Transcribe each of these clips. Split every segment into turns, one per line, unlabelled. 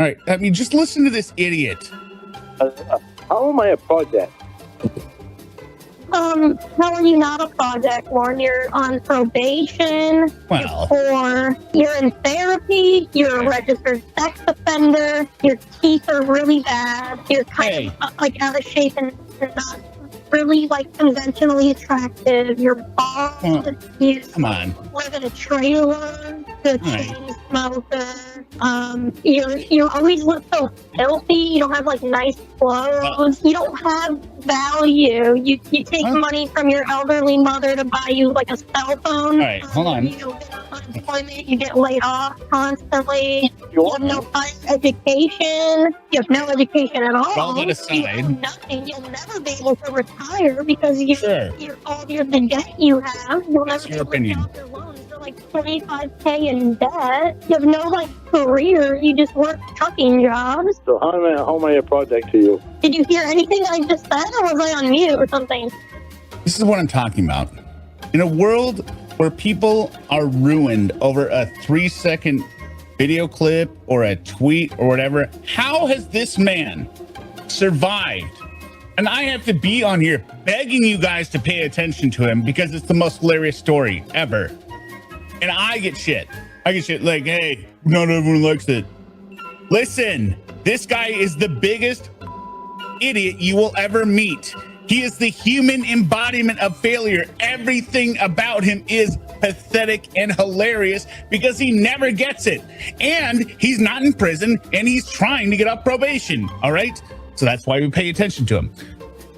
All right. I mean, just listen to this idiot.
How am I a project?
How are you not a project, Lorne? You're on probation.
Well.
You're in therapy. You're a registered sex offender. Your teeth are really bad. You're kind of like out of shape and not really like conventionally attractive. You're bald. You live in a trailer. The chain smoker. You always look so filthy. You don't have like nice clothes. You don't have value. You take money from your elderly mother to buy you like a cell phone.
All right, hold on.
You don't get unemployment. You get laid off constantly. You have no education. You have no education at all.
All that aside,
you have nothing. You'll never be able to retire because all the debt you have. You'll never be able to pay off your loans. You're like $25K in debt. You have no like career. You just work trucking jobs.
So how am I a project to you?
Did you hear anything I just said, or was I on mute or something?
This is what I'm talking about. In a world where people are ruined over a 3-second video clip or a tweet or whatever, how has this man survived? And I have to be on here begging you guys to pay attention to him because it's the most hilarious story ever. And I get shit. Like, hey, not everyone likes it. Listen, this guy is the biggest idiot you will ever meet. He is the human embodiment of failure. Everything about him is pathetic and hilarious because he never gets it. And he's not in prison and he's trying to get off probation. All right. So that's why we pay attention to him.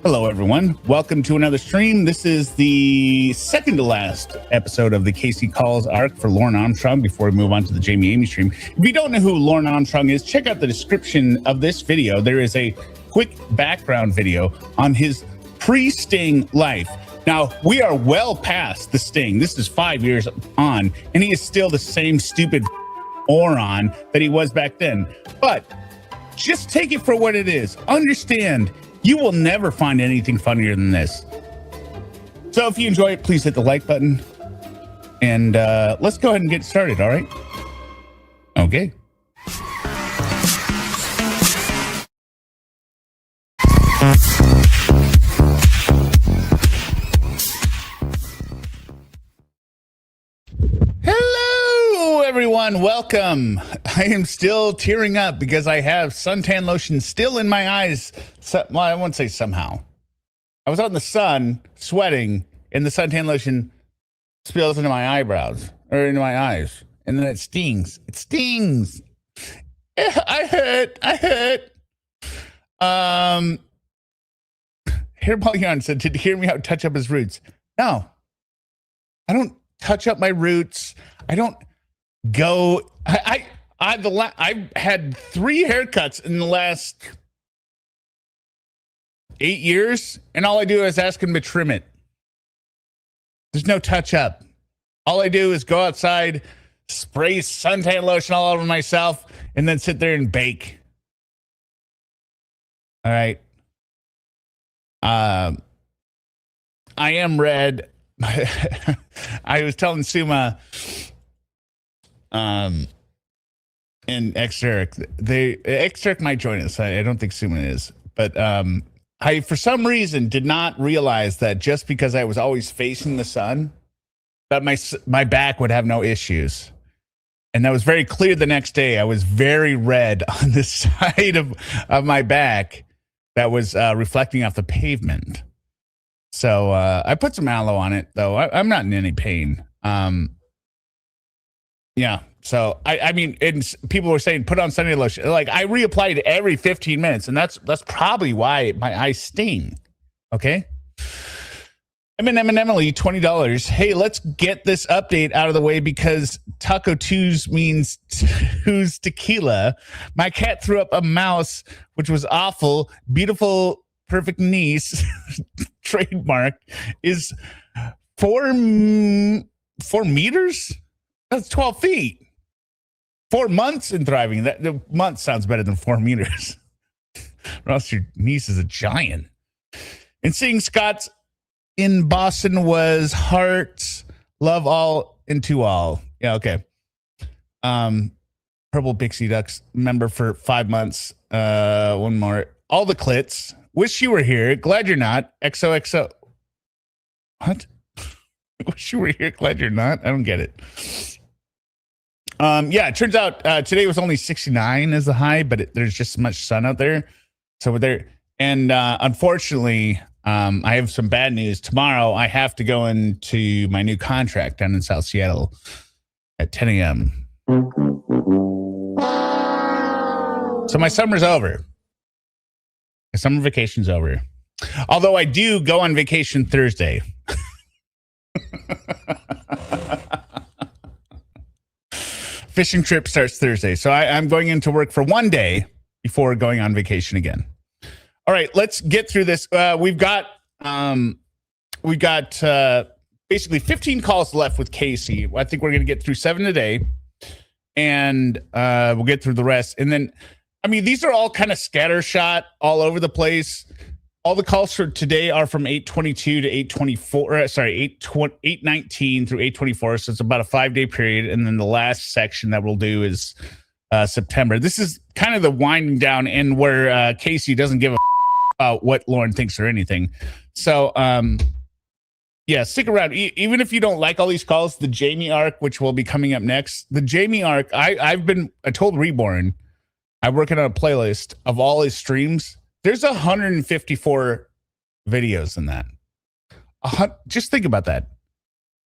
Hello, everyone. Welcome to another stream. This is the second to last episode of the KC Calls arc for Lorne Armstrong before we move on to the Jamie Amy stream. If you don't know who Lorne Armstrong is, check out the description of this video. There is a quick background video on his pre-sting life. Now, we are well past the sting. This is 5 years on, and he is still the same stupid moron that he was back then. But just take it for what it is. Understand, you will never find anything funnier than this. So if you enjoy it, please hit the like button. And let's go ahead and get started, all right? Okay. Hello, everyone. Welcome. I am still tearing up because I have suntan lotion still in my eyes. Well, I won't say somehow. I was out in the sun sweating and the suntan lotion spills into my eyebrows or into my eyes. And then it stings. It stings. I hurt. Hairball Yarn said, did you hear me out touch up his roots? No, I don't touch up my roots. I don't go. I've had 3 haircuts in the last 8 years, and all I do is ask him to trim it. There's no touch up. All I do is go outside, spray suntan lotion all over myself, and then sit there and bake. All right. I am red. I was telling Suma and X-Eric, X-Eric might join us. I don't think Suma is, but I for some reason did not realize that just because I was always facing the sun, that my back would have no issues. And that was very clear the next day. I was very red on the side of my back that was reflecting off the pavement. So I put some aloe on it, though. I'm not in any pain. Yeah. So I mean, people were saying put on suntan lotion. Like I reapplied every 15 minutes, and that's probably why my eyes sting. Okay. Emily, $20. Hey, let's get this update out of the way because Taco Twos means who's tequila. My cat threw up a mouse, which was awful. Beautiful, perfect niece. Trademark is 4 meters. That's 12 feet. 4 months in thriving. That the month sounds better than 4 meters. Or else your niece is a giant. And seeing Scott's in Boston was hearts, love all into all. Yeah, okay. Purple Pixie Ducks member for 5 months. One more. All the clits. Wish you were here. Glad you're not. XOXO. What? Wish you were here. Glad you're not. I don't get it. Yeah, it turns out today was only 69 as the high, but there's just so much sun out there. So we're there. And unfortunately, I have some bad news. Tomorrow, I have to go into my new contract down in South Seattle at 10 a.m. So my summer's over. My summer vacation's over. Although I do go on vacation Thursday. Fishing trip starts Thursday. So I'm going into work for 1 day before going on vacation again. All right, let's get through this. We've got basically 15 calls left with Casey. I think we're going to get through 7 today, and we'll get through the rest. And then, I mean, these are all kind of scattershot all over the place. All the calls for today are from 8:22 to 8:24. Sorry, 8:19 through 8:24. So it's about a 5-day period. And then the last section that we'll do is September. This is kind of the winding down end where Casey doesn't give a about what Lorne thinks or anything. So, yeah, stick around. Even if you don't like all these calls, the Jamie arc, which will be coming up next, the Jamie arc, I told Reborn, I'm working on a playlist of all his streams. There's 154 videos in that. Just think about that.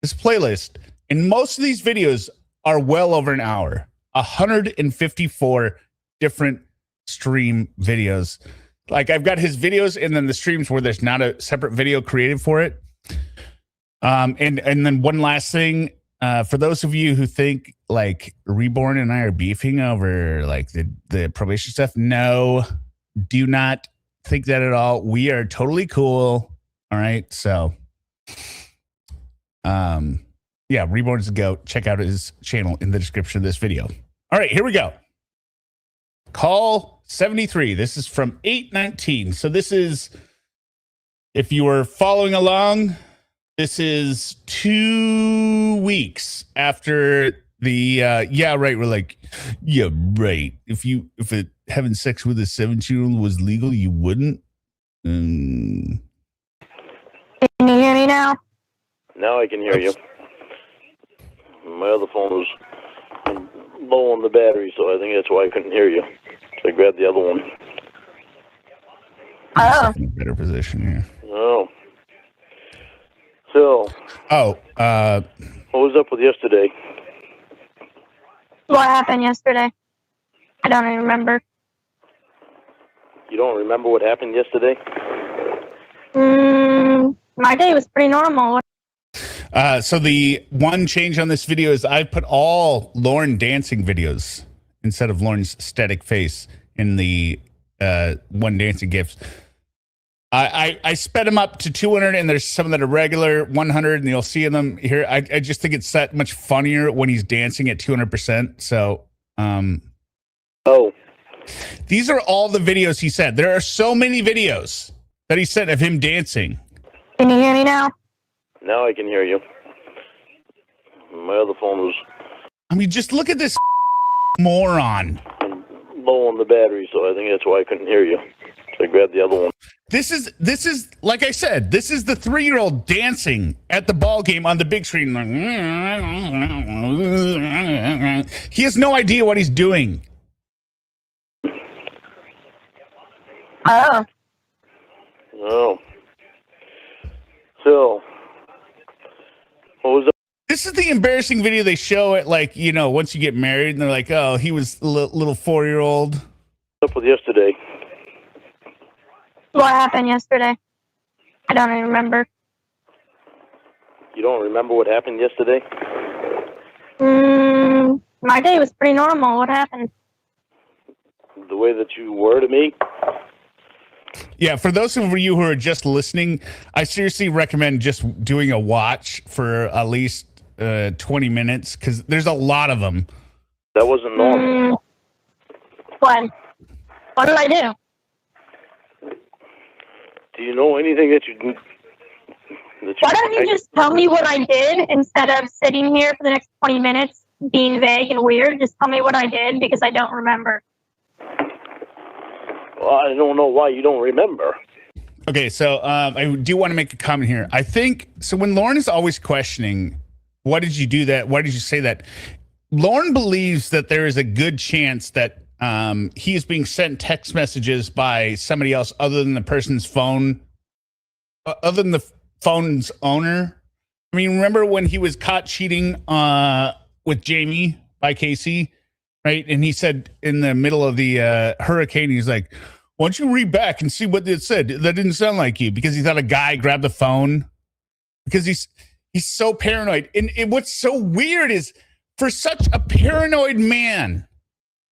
This playlist, and most of these videos are well over an hour. 154 different stream videos. Like, I've got his videos and then the streams where there's not a separate video created for it. And then one last thing, for those of you who think like Reborn and I are beefing over like the probation stuff, no, do not think that at all. We are totally cool. All right. So, yeah, Reborn's a goat. Check out his channel in the description of this video. All right, here we go. Call 73. This is from 8:19. So this is, if you were following along, this is 2 weeks after the yeah, right. We're like, yeah, right. If having sex with a 17-year-old was legal, you wouldn't.
Can you hear me now?
Now I can hear you. My other phone was low on the battery, so I think that's why I couldn't hear you. So I grabbed the other one.
Oh.
In a better position here.
Oh. So.
Oh.
What was up with yesterday?
What happened yesterday? I don't even remember.
You don't remember what happened yesterday?
My day was pretty normal.
So the one change on this video is I put all Lorne dancing videos instead of Lorne's static face in the one dancing gifts. I sped them up to 200, and there's some that are regular 100, and you'll see them here. I just think it's that much funnier when he's dancing at 200%. So,
oh,
these are all the videos he said. There are so many videos that he said of him dancing.
Can you hear me now?
now I can hear you. My other phone was,
I mean, just look at this moron.
low on the battery, so I think that's why I couldn't hear you. So I grabbed the other one.
This is like I said, this is the 3-year-old dancing at the ball game on the big screen. He has no idea what he's doing.
Oh.
Oh. So, what was up?
This is the embarrassing video they show at, like, you know, once you get married, and they're like, oh, he was a little 4-year-old.
What's up with yesterday?
What happened yesterday? I don't even remember.
You don't remember what happened yesterday?
My day was pretty normal. What happened?
The way that you were to me?
Yeah, for those of you who are just listening, I seriously recommend just doing a watch for at least 20 minutes, because there's a lot of them.
That wasn't normal.
What did I do?
Do you know anything that you...
Why don't you just tell me what I did instead of sitting here for the next 20 minutes being vague and weird. Just tell me what I did because I don't remember.
Well, I don't know why you don't remember.
Okay, so I do want to make a comment here. I think, so when Lorne is always questioning, why did you do that? Why did you say that? Lorne believes that there is a good chance that he is being sent text messages by somebody else other than the person's phone, other than the phone's owner. I mean, remember when he was caught cheating with Jamie by Casey, right? And he said in the middle of the hurricane, he's like, why don't you read back and see what it said? That didn't sound like you, because he thought a guy grabbed the phone, because he's so paranoid. And what's so weird is, for such a paranoid man,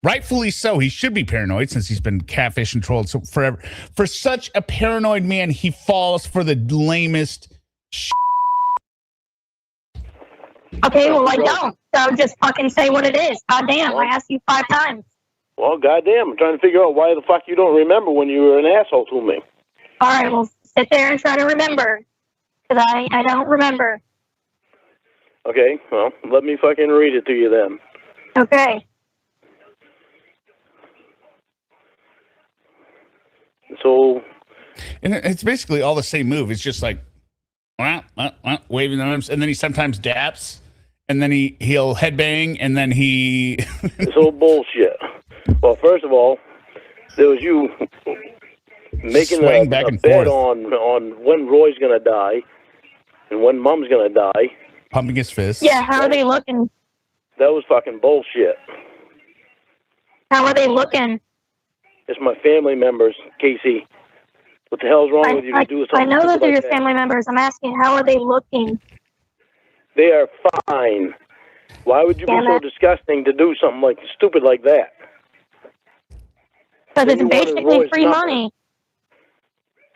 rightfully so, he should be paranoid since he's been catfished and trolled so forever. For such a paranoid man, he falls for the lamest shit.
Okay, well, I don't. So just fucking say what it is. God damn, I asked you 5 times.
Well, goddamn, I'm trying to figure out why the fuck you don't remember when you were an asshole to me.
All right, well, sit there and try to remember, because I don't remember.
Okay, well, let me fucking read it to you then.
Okay.
So...
And it's basically all the same move. It's just like, waving the arms, and then he sometimes daps, and then he'll headbang, and then he...
It's all bullshit. Well, first of all, there was you making a bet on when Roy's going to die and when Mom's going to die.
Pumping his fist.
Yeah, how are they looking?
That was fucking bullshit.
How are they looking?
It's my family members, Casey. What the hell's wrong with you to do something?
I know that they're
like
your family members. I'm asking, how are they looking?
They are fine. Why would you be so disgusting to do something like stupid like that?
Because it's basically free money.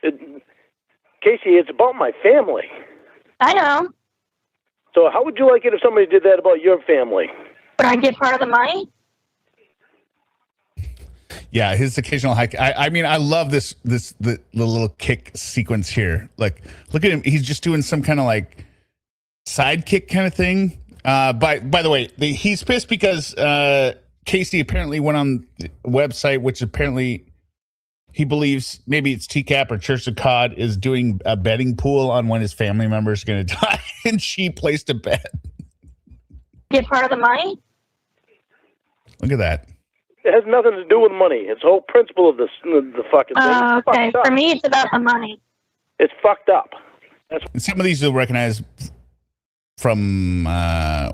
Casey, it's about my family.
I know.
So how would you like it if somebody did that about your family?
Would I get part of the money?
Yeah, his occasional hike. I mean, I love the little kick sequence here. Like, look at him. He's just doing some kind of like sidekick kind of thing. By the way, he's pissed because Casey apparently went on the website, which apparently he believes maybe it's TCAP or Church of God is doing a betting pool on when his family member is going to die, and she placed a bet.
Get part of the money?
Look at that.
It has nothing to do with money. It's the whole principle of the fucking thing.
Oh, okay. For me, it's about the money.
It's fucked up.
And some of these you'll recognize from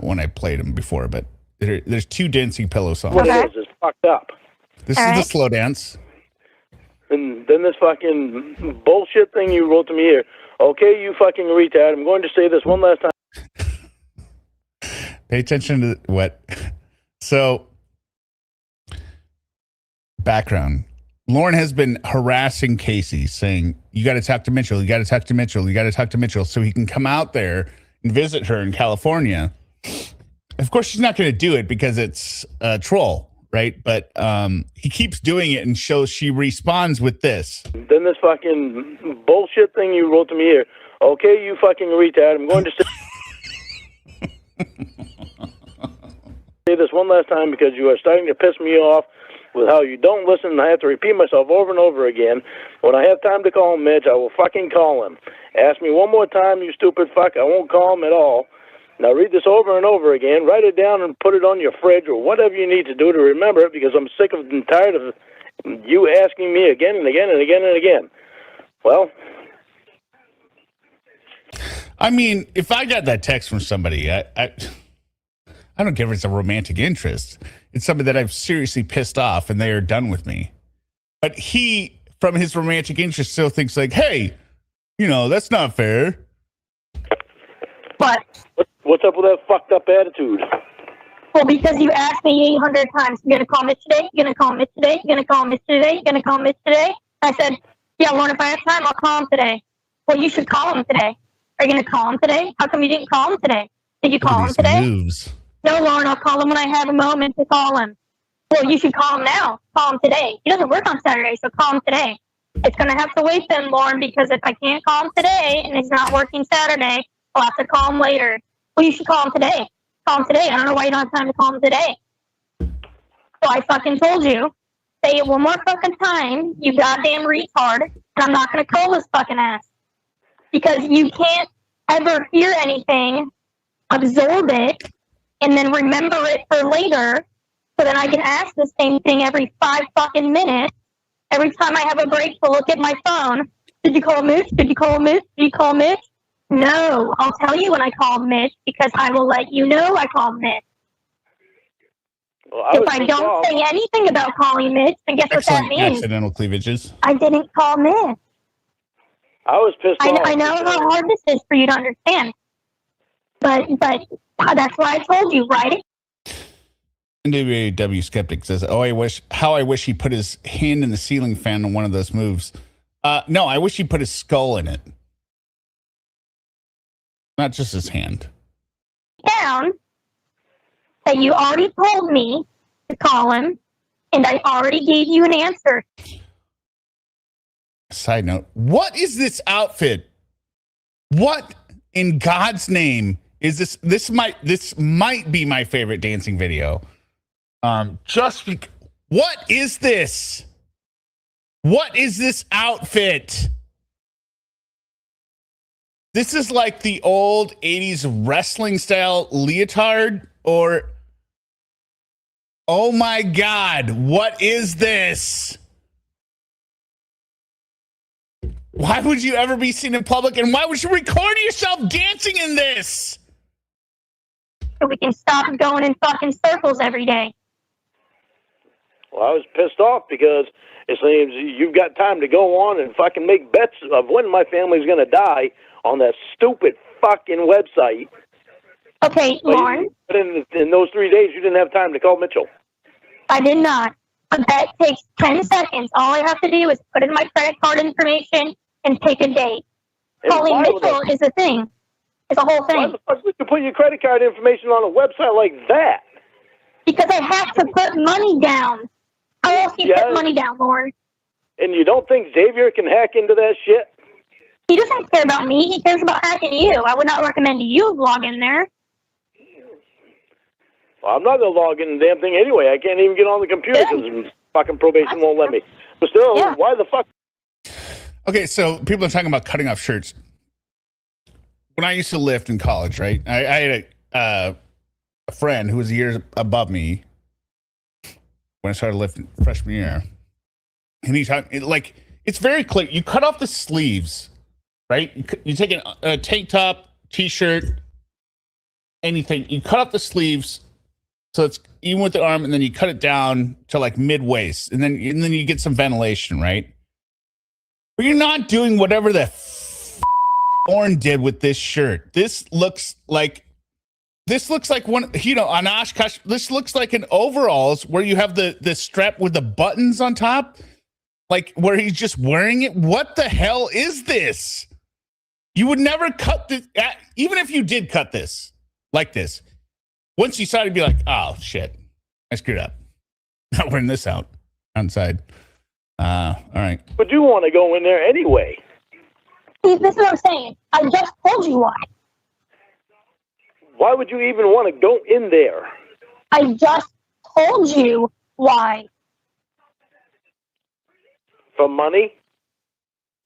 when I played them before, but there's 2 dancing pillow songs.
What it is, it's fucked up.
This is the slow dance.
And then this fucking bullshit thing you wrote to me here. Okay, you fucking retard. I'm going to say this one last time.
Pay attention to what. So, background. Lorne has been harassing Casey, saying, you got to talk to Mitchell. You got to talk to Mitchell. You got to talk to Mitchell so he can come out there and visit her in California. Of course, she's not going to do it because it's a troll, right? But he keeps doing it, and she responds with this. Then
this fucking bullshit thing you wrote to me here. Okay, you fucking retard. I'm going to say this one last time because you are starting to piss me off with how you don't listen, and I have to repeat myself over and over again. When I have time to call him Mitch, I will fucking call him. Ask me one more time, you stupid fuck, I won't call him at all. Now read this over and over again, write it down and put it on your fridge or whatever you need to do to remember it, because I'm sick of and tired of you asking me again and again and again and again. Well,
I mean, if I got that text from somebody, I don't care if it's a romantic interest. It's somebody that I've seriously pissed off and they are done with me. But he, from his romantic interest, still thinks like, hey, that's not fair.
But
what's up with that fucked up attitude?
Well, because you asked me 800 times, you're going to call Mitch today? You're going to call Mitch today? You're going to call Mitch today? You're going to call Mitch today? I said, yeah, Lorne, if I have time, I'll call him today. Well, you should call him today. Are you going to call him today? How come you didn't call him today? Did you call him today?
Moves.
No, Lorne, I'll call him when I have a moment to call him. Well, you should call him now. Call him today. He doesn't work on Saturday, so call him today. It's going to have to wait then, Lorne, because if I can't call him today and he's not working Saturday, I'll have to call him later. Well, you should call him today. Call him today. I don't know why you don't have time to call him today. So I fucking told you. Say it one more fucking time, you goddamn retard, and I'm not gonna call this fucking ass. Because you can't ever hear anything, absorb it, and then remember it for later, so that I can ask the same thing every 5 fucking minutes. Every time I have a break to look at my phone. Did you call Mitch? Did you call Mitch? Did you call Mitch? No, I'll tell you when I call Mitch, because I will let you know I called Mitch.
Well,
If I don't say anything about calling Mitch, then guess what that
Excellent
means?
accidental cleavages.
I didn't call Mitch.
I was pissed off.
I know how hard this is for you to understand. But that's why I told you, right?
NWAW Skeptic says, how I wish he put his hand in the ceiling fan on one of those moves. No, I wish he put his skull in it. Not just his hand.
Down that you already told me to call him, and I already gave you an answer.
Side note, what is this outfit? What in God's name is this? This might be my favorite dancing video. What is this? What is this outfit? This is like the old 80s wrestling style leotard, or oh my God, what is this? Why would you ever be seen in public, and why would you record yourself dancing in this?
So we can stop going in fucking circles every day.
Well, I was pissed off because it seems you've got time to go on and fucking make bets of when my family's going to die on that stupid fucking website.
Okay, Lorne.
But in those 3 days, you didn't have time to call Mitchell.
I did not. A bet takes 10 seconds. All I have to do is put in my credit card information and pick a date.
And
Calling Mitchell is a thing. It's a whole thing.
Why the fuck would you put your credit card information on a website like that?
Because I have to put money down. How else do you put money down, Lorne?
And you don't think Xavier can hack into that shit?
He doesn't care about me. He cares about hacking you. I would not recommend you log in there.
Well, I'm not going to log in the damn thing anyway. I can't even get on the computer because fucking probation won't let me. But still, why the fuck?
Okay, so people are talking about cutting off shirts. When I used to lift in college, right? I had a friend who was years above me when I started lifting freshman year. And he's talking, like, it's very clear. You cut off the sleeves, right? You take a tank top, t-shirt, anything. You cut off the sleeves so it's even with the arm, and then you cut it down to like mid-waist, and then you get some ventilation, right? But you're not doing whatever the Lorne did with this shirt. This looks like one, you know, on Oshkosh. This looks like an overalls where you have the strap with the buttons on top, like where he's just wearing it. What the hell is this? You would never cut this, even if you did cut this like this. Once you saw it, you'd be like, oh shit, I screwed up. Not wearing this out outside. All right.
But you want to go in there anyway.
See, this is what I'm saying. I just told you why.
Why would you even want to go in there?
I just told you why.
For money?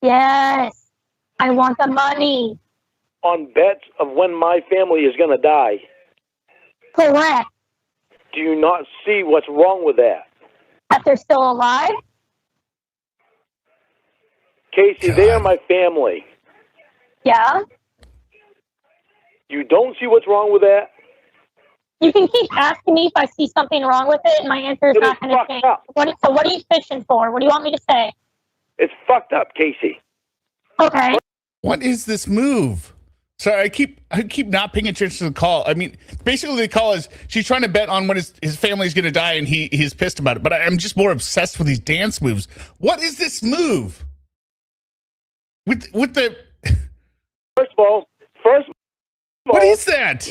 Yes. I want the money.
On bets of when my family is going to die.
Correct.
Do you not see what's wrong with that?
That they're still alive?
Casey,
God.
they are my family.
Yeah.
You don't see what's wrong with that?
You can keep asking me if I see something wrong with it, and my answer is not going to change. So what are you fishing for? What do you want me to say?
It's fucked up, Casey.
Okay.
What is this move? Sorry, I keep not paying attention to the call. I mean, basically the call is she's trying to bet on when his family's going to die, and he's pissed about it. But I'm just more obsessed with these dance moves. What is this move? With the
First of all,
what is that?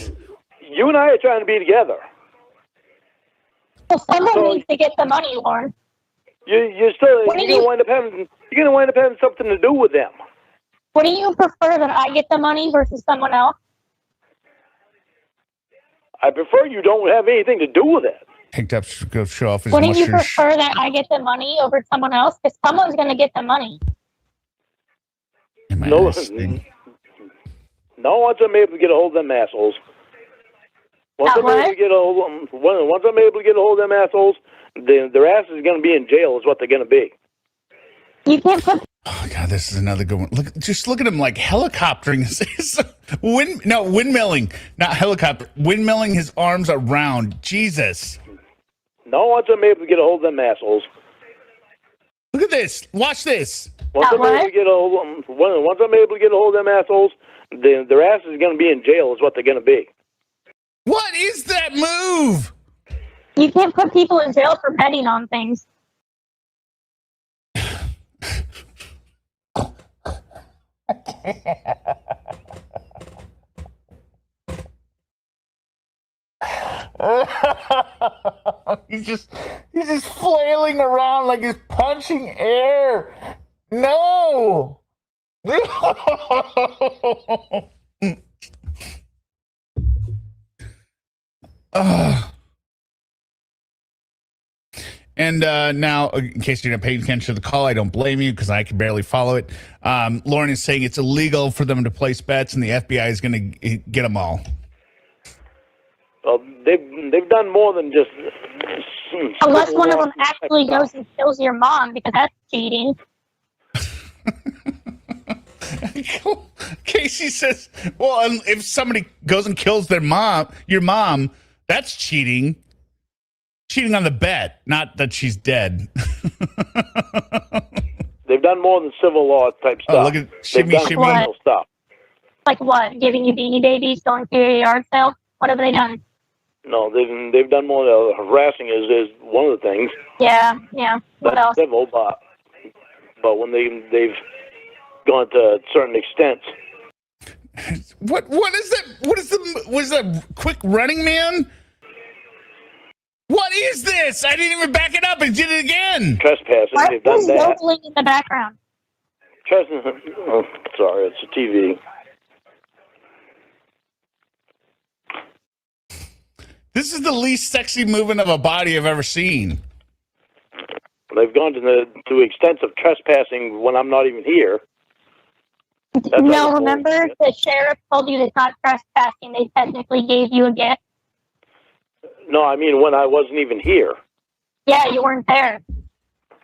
You and I are trying to be together.
Well, someone needs to get the money, Lorne.
You're gonna wind up having something to do with them.
Wouldn't you prefer that I get the money versus someone else?
I prefer you don't have anything to do with it.
Picked up, go show off his
Wouldn't you
mustache.
prefer that I get the money over someone else? Because someone's going to get the money.
No, once I'm able to get a hold of them assholes. Once I'm able to get a hold of them assholes, their ass is going to be in jail. Is what they're going to be.
You can't put.
Oh God, this is another good one. Look at him like helicoptering. Windmilling, not helicopter. Windmilling his arms around. Jesus.
No, once I'm able to get a hold of them assholes.
Look at this. Watch this.
Once I'm able to get a hold of them assholes, their ass is going to be in jail. Is what they're going to be.
What is that move?
You can't put people in jail for betting on things.
He's just flailing around like he's punching air. No. And now, in case you're not paying attention to the call, I don't blame you because I can barely follow it. Lorne is saying it's illegal for them to place bets, and the FBI is going to get them all.
Well, they've done more than just.
Unless one of them actually goes and kills your mom, because that's cheating.
Casey says, "Well, if somebody goes and kills your mom, that's cheating." Cheating on the bet, not that she's dead.
They've done more than civil law type stuff.
Oh, look at shimmy.
What?
Stuff.
Like what? Giving you beanie babies, going to your yard sale? What have they done?
No, they've done more. Harassing is one of the things.
Yeah. What else?
Civil, but when they've gone to certain extents.
What is that? What is that quick running man? What is this? I didn't even back it up and did it again.
Trespassing.
Why
They've done
is
that.
yodeling in the background?
Oh, sorry, it's a TV.
This is the least sexy movement of a body I've ever seen.
They've gone to extents of trespassing when I'm not even here.
No, remember the sheriff told you it's not trespassing. They technically gave you a gift.
No, I mean when I wasn't even here.
Yeah, you weren't there.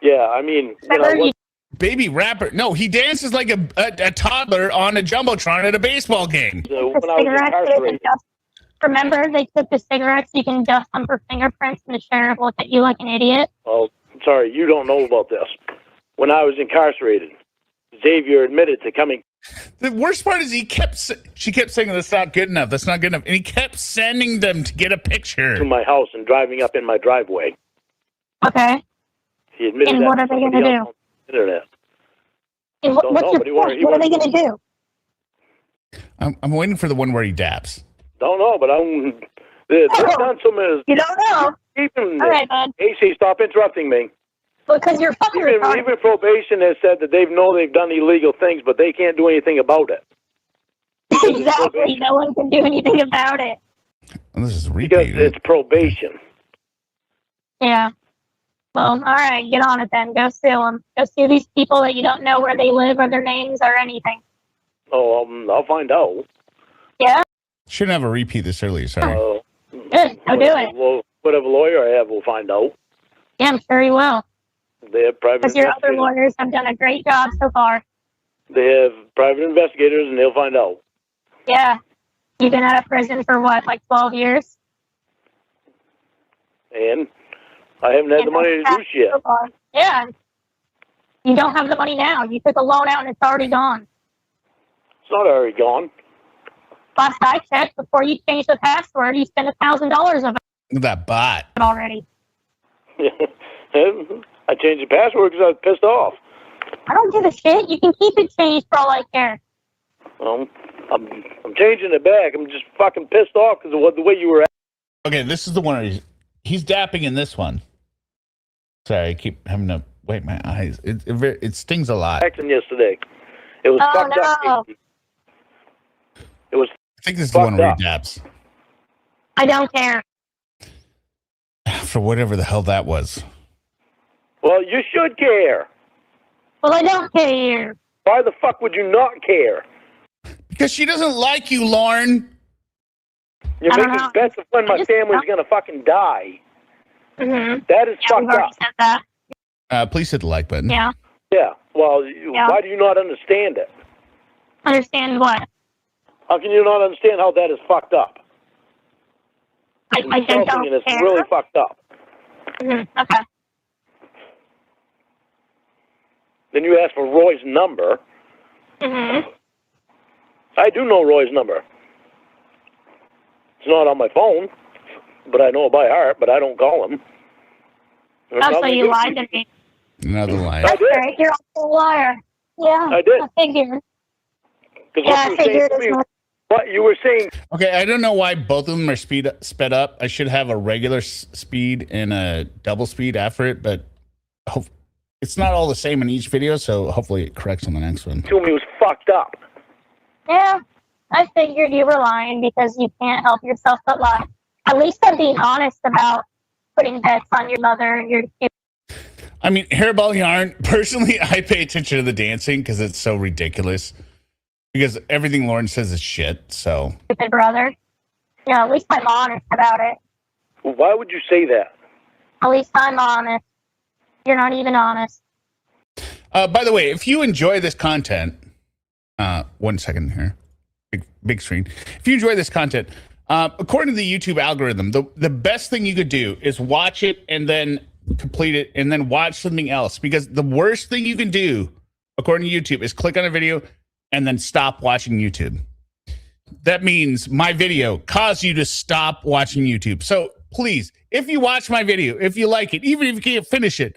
Yeah, I mean when I was.
Baby rapper. No, he dances like a toddler on a jumbotron at a baseball game.
When I was incarcerated.
Remember, they took the cigarettes. You can dust them for fingerprints, and the sheriff looked at you like an idiot.
Oh, sorry, you don't know about this. When I was incarcerated, Xavier admitted to coming.
The worst part is she kept saying that's not good enough. That's not good enough, and he kept sending them to get a picture
to my house and driving up in my driveway.
Okay.
He admitted.
And
that
what are they going to do?
Internet.
And what's your point? What are they going to do?
I'm waiting for the one where he daps.
Don't know, but they've done so many.
You don't know. All right, bud.
AC, stop interrupting me.
Because you're fucking retarded.
Even probation has said that they've done illegal things, but they can't do anything about it.
Exactly. No one can do anything about it.
Well, this is
because it's probation.
Yeah. Well, all right. Get on it then. Go sue them. Go sue these people that you don't know where they live or their names or anything.
Oh, I'll find out.
Yeah?
Shouldn't have a repeat this early. Sorry.
Good. Go do it.
Whatever lawyer I have will find out.
Yeah, I'm sure he will.
They have private
investigators. Because your other lawyers have done a great job so far.
They have private investigators, and they'll find out.
Yeah. You've been out of prison for what, like 12 years?
And I haven't had the money to do shit.
So far. Yeah. You don't have the money now. You took a loan out and it's already gone.
It's not already gone.
Last I checked, before you changed the password, you spent $1,000 of it.
Look at that bot.
Already.
I changed the password because I was pissed off.
I don't give a shit. You can keep it changed for all I care.
Well, I'm changing it back. I'm just fucking pissed off because of the way you were at.
Okay, this is the one where he's dapping in this one. Sorry, I keep having to wait my eyes. It stings a lot.
Yesterday. It was fucked up. It was.
I think this is the one where he daps.
I don't care.
For whatever the hell that was.
Well, you should care.
Well, I don't care.
Why the fuck would you not care?
Because she doesn't like you, Lorne.
You're
I don't
making
know.
bets of when my family's going to fucking die.
Mm-hmm.
That is
Yeah, we've
fucked
already
up.
said that.
Please hit the like button.
Yeah.
Yeah. Well,
Yeah.
why do you not understand it?
Understand what?
How can you not understand how that is fucked up?
I
Insulting,
don't
and it's
care.
really fucked up.
Mm-hmm. Okay.
Then you ask for Roy's number.
Mm-hmm.
I do know Roy's number. It's not on my phone, but I know it by heart, but I don't call him.
Oh, so you lied to me.
Another lie.
I did.
Right, you're also a liar. Yeah.
I did.
I figured.
Because
Yeah, I figured as much.
what you were saying,
Okay, I don't know why both of them are sped up. I should have a regular speed and a double speed after it, but it's not all the same in each video, so hopefully it corrects on the next one.
to me was fucked up.
Yeah. I figured you were lying because you can't help yourself but lie. At least I'm being honest about putting bets on your mother and your kids.
I mean, hairball yarn, personally, I pay attention to the dancing because it's so ridiculous. Because everything Lorne says is shit, so.
Stupid brother. Yeah, at least I'm honest about it.
Why would you say that?
At least I'm honest. You're not even honest.
By the way, if you enjoy this content, 1 second here, big screen. If you enjoy this content, according to the YouTube algorithm, the best thing you could do is watch it and then complete it and then watch something else. Because the worst thing you can do, according to YouTube, is click on a video and then stop watching YouTube. That means my video caused you to stop watching YouTube. So please, if you watch my video, if you like it, even if you can't finish it,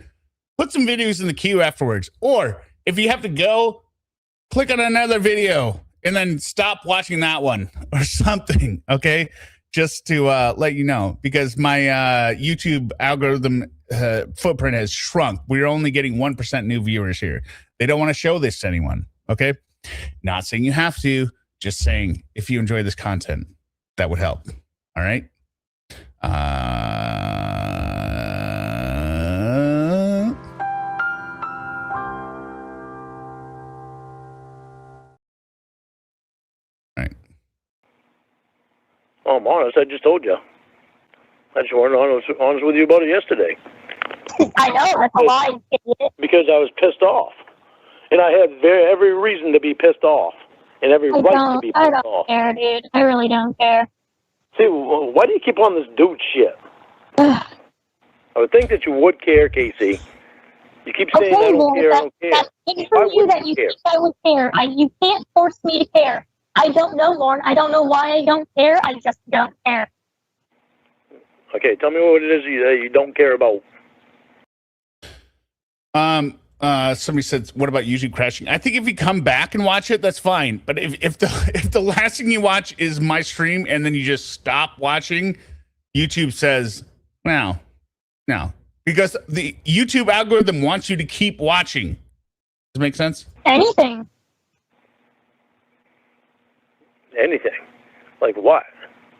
put some videos in the queue afterwards. Or if you have to go, click on another video and then stop watching that one or something, okay? Just to let you know, because my YouTube algorithm footprint has shrunk. We're only getting 1% new viewers here. They don't want to show this to anyone, okay? Not saying you have to, just saying if you enjoy this content, that would help, all right?
Oh, I'm honest. I just told you. I just weren't honest with you about it yesterday.
I know, that's a lie, idiot.
Because I was pissed off. And I had every reason to be pissed off. And every right to be
I
pissed
don't
off.
care, dude. I really don't care.
See, why do you keep on this dude shit? I would think that you would care, Casey. You keep saying, I don't care, I don't care.
That's good for you that you think I would care. You can't force me to care. I don't know, Lorne. I don't know why I don't care. I just don't care.
Okay, tell me what it is you don't care about.
Somebody said, what about YouTube crashing? I think if you come back and watch it, that's fine. But if the last thing you watch is my stream and then you just stop watching, YouTube says, no. Because the YouTube algorithm wants you to keep watching. Does it make sense?
Anything.
Anything. Like what?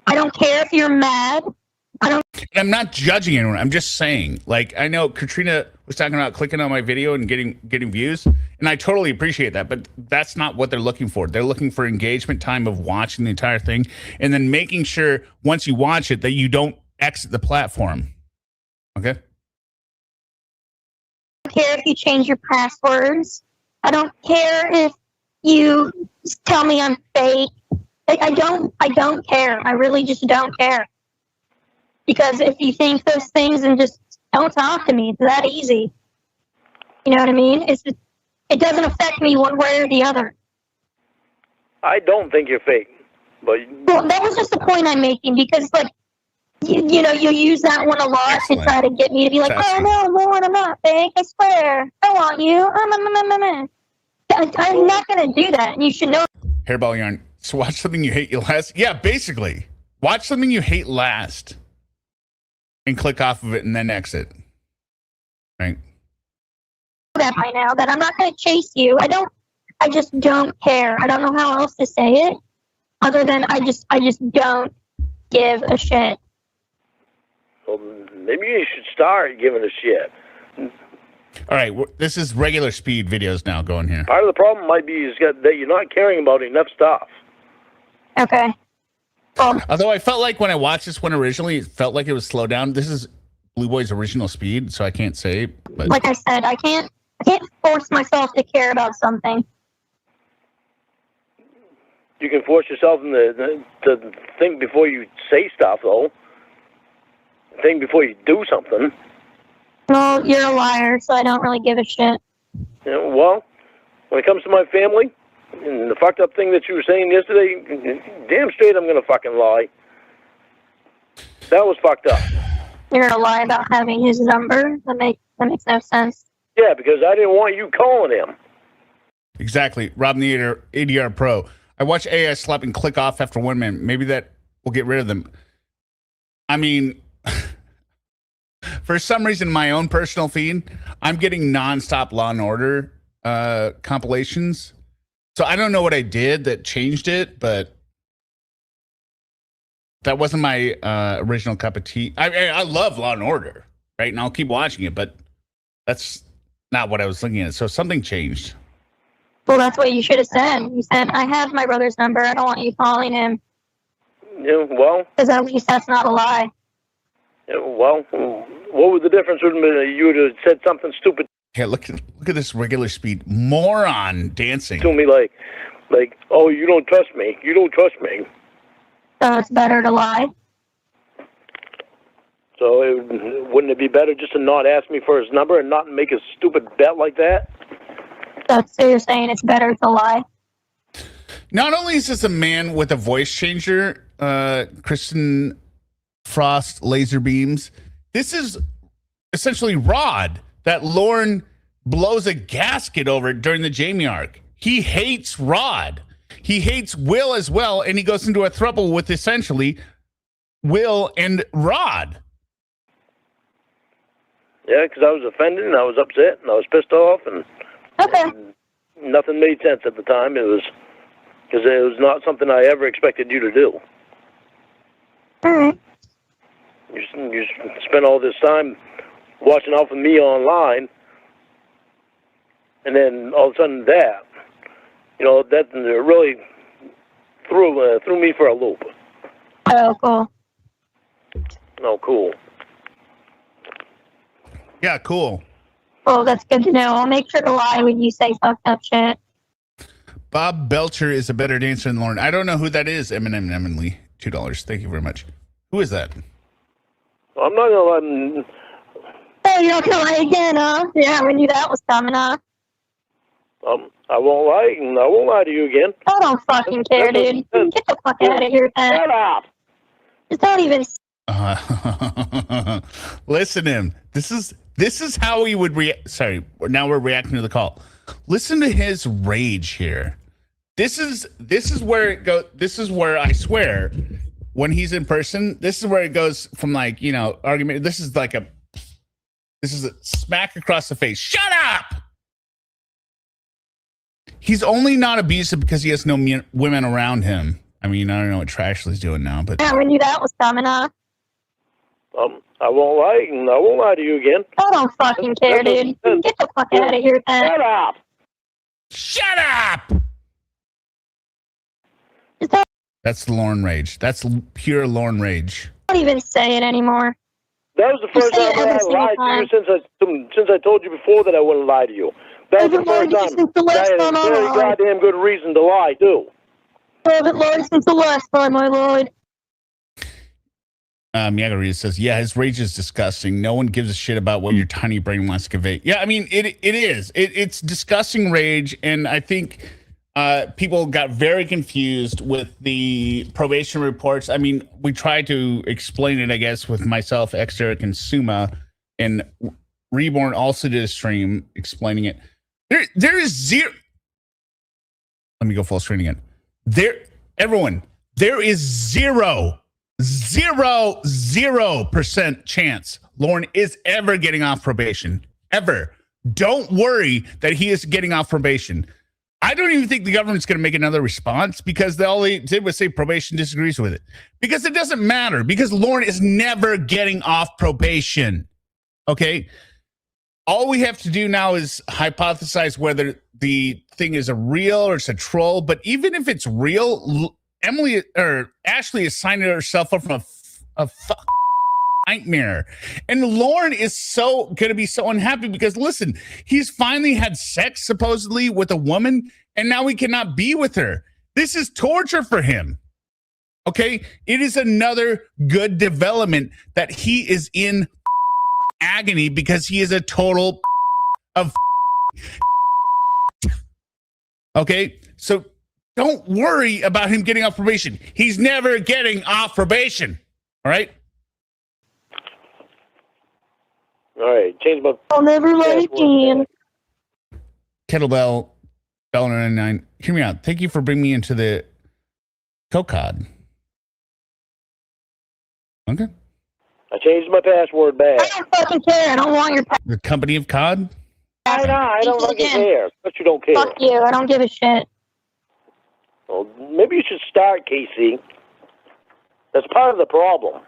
I don't care if you're mad.
I'm not judging anyone. I'm just saying. Like, I know Katrina was talking about clicking on my video and getting views, and I totally appreciate that, but that's not what they're looking for. They're looking for engagement time of watching the entire thing and then making sure once you watch it that you don't exit the platform. Okay?
I don't care if you change your passwords. I don't care if you tell me I'm fake. Like, I don't care. I really just don't care. Because if you think those things, then just don't talk to me. It's that easy. You know what I mean? It doesn't affect me one way or the other.
I don't think you're fake. But
Well, that was just the point I'm making, because, like, you know, you use that one a lot
Excellent.
to try to get me to be like,
Excellent.
oh, no, Lorne, I'm not fake. I swear. I want you. I'm not going to do that. And you should know.
Hairball yarn. So watch something you hate last. Yeah, basically. Watch something you hate last and click off of it and then exit. Right?
That by now, that I'm not going to chase you. I just don't care. I don't know how else to say it other than I just don't give a shit.
Well, maybe you should start giving a shit.
All right, this is regular speed videos now going here.
Part of the problem might be that you're not caring about enough stuff.
Okay. Well,
Although I felt like when I watched this one originally, it felt like it was slowed down. This is Blue Boy's original speed, so I can't say. But
like I said, I can't force myself to care about something.
You can force yourself to think before you say stuff, though. Think before you do something.
Well, you're a liar, so I don't really give a shit.
You know, well, when it comes to my family, and the fucked up thing that you were saying yesterday, damn straight I'm gonna fucking lie. That was fucked up.
You're gonna lie about having his number? That makes no sense.
Yeah, because I didn't want you calling him.
exactly, Rob the ADR Pro. I watch AI slap and click off after 1 minute. Maybe that will get rid of them. I mean, for some reason, my own personal feed, I'm getting nonstop Law and Order compilations. So I don't know what I did that changed it, but that wasn't my original cup of tea. I love Law and Order, right? And I'll keep watching it, but that's not what I was looking at. So something changed.
Well, that's what you should have said. You said, I have my brother's number. I don't want you calling him.
Yeah, well,
Because at least that's not a lie.
well, what was the difference? Would you would have said something stupid
Yeah, look at this regular speed moron dancing.
to me, like, oh, you don't trust me. You don't trust me.
So it's better to lie.
So wouldn't it be better just to not ask me for his number and not make a stupid bet like that?
So you're saying it's better to lie?
Not only is this a man with a voice changer, Kristen Frost laser beams, this is essentially Rod that Lorne blows a gasket over during the Jamie arc. He hates Rod. He hates Will as well, and he goes into a throuple with essentially Will and Rod.
Yeah, because I was offended and I was upset and I was pissed off and
Okay.
nothing made sense at the time. It was because it was not something I ever expected you to do.
All right.
You spent all this time watching out for me online, and then all of a sudden that, that really threw me for a loop.
Oh, cool.
Oh, cool.
Yeah, cool.
Well, that's good to know. I'll make sure to lie when you say fucked up shit.
Bob Belcher is a better dancer than Lorne. I don't know who that is. Eminem Emily, $2. Thank you very much. Who is that?
I'm not gonna let.
Oh, you're not gonna lie again, huh? Yeah, we knew that was coming, huh?
I won't lie. I won't lie to you again.
I don't fucking care, dude. Get the fuck out of here, then.
Shut up.
Just don't even.
Listen to him. This is how he would react. Sorry, now we're reacting to the call. Listen to his rage here. This is where it goes. This is where I swear, when he's in person, this is where it goes from argument. This is a smack across the face. Shut up. He's only not abusive because he has no women around him. I mean, I don't know what Trashley's doing now, but
Yeah, we knew that was coming, huh?
I won't lie. I won't lie to you again.
I don't fucking care, dude. Get the fuck out of here, then.
Shut up.
shut up.
Just don't
That's Lorne rage. That's pure Lorne rage.
even say it anymore.
That was the first
say it
time I
every
had
single
lied
time.
to you since I told you before that I wouldn't lie to you. That was the first time.
Since the
I
last
had
time
a
I
very
lied.
goddamn good reason to lie too.
I haven't lied since the last time I lied.
Yagarita says, yeah, his rage is disgusting. No one gives a shit about what your tiny brain wants to convey. Yeah, I mean, it is. It's disgusting rage, and I think people got very confused with the probation reports. I mean, we tried to explain it, I guess, with myself, Xeric, and Suma, and Reborn also did a stream explaining it. There is zero. Let me go full screen again. Everyone, there is 0% chance Lorne is ever getting off probation. Ever. Don't worry that he is getting off probation. I don't even think the government's going to make another response because all they did was say probation disagrees with it. Because it doesn't matter, because Lorne is never getting off probation. Okay? All we have to do now is hypothesize whether the thing is a real or it's a troll. But even if it's real, Ashley is signing herself up from a nightmare. And Lorne is going to be so unhappy because, listen, he's finally had sex supposedly with a woman and now he cannot be with her. This is torture for him. Okay? It is another good development that he is in agony because he is a total of okay? So don't worry about him getting off probation. He's never getting off probation. All right?
All right, change my.
I'll never let it in.
Kettlebell, $1.99. Hear me out. Thank you for bringing me into the COCOD. Okay.
I changed my password back.
I don't fucking care. I don't want your
The company of COD?
I don't fucking care. But you don't care.
Fuck you. I don't give a shit.
Well, maybe you should start, Casey. That's part of the problem.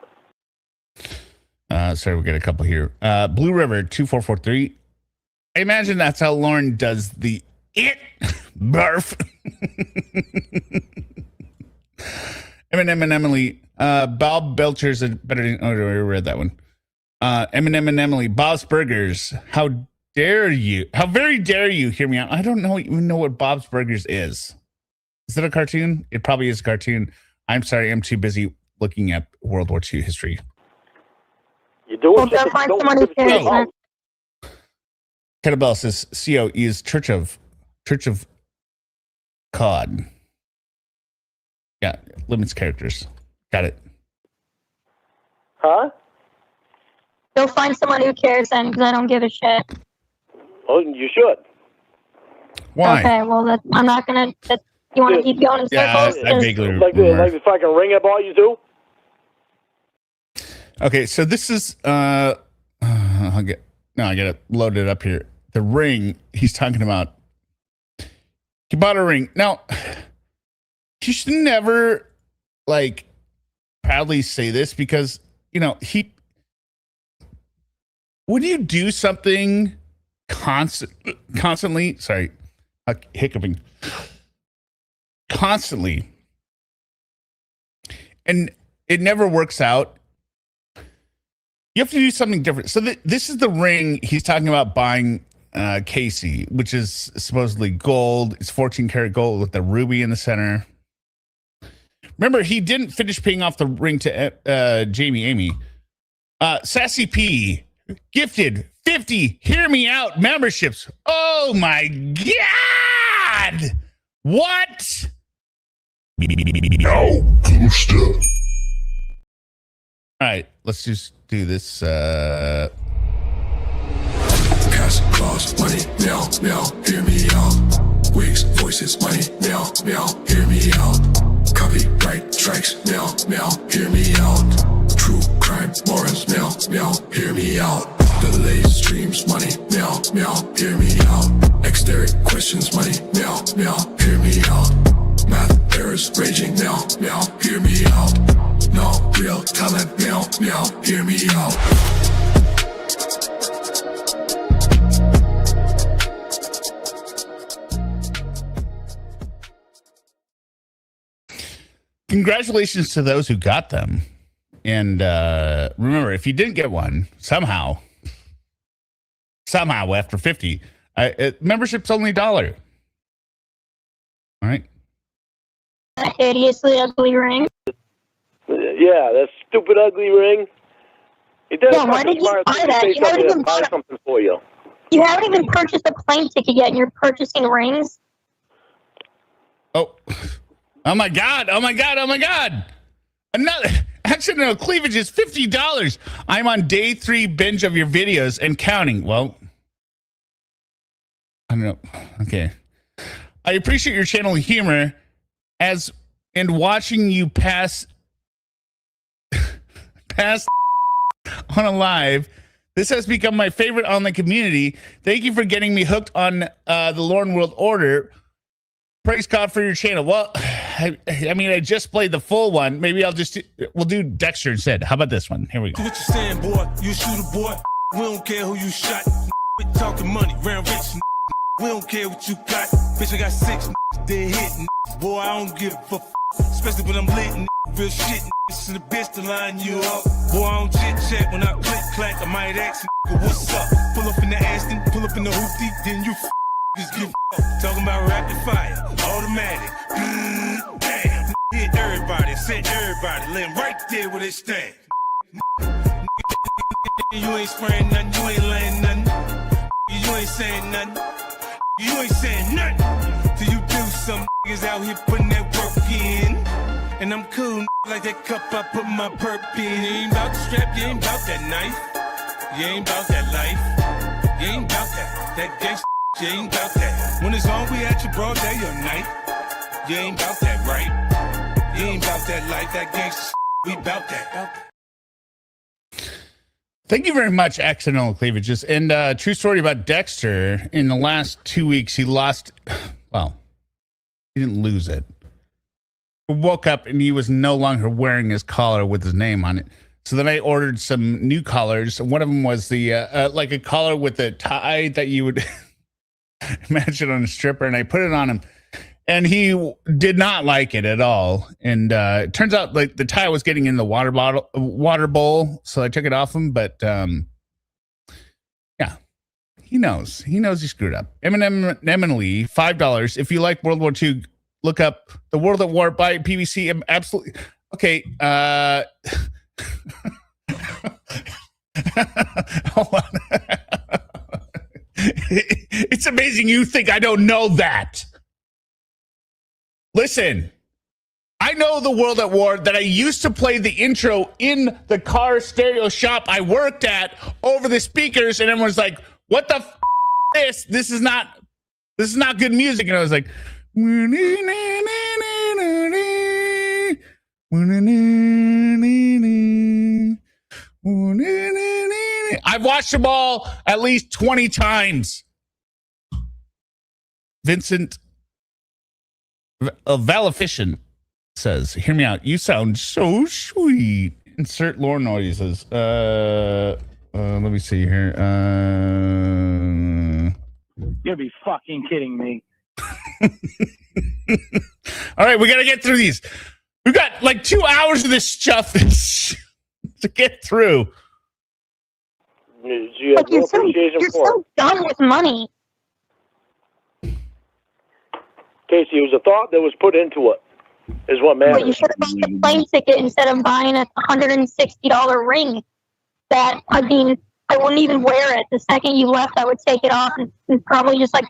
Sorry, we got a couple here. Blue River 2443. I imagine that's how Lorne does the barf. Eminem and Emily. Bob Belcher's a better. Oh, I read that one. Eminem and Emily. Bob's Burgers. How dare you? How very dare you hear me out? I don't even know what Bob's Burgers is. Is it a cartoon? It probably is a cartoon. I'm sorry. I'm too busy looking at World War II history.
You do it.
Don't find someone who cares, man.
Kettlebell says CO is Church of COD. Yeah, limits characters. Got it.
Huh?
Go find someone who cares then, because I don't give a shit.
Oh, you should.
Why?
Okay, well, I'm not gonna. You want to keep going in circles?
Yeah, I vaguely
Like the fucking ring I bought you to?
Okay, so this is I got it loaded up here. The ring he's talking about. He bought a ring. Now, he should never proudly say this because, when you do something constantly, sorry, hiccuping, constantly, and it never works out, you have to do something different. So this is the ring he's talking about buying Casey, which is supposedly gold. It's 14 karat gold with the ruby in the center. Remember, he didn't finish paying off the ring to Jamie Amy. Sassy P gifted 50 Hear Me Out memberships. Oh my God! What?
Now, booster.
All right, let's just do this.
Cash, claws, money, meow, meow, hear me out. Wigs, voices, money, meow, meow, hear me out. Copyright strikes, meow, meow, hear me out. True crime, morons, meow, meow, hear me out. Delay streams, money, meow, meow, hear me out. Exterior questions, money, meow, meow, hear me out. Math errors, raging, meow, meow, hear me out. No real talent, meow, meow, hear me out.
Congratulations to those who got them. And remember, if you didn't get one, somehow after 50, membership's only $1. All right.
A hideously ugly ring.
Yeah, that stupid ugly ring. It does.
Yeah, why did you buy that? You haven't even
buy
bought
something for you.
You haven't even purchased a plane ticket yet, and you're purchasing rings.
Oh my God. Another accidental cleavage is $50. I'm on day 3 binge of your videos and counting. Well, I don't know. Okay. I appreciate your channel humor and watching you pass on a live. This has become my favorite online community. Thank you for getting me hooked on the Lorne World Order. Praise God for your channel. Well, I mean, I just played the full one. Maybe we'll do Dexter instead. How about this one? Here we go.
What you saying, boy? You shoot a boy. We don't care who you shot. We talking money, round rich. We don't care what you got. Bitch, I got 6 dead hit. Boy, I don't give a f. Especially when I'm lit. Real shit. In the bitch to line you up. Boy, I don't chit chat. When I click clack, I might ask what's up. Pull up in the Aston, pull up in the hoopty, then you just give talking about rapid fire, automatic. Damn, hit everybody, sent everybody, let them right there where they stand. You ain't spraying nothing, you ain't laying nothing. You ain't saying nothing. You ain't saying nothing. Till you do some niggas out here putting that work in. And I'm cool like that cup I put my perp in. You ain't about the strap, you ain't about that knife. You ain't about that life. You ain't about that gangsta. You ain't about that. When it's on, we at your broad day or night. You ain't about that, right? You ain't about that life, that gangsta. We about that.
Thank you very much, Accidental Cleavages. And true story about Dexter. In the last 2 weeks, he lost. Well, he didn't lose it. He woke up and he was no longer wearing his collar with his name on it. So then I ordered some new collars. One of them was the like a collar with a tie that you would imagine on a stripper, and I put it on him, and he did not like it at all. And it turns out like the tie was getting in the water bowl, so I took it off him. But yeah, he knows he screwed up. Eminently $5. If you like World War II, look up The World at War by PVC. Absolutely okay. Hold on. It's amazing you think I don't know that. Listen, I know The World at War, that I used to play the intro in the car stereo shop I worked at over the speakers, and everyone's like, what the f this? This is not good music. And I was like, I've watched them all at least 20 times. Vincent Valification says, hear me out. You sound so sweet. Insert lore noises. Let me see here.
You'll be fucking kidding me.
All right, we got to get through these. We've got like 2 hours of this stuff to get through.
You have no appreciation
you're
for
so done with money.
Casey, it was a thought that was put into it, is what matters.
But you should have bought the plane ticket instead of buying a $160 ring. That, I mean, I wouldn't even wear it. The second you left, I would take it off and probably just like.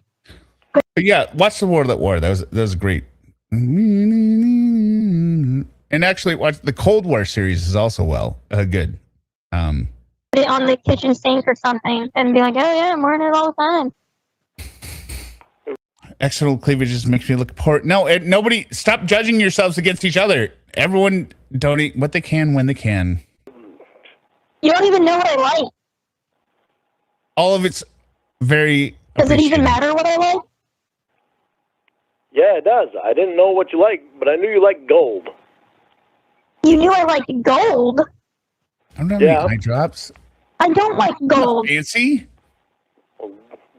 But yeah, watch The World at War. That was great. And actually, watch the Cold War series is also good.
Put it on the kitchen sink or something and be like, oh yeah, I'm wearing it all the time.
External cleavage just makes me look poor. No, nobody, stop judging yourselves against each other. Everyone donate what they can when they can.
You don't even know what I like.
All of it's very.
Does it even matter what I like?
Yeah, it does. I didn't know what you like, but I knew you liked gold.
You knew I liked gold.
I don't have any eye drops.
I don't like gold.
Fancy?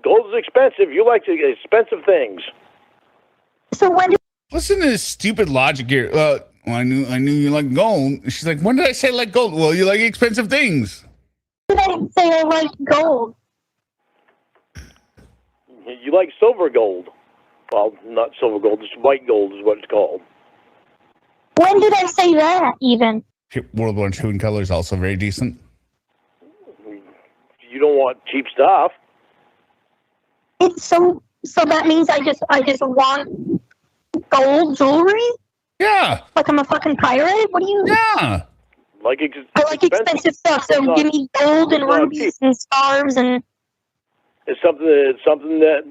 Gold is expensive. You like expensive things.
So when did
Listen to this stupid logic here. Well, I knew you like gold. She's like, when did I say I like gold? Well, you like expensive things.
I say I like gold?
You like silver gold. Well, not silver gold, just white gold is what it's called.
When did I say that, even?
World War II in color is also very decent.
You don't want cheap stuff.
It's so that means I just want gold jewelry?
Yeah.
Like I'm a fucking pirate? What do you?
Yeah.
I like expensive stuff, so give me gold and rubies and stars and.
It's something that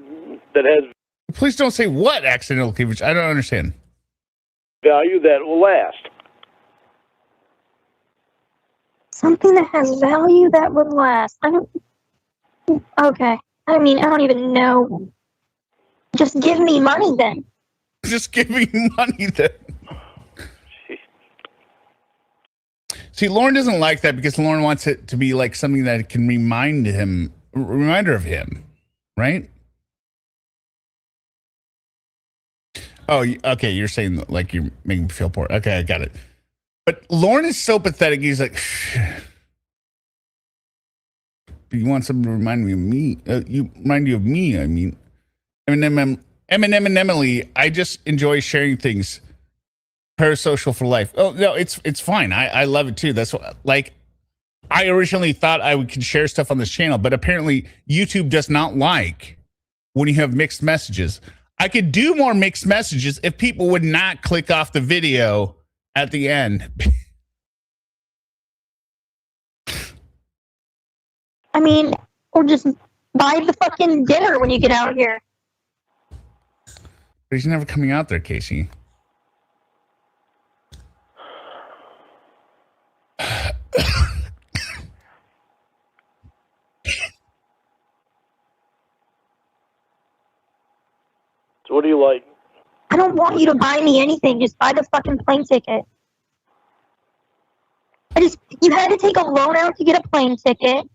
has
Please don't say what accidental cleavage. I don't understand.
value that will last.
Something that has value that would last. Okay. I mean, I don't even know. Just give me money then.
just giving money then. See, Lorne doesn't like that because Lorne wants it to be like something that can reminder of him, right? Oh, okay. You're saying like you're making me feel poor. Okay, I got it. But Lorne is so pathetic. He's like, you want something to remind me of me? Remind you of me. I mean, Eminem and Emily. I just enjoy sharing things. Parasocial for life. Oh no, it's fine. I love it too. That's what, like, I originally thought I could share stuff on this channel, but apparently YouTube does not like when you have mixed messages. I could do more mixed messages if people would not click off the video at the end.
I mean, or just buy the fucking dinner when you get out here.
But he's never coming out there, Casey.
So what do you like?
I don't want you to buy me anything. Just buy the fucking plane ticket. You had to take a loan out to get a plane ticket.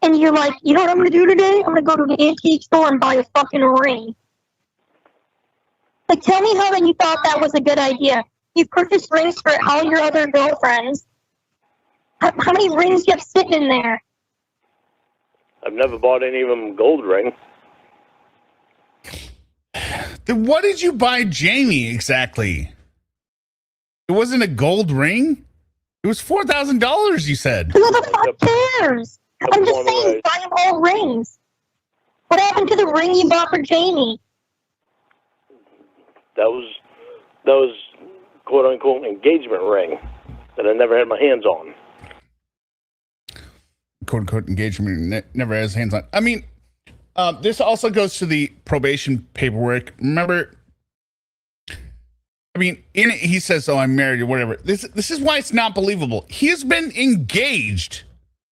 And you're like, you know what I'm going to do today? I'm going to go to the antique store and buy a fucking ring. Like, tell me how that you thought that was a good idea. You purchased rings for all your other girlfriends. How many rings do you have sitting in there?
I've never bought any of them gold ring.
Then what did you buy Jamie exactly? It wasn't a gold ring? It was $4,000, you said.
Who the fuck cares? I'm just saying, buy them all rings. What happened to the ring you bought for Jamie?
That was quote unquote engagement ring that I never had my hands on.
Quote unquote engagement never has hands on. I mean, this also goes to the probation paperwork. Remember, I mean, in it, he says, "Oh, I'm married," or whatever. This is why it's not believable. He has been engaged,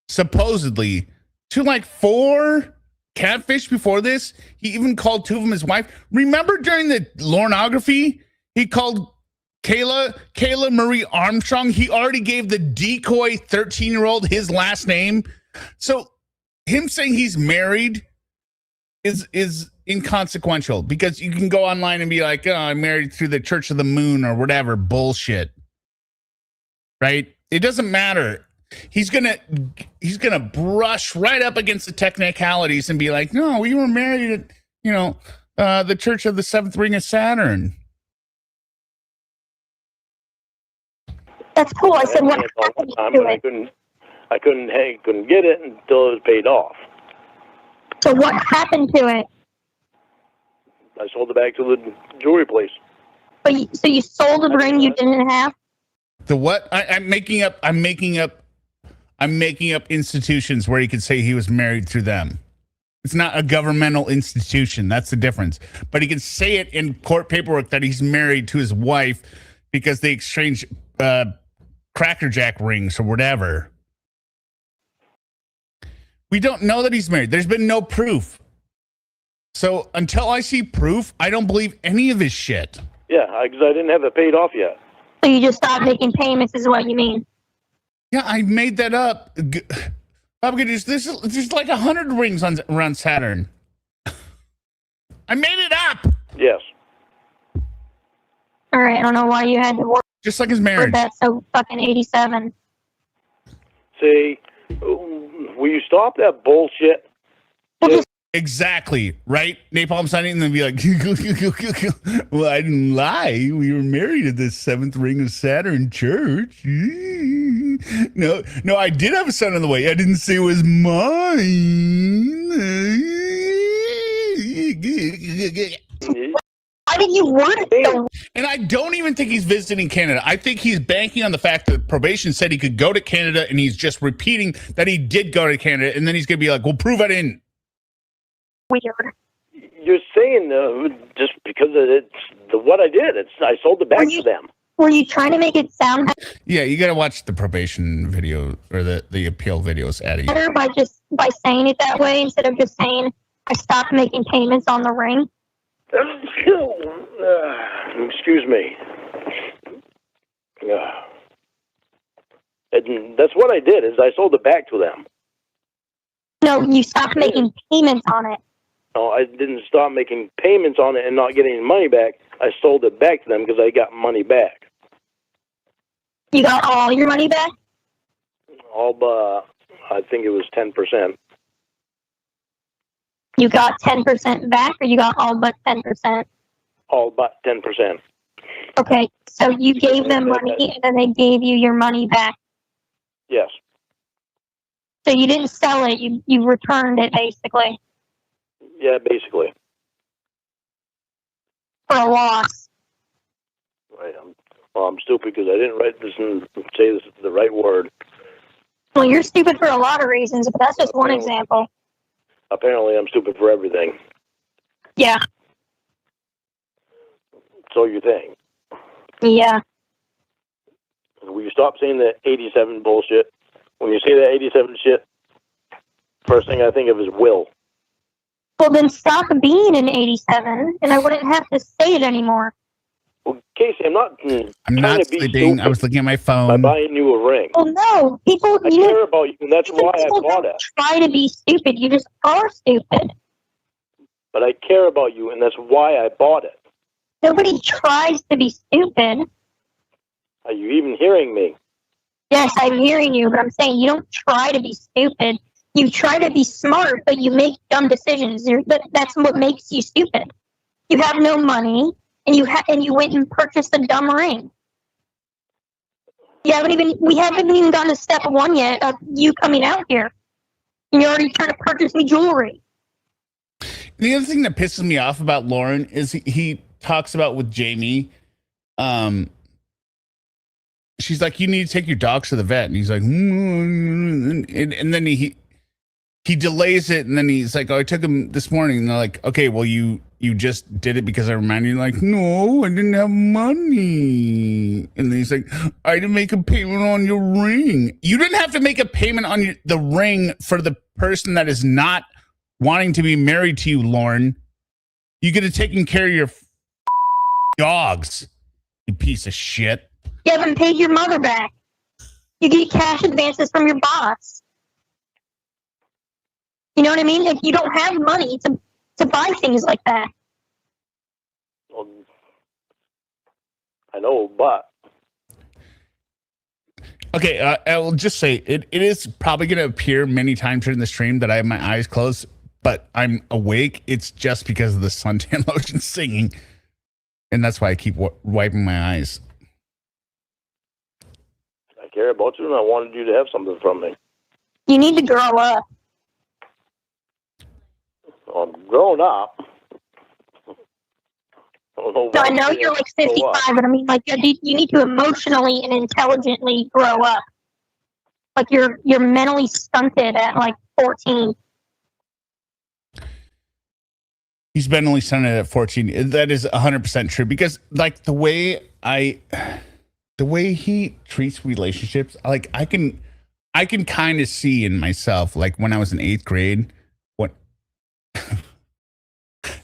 supposedly, to like 4 catfish before this. He even called 2 of them his wife. Remember during the Lorneography, he called Kayla Marie Armstrong. He already gave the Decoy 13-year-old his last name. So him saying he's married is inconsequential, because you can go online and be like, "Oh, I'm married through the Church of the Moon," or whatever bullshit. Right? It doesn't matter. He's gonna brush right up against the technicalities and be like, "No, we were married at, the Church of the Seventh Ring of Saturn."
That's cool. I said, what happened to it?
I couldn't get it until it was paid off.
So what happened to it?
I sold it back to the jewelry place.
So you sold a ring you didn't have?
The what? I'm making up institutions where he could say he was married through them. It's not a governmental institution. That's the difference. But he can say it in court paperwork that he's married to his wife because they exchanged Cracker Jack rings or whatever. We don't know that he's married. There's been no proof. So until I see proof, I don't believe any of his shit.
Yeah, because I didn't have it paid off yet.
So you just stopped making payments is what you mean?
Yeah, I made that up. There's like 100 rings around Saturn. I made it up.
Yes.
All right, I don't know why you had to work
Just like his marriage.
that so fucking 87.
See, will you stop that bullshit?
Exactly, right? Napalm signing and then be like, "Well, I didn't lie. We were married at the Seventh Ring of Saturn Church." No, I did have a son on the way. I didn't say it was mine.
Why did you word it so?
And I don't even think he's visiting Canada. I think he's banking on the fact that probation said he could go to Canada, and he's just repeating that he did go to Canada, and then he's going to be like, "Well, prove I didn't."
Weird.
You're saying just because it's what I did. I sold it back to them.
Were you trying to make it sound
Yeah, you got to watch the probation video or the appeal videos, Addie.
better by saying it that way instead of just saying I stopped making payments on the ring?
Excuse me. And that's what I did, is I sold it back to them.
No, you stopped making payments on it.
No, I didn't stop making payments on it and not getting any money back. I sold it back to them because I got money back.
You got all your money back?
All but, I think it was 10%.
You got 10% back, or you got all but 10%?
All but 10%.
Okay, so you gave them money, and then they gave you your money back.
Yes.
So you didn't sell it, you returned it, basically.
Yeah, basically.
For a loss.
Right. I'm stupid because I didn't write this and say this the right word.
Well, you're stupid for a lot of reasons, but that's just one example.
Apparently, I'm stupid for everything.
Yeah.
So you think.
Yeah.
Will you stop saying that 87 bullshit? When you say that 87 shit, first thing I think of is Will.
Well, then stop being an 87, and I wouldn't have to say it anymore.
Well, Casey, I'm not
sleeping.
Stupid.
I was looking at my phone.
By buying you a ring.
Well, no, people.
I care about you, and that's why I bought it.
Try to be stupid. You just are stupid.
But I care about you, and that's why I bought it.
Nobody tries to be stupid.
Are you even hearing me?
Yes, I'm hearing you, but I'm saying you don't try to be stupid. You try to be smart, but you make dumb decisions. That's what makes you stupid. You have no money, and you went and purchased a dumb ring. We haven't even gotten to step one yet of you coming out here. And you're already trying to purchase me jewelry.
The other thing that pisses me off about Lorne is he talks about with Jamie. She's like, you need to take your dogs to the vet, and he's like, and then he delays it, and then he's like, oh, I took him this morning, and they're like, okay, well, you just did it because I reminded you. Like, no, I didn't have money. And then he's like, I didn't make a payment on your ring. You didn't have to make a payment on the ring for the person that is not wanting to be married to you, Lorne. You could have taken care of your dogs, you piece of shit.
You haven't paid your mother back. You get cash advances from your boss. You know what I mean? If you don't have money to buy things like that.
Well, I know, but.
Okay, I will just say it is probably going to appear many times during the stream that I have my eyes closed, but I'm awake. It's just because of the suntan lotion singing. And that's why I keep wiping my eyes.
I care about you, and I wanted you to have something from me.
You need to grow up.
I'm grown up.
I know you're like 55, but I mean, like, you need to emotionally and intelligently grow up. Like, you're mentally stunted at like 14.
He's mentally stunted at 14. That is 100% true, because like the way he treats relationships, like I can kind of see in myself, like when I was in 8th grade.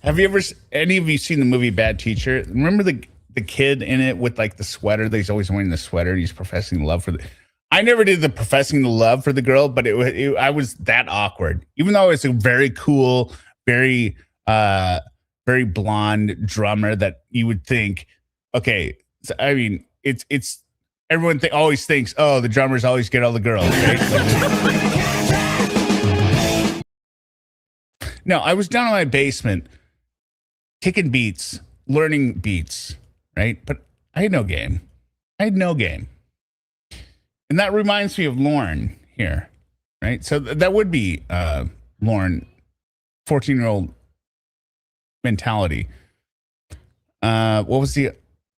Have you ever, any of you seen the movie Bad Teacher? Remember the kid in it with like the sweater? He's always wearing the sweater. He's professing love for I never did the professing the love for the girl, but I was that awkward. Even though I was a very cool, very blonde drummer that you would think, okay, so, I mean, it's everyone always thinks, oh, the drummers always get all the girls, right? No, I was down in my basement, kicking beats, learning beats, right? But I had no game. And that reminds me of Lorne here, right? So that would be Lorne, 14-year-old mentality. What was the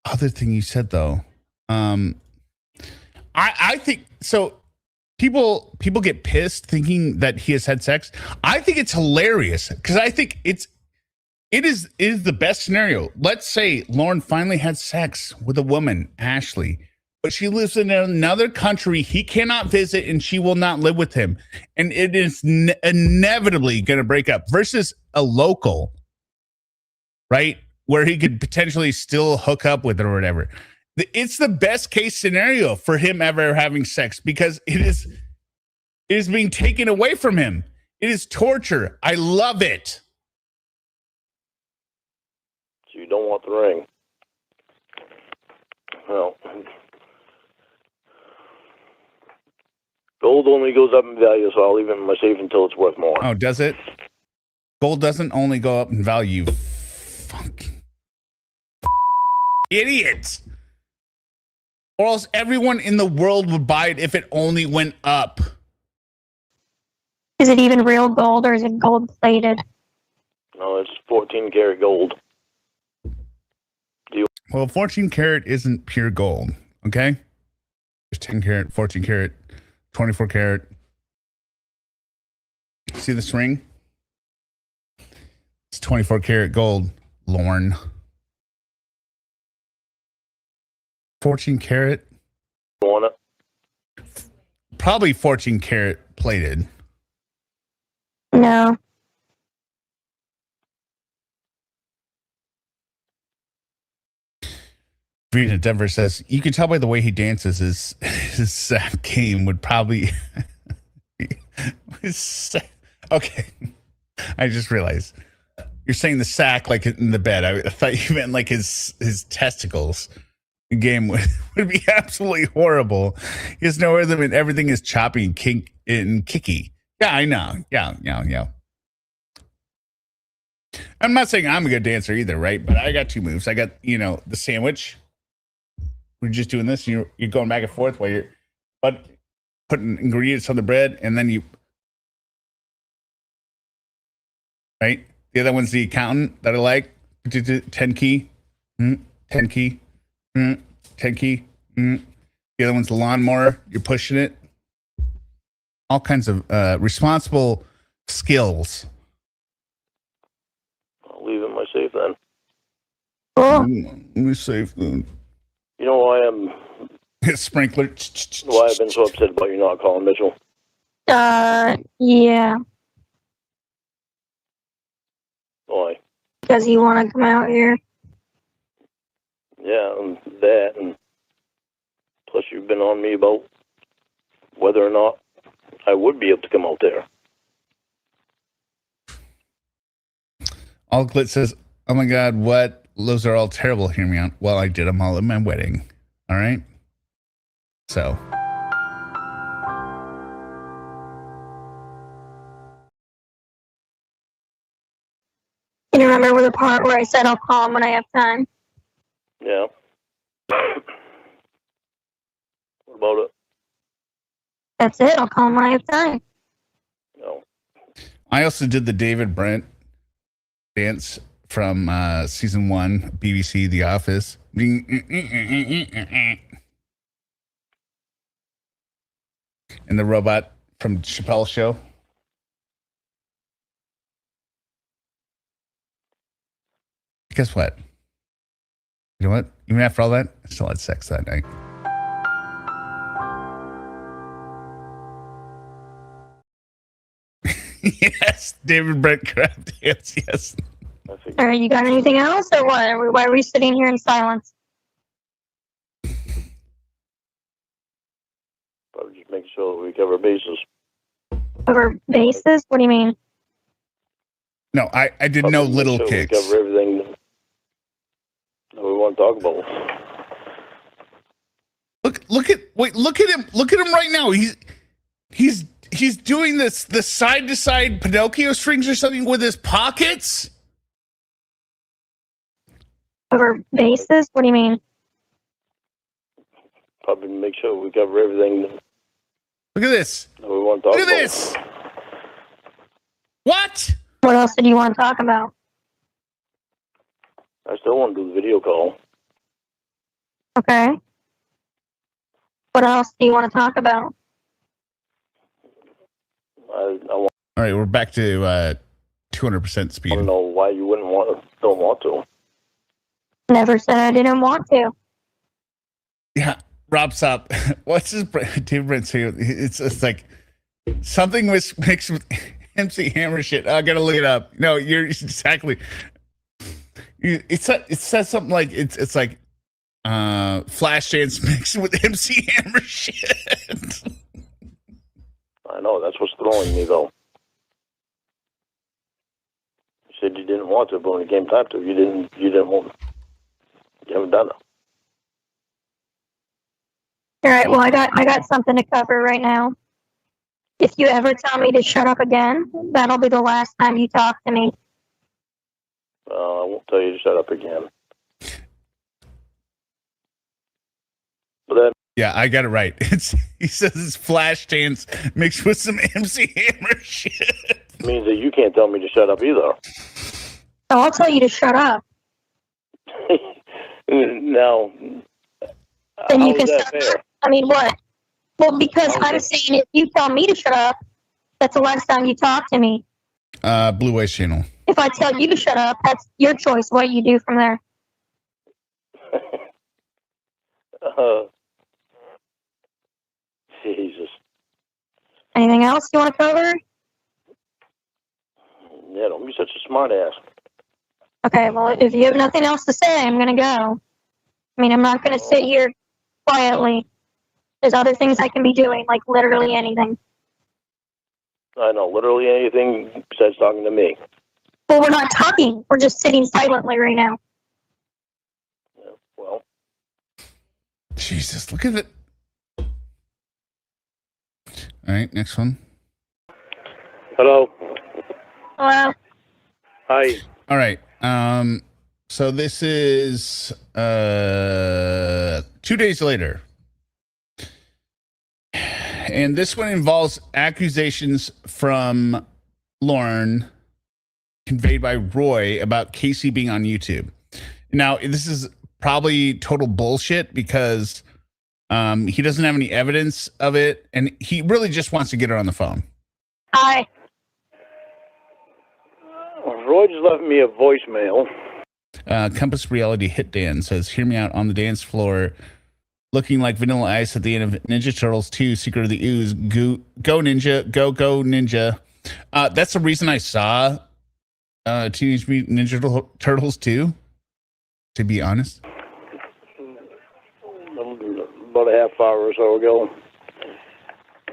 other thing you said, though? I think, so people get pissed thinking that he has had sex. I think it's hilarious because I think it is the best scenario. Let's say Lorne finally had sex with a woman, Ashley, but she lives in another country he cannot visit, and she will not live with him, and it is inevitably going to break up. Versus a local right? Where he could potentially still hook up with it or whatever. It's the best case scenario for him ever having sex because it is being taken away from him. It is torture. I love it.
So you don't want the ring. Well, gold only goes up in value, so I'll leave it in my safe until it's worth more.
Oh, does it? Gold doesn't only go up in value. Fucking idiots. Or else everyone in the world would buy it if it only went up.
Is it even real gold or is it gold plated?
No, it's 14 karat gold.
Well, 14 karat isn't pure gold, okay? There's 10 karat, 14 karat, 24 karat. See this ring? It's 24 karat gold, Lorne. 14 karat?
Want it?
Probably 14 karat plated.
No.
Rita Denver says, you can tell by the way he dances, his sack game would probably... Okay. I just realized. You're saying the sack like in the bed. I thought you meant like his testicles. The game would be absolutely horrible. He has no rhythm and everything is choppy and kicky. Yeah, I know. Yeah. I'm not saying I'm a good dancer either, right? But I got two moves. I got, the sandwich. We're just doing this. You're going back and forth while you're putting ingredients on the bread, and then you, right? The other one's the accountant that I like. 10 key. 10 key. 10 key. The other one's the lawnmower. You're pushing it. All kinds of responsible skills.
I'll leave it in my safe then.
Cool.
Let me safe then.
You know why
Sprinkler.
why I've been so upset about you not calling Mitchell?
Yeah.
Why?
Does he want to come out here?
Yeah, and that, and plus you've been on me about whether or not I would be able to come out there.
All Glit says, oh my God, what? Those are all terrible. Hear me out. Well, I did them all at my wedding. All right. So.
Can you remember the part where I said I'll call him when I have time?
Yeah. What about it?
That's it. I'll call him when I have time.
No.
I also did the David Brent dance from season 1, BBC, The Office. And the robot from Chappelle's Show. Guess what? You know what? Even after all that, I still had sex that night. Yes, David Brent Craft dance, yes.
All right, you got anything else or what? Why are we sitting here in silence?
Probably just making sure that we cover bases.
Cover bases? What do you mean?
No, I didn't know little
sure
kicks.
We cover everything that we want to talk about.
Look at him. Look at him right now. He's doing the side to side Pinocchio strings or something with his pockets.
Cover bases? What do you mean?
Probably make sure we cover everything
Look at this.
that we want to talk
Look
about.
at this. What?
What else did you want to talk about?
I still want to do the video call.
Okay. What else do you want to talk about?
I want
All right, we're back to 200% speed.
to know why you don't want to.
Never said I didn't want to.
Yeah, Rob Sop. What's his David Brent say? It's like something was mixed with MC Hammer shit. I gotta look it up. No, you're exactly. It says something like it's like Flashdance mixed with MC Hammer shit.
I know, that's what's throwing me, though. You said you didn't want to, but when it came time to, you didn't want to. You haven't done it.
All right, well, I got something to cover right now. If you ever tell me to shut up again, that'll be the last time you talk to me.
I won't tell you to shut up again. But then,
Yeah, I got it right. He says it's Flashdance mixed with some MC Hammer shit.
means that you can't tell me to shut up either.
So I'll tell you to shut up.
Now,
Then
how
you
is
can
that
stop.
fair?
I mean, what? Well, because
How
I'm
is
saying if you tell me to shut up, that's the last time you talk to me.
Blue Ways Channel.
If I tell you to shut up, that's your choice. What you do from there.
Jesus.
Anything else you want to cover?
Yeah, don't be such a smart ass.
Okay, well, if you have nothing else to say, I'm going to go. I mean, I'm not going to sit here quietly. There's other things I can be doing, like literally anything.
I know, literally anything besides talking to me.
Well, we're not talking. We're just sitting silently right now.
Yeah, well,
Jesus, look at it. All right, next one.
hello.
Hello?
Hi.
All right. So this is 2 days later. And this one involves accusations from Lorne conveyed by Roy about Casey being on YouTube. Now, this is probably total bullshit because he doesn't have any evidence of it, and he really just wants to get her on the phone.
Hi.
Roy just left me a voicemail.
Compass Reality Hit Dan says, "Hear me out on the dance floor, looking like Vanilla Ice at the end of Ninja Turtles 2, Secret of the Ooze. Go Ninja, go Ninja." That's the reason I saw Teenage Mutant Ninja Turtles 2, to be honest.
About a half hour or so ago.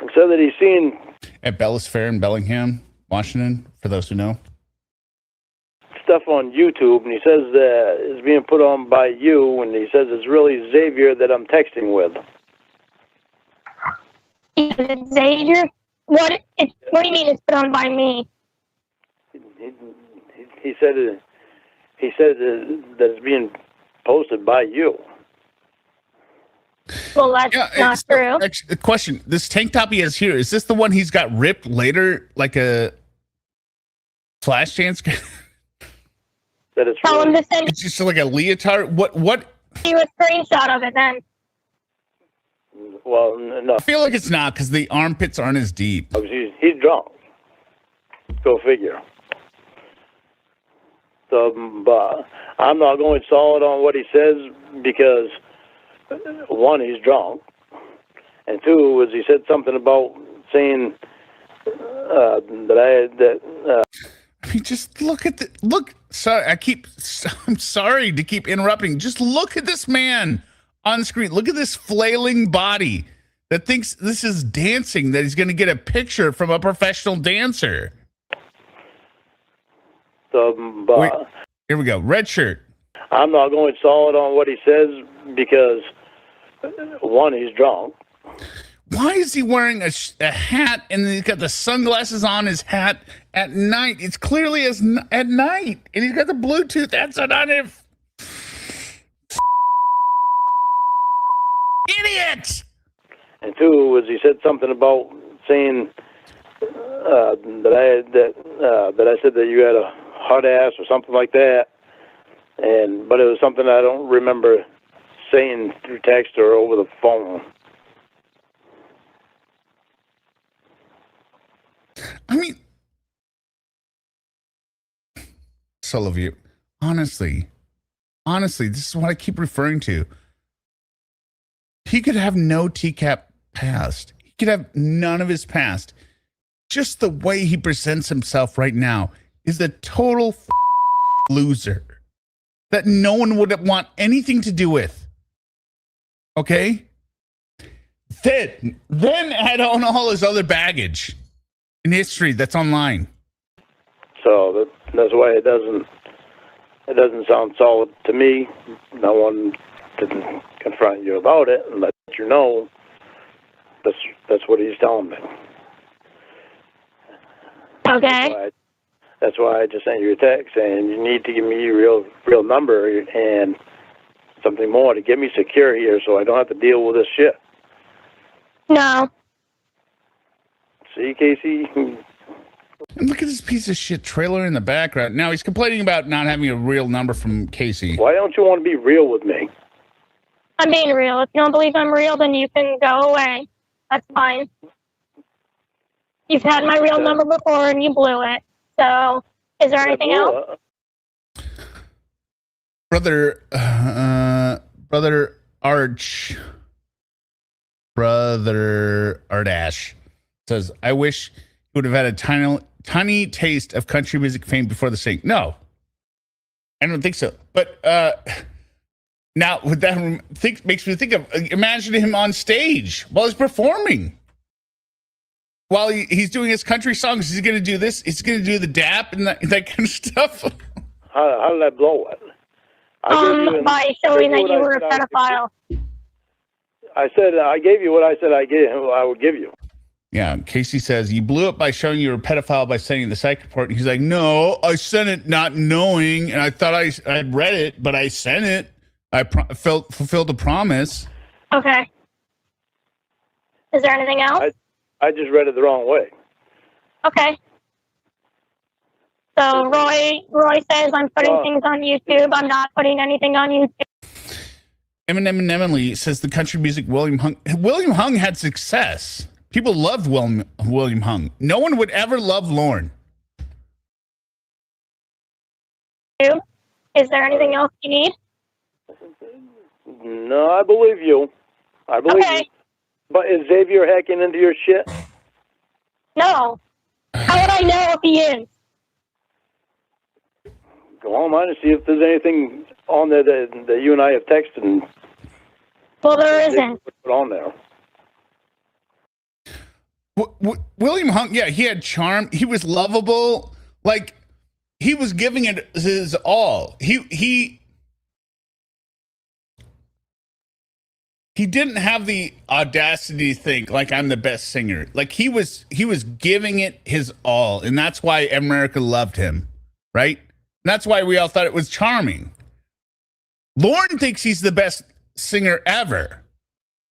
He said that he's seen
At Bellis Fair in Bellingham, Washington, for those who know.
stuff on YouTube, and he says that it's being put on by you, and he says it's really Xavier that I'm texting with.
Xavier? What do you mean it's put on by me?
He said that it's being posted by you.
Well, that's not true.
Actually, the question, this tank top he has here, is this the one he's got ripped later, like a flash chance?
That it's
Tell him to send
It's just like a leotard. What?
you a screenshot of it then.
Well, no,
I feel like it's not because the armpits aren't as deep.
he's drunk. Go figure. So, but I'm not going solid on what he says because, one, he's drunk, and two, was he said something about saying I
mean, just look at the look. Sorry, I'm sorry to keep interrupting. Just look at this man on screen. Look at this flailing body that thinks this is dancing. That he's going to get a picture from a professional dancer.
So, but
Wait, here we go. Red shirt.
I'm not going solid on what he says because, one, he's drunk.
Why is he wearing a hat and then he's got the sunglasses on his hat at night? It's clearly at night, and he's got the Bluetooth. That's an idiot.
And two, was he said something about saying that I said that you had a hot ass or something like that, but it was something I don't remember saying through text or over the phone.
I mean, so love you. Honestly, this is what I keep referring to. He could have no TCAP past. He could have none of his past. Just the way he presents himself right now is a total loser. that no one would want anything to do with. Okay? Then add on all his other baggage in history that's online.
So that's why it doesn't sound solid to me. No one can confront you about it and let you know. That's what he's telling me.
Okay.
That's why I just sent you a text saying you need to give me your real number and something more to get me secure here so I don't have to deal with this shit.
No.
See, Casey?
And look at this piece of shit trailer in the background. Now he's complaining about not having a real number from Casey.
Why don't you want to be real with me?
I'm being real. If you don't believe I'm real, then you can go away. That's fine. You've had my real number before and you blew it. So, is there anything else?
Brother Ardash says, I wish he would have had a tiny taste of country music fame before the sing. No, I don't think so. But now with that makes me think of, imagine him on stage while he's performing. While he's doing his country songs, he's going to do this. He's going to do the dap and that kind of stuff.
How did I blow it?
By showing that you were a pedophile.
I said I gave you what I said I would give you.
Yeah, Casey says, you blew up by showing you were a pedophile by sending the psych report. And he's like, no, I sent it not knowing, and I thought I'd read it, but I sent it. I fulfilled the promise.
Okay. Is there anything else?
I just read it the wrong way.
Okay. So Roy says I'm putting things on YouTube. I'm not putting anything on YouTube.
Emily says the country music William Hung had success. People loved William Hung. No one would ever love Lorne.
Is there anything else you need?
No, I believe you. I believe you. But is Xavier hacking into your shit?
No. How would I know if he is?
Go online and see if there's anything on there that you and I have texted.
Well, there isn't.
Put on there.
William Hung, yeah, he had charm. He was lovable. Like, he was giving it his all. He didn't have the audacity to think like I'm the best singer. Like he was giving it his all, and that's why America loved him, right? And that's why we all thought it was charming. Lorne thinks he's the best singer ever,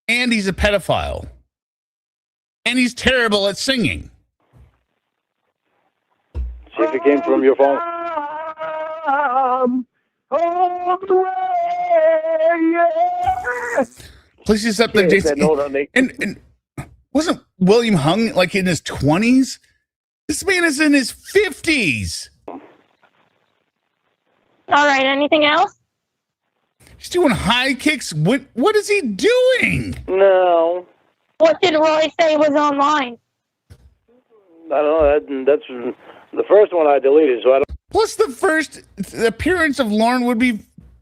and he's a pedophile, and he's terrible at singing.
See if it came from your phone.
Please just up there, Jason. And wasn't William Hung like in his 20s? This man is in his 50s.
All right. Anything else?
He's doing high kicks. What is he doing?
No.
What did Roy say was online?
I don't know. That's the first one I deleted. So I don't.
Plus, the first appearance of Lorne would be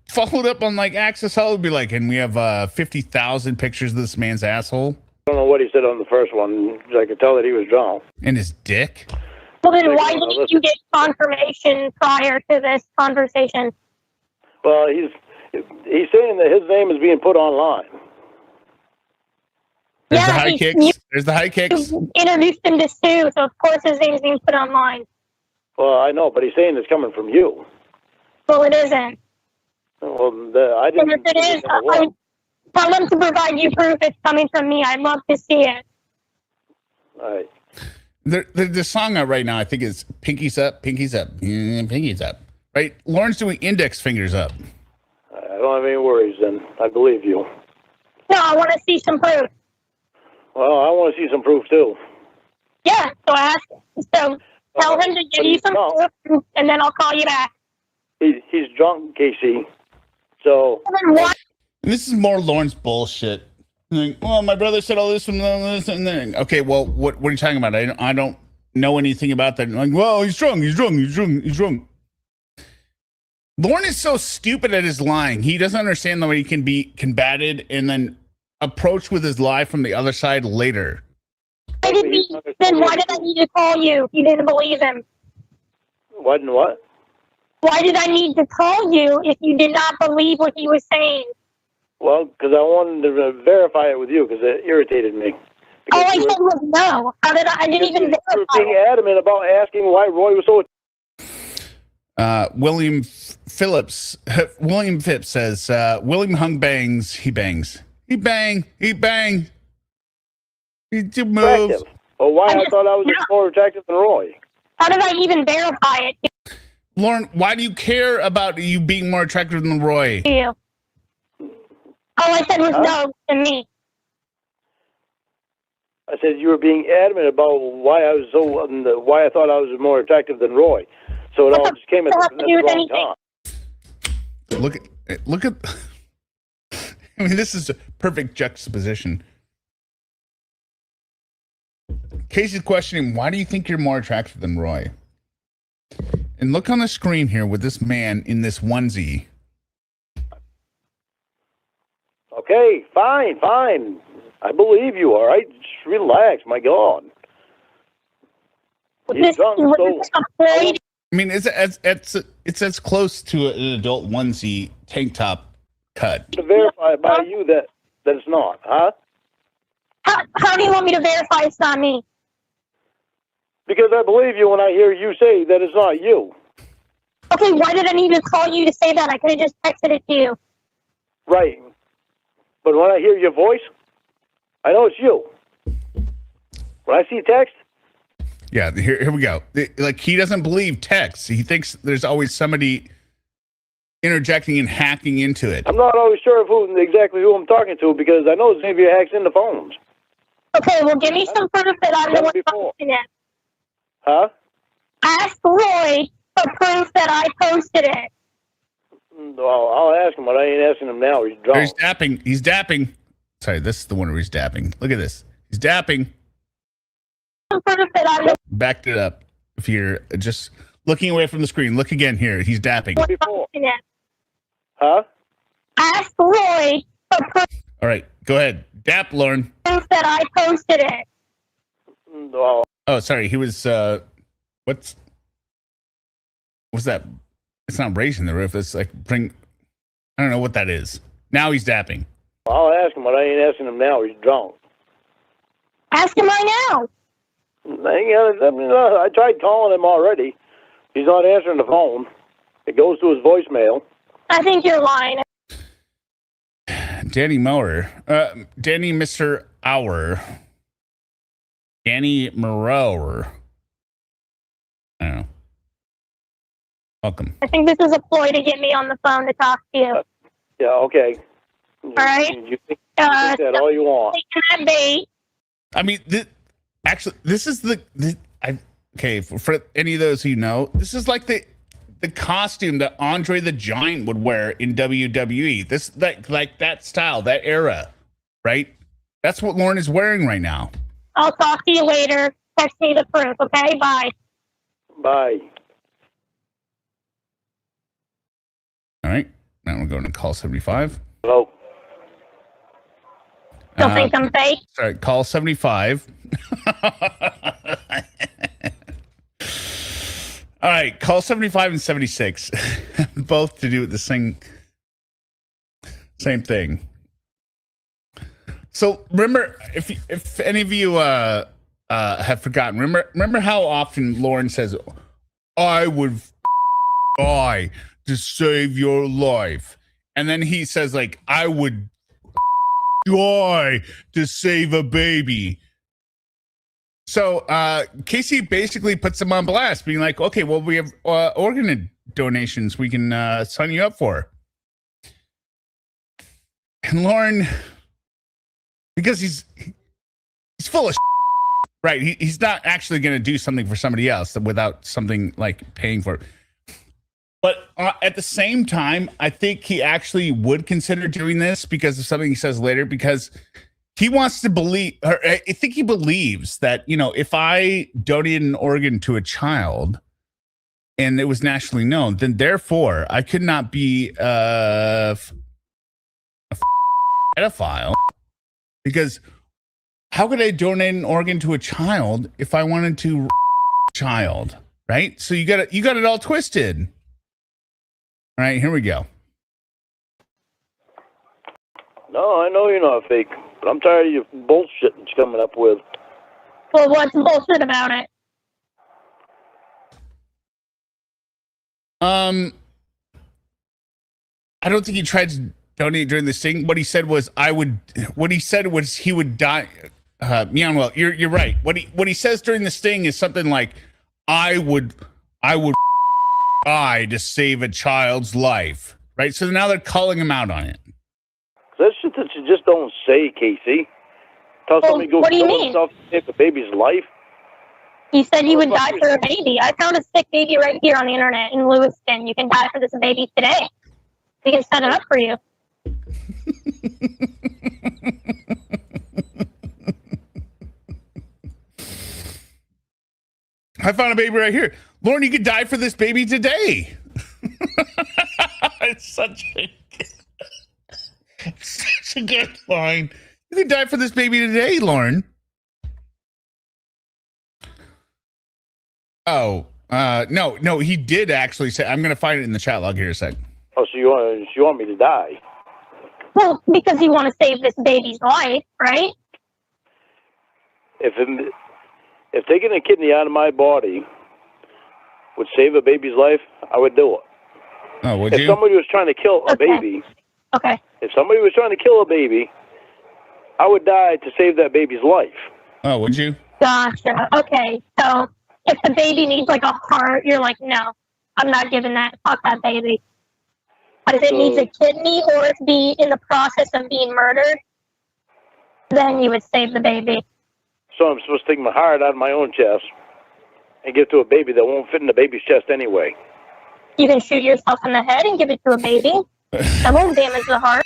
followed up on like Access Hall would be like, and we have 50,000 pictures of this man's asshole.
I don't know what he said on the first one. I could tell that he was drunk.
And his dick.
Well, then why didn't you get confirmation prior to this conversation?
Well, he's saying that his name is being put online.
There's the high kicks. There's the high kicks.
You introduced him to Sue, so of course his name's being put online.
Well, I know, but he's saying it's coming from you.
Well, it isn't.
Well, I didn't.
And if it is, tell them to provide you proof it's coming from me. I'd love to see it.
All right.
The song out right now, I think, is Pinkies Up, Pinkies Up, Pinkies Up. Right? Lorne's doing index fingers up.
I don't have any worries then. I believe you.
No, I want to see some proof.
Well, I want to see some proof too.
Yeah, so tell him to give you some proof, and then I'll call you back.
He's drunk, Casey. So.
And this is more Lorne's bullshit. Like, well, my brother said all this and this and then. Okay, well, what are you talking about? I don't know anything about that. Like, well, he's drunk. Lorne is so stupid at his lying. He doesn't understand the way he can be combated and then approach with his lie from the other side later.
Then why did I need to call you if you didn't believe him?
What and what?
Why did I need to call you if you did not believe what he was saying?
Well, because I wanted to verify it with you because it irritated me.
All I said was no. How did I didn't even
You were
verify
being
it.
adamant about asking why Roy was so...
William Phipps says, William Hung bangs, he bangs. He bang, he bang. He do moves.
attractive. Or why I thought I was more attractive than Roy.
How did I even verify it
Lorne, why do you care about you being more attractive than Roy?
to you? All I said was no to me.
I said you were being adamant about why I was why I thought I was more attractive than Roy. So it all just came at the wrong time.
Look at. I mean, this is a perfect juxtaposition. Casey's questioning, why do you think you're more attractive than Roy? And look on the screen here with this man in this onesie.
Okay, fine. I believe you, all right? Just relax, my God. He's drunk, so...
I mean, it's as close to an adult onesie tank top cut.
To verify by you that it's not, huh?
How do you want me to verify it's not me?
Because I believe you when I hear you say that it's not you.
Okay, why did I need to call you to say that? I could have just texted it to you.
Right. But when I hear your voice, I know it's you. When I see text...
Yeah, here we go. Like, he doesn't believe text. He thinks there's always somebody interjecting and hacking into it.
I'm not always sure of exactly who I'm talking to because I know Xavier hacks into phones.
Okay, well, give me some proof that I'm the one posting it.
Huh?
Ask Roy for proof that I posted it.
Well, I'll ask him, but I ain't asking him now. He's drunk.
He's dapping. Sorry, this is the one where he's dapping. Look at this. He's dapping.
Some proof that I'm the
Backed it up. If you're just looking away from the screen, look again here. He's dapping.
one posting it.
Huh?
Ask Roy for proof
All right, go ahead. Dap, Lorne.
that I posted it.
Well,
Oh, sorry. He was, what's that? It's not raising the roof. It's like I don't know what that is. Now he's dapping.
I'll ask him, but I ain't asking him now. He's drunk.
Ask him right now.
I tried calling him already. He's not answering the phone. It goes to his voicemail.
I think you're lying.
Danny Mr. Hour. Danny Moron. I don't know. Welcome.
I think this is a ploy to get me on the phone to talk to you.
Yeah, okay.
All right.
You think that all you want.
Taking that bait.
I mean, this is okay, for any of those who know, this is like the costume that Andre the Giant would wear in WWE. This like that style, that era, right? That's what Lorne is wearing right now.
I'll talk to you later. Text me the proof, okay? Bye.
Bye.
All right. Now we're going to call 75.
Hello.
Still think I'm fake?
Sorry, call 75. All right, call 75 and 76. Both to do with the same thing. So remember, if any of you have forgotten, remember how often Lorne says, "I would die to save your life," and then he says like, "I would die to save a baby." So Casey basically puts him on blast, being like, "Okay, well, we have organ donations we can sign you up for," and Lorne, because he's full of shit, right? He's not actually going to do something for somebody else without something like paying for it. But at the same time, I think he actually would consider doing this because of something he says later, because he wants to believe, or I think he believes that, if I donate an organ to a child, and it was nationally known, then therefore I could not be a pedophile, because how could I donate an organ to a child if I wanted to child, right? So you got it all twisted. All right, here we go.
No, I know you're not fake, but I'm tired of your bullshit that you're coming up with.
Well, what's bullshit about it?
I don't think he tried to donate during this thing. What he said was he would die. Meow, you're right. What he says during this thing is something like, I would die to save a child's life. Right? So now they're calling him out on it.
That's shit that you just don't say, Casey. Tell somebody to go
what do you
kill
mean?
himself to save the baby's life.
He said he would die for a baby. I found a sick baby right here on the internet in Lewiston. You can die for this baby today. We can set it up for you.
I found a baby right here. Lorne, you could die for this baby today. It's such a good line. You could die for this baby today, Lorne. Oh, no, he did actually say, I'm going to find it in the chat log here a sec.
Oh, so you want me to die?
Well, because you want to save this baby's life, right?
If taking a kidney out of my body would save a baby's life, I would do it.
Oh, would
if
you?
somebody was trying to kill a baby,
okay.
If somebody was trying to kill a baby, I would die to save that baby's life.
Oh, would you?
Gotcha. Okay, so if the baby needs like a heart, you're like, no, I'm not giving that. Fuck that baby. But if it needs a kidney or it's in the process of being murdered, then you would save the baby.
So I'm supposed to take my heart out of my own chest and give it to a baby that won't fit in the baby's chest anyway.
You can shoot yourself in the head and give it to a baby. That won't damage the heart.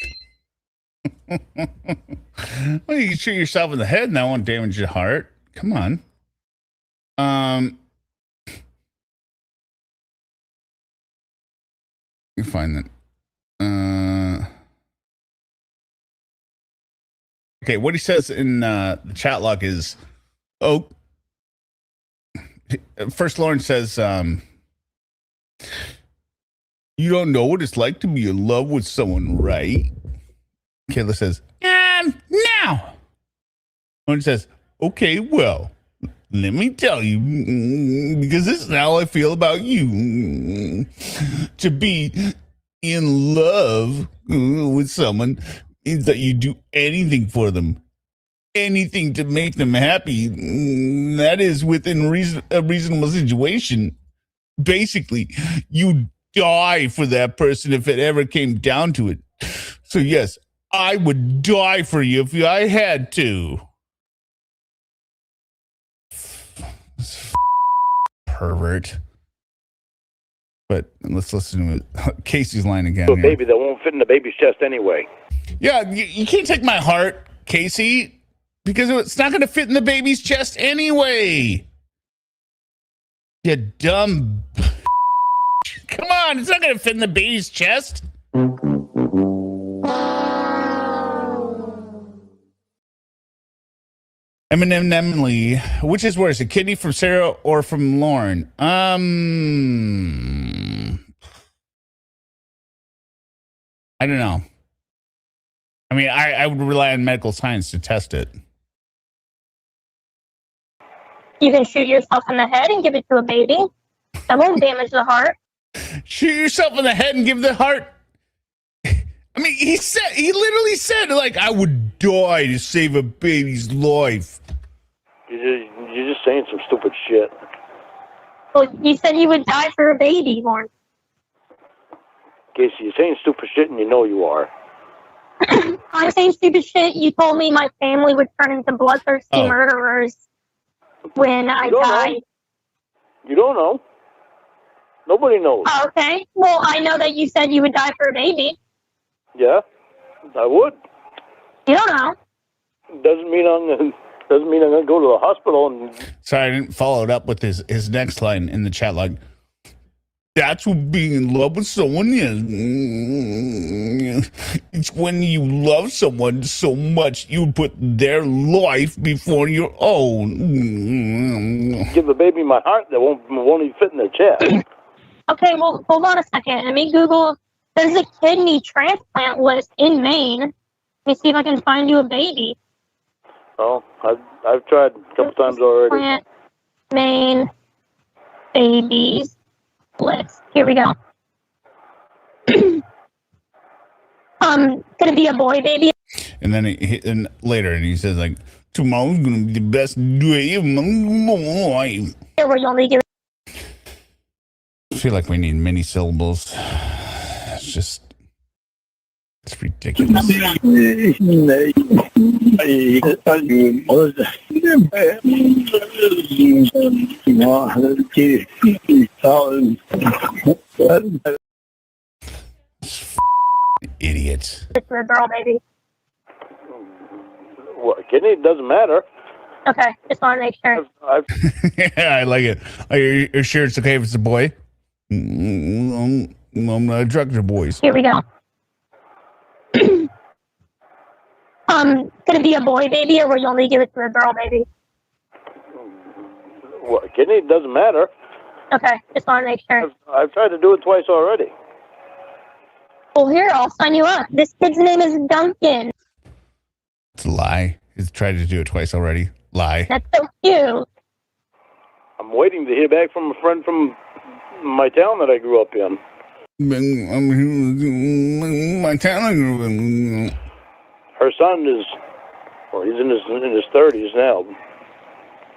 Well, you can shoot yourself in the head and that won't damage your heart. Come on. You find that. Okay, what he says in the chat log is, first Lorne says, you don't know what it's like to be in love with someone, right? Kayla says, no. Lorne says, okay, well, let me tell you, because this is how I feel about you. To be in love with someone is that you do anything for them, anything to make them happy. That is within a reasonable situation. Basically, you die for that person if it ever came down to it. So yes, I would die for you if I had to. Pervert. But let's listen to Casey's line again.
To a baby that won't fit in the baby's chest anyway.
Yeah, you can't take my heart, Casey, because it's not going to fit in the baby's chest anyway. You dumb. Come on, it's not going to fit in the baby's chest. Emily, which is worse, a kidney from Sarah or from Lorne? I don't know. I mean, I would rely on medical science to test it.
You can shoot yourself in the head and give it to a baby. That won't damage the heart.
Shoot yourself in the head and give the heart. I mean, he literally said, like, I would die to save a baby's life.
You're just saying some stupid shit.
Well, you said you would die for a baby, Lorne.
Casey, you're saying stupid shit and you know you are.
I'm saying stupid shit. You told me my family would turn into bloodthirsty murderers when I die.
You don't know. Nobody knows.
Oh, okay. Well, I know that you said you would die for a baby.
Yeah, I would.
You don't know.
Doesn't mean I'm gonna go to the hospital and.
Sorry, I didn't follow it up with his next line in the chat log. That's what being in love with someone is. It's when you love someone so much you put their life before your own.
Give the baby my heart that won't even fit in the chest.
Okay, well, hold on a second. Let me Google. There's a kidney transplant list in Maine. Let me see if I can find you a baby.
Oh, I've tried a couple times already.
Transplant Maine babies list. Here we go. Gonna be a boy baby.
And then and later, and he says like, tomorrow's gonna be the best day of my life.
Here where you only give.
I feel like we need many syllables. It's ridiculous. Idiots.
It's for a girl baby.
What, kidney? It doesn't matter.
Okay, just want to make sure.
Yeah, I like it. Are you sure it's okay if it's a boy? I'm not attracted to boys.
Here we go. Gonna be a boy baby, or will you only give it to a girl baby?
What, kidney? It doesn't matter.
Okay, just want to make sure.
I've tried to do it twice already.
Well, here, I'll sign you up. This kid's name is Duncan.
It's a lie. He's tried to do it twice already. Lie.
That's so cute.
I'm waiting to hear back from a friend from my town that I grew up in.
My town.
Her son is, well, he's in his 30s now.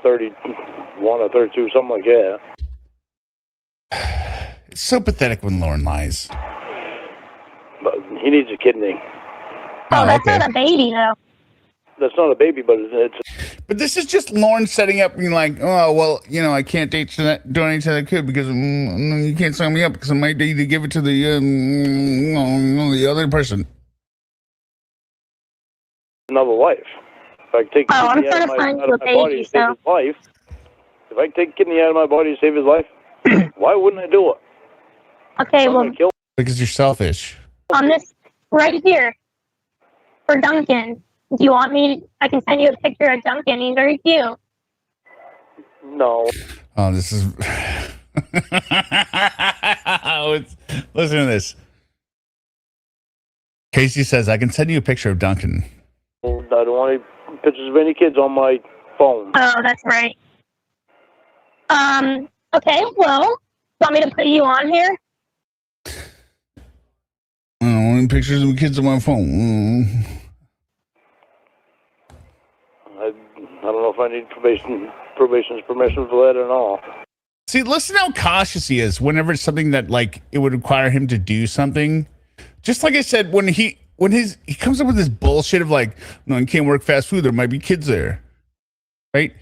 31 or 32, something like that.
It's so pathetic when Lorne lies.
But he needs a kidney.
Oh, that's not a baby, though.
That's not a baby, but it's.
But this is just Lorne setting up, being like, oh, well, I can't donate to that kid because you can't sign me up because I might need to give it to the other person.
Another life. If I take
I'm
kidney
trying
out
to
of
find
my
you a
body
baby,
to save his life, if I take kidney out of my body to save his life, why wouldn't I do it?
Okay, well,
Because you're selfish.
on this right here for Duncan. Do you want me? I can send you a picture of Duncan. He's very cute.
No.
Oh, this is. Listen to this. Casey says, I can send you a picture of Duncan.
I don't want any pictures of any kids on my phone.
Oh, that's right. Okay, well, want me to put you on here?
I don't want any pictures of kids on my phone.
I don't know if I need probation's permission for that or not.
See, listen how cautious he is whenever it's something that, like, it would require him to do something. Just like I said, when he comes up with this bullshit of like, no, you can't work fast food, there might be kids there. Right?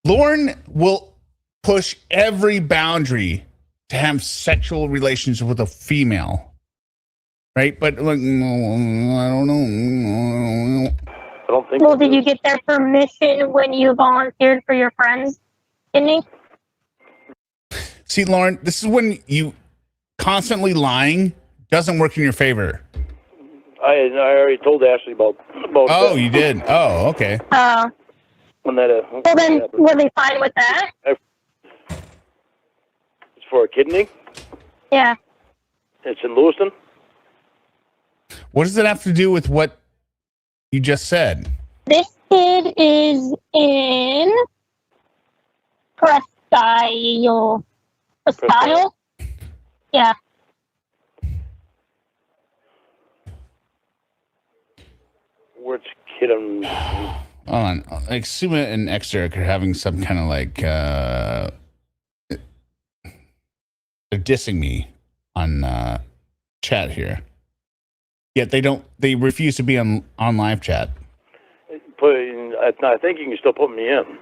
Lorne will push every boundary to have sexual relations with a female. Right? But like, no, I don't know.
I don't think.
Well, did you get their permission when you volunteered for your friends, didn't you?
See, Lorne, this is when you constantly lying doesn't work in your favor.
I already told Ashley about
Oh,
that.
you did? Oh, okay.
Oh.
When that
Well, then, were they fine with that?
It's for a kidney.
Yeah.
It's in Lewiston.
What does it have to do with what you just said?
This kid is in Presque Isle? Yeah.
Which kid?
Hold on. Like, Suma and Exteric are having some kind of like, they're dissing me on chat here. Yet they refuse to be on live chat.
I think you can still put me in.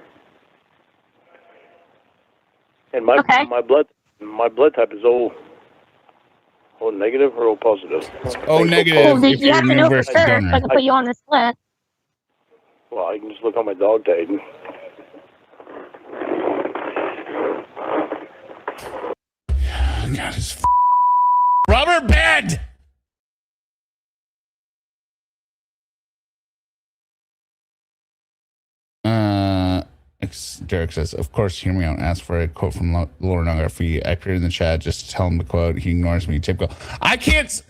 And my blood type is O negative or O positive.
O negative.
Well, you have to know for sure so I can put you on this list.
Well, I can just look on my dog tag.
God, his rubber bed. Derek says, of course, HearMeowt asked for a quote from Lorne Armstrong. I appeared in the chat just to tell him the quote. He ignores me. Typical. I can't.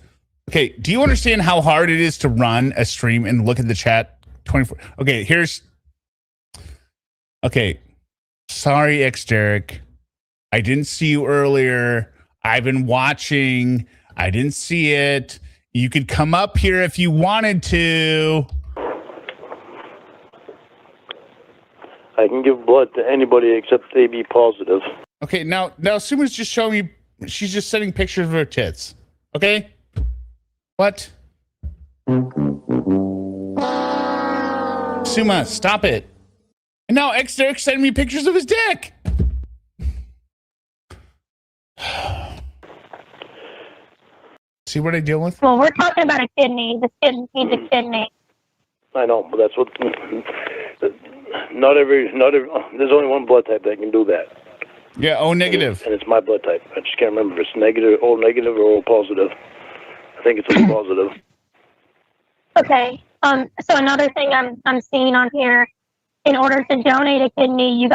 Okay, do you understand how hard it is to run a stream and look at the chat 24? Okay, here's. Okay, sorry, Derek. I didn't see you earlier. I've been watching. I didn't see it. You could come up here if you wanted to.
I can give blood to anybody except AB positive.
Okay, now Suma's just showing me. She's just sending pictures of her tits. Okay? What? Suma, stop it. And now Derek's sending me pictures of his dick. See what I deal with?
Well, we're talking about a kidney. This kid needs a kidney.
I know, but that's what. Not every. There's only one blood type that can do that.
Yeah, O negative.
And it's my blood type. I just can't remember if it's negative, O negative, or O positive. I think it's O positive.
Okay. So another thing I'm seeing on here, in order to donate a kidney, you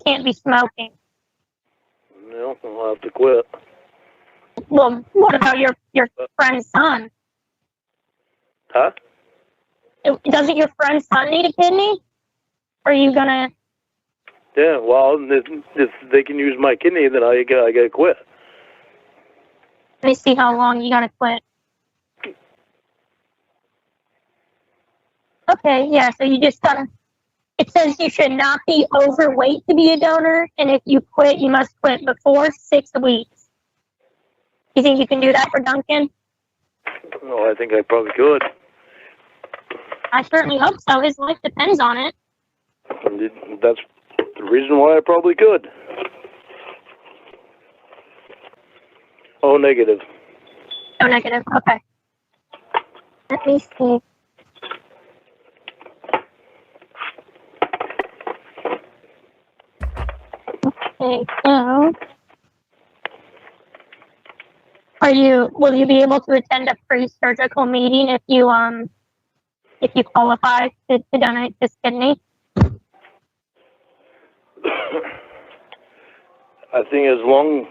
can't be smoking.
No, I'll have to quit.
Well, what about your friend's son?
Huh?
Doesn't your friend's son need a kidney? Or are you gonna?
Yeah. Well, if they can use my kidney, then I gotta quit.
Let me see how long you gotta quit. Okay, yeah. So you just gotta. It says you should not be overweight to be a donor, and if you quit, you must quit before 6 weeks. You think you can do that for Duncan?
No, I think I probably could.
I certainly hope so. His life depends on it.
That's the reason why I probably could. O negative.
O negative. Okay. Let me see. Okay, so will you be able to attend a pre-surgical meeting if you qualify to donate this kidney?
I think as long.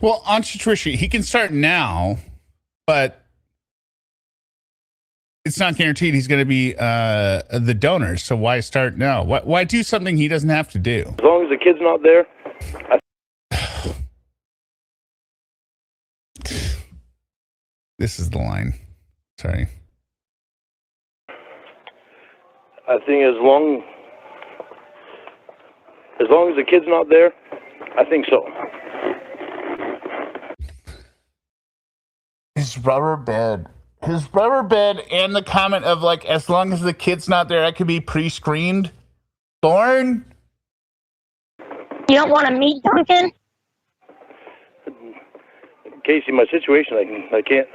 Well, on Tricia, he can start now, but it's not guaranteed he's going to be the donor. So why start now? Why do something he doesn't have to do?
As long as the kid's not there.
This is the line. Sorry.
I think as long as the kid's not there, I think so.
His rubber bed, and the comment of like, as long as the kid's not there, I could be pre-screened. Lorne,
you don't want to meet Duncan?
Casey, my situation, I can't.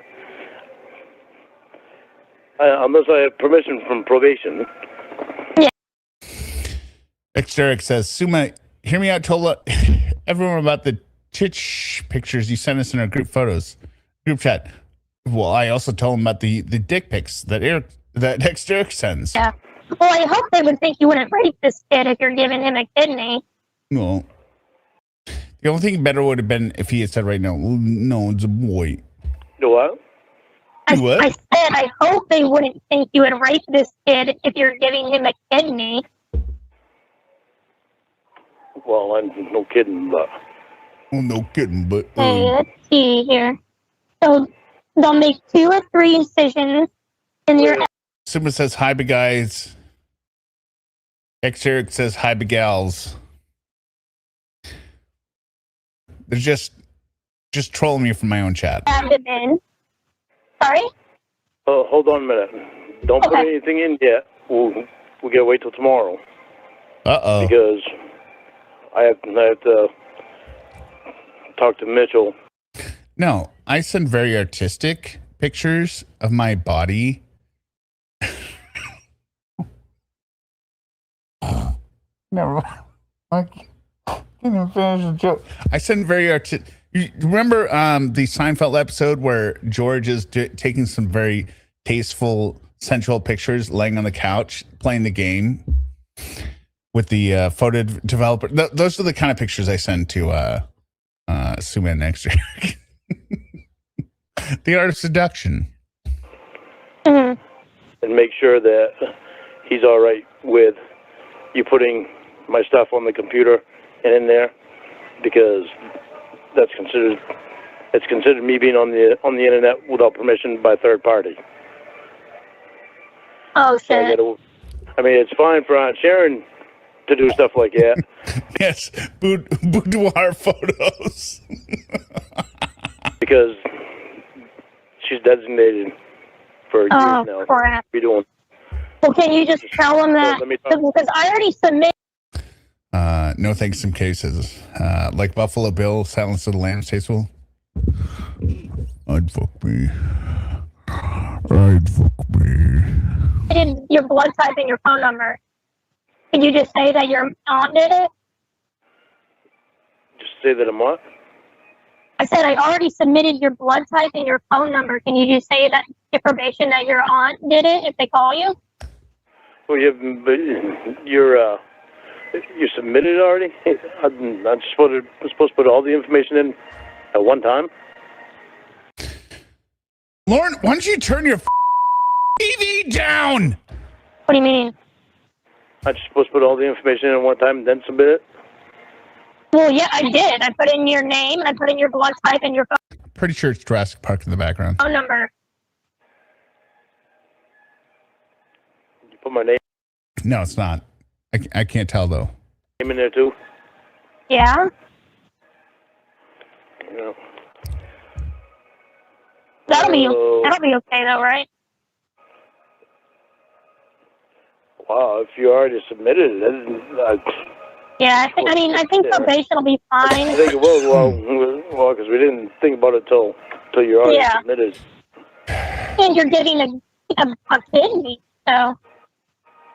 Unless I have permission from probation.
Yeah.
Derek says, Suma, HearMeowt told everyone about the titch pictures you sent us in our group chat. Well, I also told him about the dick pics that Derek sends.
Yeah. Well, I hope they would think you wouldn't rape this kid if you're giving him a kidney.
No. The only thing better would have been if he had said right now, no, it's a boy.
You know what?
I said I hope they wouldn't think you would rape this kid if you're giving him a kidney.
Well, I'm no kidding, but.
Oh, no kidding, but.
Okay, let's see here. So they'll make 2 or 3 incisions in your.
Someone says hi, big guys. Eric says hi, big gals. They're just trolling me from my own chat.
Abdomen. Sorry?
Oh, hold on a minute. Don't put anything in yet. We gotta wait till tomorrow.
Uh-oh.
Because I have to talk to Mitchell.
No, I send very artistic pictures of my body. Never mind. I said very You remember the Seinfeld episode where George is taking some very tasteful, sensual pictures, laying on the couch, playing the game with the photo developer? Those are the kind of pictures I send to Suma next year. The Art of Seduction.
Mm-hmm.
And make sure that he's all right with you putting my stuff on the computer and in there, because it's considered me being on the internet without permission by third party.
Oh shit!
I mean, it's fine for Aunt Sharon to do stuff like that.
Yes, boudoir photos.
Because she's designated for years now.
Crap.
Be doing.
Well, can you just tell them that? Because I already submitted.
No thanks, some cases. Like Buffalo Bill, Silence of the Lambs, Tasteful. I'd fuck me. I'd fuck me.
Your blood type and your phone number. Can you just say that your aunt did it?
Just say that I'm what?
I said I already submitted your blood type and your phone number. Can you just say that information that your aunt did it if they call you?
Well, you submitted it already? I'm supposed to put all the information in at one time?
Lorne, why don't you turn your TV down?
What do you mean?
I'm supposed to put all the information in at one time and then submit it?
Well, yeah, I did. I put in your name, I put in your blood type and your
Pretty sure it's Jurassic Park in the background.
phone number.
You put my name
No, it's not. I can't tell, though.
in there too?
Yeah?
Yeah.
That'll be okay though, right?
Wow, if you already submitted it,
Yeah, I think probation will be
I
fine.
think it will. Well, because we didn't think about it till you already submitted.
And you're getting a kidney, so.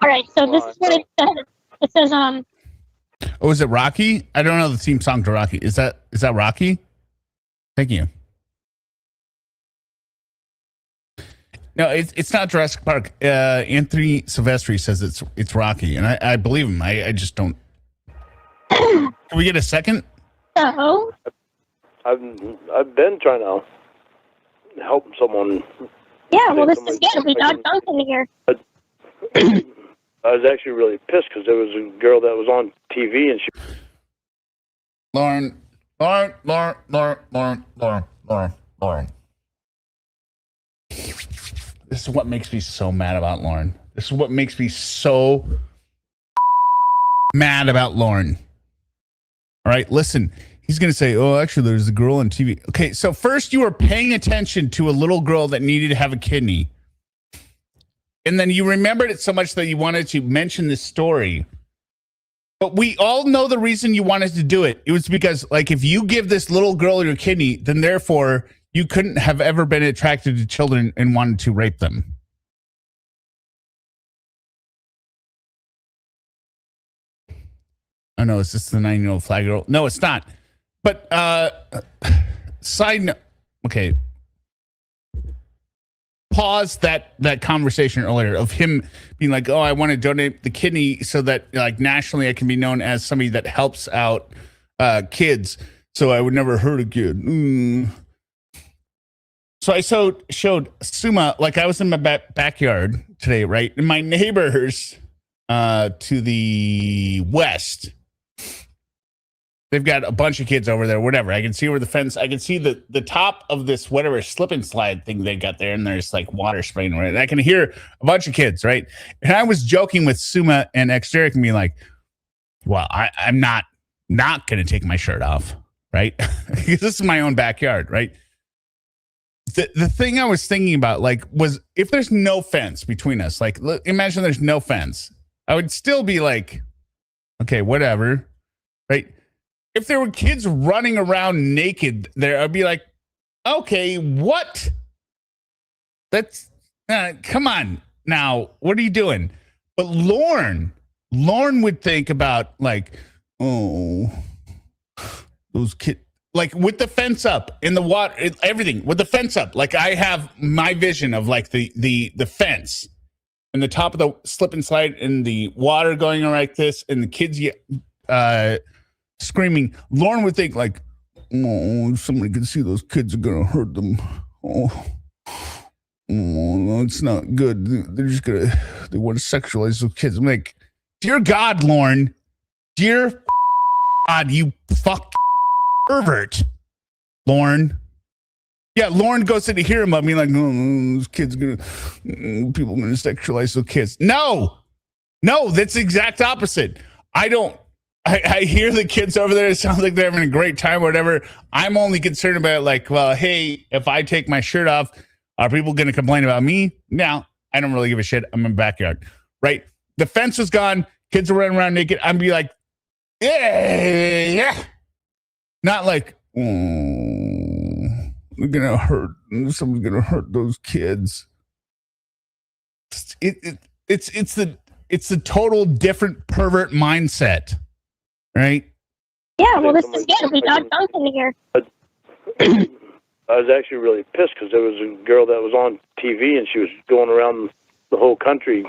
All right, so this is what it says. It says,
Oh, is it Rocky? I don't know the theme song to Rocky. Is that Rocky? Thank you. No, it's not Jurassic Park. Anthony Silvestri says it's Rocky, and I believe him. I just don't. Can we get a second?
so.
I've been trying to help someone.
Yeah, well, this is good. We got Duncan here.
I was actually really pissed because there was a girl that was on TV and she.
Lorne. This is what makes me so mad about Lorne. This is what makes me so mad about Lorne. All right, listen. He's going to say, oh, actually, there's a girl on TV. Okay, so first you were paying attention to a little girl that needed to have a kidney. And then you remembered it so much that you wanted to mention this story. But we all know the reason you wanted to do it. It was because, like, if you give this little girl your kidney, then therefore you couldn't have ever been attracted to children and wanted to rape them. Oh, no, is this the 9-year-old flag girl? No, it's not. But side note, okay. Pause that conversation earlier of him being like, oh, I want to donate the kidney so that, like, nationally I can be known as somebody that helps out kids, so I would never hurt a kid. So I showed Suma, like, I was in my backyard today, right? And my neighbors to the west, they've got a bunch of kids over there, whatever. I can see over the fence. I can see the top of this, whatever, slip and slide thing they got there. And there's like water spraying, right? And I can hear a bunch of kids, right? And I was joking with Suma and Exteric and being like, well, I'm not going to take my shirt off, right? Because this is my own backyard, right? The thing I was thinking about, like, was if there's no fence between us, like, imagine there's no fence. I would still be like, okay, whatever, right? If there were kids running around naked there, I'd be like, okay, what? That's, come on now. What are you doing? But Lorne would think about, like, oh, those kids, like with the fence up in the water, everything with the fence up. Like I have my vision of like the fence and the top of the slip and slide and the water going like this and the kids screaming. Lorne would think like, oh, if somebody can see those kids are gonna hurt them. Oh, no, it's not good. They want to sexualize those kids. I'm like, dear God, Lorne, dear God, you fuck pervert, Lorne. Yeah, Lorne goes to hear him. I mean, like, oh, those kids people gonna sexualize those kids. No, that's the exact opposite. I hear the kids over there. It sounds like they're having a great time or whatever. I'm only concerned about like, well, hey, if I take my shirt off, are people going to complain about me? No, I don't really give a shit. I'm in the backyard, right? The fence was gone. Kids are running around naked. I'd be like, yeah. Not like, they're going to hurt. Someone's going to hurt those kids. It's the total different pervert mindset. Right?
Yeah, well, this is good. We got Duncan here.
I was actually really pissed because there was a girl that was on TV and she was going around the whole country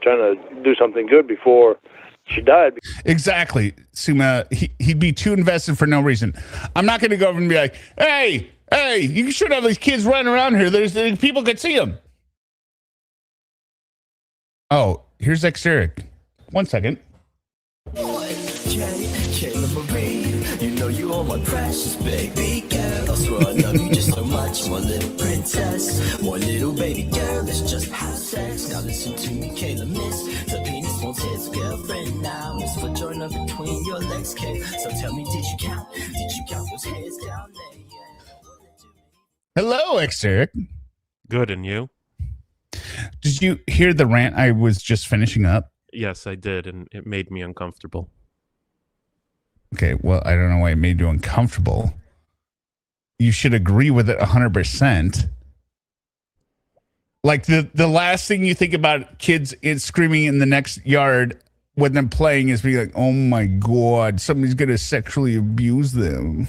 trying to do something good before she died.
Exactly, Suma. He'd be too invested for no reason. I'm not going to go over and be like, hey, you should have these kids running around here. There's people could see them. Oh, here's Eric. 1 second.
You know you are my precious baby girl. I swear I love you just so much, my little princess, my little baby girl. Let's just have sex. Now listen to me, Kayla, miss. The penis wants his girlfriend now. Miss for joiner between your legs, Kay. So tell me, did you count? Did you count those hairs down there? Yeah.
Hello, Eric.
Good, and you?
Did you hear the rant I was just finishing up?
Yes, I did, and it made me uncomfortable.
Okay, well, I don't know why it made you uncomfortable. You should agree with it 100%. Like the last thing you think about kids screaming in the next yard when they're playing is being like, oh my God, somebody's going to sexually abuse them.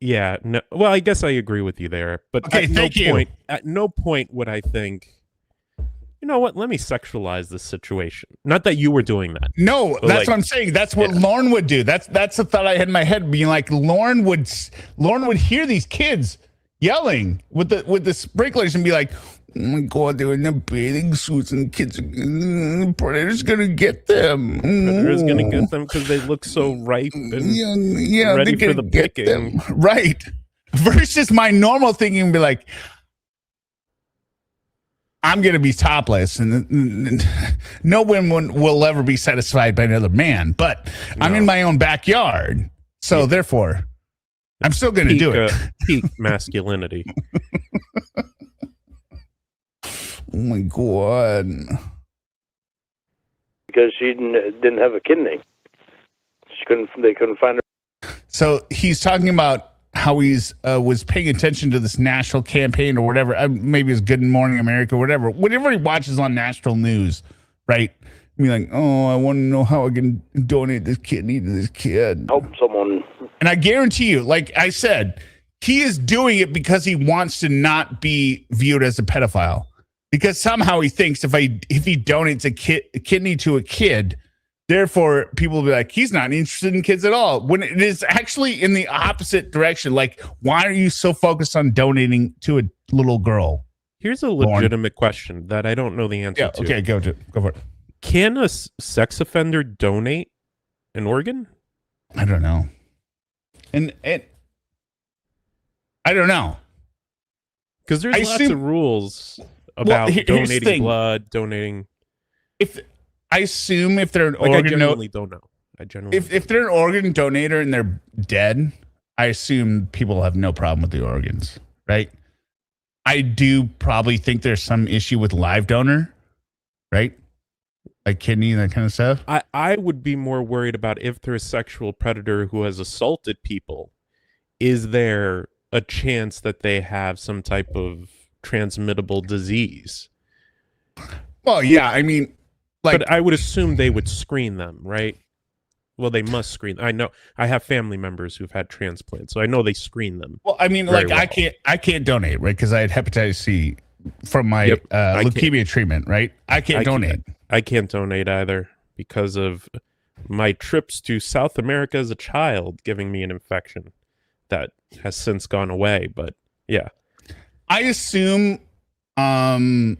Yeah, no. Well, I guess I agree with you there. But
okay,
at no point would I think, you know what, let me sexualize this situation. Not that you were doing that.
No, that's what I'm saying. That's what Lorne would do. That's the thought I had in my head, being like, Lorne would hear these kids yelling with the sprinklers and be like, oh my God, they're in their bathing suits and kids, predator's gonna get them.
Predator's gonna get them because they look so ripe and ready for the picking.
Right. Versus my normal thinking be like, I'm going to be topless and no woman will ever be satisfied by another man, but no. I'm in my own backyard. So therefore, I'm still going to do it.
Peak masculinity.
Oh my God.
Because she didn't have a kidney. They couldn't find her.
So he's talking about how he's was paying attention to this national campaign or whatever. Maybe it's Good Morning America or whatever. Whatever he watches on national news, right? Be like, oh, I want to know how I can donate this kidney to this kid.
Help someone. And
I guarantee you, like I said, he is doing it because he wants to not be viewed as a pedophile. Because somehow he thinks if he donates a kidney to a kid, therefore, people will be like, he's not interested in kids at all. When it is actually in the opposite direction. Like, why are you so focused on donating to a little girl?
Here's a legitimate question that I don't know the answer to.
Okay, go for it.
Can a sex offender donate an organ?
I don't know. And I don't know.
Because there's lots of rules about donating blood, donating...
I assume if they're an organ...
I genuinely don't know.
If they're an organ donator and they're dead, I assume people have no problem with the organs, right? I do probably think there's some issue with live donor, right? Like kidney and that kind of stuff.
I would be more worried about if there's a sexual predator who has assaulted people. Is there a chance that they have some type of transmittable disease?
Well, yeah, I mean...
but I would assume they would screen them, right? Well, they must screen. I know. I have family members who've had transplants, so I know they screen them.
Well, I mean,
very
like
well.
I can't donate, right? Because I had hepatitis C from my
Yep, I
leukemia treatment, right? I can't donate.
I can't donate either because of my trips to South America as a child giving me an infection that has since gone away. But yeah,
I assume, and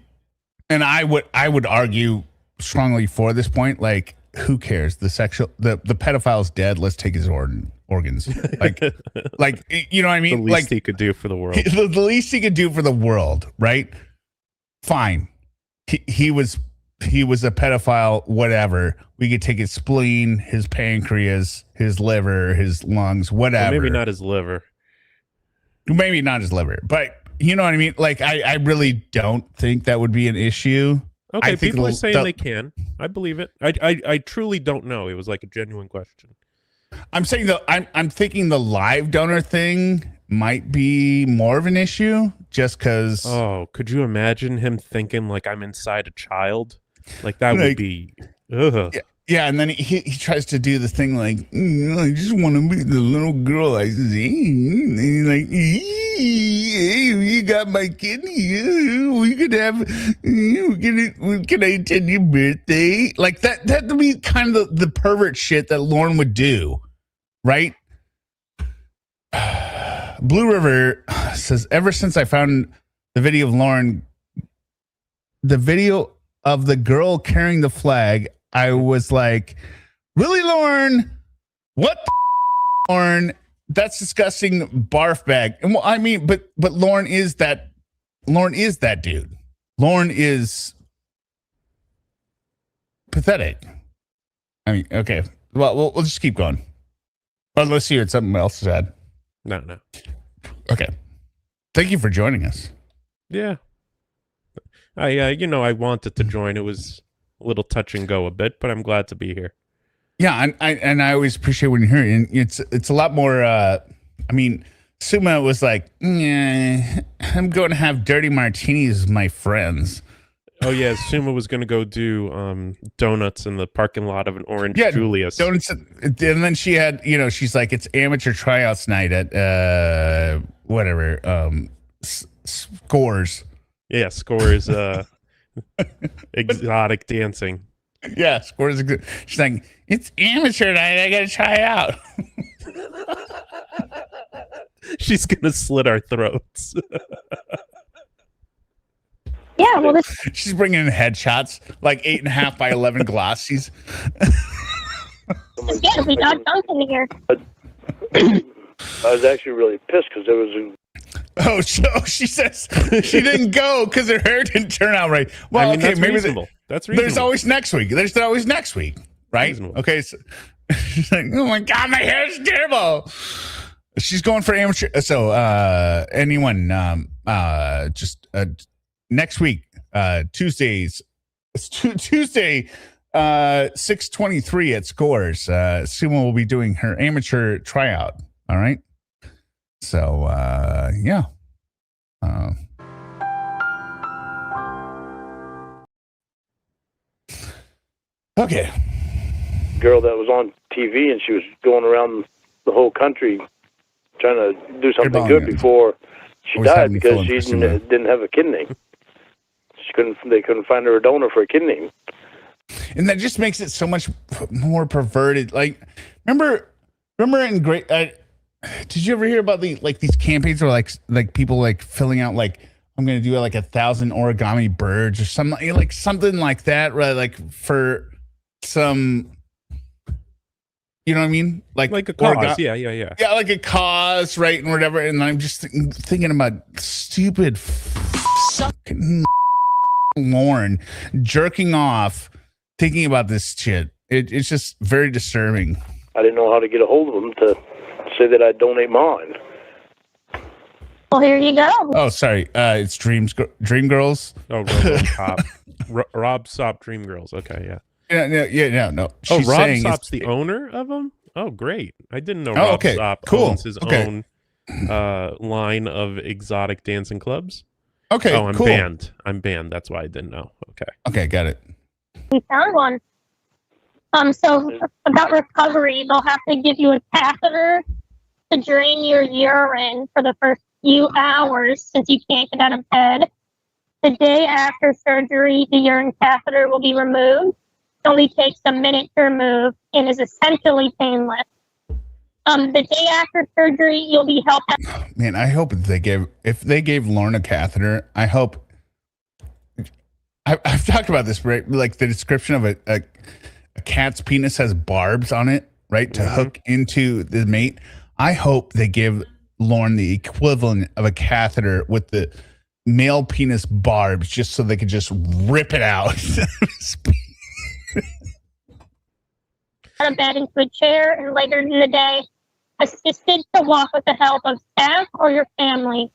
I would argue strongly for this point. Like, who cares? The pedophile's dead. Let's take his organs. Like, you know what I mean?
the least
Like
he could do for the world.
the least he could do for the world, right? Fine. He was a pedophile. Whatever. We could take his spleen, his pancreas, his liver, his lungs, whatever.
Well, maybe not his liver.
Maybe not his liver, but you know what I mean? Like, I really don't think that would be an issue.
Okay,
I think
people are saying they can. I believe it. I truly don't know. It was like a genuine question.
I'm saying I'm thinking the live donor thing might be more of an issue just because.
Oh, could you imagine him thinking like I'm inside a child? Like that would be. Ugh.
Yeah, and then he tries to do the thing like, I just want to be the little girl I see. And he's like, hey, you got my kidney. We could have, can I attend your birthday? Like that would be kind of the pervert shit that Lorne would do, right? Blue River says, ever since I found the video of Lorne, the video of the girl carrying the flag, I was like, really, Lorne? What Lorne? That's disgusting barf bag. And well, I mean, but Lorne is that dude. Lorne is pathetic. I mean, okay. Well, we'll just keep going. Unless you had something else to add.
No.
Okay. Thank you for joining us.
Yeah. I wanted to join. It was a little touch and go a bit, but I'm glad to be here.
Yeah, and I always appreciate when you're here. And it's a lot more. I mean, Suma was like, I'm going to have dirty martinis with my friends.
Oh yeah, Suma was going to go do donuts in the parking lot of an Orange Julius.
Donuts, and then she had, she's like, it's amateur tryouts night at whatever Scores.
Yeah, Scores. Exotic dancing.
Yeah, Scores. She's like, it's amateur night. I gotta try out.
She's gonna slit our throats.
Yeah, well,
she's bringing in headshots, like 8.5 by 11 glossies.
yeah, we got Duncan here.
I was actually really pissed because there was
Oh, she says she didn't go because her hair didn't turn out right. Well,
I mean,
okay,
that's
maybe
reasonable. That's reasonable.
There's always next week. There's always next week, right?
Reasonable.
Okay, so she's like, oh my god, my hair's terrible. She's going for amateur. So, anyone, just next week, Tuesdays. It's Tuesday, 6:23 at Scores. Sumo will be doing her amateur tryout. All right. So, yeah. Okay.
girl that was on TV, and she was going around the whole country trying to do something good before she died because she didn't have a kidney. They couldn't find her a donor for a kidney.
And that just makes it so much more perverted. Like, remember in great. Did you ever hear about these campaigns where like people like filling out like, I'm gonna do like 1,000 origami birds or something like that, right? Like for some, you know what I mean? Like
a cause, yeah,
like a cause, right, and whatever. And I'm just thinking about stupid fucking Lorne jerking off, thinking about this shit. It's just very disturbing.
I didn't know how to get a hold of them to say that I'd donate mine.
Well, here you go.
Oh, sorry. It's Dream Girls.
Oh, RoboCop. Rob Sop Dream Girls. Okay, yeah.
No.
She's Rob Sop's the owner of them? Oh, great. I didn't know Rob Sop owns his own line of exotic dancing clubs.
Okay,
I'm
cool.
banned. I'm banned. That's why I didn't know. Okay.
Okay, got it.
We found one. So about recovery, they'll have to give you a catheter to drain your urine for the first few hours since you can't get out of bed. The day after surgery, the urine catheter will be removed. It only takes a minute to remove and is essentially painless. The day after surgery, you'll be helped out.
Man, I hope if they gave Lorne a catheter, I hope. I've talked about this, right? Like the description of a cat's penis has barbs on it, right? To hook into the mate. I hope they give Lorne the equivalent of a catheter with the male penis barbs just so they could just rip it out.
Out of bed into a chair, and later in the day, assisted to walk with the help of staff or your family.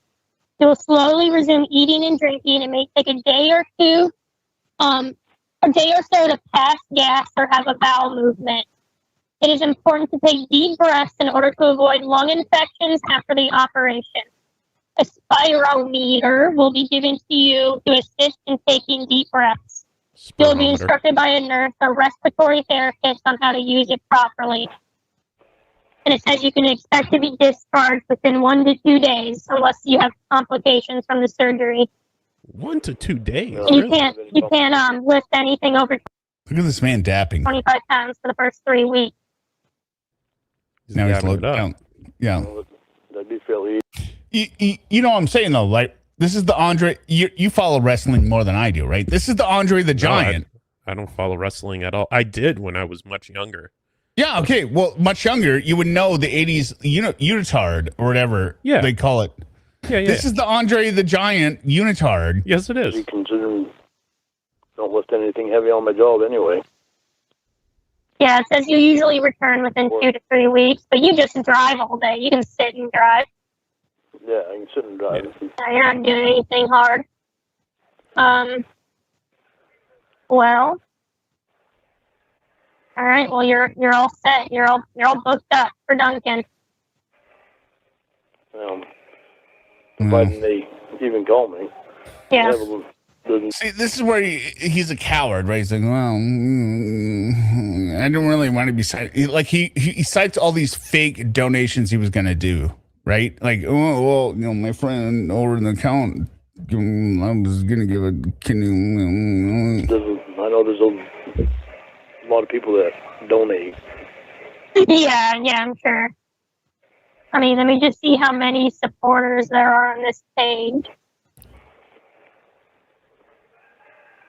You will slowly resume eating and drinking. It may take a day or two, a day or so to pass gas or have a bowel movement. It is important to take deep breaths in order to avoid lung infections after the operation. A spirometer will be given to you to assist in taking deep breaths. You'll be instructed by a nurse or respiratory therapist on how to use it properly. And it says you can expect to be discharged within 1 to 2 days unless you have complications from the surgery.
1 to 2 days.
And you can't lift anything over
Look at this man dapping.
25 pounds for the first 3 weeks.
Now he's loaded down. Yeah.
That'd be fairly easy.
You know what I'm saying though, like this is the Andre. You follow wrestling more than I do, right? This is the Andre the Giant.
No, I don't follow wrestling at all. I did when I was much younger.
Yeah, okay. Well, much younger, you would know the 80s, unitard or whatever they call it.
Yeah.
This is the Andre the Giant unitard.
Yes, it is.
Be considering don't lift anything heavy on my job anyway.
Yeah, it says you usually return within 2 to 3 weeks, but you just drive all day. You can sit and drive.
Yeah, I can sit and drive.
Yeah, you're not doing anything hard. Well, all right. Well, you're all set. You're all booked up for Duncan.
Providing they even call me.
Yeah.
See, this is where he's a coward, right? He's like, well, I don't really want to be cited. Like he cites all these fake donations he was going to do, right? Like, oh, well, my friend over in the account, I was going to give a
I know there's a lot of people that donate.
Yeah, I'm sure. I mean, let me just see how many supporters there are on this page.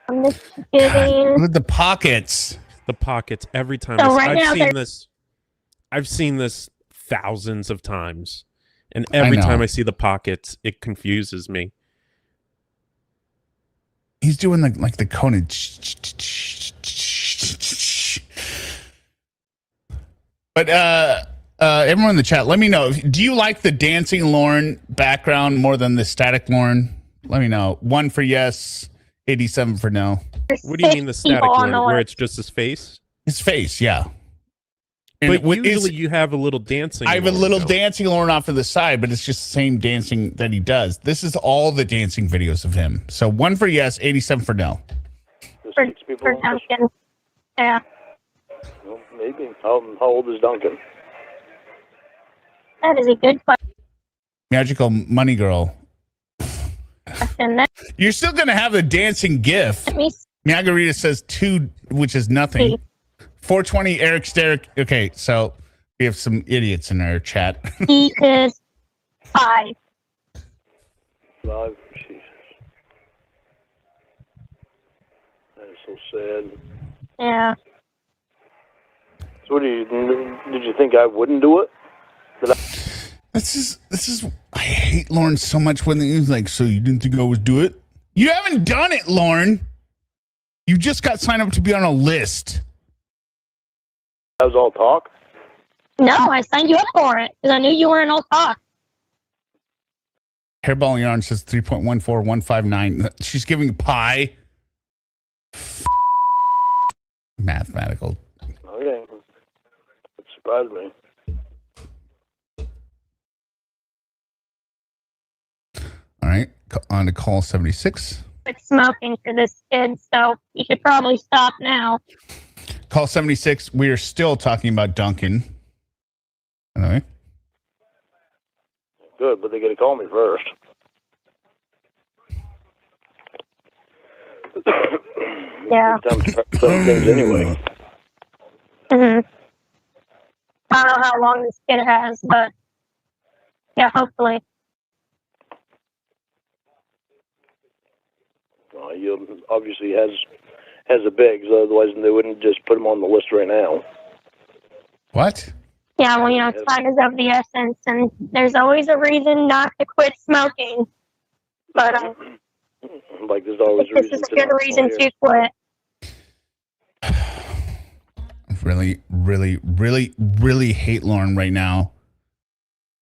I'm just kidding.
Look at the pockets.
The pockets every time.
So right now
I've seen this thousands of times, and every time I see the pockets, it confuses me.
He's doing like the Conan. But everyone in the chat, let me know. Do you like the dancing Lorne background more than the static Lorne? Let me know. 1 for yes, 87 for no.
What do you mean the static Lorne, where it's just his face?
His face, yeah. And
but usually you have a little dancing.
I have a little dancing Lorne off to the side, but it's just the same dancing that he does. This is all the dancing videos of him. So 1 for yes, 87 for no.
For Duncan. Yeah.
Well, maybe. How old is Duncan?
That is a good question.
Magical money girl. You're still going to have a dancing GIF. Margarita says 2, which is nothing. 420 Eric Steric. Okay, so we have some idiots in our chat.
He is 5.
5? Jesus. That is so sad.
Yeah.
So what did you think I wouldn't do it?
This is I hate Lorne so much when he's like, so you didn't think I would do it? You haven't done it, Lorne. You just got signed up to be on a list.
That was all talk?
No, I signed you up for it because I knew you weren't all talk.
Hairball Yarn says 3.14159. She's giving pi. Mathematical.
Okay. It surprised me.
All right, on to call 76.
Quit smoking for this kid, so you should probably stop now.
Call 76. We are still talking about Duncan. Anyway.
Good, but they got to call me first.
Yeah.
Time to some things anyway.
I don't know how long this kid has, but yeah, hopefully.
He obviously has a big, so otherwise they wouldn't just put him on the list right now.
What?
Yeah, well, time is of the essence, and there's always a reason not to quit smoking. But
like there's always a
this
reason
is a good reason to quit.
Really, really, really, really hate Lorne right now.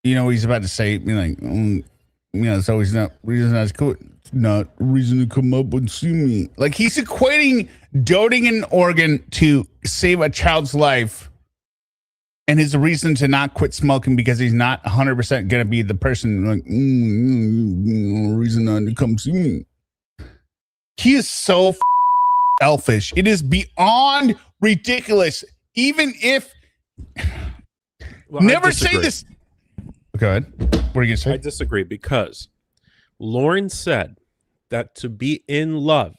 He's about to say, it's always not reason not to quit. Not reason to come up and see me. Like, he's equating doting an organ to save a child's life and his reason to not quit smoking because he's not 100% going to be the person like, reason not to come see me. He is so selfish. It is beyond ridiculous. Even if never say this. Go ahead. What are you going to say?
I disagree because Lorne said that to be in love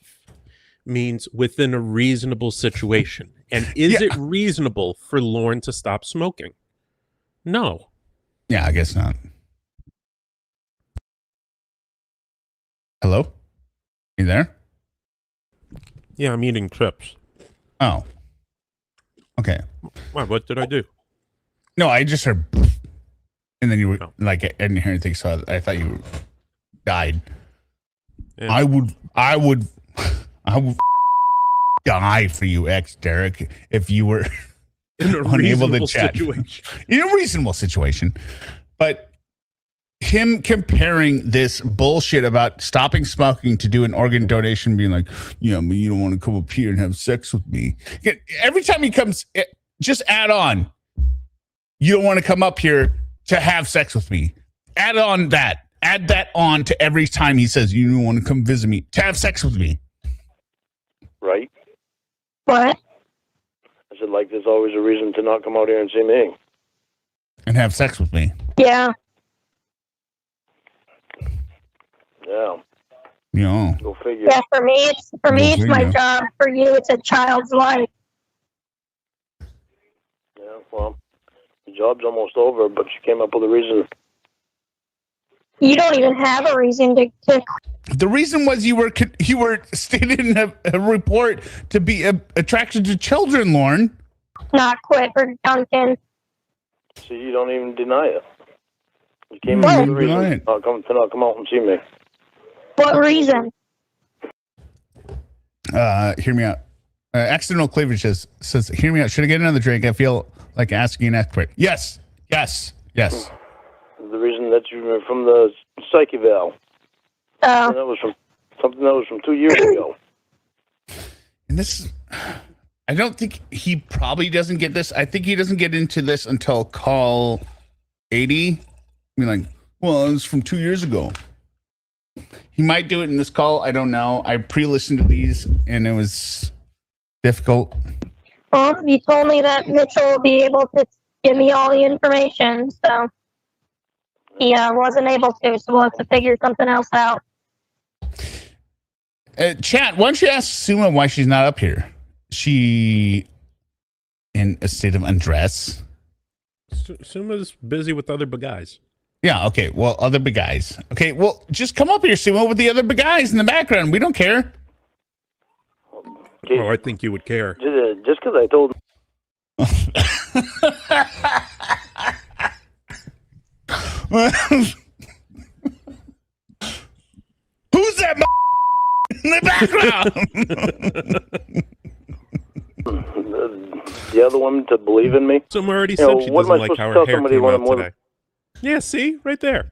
means within a reasonable situation. And is it reasonable for Lorne to stop smoking? No.
Yeah, I guess not. Hello? You there?
Yeah, I'm eating chips.
Oh. Okay.
Why, what did I do?
No, I just heard and then you were like, I didn't hear anything, so I thought you died. Yeah. I would die for you, Derek, if you were
in a
unable to chat.
Situation.
In a reasonable situation. But him comparing this bullshit about stopping smoking to do an organ donation, being like, yeah, but you don't want to come up here and have sex with me. Every time he comes, just add on, you don't want to come up here to have sex with me. Add on that. Add that on to every time he says, you don't want to come visit me, to have sex with me.
Right?
What?
I said, like, there's always a reason to not come out here and see me.
And have sex with me.
Yeah.
Yeah.
Yeah.
Go figure.
Yeah, for me it's my job. For you it's a child's life.
Yeah, well, the job's almost over, but she came up with a reason.
You don't even have a reason to.
The reason was you were stated in a report to be attracted to children, Lorne.
Not quit for Duncan.
See, you don't even deny it. You came up with a reason to not come out and see me.
What reason?
Hear me out. Accidental cleavage says, hear me out. Should I get another drink? I feel like asking an expert. Yes.
The reason that you were from the psych eval.
Oh.
That was from something that was from 2 years ago.
And this, I don't think he probably doesn't get this. I think he doesn't get into this until call 80. I mean, like, well, it was from 2 years ago. He might do it in this call. I don't know. I pre-listened to these and it was difficult.
Well, you told me that Mitchell will be able to give me all the information, so he wasn't able to, so we'll have to figure something else out.
Chat, why don't you ask Suma why she's not up here? She in a state of undress?
Suma's busy with other big guys.
Yeah, okay. Well, other big guys. Okay, well, just come up here, Suma, with the other big guys in the background. We don't care.
Oh, I think you would care.
Just because I told
Who's that in the background?
The other one to believe in me.
Suma already said she doesn't like how her hair came out today. Yeah, see? Right there.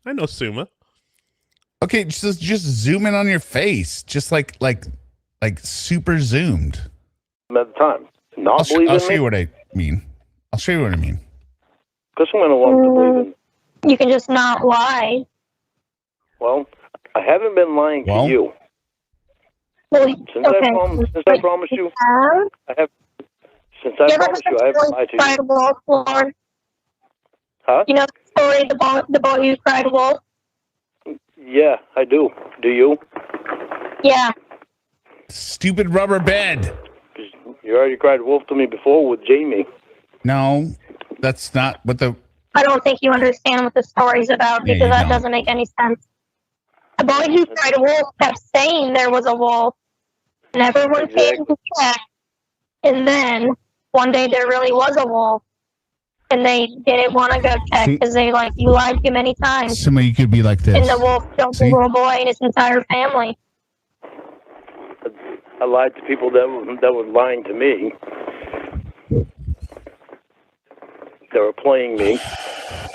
I know Suma.
Okay, just zoom in on your face. Just like super zoomed.
At the time.
I'll show you what I mean. I'll show you what I mean.
Because I'm going to want to believe in.
You can just not lie.
Well, I haven't been lying to you.
Well,
Since I promised you, Since I
You ever
promise
heard
you, I
the
haven't
story
lied to
Cried
you.
Wolf, Lorne?
Huh?
You know the story, the boy who cried wolf?
Yeah, I do. Do you?
Yeah.
Stupid rubber bed.
'Cause you already cried wolf to me before with Jamie.
No, that's not what the.
I don't think you understand what the story's about
Yeah,
because
you
that
don't.
doesn't make any sense. The boy who cried wolf kept saying there was a wolf, and everyone came to check. And then one day there really was a wolf, and they didn't want to go check because they you lied too many times.
Somebody could be like this.
And the wolf killed the little boy and his entire family.
I lied to people that were lying to me. They were playing me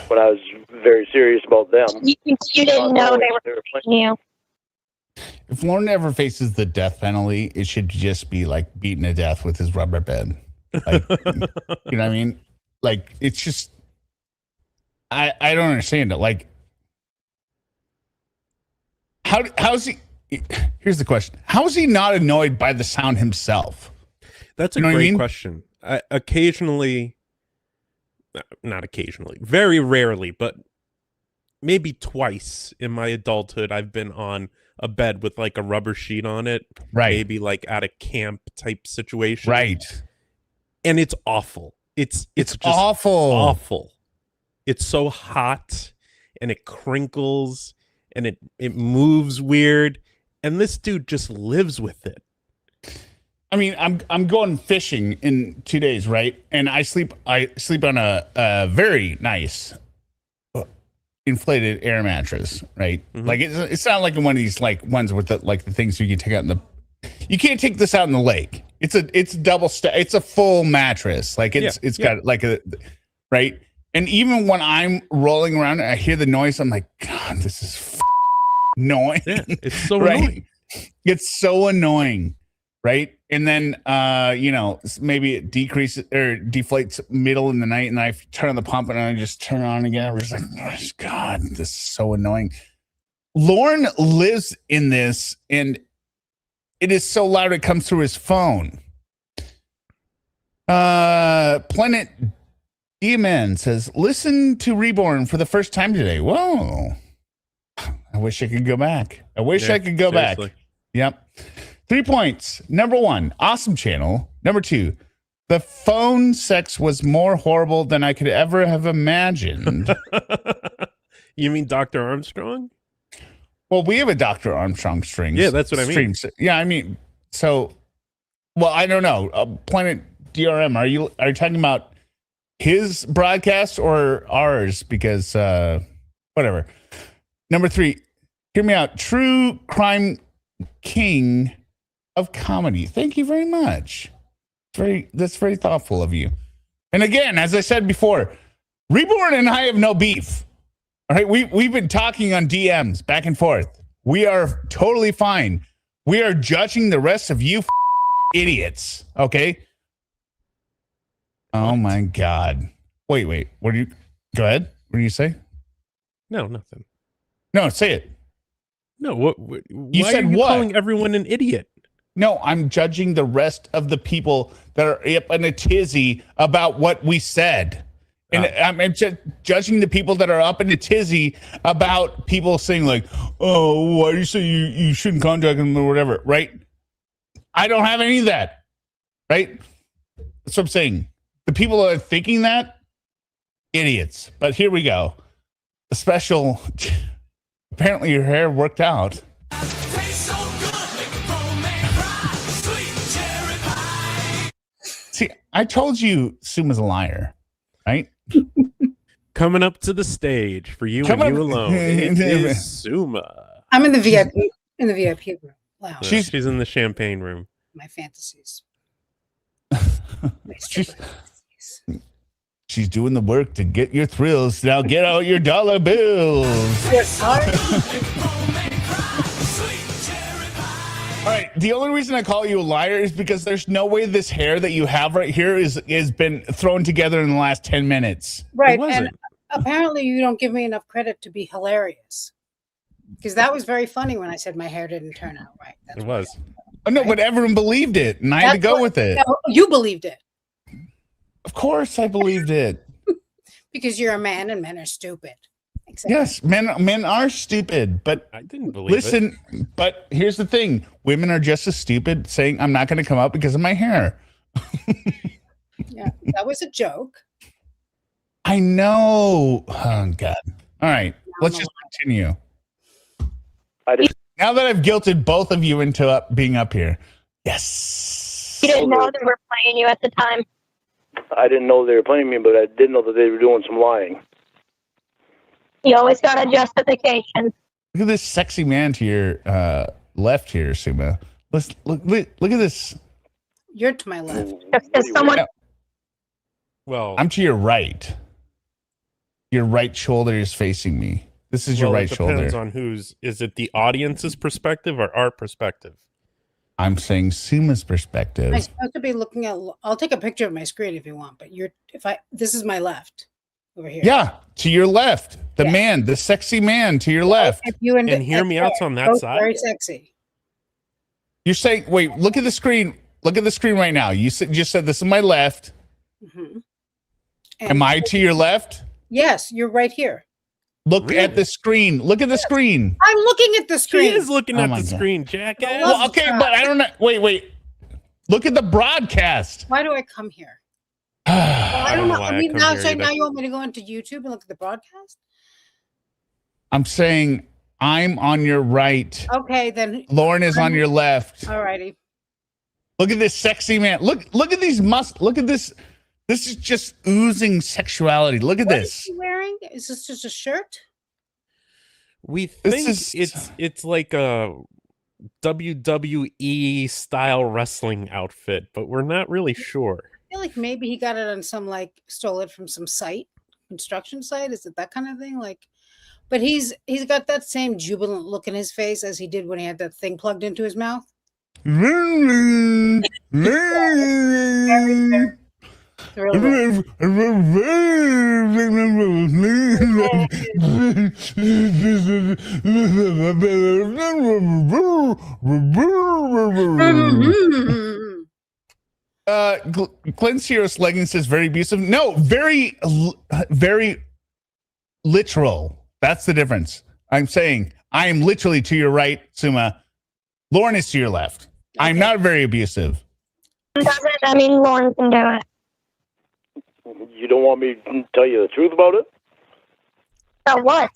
when I was very serious about them.
You didn't know they were playing you.
If Lorne ever faces the death penalty, it should just be like beaten to death with his rubber bed. Like, you know what I mean? Like, it's just, I don't understand it. Like, how's he? Here's the question: how is he not annoyed by the sound himself?
That's a great question. Occasionally, not occasionally, very rarely, but maybe twice in my adulthood, I've been on a bed with like a rubber sheet on it.
Right.
Maybe like at a camp type situation.
Right.
And it's awful. It's just
awful.
Awful. It's so hot and it crinkles and it moves weird. And this dude just lives with it.
I mean, I'm going fishing in 2 days, right? And I sleep on a very nice inflated air mattress, right? Mm-hmm. Like it's not like one of these like ones with the like the things you can take out in the. You can't take this out in the lake. It's double it's a full mattress. Like it's got like a right. And even when I'm rolling around and I hear the noise, I'm like, God, this is annoying.
Yeah, it's so
right?
annoying.
It's so annoying, right? And then maybe it decreases or deflates middle in the night, and I turn on the pump and I just turn it on again. I'm just like, oh, God, this is so annoying. Lorne lives in this, and it is so loud it comes through his phone. Planet DMN says, listen to Reborn for the first time today. Whoa. I wish I could go back. I could go back. Yep. 3 points. Number 1, awesome channel. Number 2, the phone sex was more horrible than I could ever have imagined.
You mean Dr. Armstrong?
Well, we have a Dr. Armstrong string.
Yeah, that's what I mean.
Yeah, I mean, so, well, I don't know. Planet DRM, are you talking about his broadcast or ours? Because, whatever. Number 3, hear me out. True crime king of comedy. Thank you very much. That's very thoughtful of you. And again, as I said before, Reborn and I have no beef. All right, we've been talking on DMs back and forth. We are totally fine. We are judging the rest of you idiots. Okay. Oh my God. Wait. What do you? Go ahead. What do you say?
No, nothing.
No, say it.
No, what
you
why
said?
Are you
what?
Calling everyone an idiot?
No, I'm judging the rest of the people that are up in a tizzy about what we said. And I'm just judging the people that are up in a tizzy about people saying like, oh, why do you say you shouldn't contact them or whatever, right? I don't have any of that, right? That's what I'm saying. The people that are thinking that, idiots. But here we go. A special, apparently your hair worked out. See, I told you Suma's a liar, right?
Coming up to the stage for you and you alone. It is Suma.
I'm in the VIP room. Wow.
She's in the champagne room.
My fantasies.
She's doing the work to get your thrills. Now get out your dollar bills. All right. The only reason I call you a liar is because there's no way this hair that you have right here is been thrown together in the last 10 minutes.
Right. And apparently you don't give me enough credit to be hilarious. Because that was very funny when I said my hair didn't turn out right.
It was.
Oh, no, but everyone believed it, and I had to go with it.
No, you believed it.
Of course, I believed it.
Because you're a man and men are stupid. Exactly.
Yes, men are stupid, but
I didn't believe it.
listen. But here's the thing: women are just as stupid saying, "I'm not going to come out because of my hair."
Yeah, that was a joke.
I know. Oh God! All right, let's just continue. Now that I've guilted both of you into being up here, yes.
You didn't know they were playing you at the time.
I didn't know they were playing me, but I did know that they were doing some lying.
You always got a justification.
Look at this sexy man to your left here, Suma. Let's look at this.
You're to my left.
Just because someone.
Well,
I'm to your right. Your right shoulder is facing me. This is your right
it
shoulder.
depends on whose. Is it the audience's perspective or our perspective?
I'm saying Suma's perspective.
I'm supposed to be looking at. I'll take a picture of my screen if you want, but this is my left over here.
Yeah, to your left. The man, the sexy man to your left.
If you
And hear me out's on that
both
side.
Very sexy.
You're saying, wait, look at the screen. Look at the screen right now. You just said this is my left.
Mm-hmm.
Am I to your left?
Yes, you're right here.
Look at the screen. Look at the screen.
I'm looking at the
He
screen.
is looking
Oh
at
my
the
God.
screen, jackass.
Well, okay, but I don't know. Wait. Look at the broadcast.
Why do I come here?
I don't know why
I mean,
come
now,
here
so
either.
now you want me to go into YouTube and look at the broadcast?
I'm saying I'm on your right.
Okay, then.
Lorne is on your left.
Alrighty.
Look at this sexy man. Look at these Look at this. This is just oozing sexuality. Look at
What
this.
is he wearing? Is this just a shirt?
We
This
think
is-
it's like a WWE style wrestling outfit, but we're not really sure.
I feel like maybe he got it on some stole it from some site, construction site. Is it that kind of thing? But he's got that same jubilant look in his face as he did when he had that thing plugged into his mouth. Really
Clint's Heroes Legging says very abusive. No, very literal. That's the difference. I'm saying I am literally to your right, Suma. Lorne is to your left. I'm not very abusive.
I mean, Lorne can do it.
You don't want me to tell you the truth about it?
So what?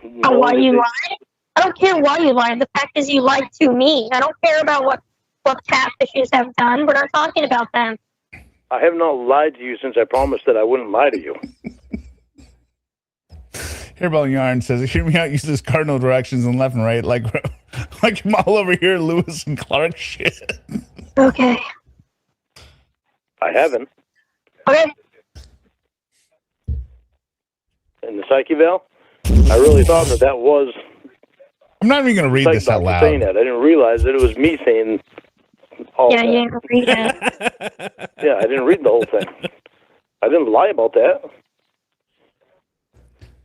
No,
Why you
they-
lied? I don't care why you lied. The fact is you lied to me. I don't care about what catfishes have done. We're not talking about them.
I have not lied to you since I promised that I wouldn't lie to you.
Hairball Yarn says, "Hear me out. Uses cardinal directions and left and right, like I'm all over here, Lewis and Clark shit."
Okay.
I haven't.
Okay.
In the psyche val, I really thought that was
I'm not even going to read
psych
this out
doctor saying
loud.
that. I didn't realize that it was me saying all
Yeah,
that.
you didn't read it.
Yeah, I didn't read the whole thing. I didn't lie about that.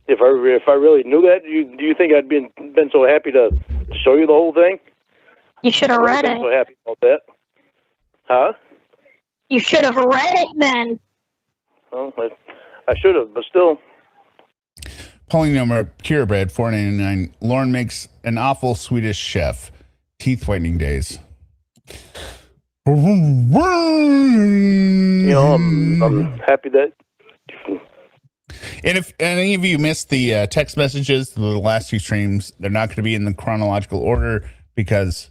If I really knew that, do you think I'd been so happy to show you the whole thing?
You should have read
I've been so
it.
happy about that. Huh?
You should have read it then.
Well, I should have, but still.
Polynomer purebred $4.99. Lorne makes an awful Swedish chef. Teeth whitening days.
You know, I'm happy that.
And if any of you missed the text messages, the last two streams, they're not going to be in the chronological order because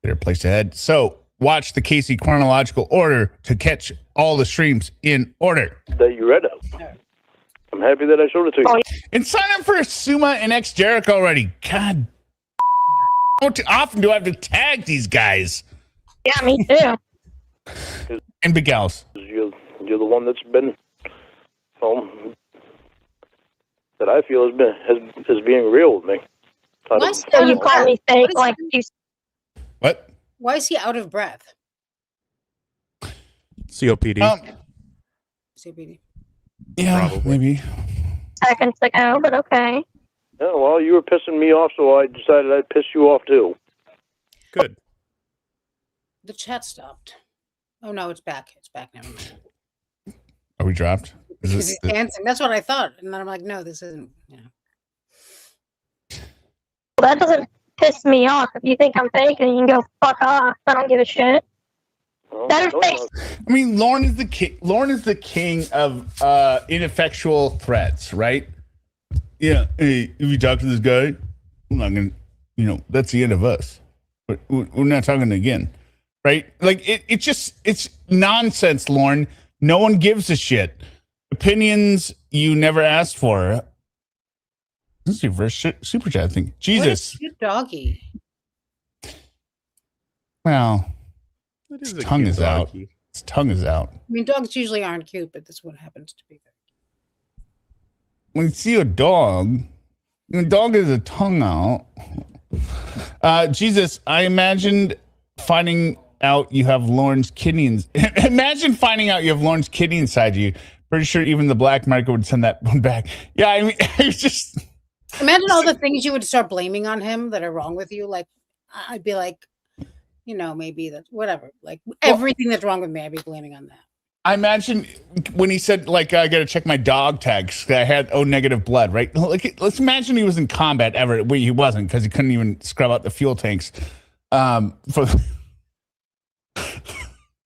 they're placed ahead. So watch the Casey chronological order to catch all the streams in order.
That you read it. I'm happy that I showed it to you.
And sign up for Suma and X Jericho already. God, how often do I have to tag these guys?
Yeah, me too.
And Big Al's.
You're the one that's been, that I feel has being real with me.
Why
So you call me fake like you.
What?
Why is he out of breath?
COPD.
CBD.
Yeah,
Probably.
maybe.
Seconds ago, but okay.
Yeah, well, you were pissing me off, so I decided I'd piss you off too.
Good.
The chat stopped. Oh no, it's back. It's back now.
Are we dropped?
Because he's dancing. That's what I thought. And then I'm like, no, this isn't,
Well, that doesn't piss me off. If you think I'm fake, then you can go fuck off. I don't give a shit. That is fake.
I mean, Lorne is the king. Lorne is the king of ineffectual threats, right? Yeah. Hey, if you talk to this guy, I'm not gonna. That's the end of us. But we're not talking again, right? Like it's nonsense, Lorne. No one gives a shit. Opinions you never asked for. This is your first super chat thing. Jesus.
What is cute doggy?
Well,
What
its
is a
tongue
cute
is out.
doggy?
Its tongue is out.
I mean, dogs usually aren't cute, but this one happens to be.
When you see a dog has a tongue out. Jesus, I imagined finding out you have Lorne's kidney. Imagine finding out you have Lorne's kidney inside you. Pretty sure even the black market would send that one back. Yeah, I mean, it's just...
Imagine all the things you would start blaming on him that are wrong with you. Like, I'd be like, maybe that's whatever. Like, everything that's wrong with me, I'd be blaming on that.
I imagine when he said, like, I got to check my dog tags. I had negative blood, right? Like, let's imagine he was in combat ever. Well, he wasn't because he couldn't even scrub out the fuel tanks.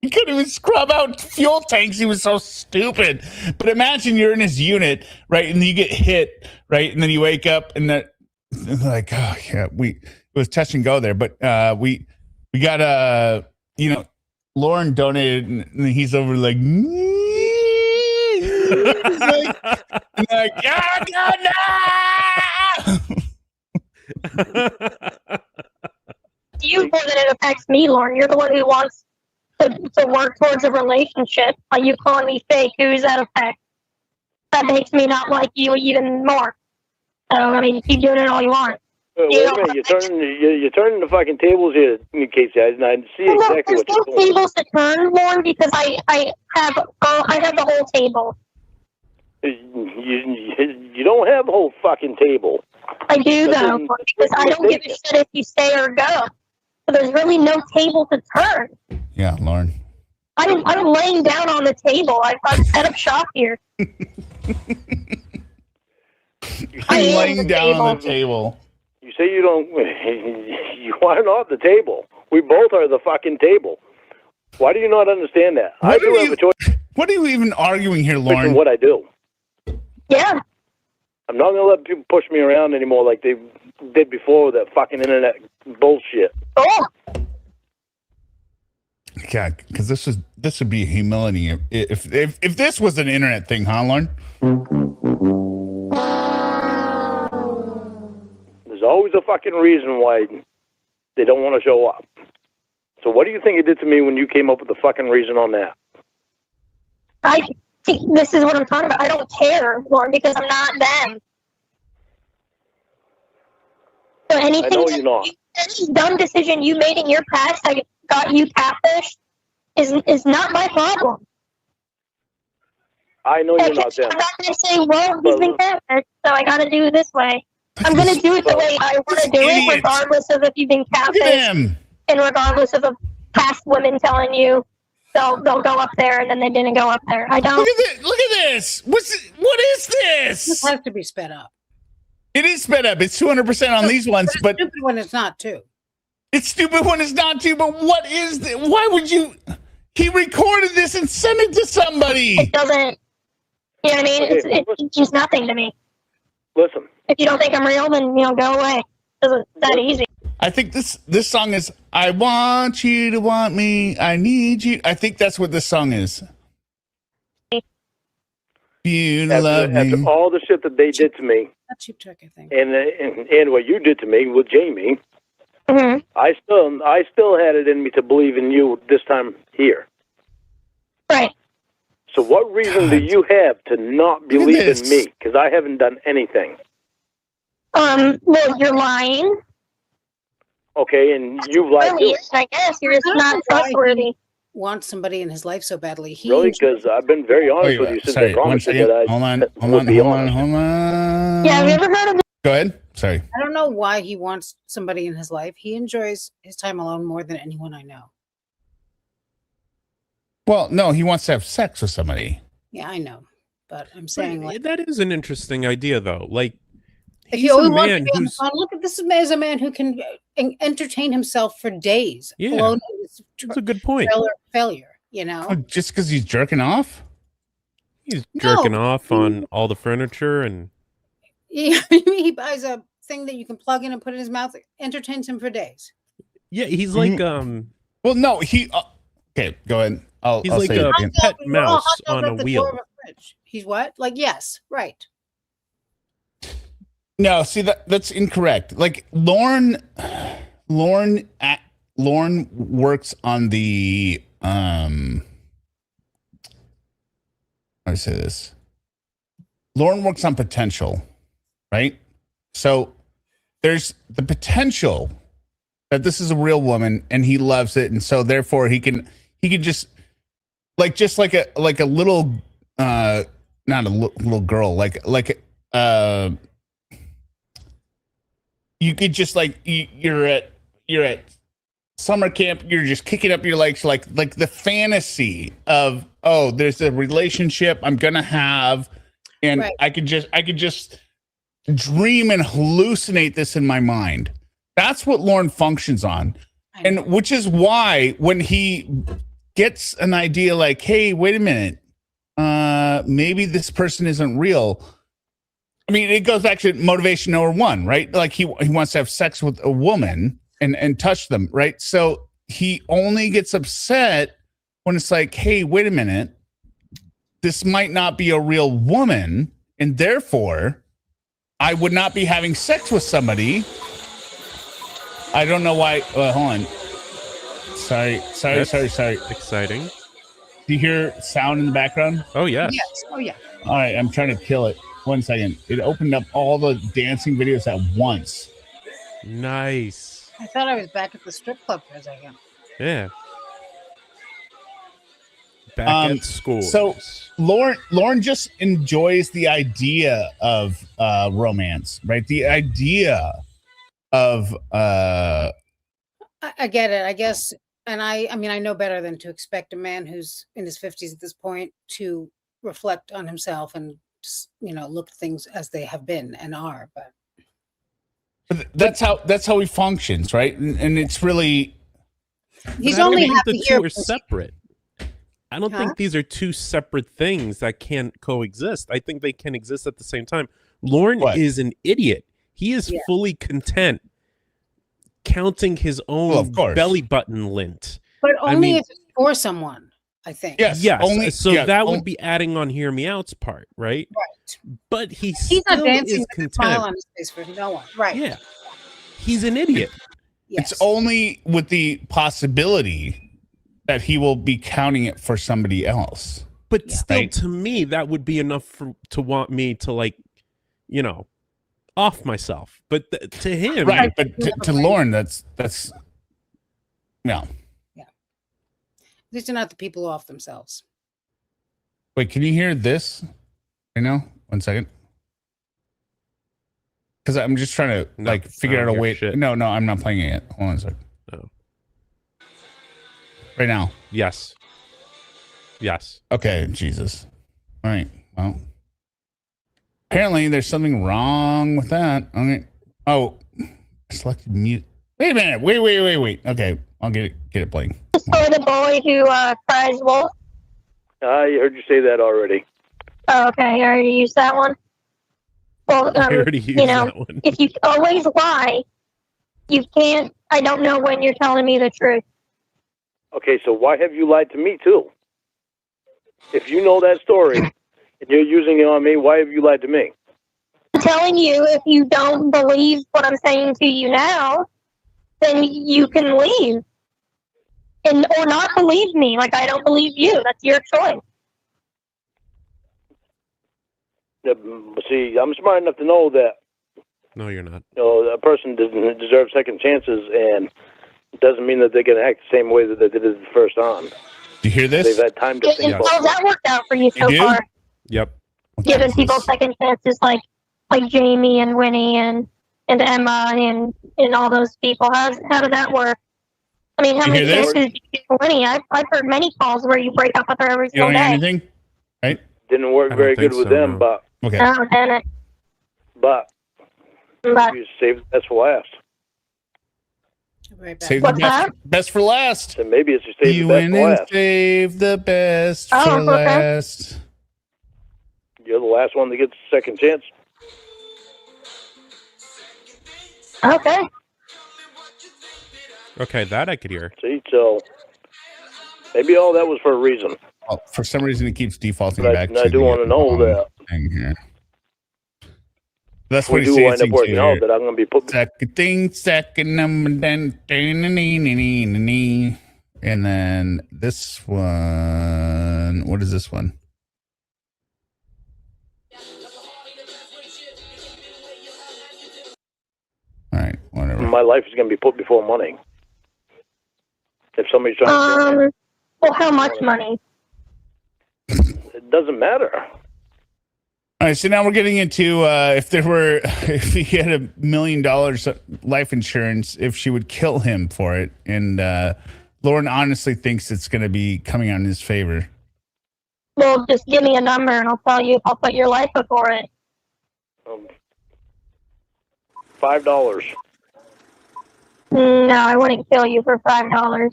He couldn't even scrub out fuel tanks. He was so stupid. But imagine you're in his unit, right? And you get hit, right? And then you wake up and like, oh yeah, it was touch and go there. But we got Lorne donated, and he's over like,
You more than it affects me, Lorne. You're the one who wants to work towards a relationship. Are you calling me fake? Who's that affect? That makes me not like you even more. So, I mean, you keep doing it all you want.
Wait a minute, you're turning the fucking tables here, Casey. And I see exactly what you're doing.
There's no tables to turn, Lorne, because I have the whole table.
You don't have the whole fucking table.
I do, though, because I don't give a shit if you stay or go. So there's really no table to turn.
Yeah, Lorne.
I'm laying down on the table. I've set up shop here.
I'm laying down on the table.
You say you don't. You are not the table. We both are the fucking table. Why do you not understand that? I do have a choice.
What are you even arguing here, Lorne?
What I do.
Yeah.
I'm not going to let people push me around anymore like they did before with that fucking internet bullshit.
Oh.
Yeah, because this would be humility if this was an internet thing, huh, Lorne?
There's always a fucking reason why they don't want to show up. So what do you think it did to me when you came up with the fucking reason on that?
This is what I'm talking about. I don't care, Lorne, because I'm not them. So anything,
I know you're not.
Any dumb decision you made in your past that got you catfished is not my problem.
I know you're not them.
I'm not going to say, well, he's been catfished, so I got to do it this way. I'm going to do it the way I want to do it, regardless of if you've been catfished, and regardless of the past women telling you they'll go up there and then they didn't go up there. I don't.
Look at this. What is this?
This has to be sped up.
It is sped up. It's 200% on these ones, but
stupid when it's not too.
It's stupid when it's not too. But what is this? Why would you? He recorded this and sent it to somebody.
It doesn't. You know what I mean?
Okay,
it's just nothing to me.
Listen.
If you don't think I'm real, then go away. It's that easy.
I think this song is I want you to want me. I need you. I think that's what this song is. You love me.
After all the shit that they did to me.
That's Cheap Trick, I think.
And what you did to me with Jamie.
Mm-hmm.
I still had it in me to believe in you this time here.
Right.
So what reason do you have to not believe in me? Because I haven't done anything.
Well, you're lying.
Okay, and you've lied too.
I guess you're just not trustworthy.
Wants somebody in his life so badly.
Really? Because I've been very honest with you since I promised you that I
Hold on.
Yeah, have you ever heard of this?
Go ahead. Sorry.
I don't know why he wants somebody in his life. He enjoys his time alone more than anyone I know.
Well, no, he wants to have sex with somebody.
Yeah, I know, but I'm saying like
that is an interesting idea, though. Like,
if
he's
you
a
always want to
man
be on the
who's
phone, look at this man is a man who can entertain himself for days.
Yeah.
alone in his
that's a good point.
failure. You know,
Oh, just because he's jerking off?
He's
No.
jerking off on all the furniture and
he buys a thing that you can plug in and put in his mouth. Entertains him for days.
yeah, he's like
Well, no, he. Okay, go ahead. I'll
like
say it
a
again.
pet
We're all
mouse
hot dogs
on a
at the
wheel.
door of a fridge. He's what? Like yes, right.
No, see that's incorrect. Like Lorne works on the how do I say this? Lorne works on potential, right? So there's the potential that this is a real woman and he loves it, and so therefore he can just like a little not a little girl you could just like you're at summer camp, you're just kicking up your legs like the fantasy of, oh, there's a relationship I'm gonna have, and
Right.
I could just dream and hallucinate this in my mind. That's what Lorne functions on. And which is why when he gets an idea like, hey, wait a minute, maybe this person isn't real. I mean, it goes back to motivation number one, right? Like he wants to have sex with a woman and touch them, right? So he only gets upset when it's like, hey, wait a minute, this might not be a real woman, and therefore I would not be having sex with somebody. I don't know why. Hold on. Sorry.
Exciting.
Do you hear sound in the background?
Oh yes.
Yes. Oh yeah.
All right, I'm trying to kill it. 1 second. It opened up all the dancing videos at once.
Nice.
I thought I was back at the strip club for a second.
Yeah. Back at school.
So Lorne just enjoys the idea of romance, right? The idea of
I get it, I guess. And I mean, I know better than to expect a man who's in his 50s at this point to reflect on himself and just, look at things as they have been and are. But
that's how he functions, right? And it's really
he's
But I don't
only
think
happy
the
here.
two are separate. I don't
Huh?
think these are two separate things that can't coexist. I think they can exist at the same time. Lorne
What?
is an idiot. He is fully content counting his own
of course.
belly button lint.
But
I
only
mean-
if it's for someone, I think.
yes,
Yes.
only
So
yeah,
that
on-
would be adding on HearMeowt's part, right?
Right.
But he
He's
still
not dancing
is
with a smile
content.
on his face for no one. Right.
Yeah. He's an idiot.
Yes.
It's only with the possibility that he will be counting it for somebody else.
But
Yeah.
still,
Right.
to me, that would be enough to want me to, like, off myself. But to him,
Right, but to Lorne, that's no.
These are not the people who off themselves.
Wait, can you hear this right now? 1 second. Because I'm just trying to
No,
figure
I
out
don't
a
hear
way.
shit.
No, I'm not playing it yet. Hold on a second.
Oh.
Right now.
Yes.
Okay, Jesus. All right. Well, apparently there's something wrong with that. Okay. Oh, I selected mute. Wait a minute. Wait. Okay, I'll get it playing.
For the boy who cries wolf.
I heard you say that already.
Oh, okay, I already used that one. Well,
I already used that one.
if you always lie, you can't. I don't know when you're telling me the truth.
Okay, so why have you lied to me too? If you know that story and you're using it on me, why have you lied to me?
I'm telling you, if you don't believe what I'm saying to you now, then you can leave. Or not believe me, like I don't believe you. That's your choice.
See, I'm smart enough to know that
No, you're not.
a person doesn't deserve second chances, and it doesn't mean that they're going to act the same way that they did it the first time.
Do you hear this?
They've had time to think
And
about
how's that worked out for you so
You do?
far?
Yep.
Giving people second chances, like Jamie and Winnie and Emma and all those people. How did that work? I mean, how
You
many
hear this?
chances do you get Winnie? I've heard many calls where you break up with her every
You don't
single
hear
day.
anything? Right?
Didn't work
I don't
very good
think
with
so,
them,
no.
but
Okay.
Oh, damn it.
but
But
you saved the best for last.
I'll be right back.
Save the
What's that?
best for last.
So maybe it's just saved the
You
best
went
for
and
last.
save the best
Oh,
for
okay.
last.
You're the last one that gets a second chance.
okay.
Okay, that I could hear.
See, so maybe all that was for a reason.
Oh, for some reason, it keeps defaulting
But
back
I do
the
want to know
wrong
that
thing here. That's
if
what
we
he's
do wind up
saying
working
here.
out, that I'm going to be put.
Second thing, second number, then and then this one. What is this one? All right, whatever.
My life is going to be put before money. If somebody's trying to,
Well, how much money?
it doesn't matter.
All right, so now we're getting into if he had $1 million life insurance, if she would kill him for it, and Lorne honestly thinks it's going to be coming out in his favor.
Well, just give me a number and I'll tell you. I'll put your life before it.
$5.
No, I wouldn't kill you for $5.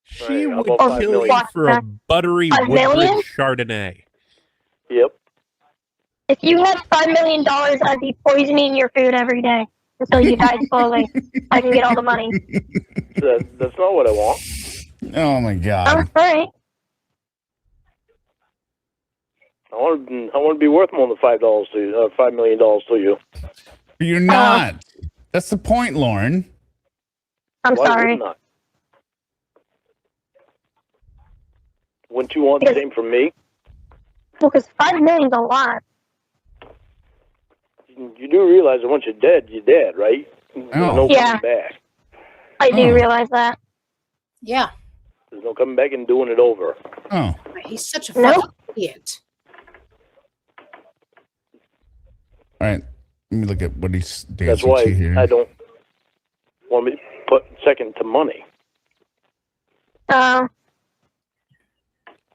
She
Right,
would
about 5
kill
million.
you for a buttery
5 million?
Woodbridge Chardonnay.
Yep.
If you had $5 million, I'd be poisoning your food every day until you die slowly. I can get all the money.
That's not what I want.
Oh my God!
All right.
I want to be worth more than $5 million to you.
You're not. That's the point, Lorne.
I'm
Why
sorry.
wouldn't I? Wouldn't you want the same from me?
Well, because $5 million's a lot.
You do realize that once you're dead, right? There's no
Yeah.
coming back.
I do realize that.
Yeah.
There's no coming back and doing it over.
Oh,
He's such a
No.
fucking idiot.
all right. Let me look at what he's dancing
That's why
to here.
I don't want to put second to money.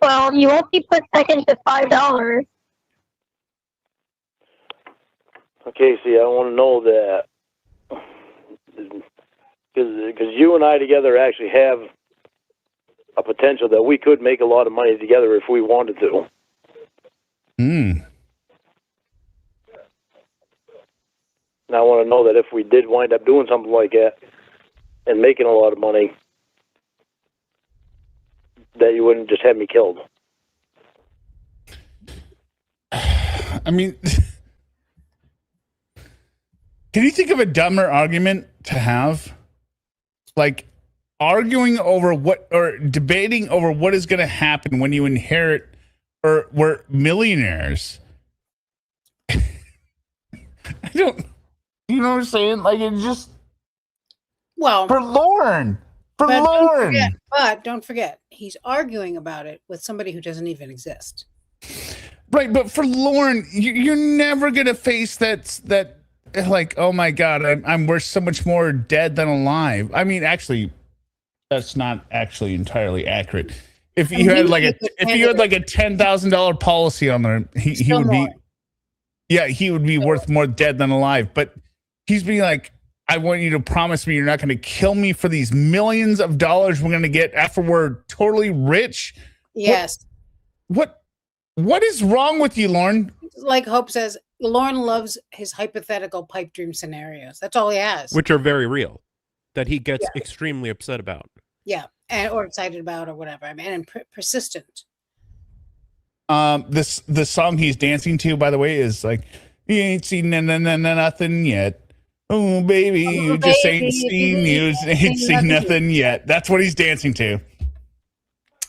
Well, you won't be put second to $5.
Okay, see, I want to know that because you and I together actually have a potential that we could make a lot of money together if we wanted to.
Hmm.
And I want to know that if we did wind up doing something like that and making a lot of money, that you wouldn't just have me killed.
I mean, can you think of a dumber argument to have? Like arguing over what or debating over what is going to happen when you inherit or we're millionaires. I don't, you know what I'm saying? Like it's just
Well,
for Lorne. For
but
Lorne.
don't forget, he's arguing about it with somebody who doesn't even exist.
Right, but for Lorne, you're never gonna face that like, oh my God, I'm worth so much more dead than alive. I mean, actually, that's not actually entirely accurate. If you had like a $10,000 policy on there, he would be, he would be worth more dead than alive. But he's being like, I want you to promise me you're not going to kill me for these millions of dollars we're going to get after we're totally rich.
Yes.
What is wrong with you, Lorne?
Like Hope says, Lorne loves his hypothetical pipe dream scenarios. That's all he has.
Which are very real, that he gets extremely upset about.
Yeah, or excited about or whatever. I mean, and persistent.
The song he's dancing to, by the way, is like, you ain't seen nothing yet. Oh, baby, you just ain't seen nothing yet. That's what he's dancing to.
Of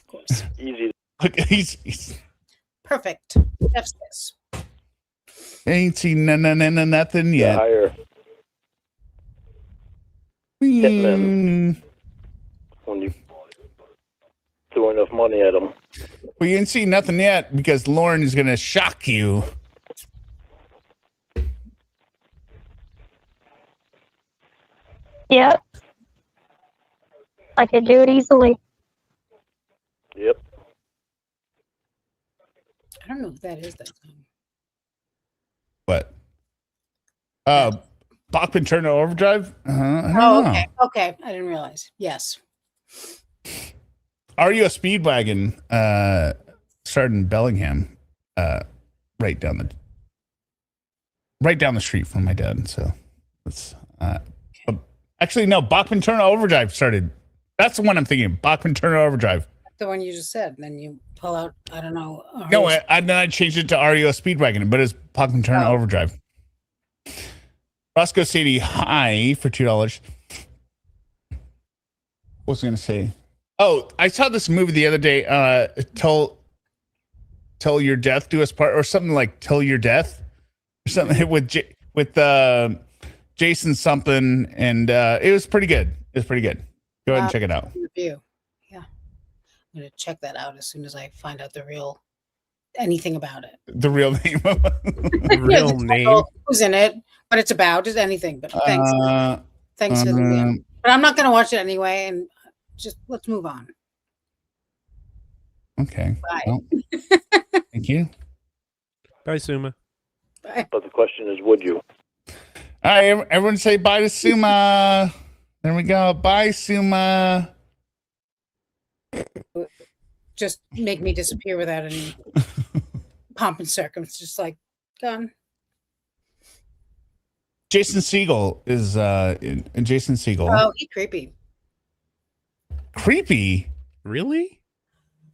course.
Easy.
Look, he's
Perfect. That's this.
ain't seen nothing yet.
Higher. Hitmen. When you throw enough money at them.
Well, you ain't seen nothing yet because Lorne is going to shock you.
Yep. I could do it easily.
Yep.
I don't know who that is. That song.
What? Bachman Turner Overdrive? I don't
Oh,
know.
okay. Okay. I didn't realize. Yes.
REO Speedwagon started in Bellingham, right down the street from my dad. So it's actually no, Bachman Turner Overdrive started. That's the one I'm thinking. Bachman Turner Overdrive.
The one you just said. Then you pull out, I don't know.
No, then I changed it to REO Speedwagon, but it's Bachman Turner Overdrive. Roscoe City High for $2. What was I going to say? Oh, I saw this movie the other day. Till Your Death Do Us Part, or something like Till Your Death, or something with Jason something, and it was pretty good. It was pretty good. Go ahead and check it out.
Review. Yeah, I'm gonna check that out as soon as I find out anything about it.
The real name.
The real name.
Who's in it? What it's about? Just anything. But thanks. Thanks for the name. But I'm not gonna watch it anyway, and just let's move on.
Okay.
Bye.
Well, thank you.
Bye, Suma.
Bye.
But the question is, would you?
All right, everyone say bye to Suma. There we go. Bye, Suma.
Just make me disappear without any pomp and circumstance. Just like gone.
Jason Segel is Jason Segel.
Oh, he's creepy.
Creepy?
Really?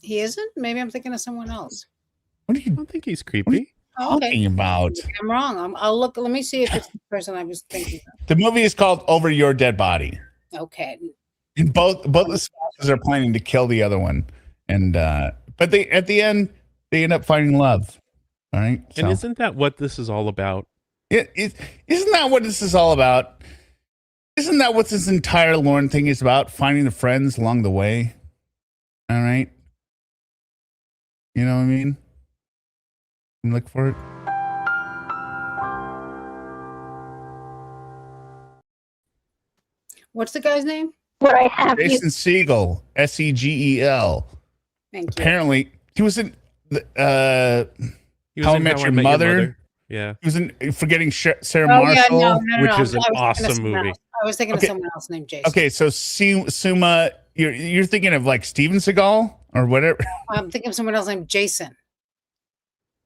He isn't? Maybe I'm thinking of someone else.
What are
I
you
don't think he's creepy.
Oh, okay.
talking about?
I'm wrong. I'll look. Let me see if it's the person I was thinking of.
The movie is called Over Your Dead Body.
Okay.
And both the spouses are planning to kill the other one, and but they at the end they end up finding love. All right,
And isn't that what this is all about?
Isn't that what this is all about? Isn't that what this entire Lorne thing is about? Finding the friends along the way. All right, you know what I mean? Look for it.
What's the guy's name?
What I have you.
Jason Segel, Segel.
Thank you.
Apparently, he was in
He was
How I
in
Met Your Mother.
Yeah.
He was in Forgetting Sarah
Oh, yeah,
Marshall.
no,
which
I
is an
was thinking of
awesome
someone
movie.
else. I was thinking
Okay.
of someone else named Jason.
Okay, so Suma, you're thinking of like Steven Seagal or whatever.
I'm thinking of someone else named Jason.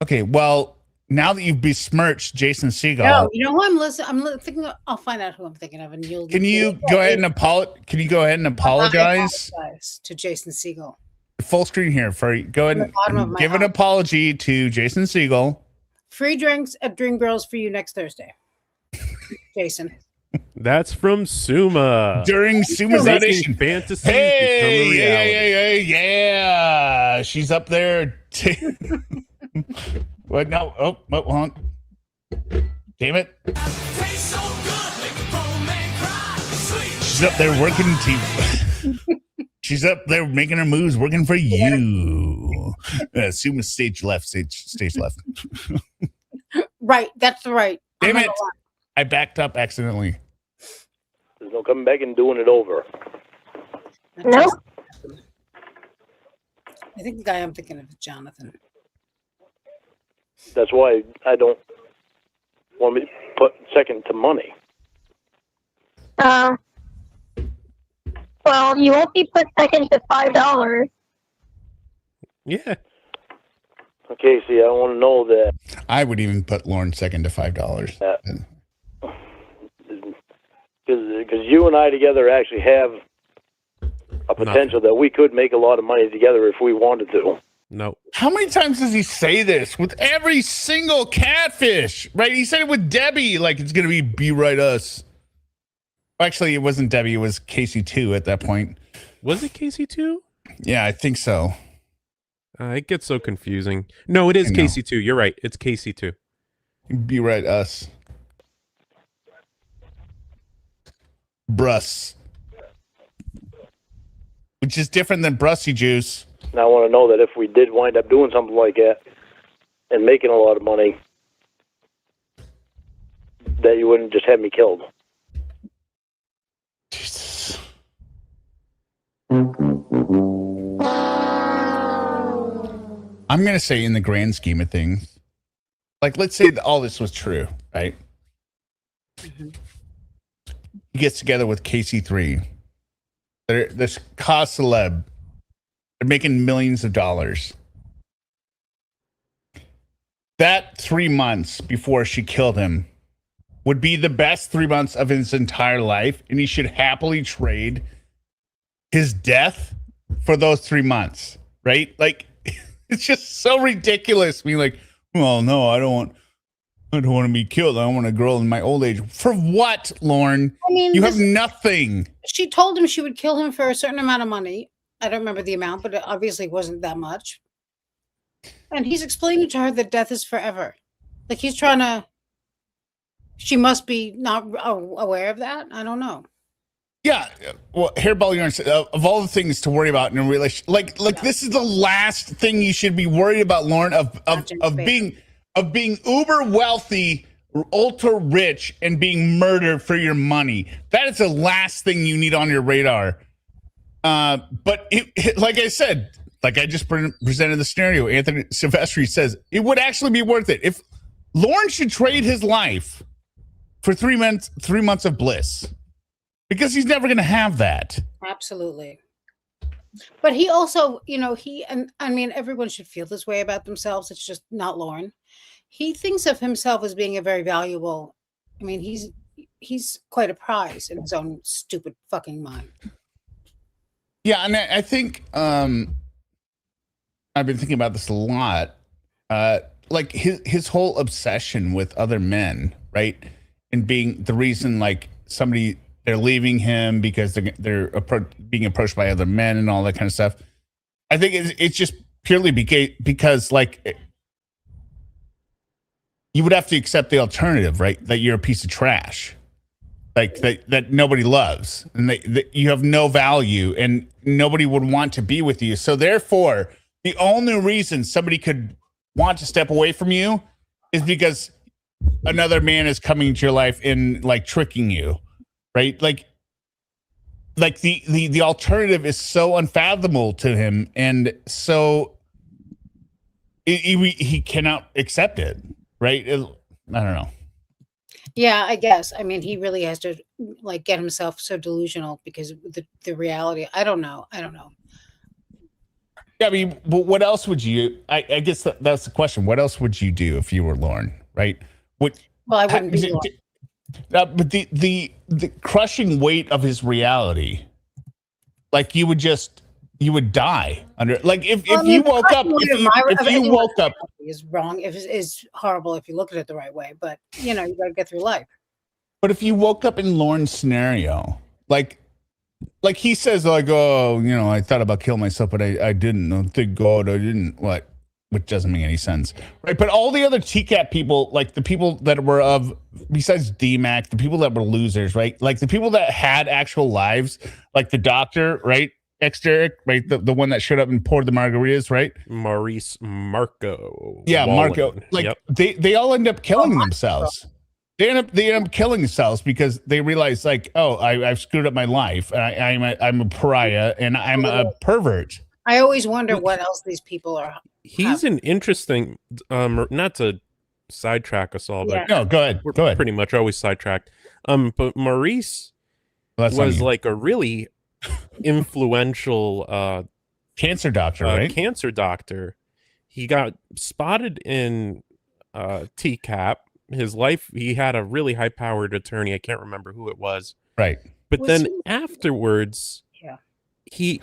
Okay, well, now that you've besmirched Jason Segel,
No, you know who I'm listening. Thinking. I'll find out who I'm thinking of, and you'll.
can you go ahead and apologize? Can you go ahead and apologize?
I apologize to Jason Segel.
Full screen here for go ahead
From the bottom of
and
my
give an
heart.
apology to Jason Segel.
Free drinks at Dream Girls for you next Thursday. Jason.
That's from Suma.
During Suma's
Making
audition.
fantasies
Hey,
become a reality.
yeah. She's up there. What? No. Oh, hold on. Damn it. She's up there working She's up there making her moves, working for you. Suma stage left.
Right. That's right.
Damn
I'm
it.
not gonna lie.
I backed up accidentally.
There's no coming back and doing it over.
No.
I think the guy I'm thinking of is Jonathan.
That's why I don't want me to put second to money.
Well, you won't be put second to $5.
Yeah.
Okay, see, I want to know that
I would even put Lorne second to $5.
because you and I together actually have a potential that we could make a lot of money together if we wanted to.
No.
How many times does he say this with every single catfish? Right? He said it with Debbie, like it's gonna be right us. Actually, it wasn't Debbie, it was Casey 2 at that point.
Was it Casey 2?
Yeah, I think so.
It gets so confusing. No, it is
I know.
Casey 2. You're right. It's Casey 2.
Be right us. Bruss. Which is different than Brussy juice.
And I want to know that if we did wind up doing something like that and making a lot of money, that you wouldn't just have me killed.
Jesus. I'm going to say in the grand scheme of things, like, let's say that all this was true, right?
Mhm.
He gets together with KC3. This cause celeb. They're making millions of dollars. That 3 months before she killed him would be the best 3 months of his entire life, and he should happily trade his death for those 3 months, right? Like, it's just so ridiculous. Being like, well, no, I don't want to be killed. I want a girl in my old age. For what, Lorne?
I mean,
you have nothing.
She told him she would kill him for a certain amount of money. I don't remember the amount, but it obviously wasn't that much. And he's explaining to her that death is forever. Like, he's trying to. She must be not aware of that. I don't know.
Yeah, well, hairball yarns, of all the things to worry about in a relationship, like this is the last thing you should be worried about, Lorne, of being uber wealthy, ultra rich, and being murdered for your money. That is the last thing you need on your radar. But like I said, like I just presented the scenario, Anthony Silvestri says it would actually be worth it if Lorne should trade his life for 3 months of bliss. Because he's never going to have that.
Absolutely. But he also, and I mean, everyone should feel this way about themselves. It's just not Lorne. He thinks of himself as being a very valuable. I mean, he's quite a prize in his own stupid fucking mind.
Yeah, and I think I've been thinking about this a lot. Like his whole obsession with other men, right? And being the reason, like, they're leaving him because they're being approached by other men and all that kind of stuff. I think it's just purely because, like, you would have to accept the alternative, right? That you're a piece of trash, like that nobody loves, and that you have no value, and nobody would want to be with you. So therefore, the only reason somebody could want to step away from you is because another man is coming into your life and, like, tricking you. Right, like the alternative is so unfathomable to him, and so he cannot accept it. Right? I don't know.
Yeah, I guess. I mean, he really has to, like, get himself so delusional because the reality. I don't know.
Yeah, I mean, but what else would you? I guess that's the question. What else would you do if you were Lorne? Right?
Well, I wouldn't be Lorne.
But the crushing weight of his reality, like, you would die under, like, if you woke up
is wrong. Is horrible if you look at it the right way, but you gotta get through life.
But if you woke up in Lorne's scenario, like he says, like, oh, I thought about killing myself, but I didn't. Oh, thank God I didn't. What? Which doesn't make any sense, right? But all the other TCAP people, like the people that were besides DMAC, the people that were losers, right? Like the people that had actual lives, like the doctor, right? Derek, right? The one that showed up and poured the margaritas, right?
Maurice Marco.
Yeah,
Wallen.
Marco. Like,
yep.
they all end up killing themselves. They end up killing themselves because they realize, like, oh, I've screwed up my life. I'm a pariah and I'm a pervert.
I always wonder what else these people are.
He's an interesting, not to sidetrack us all, but
no, go ahead.
We're pretty much always sidetracked. But Maurice was like a really influential
cancer doctor, right?
Cancer doctor. He got spotted in TCAP. His life, he had a really high-powered attorney. I can't remember who it was.
Right.
But then afterwards, he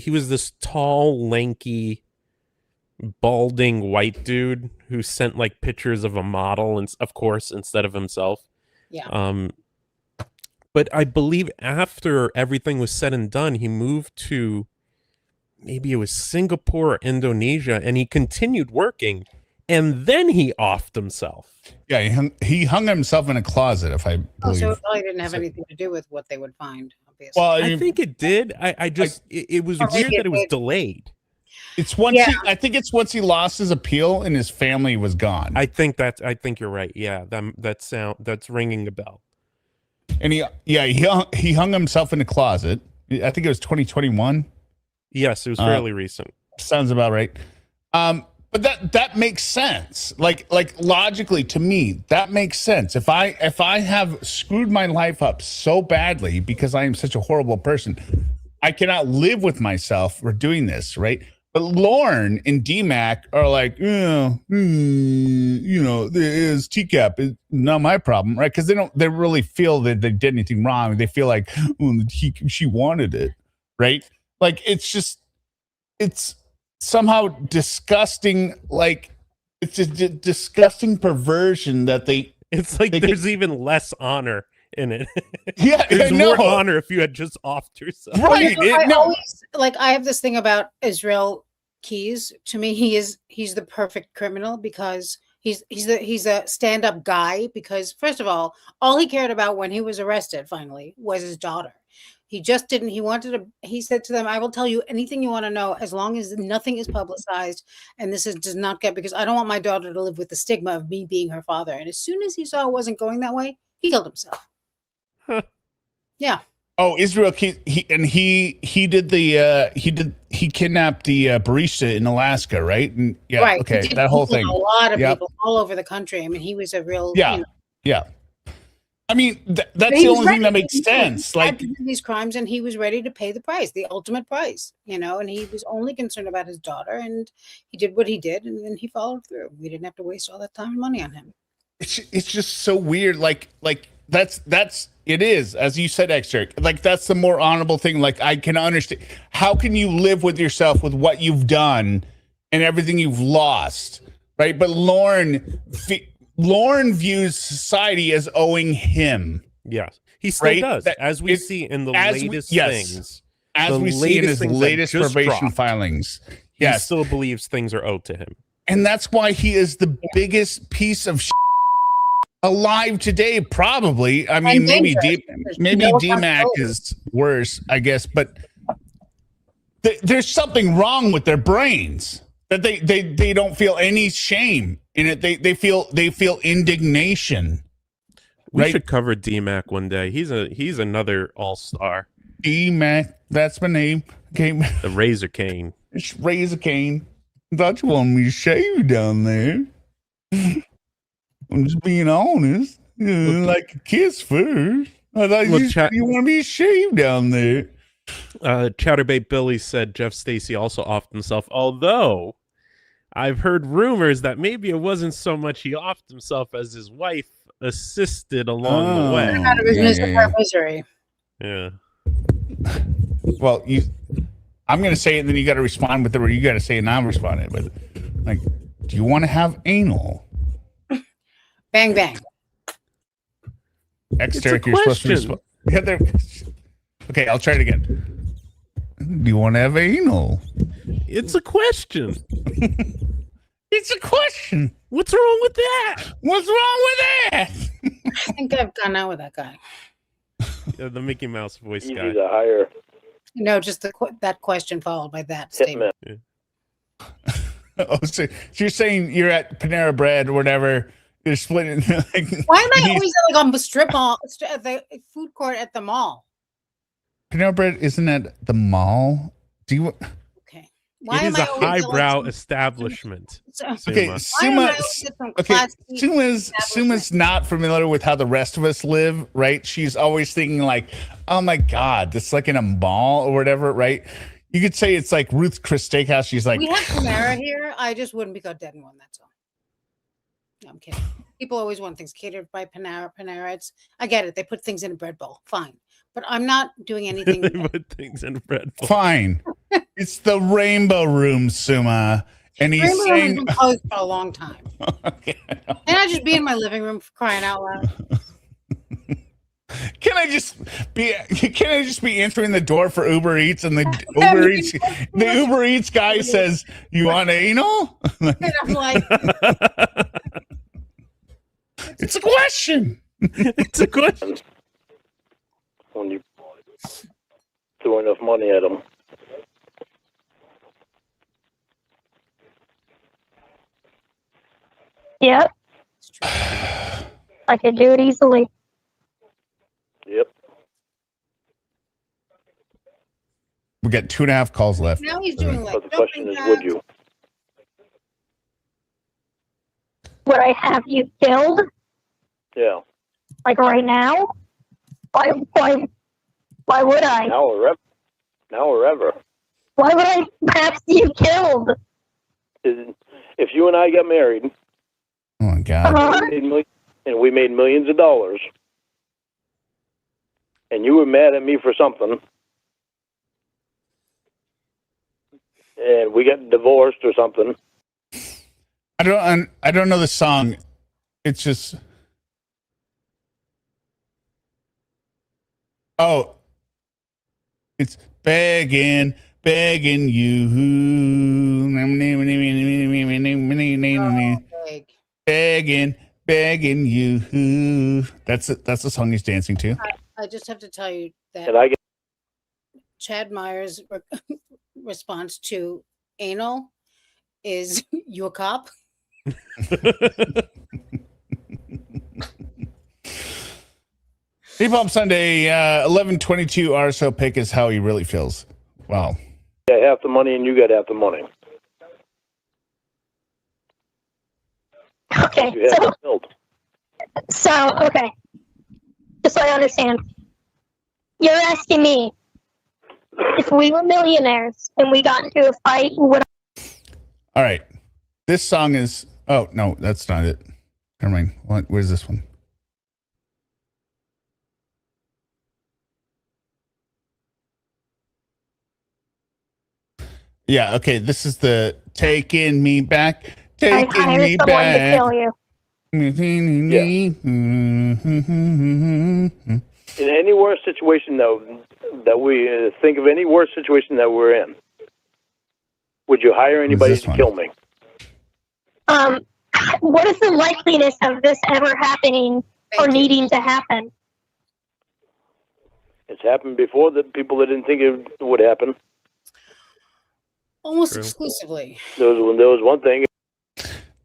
was this tall, lanky, balding white dude who sent, like, pictures of a model, and of course, instead of himself.
Yeah.
But I believe after everything was said and done, he moved to, maybe it was Singapore or Indonesia, and he continued working, and then he offed himself.
Yeah, he hung himself in a closet, if I believe.
So it probably didn't have anything to do with what they would find, obviously.
Well,
I think it did. It was weird that it was delayed.
It's once I think it's once he lost his appeal and his family was gone.
I think you're right. Yeah, that's ringing a bell.
And he hung himself in a closet. I think it was 2021.
Yes, it was fairly recent.
Sounds about right. But that makes sense. Like logically to me, that makes sense. If I have screwed my life up so badly because I am such a horrible person, I cannot live with myself for doing this, right? But Lorne and DMAC are like, there is TCAP. It's not my problem, right? Because they really feel that they did anything wrong. They feel like, she wanted it, right? Like it's somehow disgusting. Like it's a disgusting perversion that
It's like there's even less honor in it.
Yeah,
there's more honor if you had just offed yourself.
Right.
I have this thing about Israel Keys. To me, he's the perfect criminal because he's a stand-up guy. Because first of all he cared about when he was arrested finally was his daughter. He just didn't. He said to them, "I will tell you anything you want to know as long as nothing is publicized, and does not get, because I don't want my daughter to live with the stigma of me being her father." And as soon as he saw it wasn't going that way, he killed himself.
Huh.
Yeah.
Oh, Israel, he kidnapped the barista in Alaska, right? And yeah,
right.
Okay, that whole thing.
A lot of people all over the country. I mean, he was a real
yeah. I mean, that's the only thing that makes sense. Like
these crimes, and he was ready to pay the price, the ultimate price, and he was only concerned about his daughter, and he did what he did, and then he followed through. We didn't have to waste all that time and money on him.
It's just so weird. Like that's it is, as you said, X-Jerk. Like that's the more honorable thing. Like I can understand. How can you live with yourself with what you've done and everything you've lost, right? But Lorne views society as owing him.
Yes, he still does, as we see in the latest things.
As we see in his latest probation filings.
He still believes things are owed to him.
And that's why he is the biggest piece of alive today, probably. I mean, maybe DMAC is worse, I guess, but there's something wrong with their brains. That they don't feel any shame in it. They feel indignation.
We should cover DMAC one day. He's another all-star.
DMAC, that's my name. Okay.
The Razor Cane.
It's Razor Cane. Thought you wanted me to shave down there. I'm just being honest. Like a kiss first. I thought you want me to shave down there.
Chatterbait Billy said Jeff Stacy also offed himself, although I've heard rumors that maybe it wasn't so much he offed himself as his wife assisted along the way.
Out of his misery.
Yeah.
Well, I'm going to say it, and then you got to respond with it, or you got to say it, and I'll respond with it. Like, do you want to have anal?
Bang, bang.
X-Derek, you're supposed to Okay, I'll try it again. Do you want to have anal?
It's a question.
It's a question.
What's wrong with that?
What's wrong with that?
I think I've gone out with that guy.
The Mickey Mouse voice
Easy
guy.
to hire.
No, just that question followed by that statement.
Yeah.
Oh, so you're saying you're at Panera Bread or whatever. You're splitting. Like,
why am I always like on the strip mall, at the food court at the mall?
Panera Bread isn't at the mall. Do you?
Okay.
It is a highbrow establishment.
Okay, Suma's not familiar with how the rest of us live, right? She's always thinking like, oh my God, this is like in a mall or whatever, right? You could say it's like Ruth's Chris Steakhouse. She's like,
we have Panera here. I just wouldn't be caught dead in one, that's all. No, I'm kidding. People always want things catered by Panera. I get it. They put things in a bread bowl. Fine. But I'm not doing anything.
They put things in a bread bowl.
Fine. It's the Rainbow Room, Suma. And he's
Rainbow
saying,
has been closed for a long time.
Okay.
Can I just be in my living room crying out loud?
Can I just be answering the door for Uber Eats, and the Uber Eats guy says, "You want anal?"
And I'm like,
it's a question.
It's a question.
When you throw enough money at them.
Yep. I could do it easily.
Yep.
We got 2.5 calls left.
now he's doing like
But the question is, would you?
Would I have you killed?
Yeah.
Like right now? Why would I?
Now or ever. Now or ever.
Why would I have you killed?
If you and I got married,
Oh my God.
and we made millions of dollars, and you were mad at me for something, and we got divorced or something.
I don't know the song. It's just. Oh, it's begging you. Begging you. That's it. That's the song he's dancing to.
I just have to tell you that
And I get
Chad Myers' response to anal is you a cop?
Hip-Hop Sunday, 11:22 RSO pick is how he really feels. Wow.
half the money and you got half the money.
Okay,
You have it built.
okay. Just so I understand. You're asking me if we were millionaires and we got into a fight, would
All right. This song is. Oh, no, that's not it. Never mind. Where's this one? Yeah, okay. This is the Taking Me Back.
I
Taking
hire
Me
someone to
Back.
kill you?
In any worse situation that we think of any worse situation that we're in, would you hire anybody
this
to
one?
kill me?
What is the likeliness of this ever happening or needing to happen?
It's happened before that people that didn't think it would happen.
Almost
True.
exclusively.
There was one thing.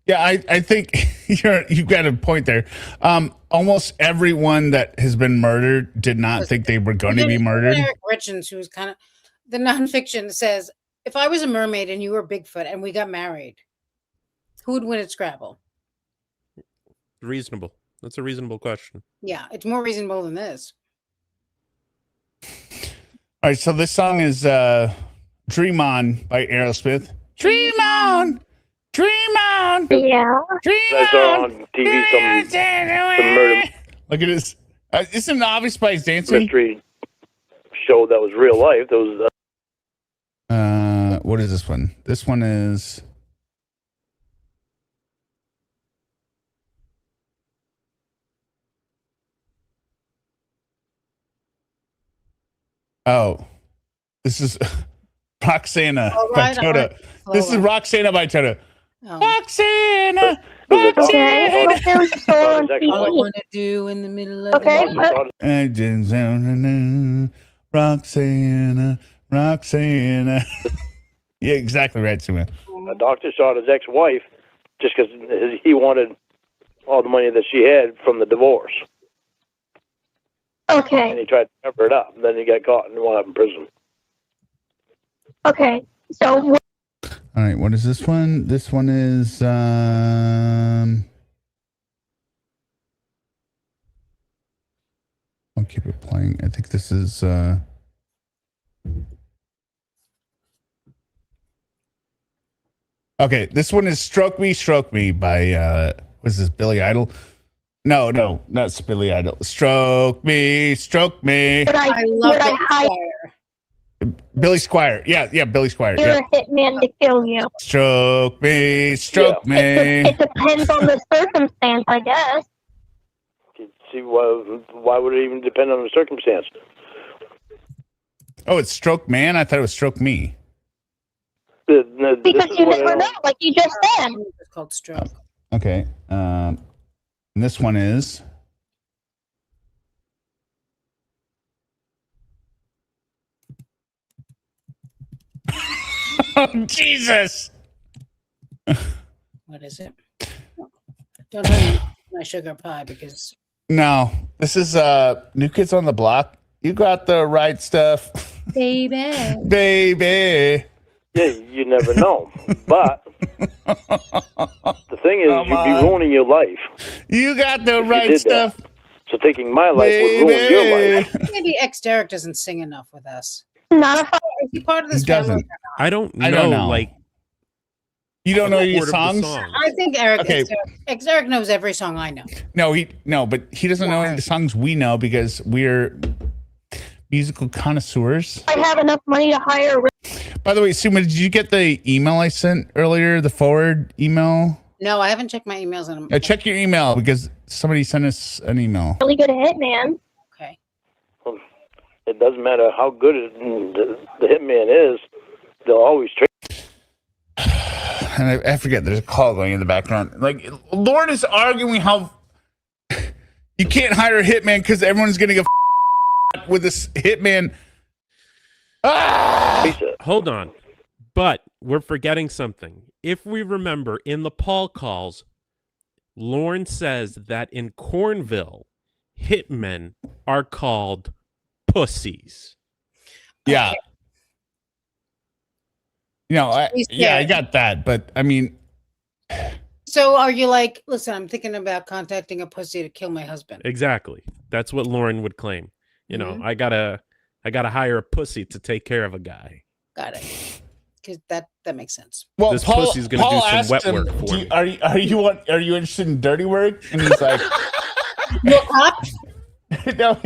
Yeah, I think you've got a point there. Almost everyone that has been murdered did not think they were going to be murdered.
Eric Richards, who's kind of the nonfiction, says, if I was a mermaid and you were Bigfoot and we got married, who would win at Scrabble?
Reasonable. That's a reasonable question.
Yeah, it's more reasonable than this.
All right, so this song is Dream On by Aerosmith. Dream on! Dream on!
Yeah.
Dream
I saw
on!
on TV some murder
Look at this. Isn't it obvious by his dancing?
mystery show that was real life. There was
What is this one? This one is. Oh, this is Roxana by Toto. This is Roxana by Toto.
Oh.
Roxana!
Okay. What there was a show on
All I
All I
TV.
want to do in the middle of
Okay.
the night.
I just Roxana, Roxana. Yeah, exactly right, Suma.
a doctor shot his ex-wife just because he wanted all the money that she had from the divorce, and
Okay.
he tried to cover it up. And then he got caught and wound up in prison.
Okay. So
All right, what is this one? This one is I'll keep it playing. I think this is okay, this one is Stroke Me by what's this, Billy Idol? No, not Billy Idol. Stroke Me.
would
I love
would I
that
hire
choir.
Billy Squire. Yeah, Billy Squire. Yeah.
a hitman to kill you?
Stroke me.
It depends on the circumstance, I guess.
See, why would it even depend on the circumstance?
Oh, it's Stroke Man? I thought it was Stroke Me.
This
Because
is
you
what I
never know,
don't-
like you just said.
It's called Stroke.
Okay. And this one is oh, Jesus.
What is it? Don't tell me my sugar pie because
No, this is New Kids on the Block. You got the right stuff,
baby.
baby.
Yeah, you never know. But the thing is,
Come
you'd be
on.
ruining your life.
You got the
If you
right
did
stuff.
that. So taking my life would ruin your life.
Maybe ex Derek doesn't sing enough with us.
Not a
Is he part of this
He
family?
doesn't.
I don't know.
I don't know.
Like,
You don't know
the
your
order of the
songs?
I think Eric,
Okay.
ex Derek knows every song I know.
No, but he doesn't know any of the songs we know because we're musical connoisseurs.
I have enough money to hire.
By the way, Suma, did you get the email I sent earlier? The forward email?
No, I haven't checked my emails in
Check your email because somebody sent us an email.
Really good hitman.
Okay.
It doesn't matter how good the hitman is, they'll always trick.
And I forget, there's a call going in the background. Like, Lorne is arguing how you can't hire a hitman because everyone's going to get with this hitman. Ah!
hold on. But we're forgetting something. If we remember, in the Paul calls, Lorne says that in Cornville, hitmen are called pussies.
Yeah.
Okay.
I got that. But, I mean...
So are you like, listen, I'm thinking about contacting a pussy to kill my husband.
Exactly. That's what Lorne would claim. You know, I gotta hire a pussy to take care of a guy.
Got it. Because that makes sense.
Well,
This
Paul,
pussy's gonna
Paul
do some
asked
wet
him,
work for me.
Are you interested in dirty work? And he's like,
No cop?
no.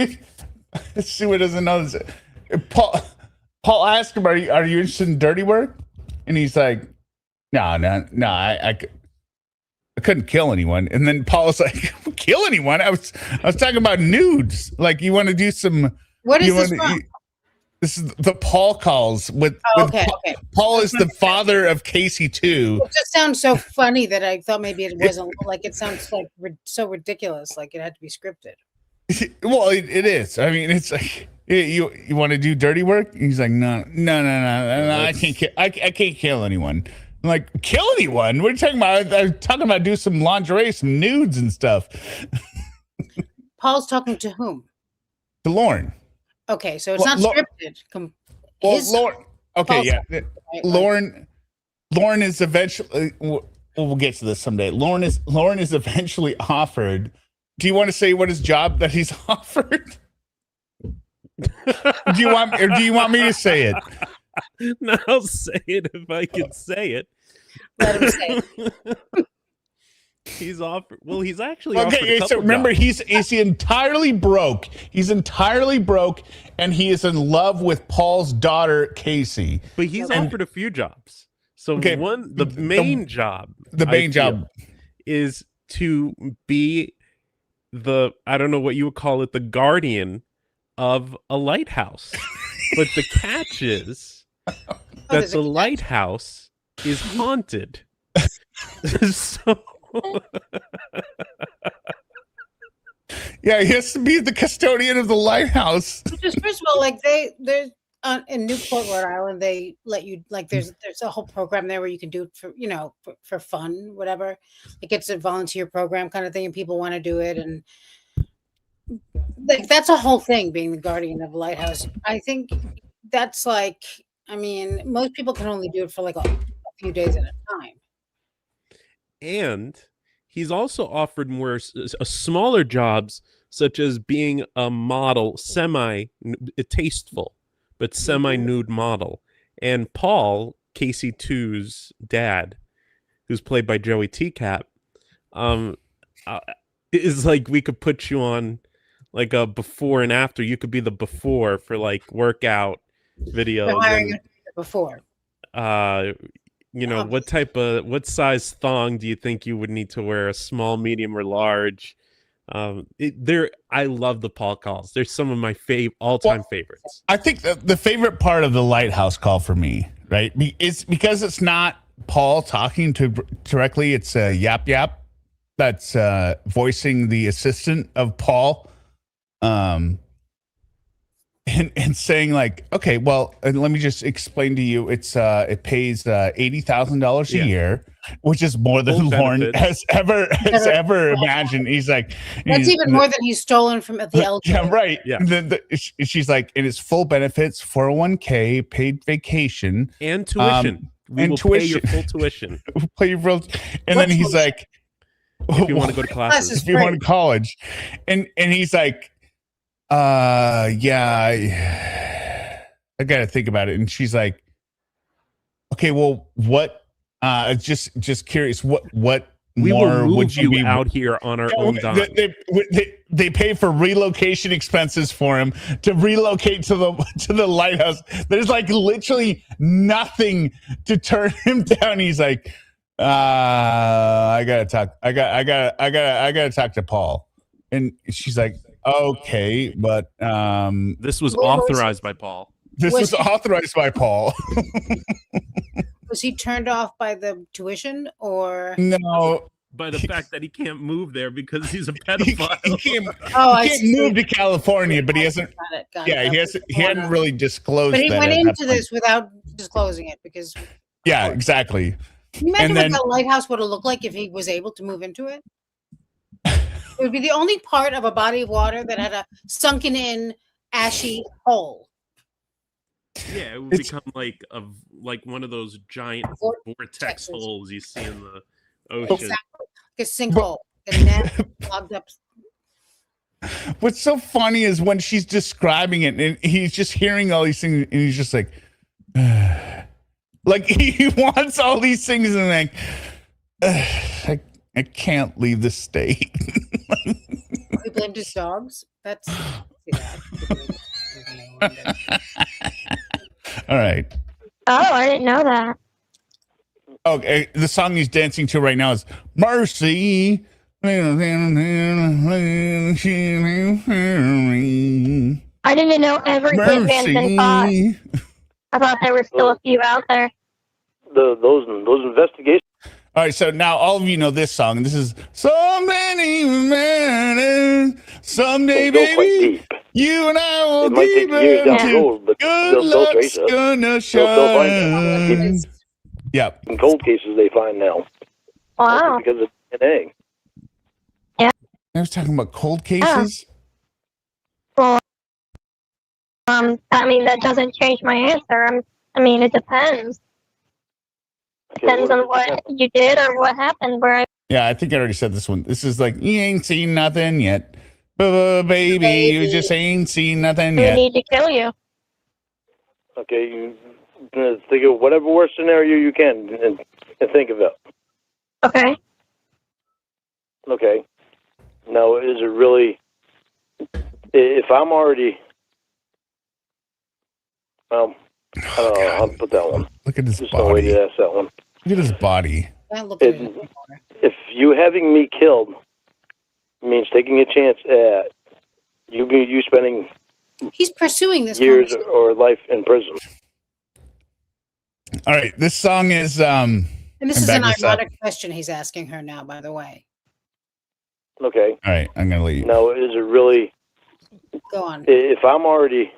Sue doesn't know this. Paul asked him, are you interested in dirty work? And he's like, no. I couldn't kill anyone. And then Paul was like, kill anyone? I was talking about nudes. Like, you want to do some.
What is this from?
This is the Paul calls with
Okay.
Paul is the father of Casey too.
It just sounds so funny that I thought maybe it wasn't like it sounds like so ridiculous, like it had to be scripted.
Well, it is. I mean, it's like you want to do dirty work. He's like, no. I can't kill anyone. I'm like, kill anyone? What are you talking about? I'm talking about do some lingerie, some nudes and stuff.
Paul's talking to whom?
To Lorne.
Okay, so it's not scripted.
Lorne. Okay,
Paul's
yeah.
right,
Lorne is eventually. We'll get to this someday. Lorne is eventually offered. Do you want to say what his job that he's offered? Do you want me to say it?
No, I'll say it if I can say it.
Let him say it.
He's offered. Well, he's actually offered a
Okay.
couple
So remember,
jobs.
he's entirely broke. He's entirely broke, and he is in love with Paul's daughter, Casey.
But he's offered a few jobs. So
Okay,
the main job,
the main job
is to be I don't know what you would call it, the guardian of a lighthouse. But the catch is that the lighthouse is haunted. So
yeah, he has to be the custodian of the lighthouse.
Just first of all, like there's in Newport, Rhode Island, they let you like there's a whole program there where you can do it for for fun, whatever. Like it's a volunteer program kind of thing, and people want to do it, and like that's a whole thing. Being the guardian of a lighthouse, I think that's like, I mean, most people can only do it for like a few days at a time.
and he's also offered more smaller jobs, such as being a model, tasteful, but semi-nude model. And Paul, Casey 2's dad, who's played by Joey TCAP, is like, we could put you on like a before and after. You could be the before for like workout videos.
Hiring before.
What size thong do you think you would need to wear? A small, medium, or large? I love the Paul calls. They're some of my all-time favorites.
I think the favorite part of the lighthouse call for me, right, is because it's not Paul talking to directly. It's Yap Yap that's voicing the assistant of Paul, and saying like, okay, well, let me just explain to you. It pays $80,000 a year. which is more than
Full
Lorne
benefits.
has ever imagined. He's like,
That's even more than he's stolen from the elder.
yeah, right.
Yeah.
She's like, it is full benefits, 401k, paid vacation,
And tuition. We
and
will
tuition.
pay your full tuition
play your real, and
What
then he's
tuition?
like,
if you want to go to
Classes
classes.
if you want to college, and he's like, yeah, I gotta think about it. And she's like, okay, well, what? Just curious, what
We
more
will move
would you be
out here on our own dime.
They pay for relocation expenses for him to relocate to the lighthouse. There's like literally nothing to turn him down. He's like, I gotta talk to Paul. And she's like, okay, but
This was authorized by Paul.
this was authorized by Paul.
Was he turned off by the tuition or?
No,
By the fact that he can't move there because he's a
he
pedophile.
can't move to California, but he hasn't.
Got it.
Yeah, he hadn't really disclosed.
But he
that
went
at that
into
point.
this without disclosing it because.
Yeah, exactly.
Can you imagine
And
what the lighthouse would have looked like if he was able to move into it? It would be the only part of a body of water that had a sunken in, ashy hole.
Yeah, it would
It's-
become like one of those giant vortex holes you see in the ocean.
Exactly. Like a sinkhole. And net clogged up.
What's so funny is when she's describing it, and he's just hearing all these things, and he's just like, like he wants all these things, and like, I can't leave the state.
He blamed his dogs. That's.
All right.
Oh, I didn't know that.
Okay, the song he's dancing to right now is Mercy.
I didn't even know every caveman's been caught.
Mercy.
I thought there were still a few out there.
Those investigations.
All right, so now all of you know this song. This is So Many Men. Someday,
They go quite
baby,
deep.
you and I will
It might
be
take years down the
back.
road, but
Good
they'll still
luck's
trace us.
gonna
still find it.
shine. Yep.
In cold cases, they find now
Wow.
because of DNA.
I was talking about cold cases.
Well, I mean, that doesn't change my answer. I mean, it depends. Depends on what you did or what happened, bro.
Yeah, I think I already said this one. This is like, you ain't seen nothing yet. Baby, you just ain't seen nothing
We
yet.
need to kill you.
Okay, you think of whatever worst scenario you can and think of it.
Okay.
Okay. Now, is it really? If I'm already, I don't know. I'll put that one.
Look at his
Just no way
body.
to ask that one.
Look at his body.
Can't look at it anymore.
If you having me killed means taking a chance at you spending
He's pursuing this
years
conversation.
or life in prison.
All right, this song is
And this
I'm
is an
back this up.
ironic question he's asking her now, by the way.
Okay.
all right. I'm gonna leave.
Now, is it really?
Go on.
If I'm already,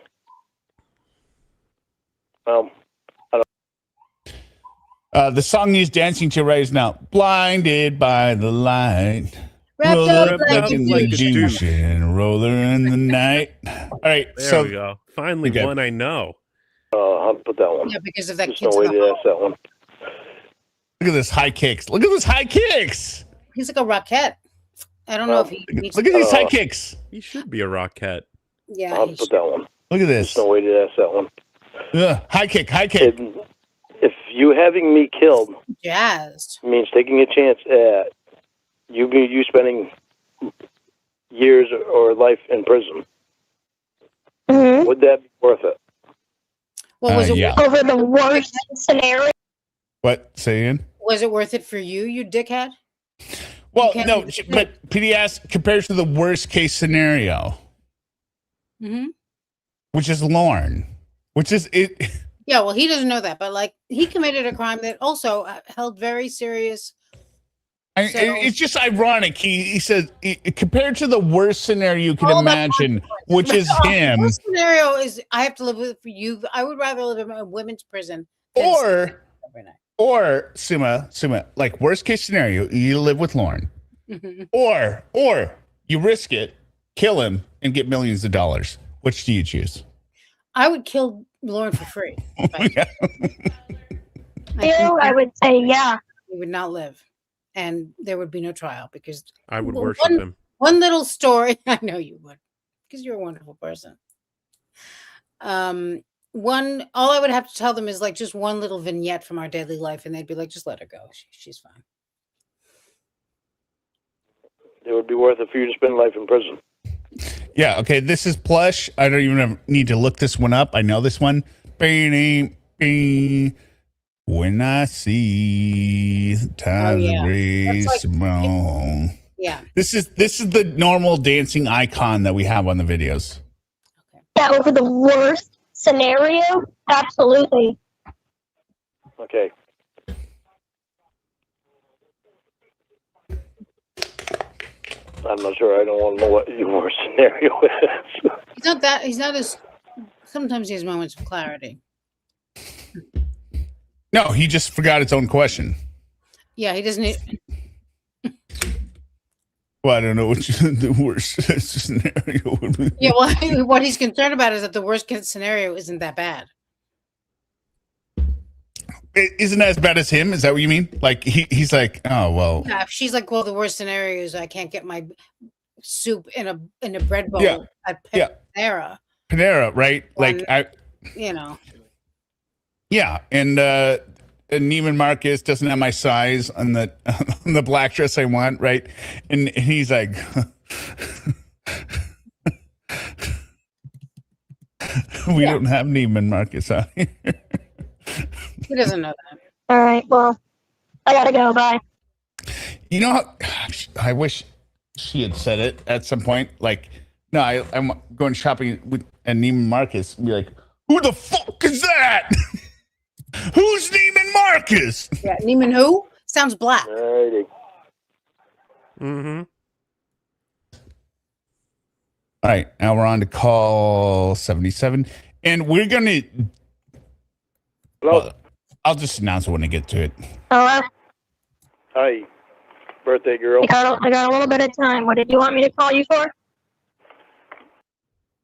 The song he's dancing to right now, "Blinded by the Light."
Wrapped
Roller
up like a
douche and roller in the night. All right,
There
so
we go. Finally,
Okay.
one I know.
I'll put that one.
Yeah, because of that
There's
kid's
no way
in the
to
hall.
ask that one.
look at this high kicks. Look at this high kicks.
He's like a rocket. I don't know if he needs
Look at these high kicks.
He should be a rocket.
Yeah,
I'll
he
put
should.
that one.
Look at this.
There's no way to ask that one.
High kick, high kick.
If you having me killed
Jazzed.
means taking a chance at you spending years or life in prison,
Hmm.
would that be worth it?
Well, was it
yeah.
Over the worst scenario.
What? Say again?
was it worth it for you, you dickhead?
Well,
can't
no,
understand.
but PD asked compared to the worst case scenario,
Mm-hmm.
which is Lorne, which is it.
Yeah, well, he doesn't know that, but like he committed a crime that also held very serious. So-
It's just ironic. He said compared to the worst scenario you can
All the
imagine, which is
Oh,
him,
This scenario is I have to live with you. I would rather live in a women's prison than
or
every night.
Or Suma, like worst case scenario, you live with Lorne, or you risk it, kill him, and get millions of dollars. Which do you choose?
I would kill Lorne for free.
Yeah.
I would say, yeah.
He would not live, and there would be no trial because
I would worship him.
One little story. I know you would, because you're a wonderful person. All I would have to tell them is like just one little vignette from our daily life, and they'd be like, just let her go. She's fine.
It would be worth it for you to spend life in prison.
Yeah. Okay. This is plush. I don't even need to look this one up. I know this one. When I see times of grace,
yeah.
This is the normal dancing icon that we have on the videos.
That over the worst scenario? Absolutely.
Okay. I'm not sure. I don't want to know what your worst scenario is.
He's not as. Sometimes he has moments of clarity.
No, he just forgot his own question.
Yeah, he doesn't.
Well, I don't know what the worst scenario would be.
Yeah, well, what he's concerned about is that the worst case scenario isn't that bad.
It isn't as bad as him. Is that what you mean? Like he's like, oh well.
Yeah, she's like, well, the worst scenario is I can't get my soup in a bread bowl at Panera.
Panera, right? Like Yeah, and Neiman Marcus doesn't have my size on the on the black dress I want, right? And he's like, we don't have Neiman Marcus out here.
He doesn't know that.
All right. Well, I gotta go. Bye.
You know, I wish she had said it at some point. Like, no, I'm going shopping with Neiman Marcus and be like, who the fuck is that? Who's Neiman Marcus?
Yeah, Neiman who? Sounds black.
Alrighty.
Mm-hmm.
All right, now we're on to call 77, and we're gonna.
Hello.
I'll just announce it when I get to it.
Hello.
Hi, birthday girl.
I got a little bit of time. What did you want me to call you for?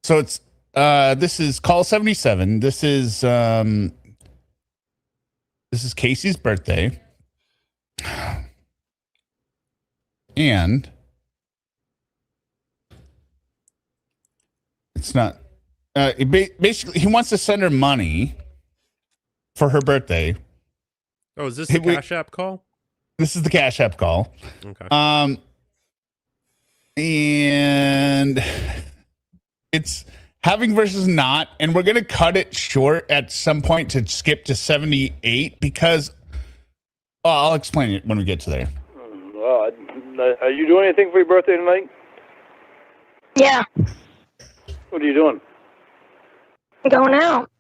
So it's this is call 77. This is Casey's birthday, and it's not. Basically, he wants to send her money for her birthday.
Oh, is this the Cash App call?
This is the Cash App call.
Okay.
And it's having versus not, and we're gonna cut it short at some point to skip to 78 because I'll explain it when we get to there.
Well, are you doing anything for your birthday tonight?
Yeah.
What are you doing?
I'm going out.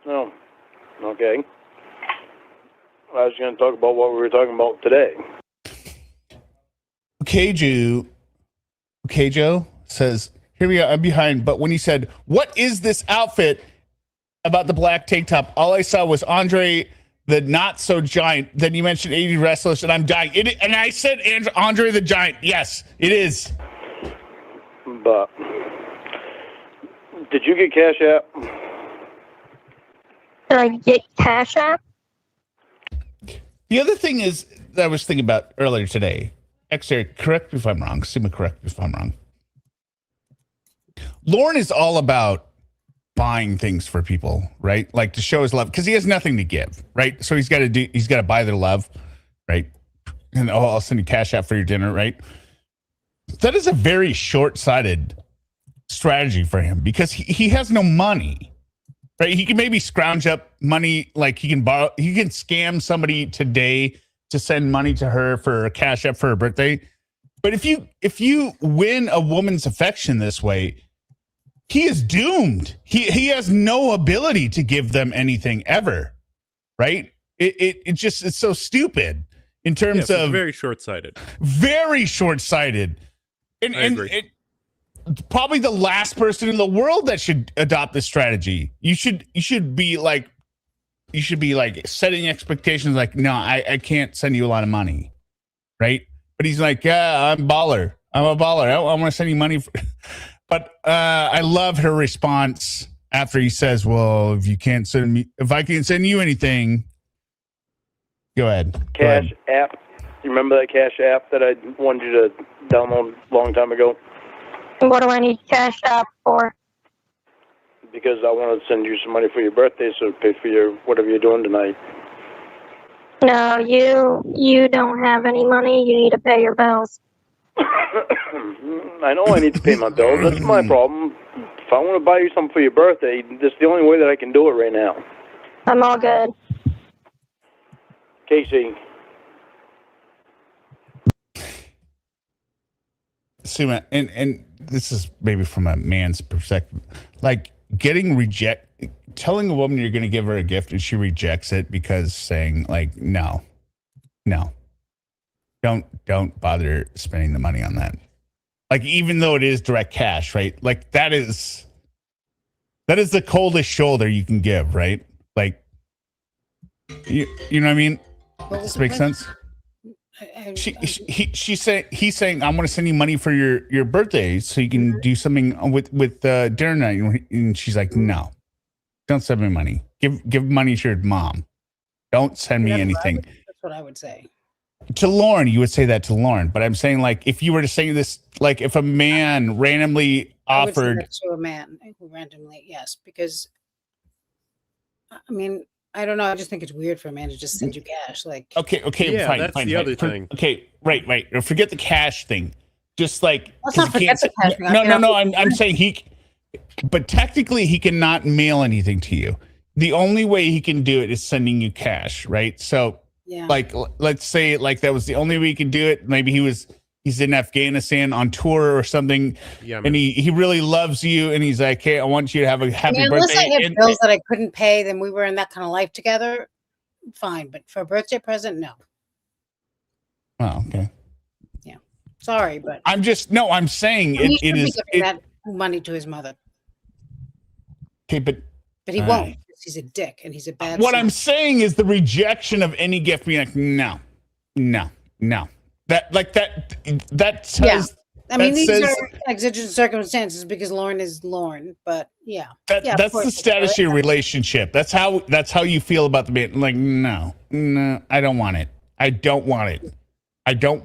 Oh, okay. I was going to talk about what we were talking about today.
Okay, Joe says, here we are, I'm behind. But when he said, what is this outfit about the black tank top? All I saw was Andre, the not so giant. Then you mentioned 80 wrestlers, and I'm dying. And I said Andre the Giant. Yes, it is.
But did you get Cash App?
Did I get Cash App?
The other thing is that I was thinking about earlier today. X-Eric, correct me if I'm wrong. Sima, correct me if I'm wrong. Lorne is all about buying things for people, right? Like to show his love because he has nothing to give, right? So he's got to buy their love, right? And I'll send you Cash App for your dinner, right? That is a very short-sighted strategy for him because he has no money, right? He can maybe scrounge up money, like he can scam somebody today to send money to her for a Cash App for her birthday. But if you win a woman's affection this way, he is doomed. He has no ability to give them anything ever, right? It's so stupid in terms of
very short-sighted.
Very short-sighted. And probably the last person in the world that should adopt this strategy. You should be like you should be like setting expectations. Like, no, I can't send you a lot of money, right? But he's like, yeah, I'm a baller. I want to send you money. But I love her response after he says, well, if I can't send you anything, go ahead.
Cash app. You remember that Cash app that I wanted you to download a long time ago?
What do I need Cash App for?
Because I wanted to send you some money for your birthday, so pay for your whatever you're doing tonight.
No, you don't have any money. You need to pay your bills.
I know I need to pay my bills. That's my problem. If I want to buy you something for your birthday, that's the only way that I can do it right now.
I'm all good.
Casey.
See, man, and this is maybe from a man's perspective, like telling a woman you're going to give her a gift and she rejects it because saying like, no, don't bother spending the money on that. Like, even though it is direct cash, right? Like that is the coldest shoulder you can give, right? Like, you know what I mean? Does this make sense? He's saying, I want to send you money for your birthday so you can do something with dinner night. And she's like, no, don't send me money. Give money to your mom. Don't send me anything.
That's what I would say.
To Lorne, you would say that to Lorne. But I'm saying, like, if you were to say this, like, if a man randomly offered.
I would say that to a man who randomly, yes. Because, I mean, I don't know. I just think it's weird for a man to just send you cash. Like,
okay,
Yeah,
fine,
that's
fine,
the
fine.
other thing.
Okay, right. Forget the cash thing. Just like,
let's not forget the cash.
No. I'm saying but technically he cannot mail anything to you. The only way he can do it is sending you cash, right? So,
yeah.
like, let's say like that was the only way he could do it. Maybe he's in Afghanistan on tour or something, and he really loves you, and he's like, hey, I want you to have a happy birthday.
Unless I had bills that I couldn't pay, then we were in that kind of life together, fine. But for a birthday present, no.
Oh, okay.
Yeah. Sorry, but
I'm saying it is
that money to his mother.
Okay, but
he won't. He's a dick and he's a bad.
What I'm saying is the rejection of any gift being like, no. That says.
Yeah. I mean, these are exigent circumstances because Lorne is Lorne, but yeah.
That's the status of your relationship. That's how you feel about the man. Like, no, I don't want it. I don't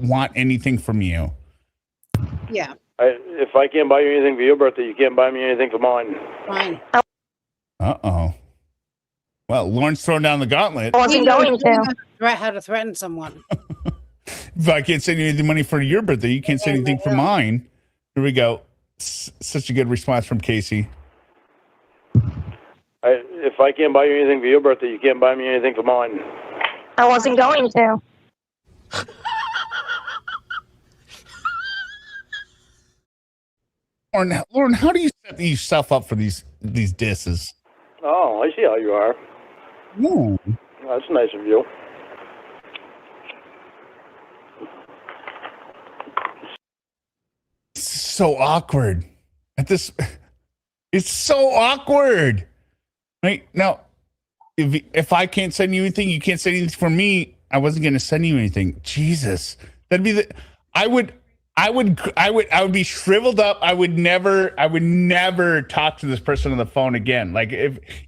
want anything from you.
Yeah.
If I can't buy you anything for your birthday, you can't buy me anything for mine.
Fine.
Uh-oh. Well, Lorne's throwing down the gauntlet.
I wasn't going to.
How to threaten someone.
If I can't send you any money for your birthday, you can't send anything for mine. Here we go. Such a good response from Casey.
If I can't buy you anything for your birthday, you can't buy me anything for mine.
I wasn't going to.
Lorne, how do you set yourself up for these disses?
Oh, I see how you are.
No.
That's nice of you.
It's so awkward. It's so awkward. Right now, if I can't send you anything, you can't send anything for me. I wasn't going to send you anything. Jesus, that'd be I would be shriveled up. I would never talk to this person on the phone again. Like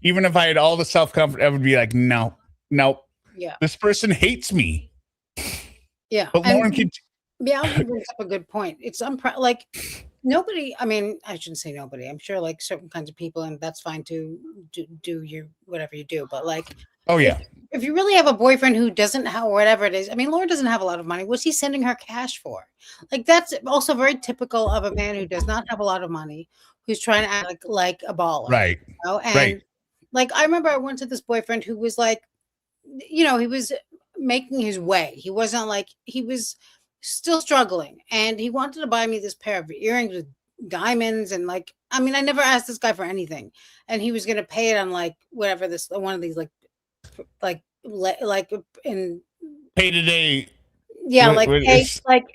even if I had all the self-confidence, I would be like, no.
Yeah.
This person hates me.
Yeah.
But Lorne could.
Yeah, I'll bring up a good point. It's like nobody. I mean, I shouldn't say nobody. I'm sure like certain kinds of people, and that's fine to do your whatever you do. But like,
oh yeah,
if you really have a boyfriend who doesn't have whatever it is, I mean, Lorne doesn't have a lot of money. What's he sending her cash for? Like that's also very typical of a man who does not have a lot of money, who's trying to act like a baller,
right?
You know? And
right.
Like I remember I went to this boyfriend who was like, you know, he was making his way. He wasn't like he was still struggling, and he wanted to buy me this pair of earrings with diamonds and like, I mean, I never asked this guy for anything, and he was going to pay it on like whatever this one of these like in
pay today.
Yeah, like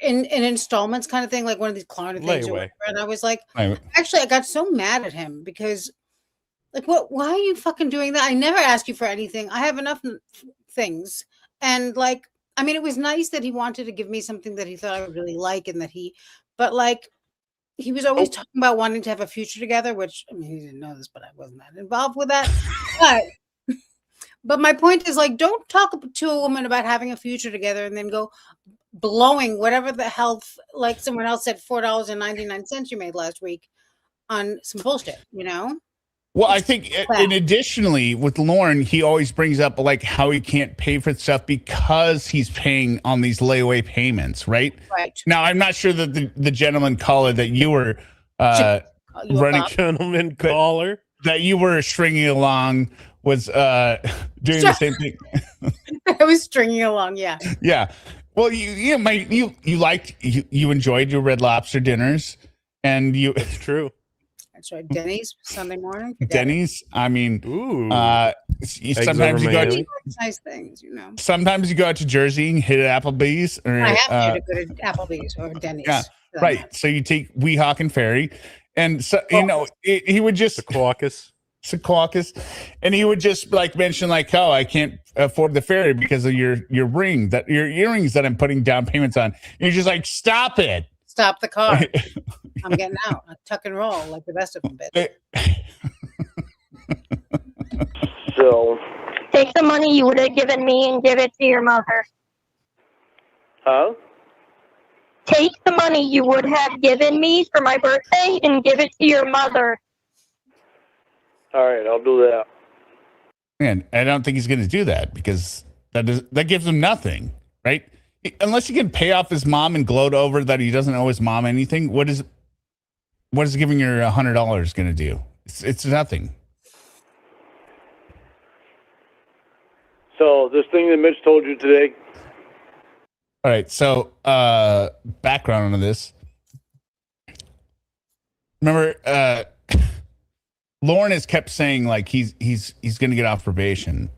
in installments kind of thing, like one of these Klarna things or whatever. And I was like, actually, I got so mad at him because Like, what? Why are you fucking doing that? I never ask you for anything. I have enough things. And like, I mean, it was nice that he wanted to give me something that he thought I would really like, and that but like, he was always talking about wanting to have a future together, which, I mean, he didn't know this, but I wasn't that involved with that. But my point is, like, don't talk to a woman about having a future together and then go blowing whatever the hell, like someone else said, $4.99 you made last week on some bullshit, you know?
Well, I think, and additionally, with Lorne, he always brings up like how he can't pay for stuff because he's paying on these layaway payments, right?
Right.
Now, I'm not sure that the gentleman caller that you were running,
gentleman caller
that you were stringing along was doing the same thing.
I was stringing along, yeah.
Yeah. Well, you enjoyed your Red Lobster dinners, and you.
It's true.
That's right. Denny's Sunday morning.
Denny's. I mean,
sometimes
you go
to nice things, you know.
Sometimes you go out to Jersey and hit Applebee's, or
I have to go to Applebee's or Denny's.
Yeah, right. So you take Weehawken and Ferry, and so you know he would just Secaucus, and he would just like mention like, oh, I can't afford the ferry because of your earrings that I'm putting down payments on. And you're just like, stop it.
Stop the car. I'm getting out. I tuck and roll like the rest of them, bitch.
So
take the money you would have given me and give it to your mother.
Huh?
Take the money you would have given me for my birthday and give it to your mother.
All right, I'll do that.
Man, I don't think he's going to do that because that gives him nothing, right? Unless he can pay off his mom and gloat over that he doesn't owe his mom anything. What is giving her $100 going to do? It's nothing.
So this thing that Mitch told you today.
All right. So background on this. Remember, Lorne has kept saying like he's going to get off probation.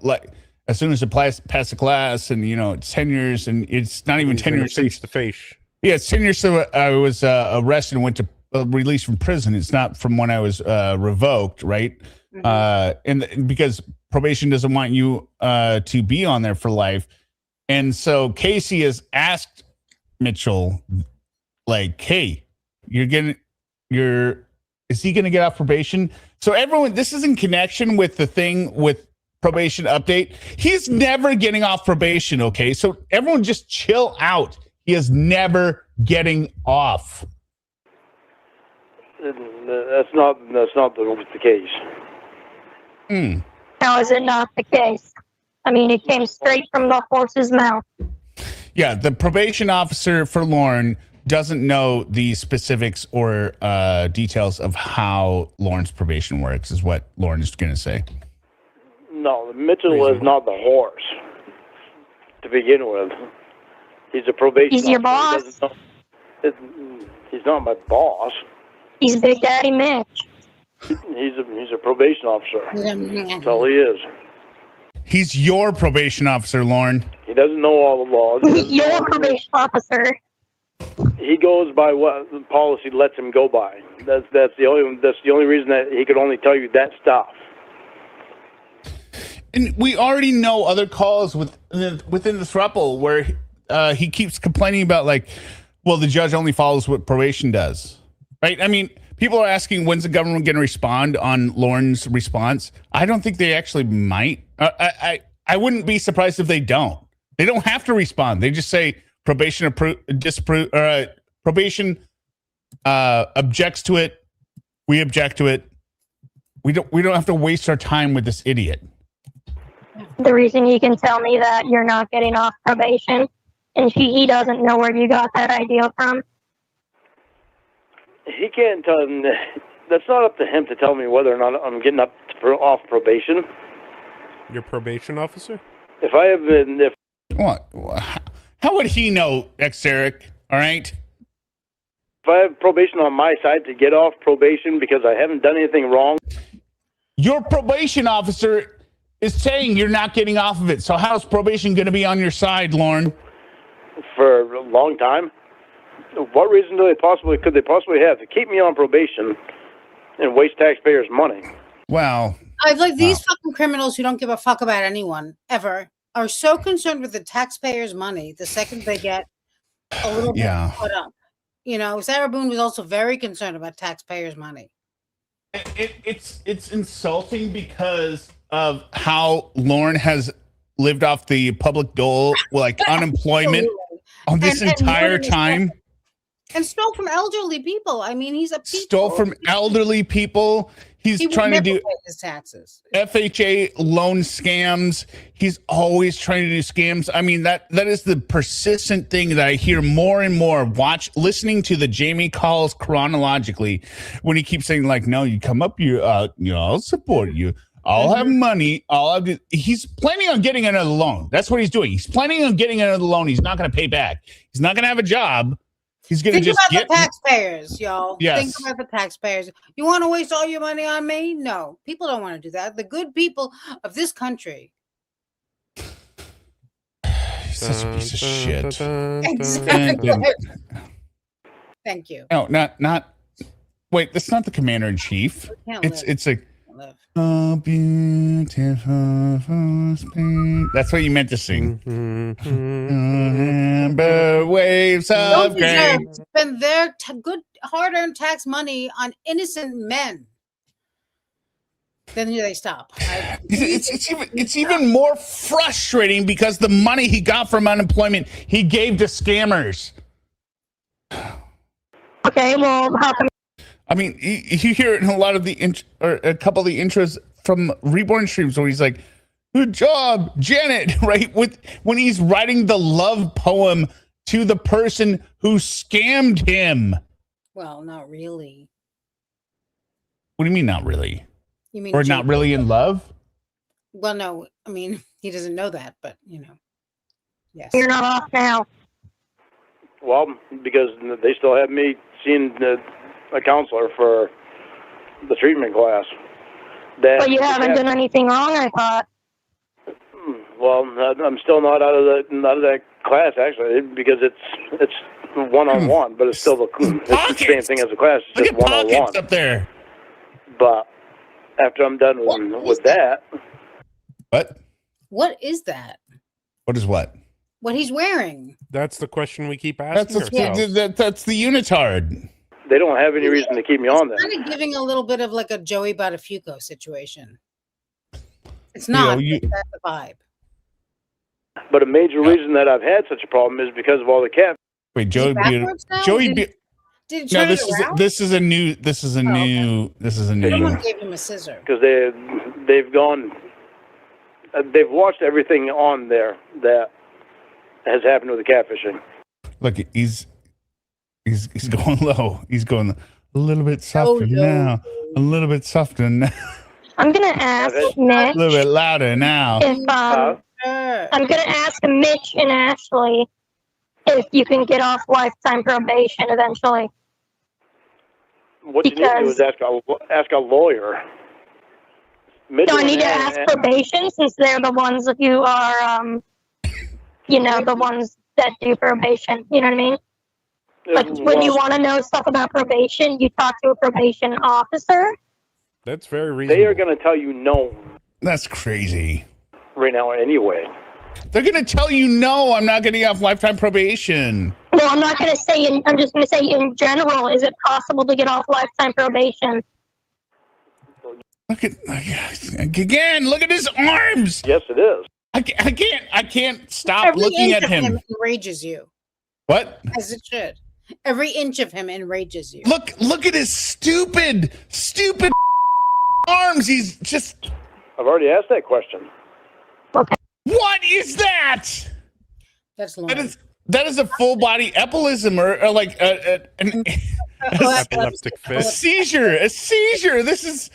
Like as soon as it pass the class, and it's 10 years, and it's not even 10 years
face to face.
Yeah, it's 10 years. So I was arrested and went to released from prison. It's not from when I was revoked, right? Mm-hmm. And because probation doesn't want you to be on there for life, and so Casey has asked Mitchell, like, "Hey, is he going to get off probation?" So everyone, this is in connection with the thing with probation update. He's never getting off probation. Okay, so everyone just chill out. He is never getting off.
That's not the case.
How is it not the case? I mean, it came straight from the horse's mouth.
Yeah, the probation officer for Lorne doesn't know the specifics or details of how Lorne's probation works, is what Lorne is going to say.
No, Mitchell is not the horse to begin with. He's a probation officer.
He's your boss.
He's not my boss.
He's Big Daddy Mitch.
He's a probation officer. That's all he is.
He's your probation officer, Lorne.
He doesn't know all the laws.
He's your probation officer.
He goes by what the policy lets him go by. That's the only reason that he could only tell you that stuff.
And we already know other calls within the throuple where he keeps complaining about like, well, the judge only follows what probation does, right? I mean, people are asking when's the government going to respond on Lorne's response. I don't think they actually might. I wouldn't be surprised if they don't. They don't have to respond. They just say probation probation objects to it. We object to it. We don't have to waste our time with this idiot.
The reason you can tell me that you're not getting off probation, and he doesn't know where you got that idea from.
He can't tell him. That's not up to him to tell me whether or not I'm getting off probation.
Your probation officer?
If I have been,
What? How would he know, Eric? All right.
If I have probation on my side to get off probation because I haven't done anything wrong.
Your probation officer is saying you're not getting off of it. So how's probation going to be on your side, Lorne?
For a long time. What reason could they possibly have to keep me on probation and waste taxpayers' money.
Well,
I like these fucking criminals who don't give a fuck about anyone ever are so concerned with the taxpayers' money the second they get a little bit put up. You know, Sarah Boone was also very concerned about taxpayers' money.
It's insulting because of how Lorne has lived off the public dole, like unemployment, on this entire time.
And stole from elderly people. I mean, he's a
stole from elderly people. He's trying to do
his taxes.
FHA loan scams. He's always trying to do scams. I mean, that is the persistent thing that I hear more and more. Listening to the Jamie calls chronologically, when he keeps saying like, "No, you come up, I'll support you. I'll have money. He's planning on getting another loan. That's what he's doing. He's planning on getting another loan. He's not going to pay back. He's not going to have a job. He's going to just
think about the taxpayers, y'all.
Yes.
Think about the taxpayers. You want to waste all your money on me? No, people don't want to do that. The good people of this country.
He's such a piece of shit.
Exactly. Thank you.
No, not. Wait, that's not the commander in chief. It's a beautiful spring. That's what you meant to sing. Remember waves of grain.
Spend their good hard-earned tax money on men. Then they stop.
It's even more frustrating because the money he got from unemployment he gave to scammers.
Okay, well, how come?
I mean, you hear it in a lot of a couple of the intros from Reborn streams where he's like, "Good job, Janet," right? When he's writing the love poem to the person who scammed him.
Well, not really.
What do you mean, not really?
You mean
or not really in love?
Well, no. I mean, he doesn't know that, but yes.
You're not off now.
Well, because they still have me seeing a counselor for the treatment class.
But you haven't done anything wrong, I thought.
Well, I'm still not out of that class actually, because it's one-on-one, but it's still the same thing as a class. It's just one-on-one
up there.
But after I'm done with that,
what is that?
What is what?
What he's wearing?
That's the question we keep asking
ourselves. That's the unitard.
They don't have any reason to keep me on there.
Kind of giving a little bit of like a Joey Buttafuoco situation. It's not. That's the vibe.
But a major reason that I've had such a problem is because of all the cat.
Wait, Joey. No, this is a new.
Someone gave him a scissor
because they've watched everything on there that has happened with the catfishing.
Look, he's going low. He's going a little bit softer now. A little bit softer now.
I'm gonna ask Mitch.
A little bit louder now.
I'm gonna ask Mitch and Ashley if you can get off lifetime probation eventually.
What you need to do is ask a lawyer.
Do I need to ask probation since they're the ones who are, the ones that do probation? You know what I mean? Like when you want to know stuff about probation, you talk to a probation officer.
That's very reasonable.
They are going to tell you no.
That's crazy.
Right now, anyway.
They're going to tell you no. I'm not getting off lifetime probation.
Well, I'm not going to say. I'm just going to say in general. Is it possible to get off lifetime probation?
Look at his arms.
Yes, it is.
I can't stop looking at him.
It enrages you.
What?
As it should. Every inch of him enrages you.
Look at his stupid arms. He's just.
I've already asked that question.
Okay.
What is that?
That's Lorne.
That is a full body epilism or like an
epileptic fit.
A seizure. This is.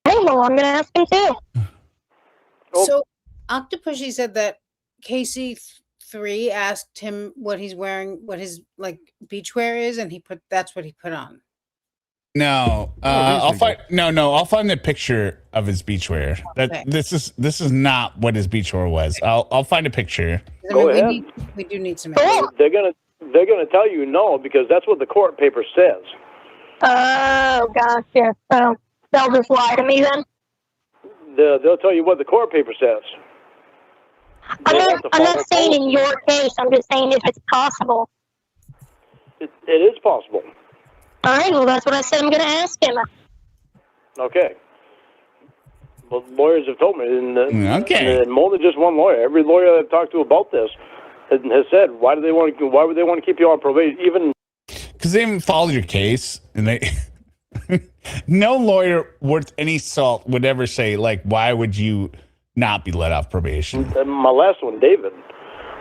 Hey, well, I'm going to ask him too.
So, Octopushy said that KC3 asked him what he's wearing, what his beachwear is, and that's what he put on.
No, I'll find the picture of his beachwear. This is not what his beachwear was. I'll find a picture.
We do need some.
They're gonna tell you no because that's what the court paper says.
Oh, gotcha. So they'll just lie to me then?
They'll tell you what the court paper says.
I'm not saying in your case. I'm just saying if it's possible.
It is possible.
All right. Well, that's what I said. I'm going to ask him.
Okay. Well, lawyers have told me,
Okay.
and more than just one lawyer. Every lawyer I've talked to about this has said, why would they want to keep you on probation? Even
because they haven't followed your case, and they no lawyer worth any salt would ever say, like, why would you not be let off probation?
my last one, David,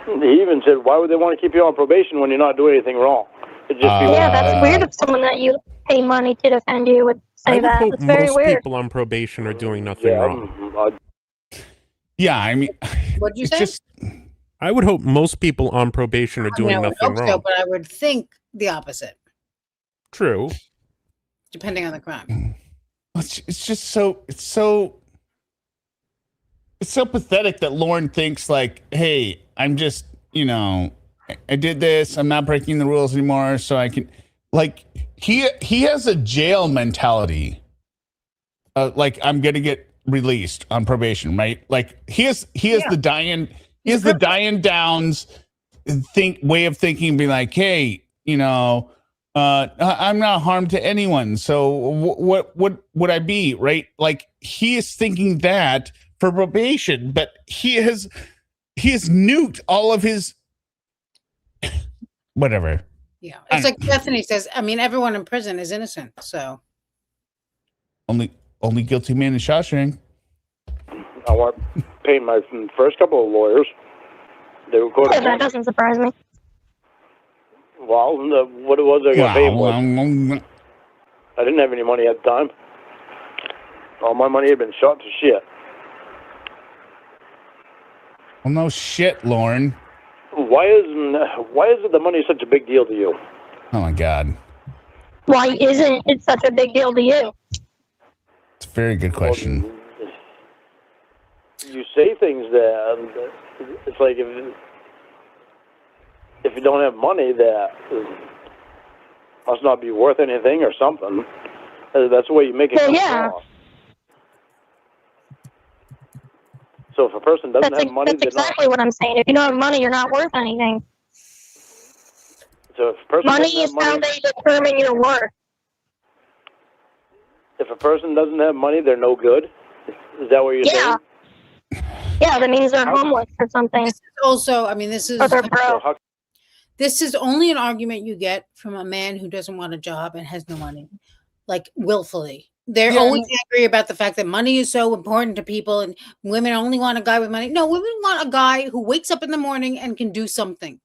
he even said, why would they want to keep you on probation when you're not doing anything wrong? It'd just be
Yeah, that's weird if someone that you pay money to defend you would
I
say
would
that.
hope
It's very
most
weird.
people on probation are doing nothing wrong.
Yeah, I mean,
What'd you
it's
say?
just
I would hope most people on probation are
I mean,
doing
I would
nothing
hope so,
wrong.
but I would think the opposite,
True.
depending on the crime.
it's just so pathetic that Lorne thinks like, hey, I'm just, I did this, I'm not breaking the rules anymore, so I can, like, he has a jail mentality. Like, I'm gonna get released on probation, right? Like, he has the Diane Downs way of thinking, be like, hey, I'm not harmed to anyone, so what would I be, right? Like, he is thinking that for probation, but he has nuked all of his whatever.
Yeah, it's like Bethany says. I mean, everyone in prison is innocent, so
Only guilty man in Shawshank.
I want paying my first couple of lawyers. They were going
That doesn't surprise me.
well, what it was I got paid was I didn't have any money at the time. All my money had been shot to shit.
Well, no shit, Lorne.
Why is it the money such a big deal to you?
Oh my God,
Why isn't it such a big deal to you?
it's a very good question.
Well, you say things that it's like if you don't have money, that must not be worth anything or something. That's the way you make it.
Well,
come
yeah.
across. So if a person doesn't have money,
that's exactly what I'm saying. If you don't have money, you're not worth anything.
So if a person
Money
doesn't have
is how they determine your worth.
If a person doesn't have money, they're no good. Is that what you're saying?
Yeah, that means they're homeless or something.
this is also, I mean, this is
Or they're broke.
this is only an argument you get from a man who doesn't want a job and has no money, like willfully. They're always angry about the fact that money is so important to people and women only want a guy with money. No, women want a guy who wakes up in the morning and can do something.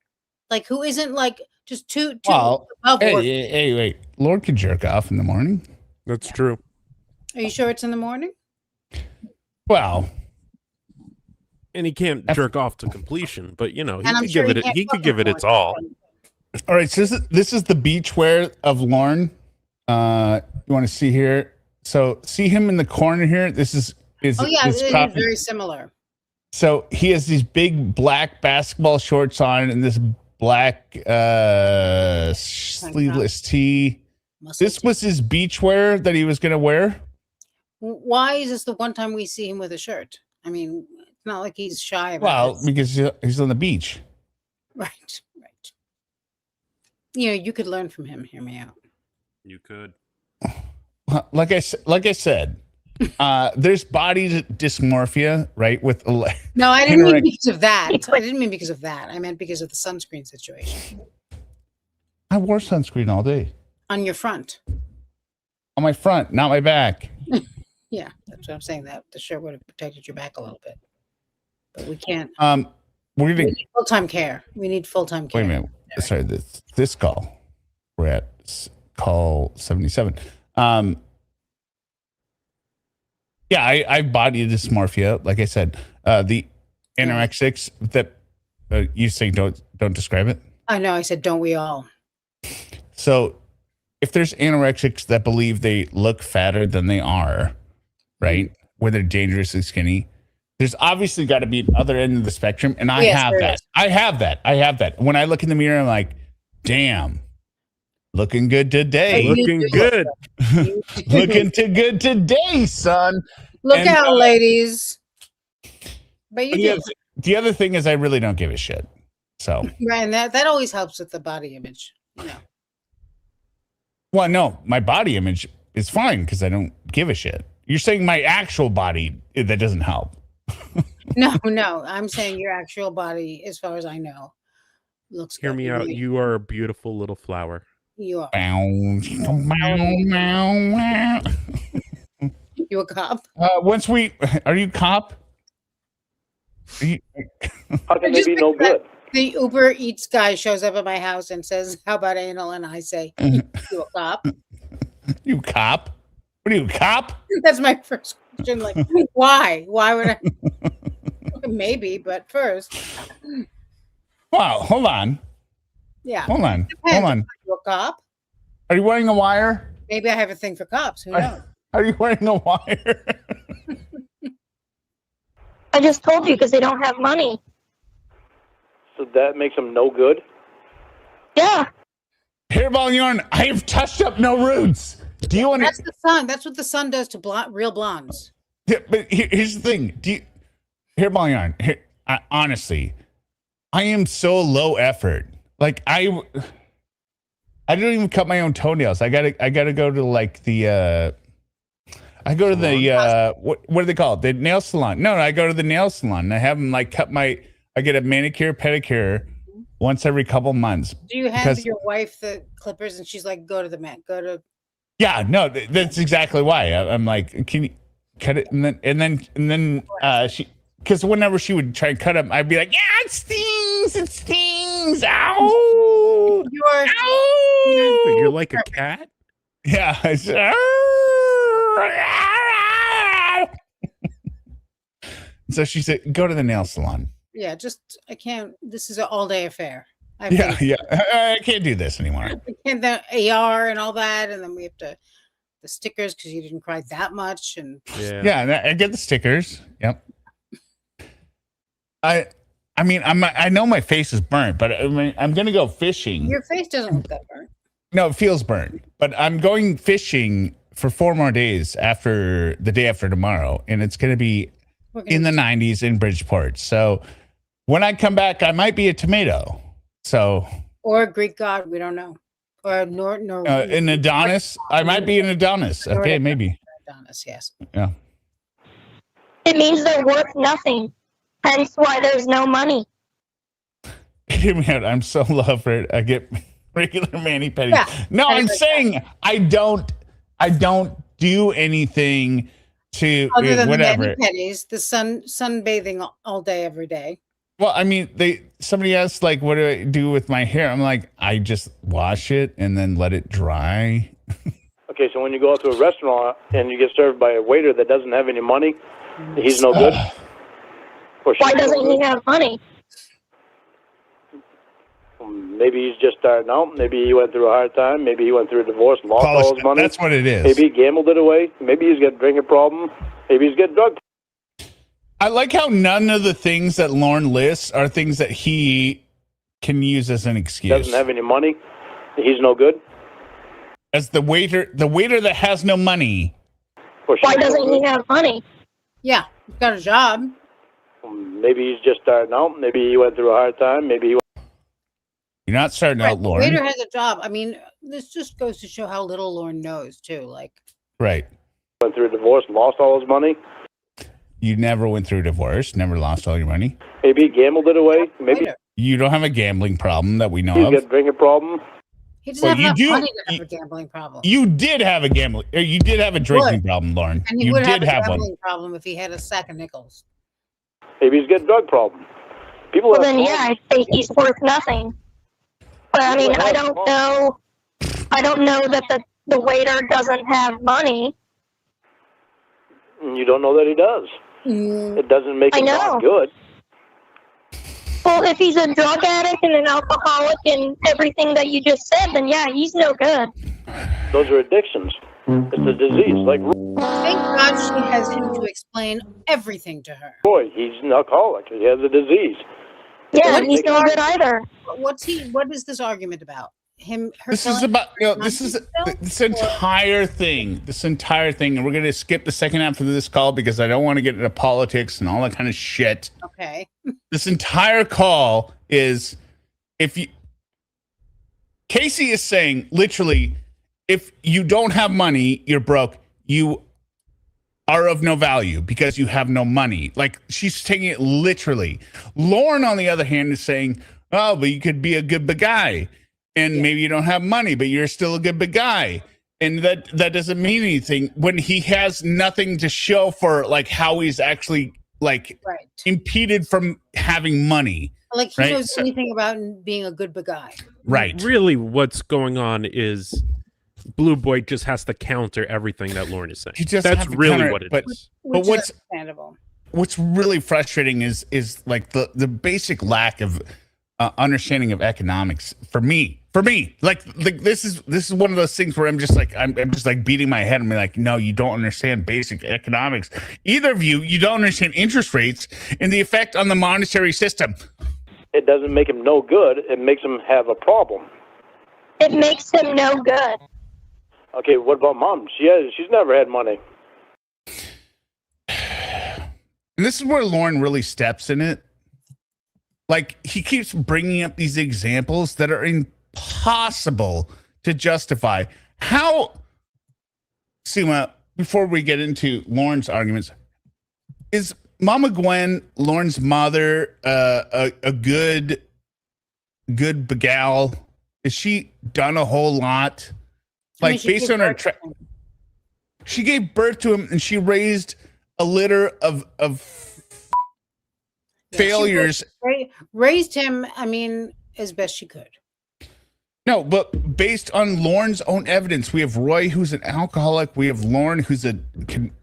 Like, who isn't like just too
Well,
above work.
hey, wait. Lord can jerk off in the morning.
That's true.
Are you sure it's in the morning?
Well,
And he can't jerk off to completion, but he
And
could
I'm sure
give
he
it.
can't
He could
fuck
give it
in the
its all.
all right. So this is the beachwear of Lorne. You want to see here? So see him in the corner here. This is
Oh yeah,
his
it is
copy.
very similar.
So he has these big black basketball shorts on and this black sleeveless tee. This was his beachwear that he was going to wear.
Why is this the one time we see him with a shirt? I mean, it's not like he's shy about
Well,
this.
because he's on the beach.
Right. You could learn from him. Hear me out.
You could.
Like I said, there's body dysmorphia, right? With
No, I didn't mean because of that. I didn't mean because of that. I meant because of the sunscreen situation.
I wore sunscreen all day
On your front.
on my front, not my back.
Yeah, that's what I'm saying. That the shirt would have protected your back a little bit. But we can't.
We're
We
gonna
need full-time care. We need full-time care.
wait a minute. Sorry, this call. We're at call 77. Yeah, I have body dysmorphia. Like I said, the anorexics that you saying don't describe it.
I know. I said, don't we all?
So if there's anorexics that believe they look fatter than they are, right? Where they're dangerously skinny, there's obviously got to be the other end of the spectrum. And I
Yes,
have
there
that.
is.
I have that. When I look in the mirror, I'm like, damn, Looking good today.
Looking good.
Looking too good today, son.
Look
And,
out, ladies. But you do.
The other thing is I really don't give a shit. So
Right, and that always helps with the body image. You know.
well, no, my body image is fine because I don't give a shit. You're saying my actual body, that doesn't help.
No, I'm saying your actual body, as far as I know, looks
Hear
good.
me out. You are a beautiful little flower.
You are.
Bow, bow, bow.
You a cop?
Are you cop? Are you,
How can they be no good?
The Uber Eats guy shows up at my house and says, "How about anal?" And I say, "You a cop?"
you cop? What are you, cop?
That's my first question. Like, why? Why would I? Maybe, but first,
Wow, hold on.
yeah.
Hold on.
Depends.
Hold on.
Are you a cop?
Are you wearing a wire?
Maybe I have a thing for cops. Who knows?
Are you wearing a wire?
I just told you because they don't have money.
So that makes them no good.
Yeah.
Hairball yarn, I have touched up no roots. Do you want
That's the sun. That's what the sun does to real blondes.
Yeah, but here's the thing. Hairball yarn, honestly, I am so low effort. Like I don't even cut my own toenails. I gotta go to like the I go to the what do they call it? The nail salon. No, I go to the nail salon. I have them like I get a manicure, pedicure once every couple months.
Do you hand your wife the clippers and she's like, go to the mat, go to?
Yeah, no, that's exactly why. I'm like, can you cut it? And then she, because whenever she would try and cut them, I'd be like, yeah, it stings, ow,
You're like a cat.
Yeah. So she said, go to the nail salon.
Yeah, I can't. This is an all-day affair.
I can't do this anymore.
And the AR and all that, and then we have the stickers because you didn't cry that much, and
yeah, I get the stickers. Yep. I mean, I know my face is burnt, but I mean, I'm gonna go fishing.
Your face doesn't look that burnt.
No, it feels burnt, but I'm going fishing for 4 more days after the day after tomorrow, and it's gonna be in the 90s in Bridgeport. So when I come back, I might be a tomato. So
or a Greek god, we don't know. Or
an Adonis. I might be an Adonis. Okay, maybe.
Adonis, yes.
Yeah.
It means they're worth nothing. Hence why there's no money.
Hear me out. I'm so low for it. I get regular mani-pedis.
Yeah,
no, I'm saying I don't do anything to
other than
whatever.
the mani-pedis, the sunbathing all day, every day.
Well, I mean, somebody asked, like, what do I do with my hair? I'm like, I just wash it and then let it dry.
Okay, so when you go out to a restaurant and you get served by a waiter that doesn't have any money, he's no good?
Why doesn't he have money?
Maybe he's just starting out. Maybe he went through a hard time. Maybe he went through a divorce, lost all his money.
That's what it is.
Maybe he gambled it away. Maybe he's got a drinking problem. Maybe he's got drug.
I like how none of the things that Lorne lists are things that he can use as an excuse.
Doesn't have any money. He's no good.
As the waiter that has no money.
Why doesn't he have money?
Yeah, he's got a job.
Maybe he's just starting out. Maybe he went through a hard time. Maybe he.
You're not starting out, Lorne.
The waiter has a job. I mean, this just goes to show how little Lorne knows, too. Like,
right.
Went through a divorce, lost all his money.
You never went through a divorce, never lost all your money.
Maybe he gambled it away. Maybe
you don't have a gambling problem that we know
he's
of.
got a drinking problem.
He doesn't have enough money to have a gambling problem.
You did have a gambling. You did have a drinking problem, Lorne.
And he
you
would
did
have a
one.
gambling problem if he had a sack of nickels.
Maybe he's got a drug problem. People.
Well, then I say he's worth nothing. But I mean, I don't know. I don't know that the waiter doesn't have money.
You don't know that he does. It doesn't make him not good.
Well, if he's a drug addict and an alcoholic and everything that you just said, then yeah, he's no good.
Those are addictions. It's a disease. Like,
thank God she has him to explain everything to her.
boy, he's an alcoholic. He has a disease.
Yeah, he's no good either.
What is this argument about? her.
This is about this entire thing. And we're gonna skip the second half of this call because I don't want to get into politics and all that kind of shit.
Okay.
This entire call is Casey is saying literally, if you don't have money, you're broke. You are of no value because you have no money. Like, she's taking it literally. Lorne, on the other hand, is saying, oh, but you could be a good guy. And maybe you don't have money, but you're still a good guy. And that doesn't mean anything when he has nothing to show for like how he's actually like impeded from having money.
Like he knows anything about being a good guy.
Right.
Really, what's going on is Blue Boy just has to counter everything that Lauren is saying. That's really what it is.
But what's really frustrating is like the basic lack of understanding of economics for me. Like this is one of those things where I'm just like beating my head and be like, no, you don't understand basic economics. Either of you don't understand interest rates and the effect on the monetary system.
It doesn't make him no good. It makes him have a problem.
It makes him no good.
Okay, what about mom? She's never had money.
And this is where Lorne really steps in it. Like, he keeps bringing up these examples that are impossible to justify. How, Sima, before we get into Lorne's arguments, is Mama Gwen, Lorne's mother, a good gal? Has she done a whole lot? Like, based on her, she gave birth to him, and she raised a litter of failures.
Raised him, I mean, as best she could.
No, but based on Lorne's own evidence, we have Roy, who's an alcoholic. We have Lorne, who's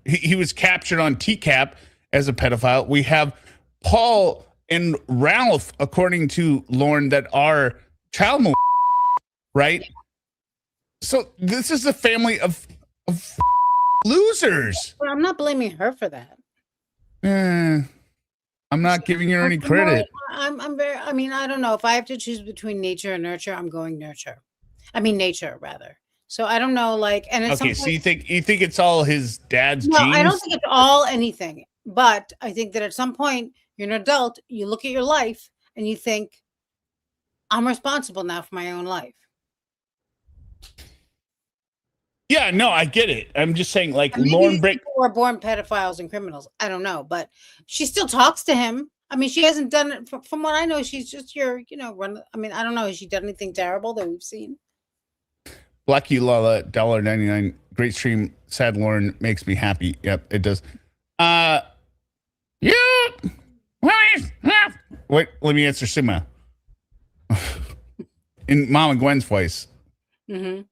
he was captured on TCAP as a pedophile. We have Paul and Ralph, according to Lorne, that are child molesters, right? So this is a family of losers.
Well, I'm not blaming her for that.
I'm not giving her any credit.
I mean, I don't know. If I have to choose between nature and nurture, I'm going nurture. I mean, nature, rather. So I don't know, like, and at
okay, so you think it's all his dad's genes?
I don't think it's all anything. But I think that at some point, you're an adult, you look at your life, and you think, I'm responsible now for my own life.
Yeah, no, I get it. I'm just saying, like,
Lorne people were born pedophiles and criminals. I don't know, but she still talks to him. I mean, she hasn't done it. From what I know, she's just run. I mean, I don't know. Has she done anything terrible that we've seen?
Black you Lala, $1.99. Great stream. Sad Lorne makes me happy. Yep, it does. Yeah. Wait, let me answer Sima. In Mama Gwen's voice.
Mm-hmm.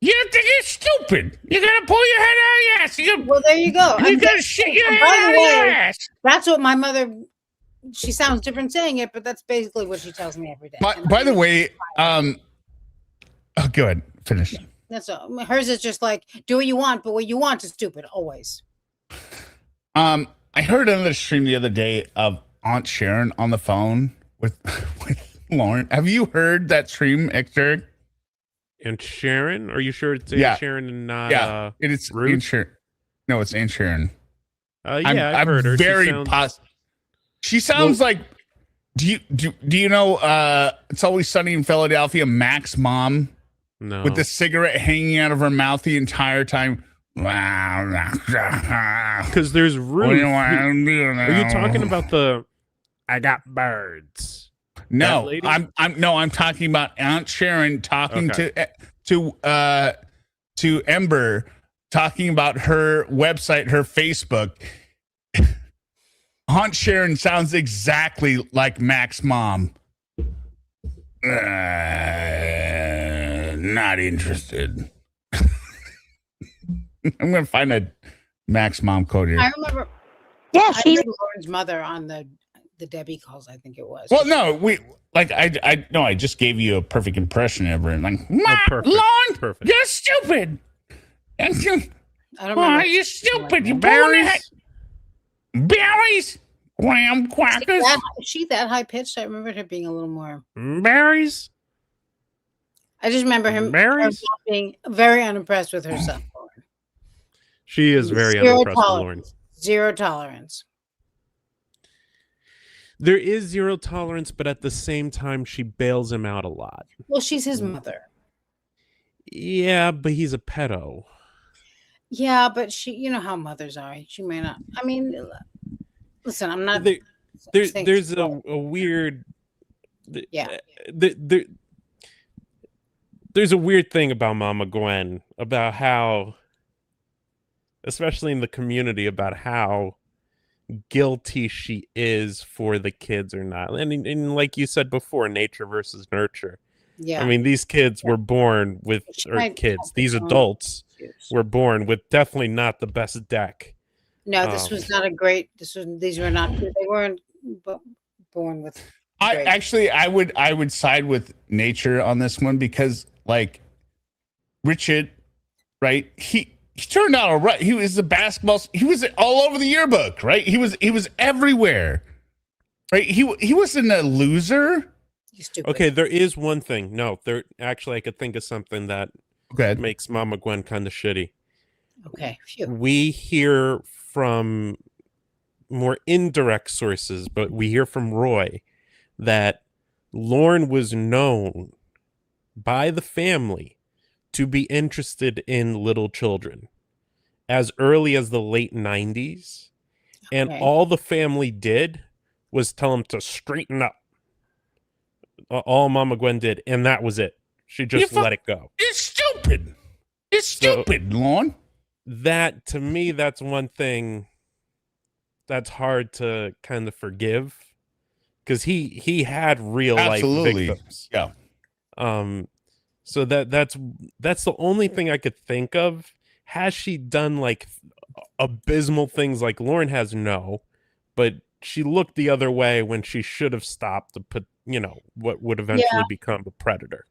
You think you're stupid. You gotta pull your head out of your ass.
Well, there you go.
You gotta shit your head out of your ass.
That's what my mother, she sounds different saying it, but that's basically what she tells me every day.
By the way, oh, go ahead. Finish.
That's all. Hers is just like, do what you want, but what you want is stupid, always.
I heard another stream the other day of Aunt Sharon on the phone with Lorne. Have you heard that stream, Eric?
And Sharon? Are you sure it's Aunt Sharon and not
it's
Ruth?
Aunt Sharon. No, it's Aunt Sharon.
I've heard her.
Very positive. She sounds like, do you know It's Always Sunny in Philadelphia, Mac's mom?
No.
With the cigarette hanging out of her mouth the entire time.
Because there's Ruth. Are you talking about the I got birds?
No, I'm talking about Aunt Sharon talking to Ember, talking about her website, her Facebook. Aunt Sharon sounds exactly like Mac's mom. Not interested. I'm gonna find a Mac's mom code here.
I remember.
Yeah, she's
Lauren's mother on the Debbie calls. I think it was.
Well, no, I just gave you a perfect impression of her, and like, Lorne, you're stupid.
I don't
remember. You're stupid. You berries, graham crackers.
Is she that high pitched? I remember her being a little more
berries.
I just remember her being very unimpressed with her son.
She is very unimpressed with Lorne.
Zero tolerance.
There is zero tolerance, but at the same time, she bails him out a lot.
Well, she's his mother.
Yeah, but he's a pedo.
Yeah, but you know how mothers are. She may not. I mean, listen, I'm not.
There's a weird.
Yeah.
There's a weird thing about Mama Gwen, about how, especially in the community, about how guilty she is for the kids or not. And like you said before, nature versus nurture.
Yeah.
I mean, these kids were born with, these adults were born with definitely not the best deck.
No, this was not a great, these were not, they weren't born with.
I would side with nature on this one, because like Richard, right? He turned out all right. He was the basketball. He was all over the yearbook, right? He was everywhere, right? He wasn't a loser.
Okay, there is one thing. No, there actually I could think of something that makes Mama Gwen kind of shitty.
Okay, phew.
We hear from more indirect sources, but we hear from Roy that Lorne was known by the family to be interested in little children as early as the late 90s. And all the family did was tell him to straighten up. All Mama Gwen did, and that was it. She just let it go.
It's stupid. It's stupid, Lorne.
That, to me, that's one thing that's hard to kind of forgive, because he had real life victims.
Yeah.
So that's the only thing I could think of. Has she done like abysmal things like Lorne has? No, but she looked the other way when she should have stopped to put, what would eventually become a predator.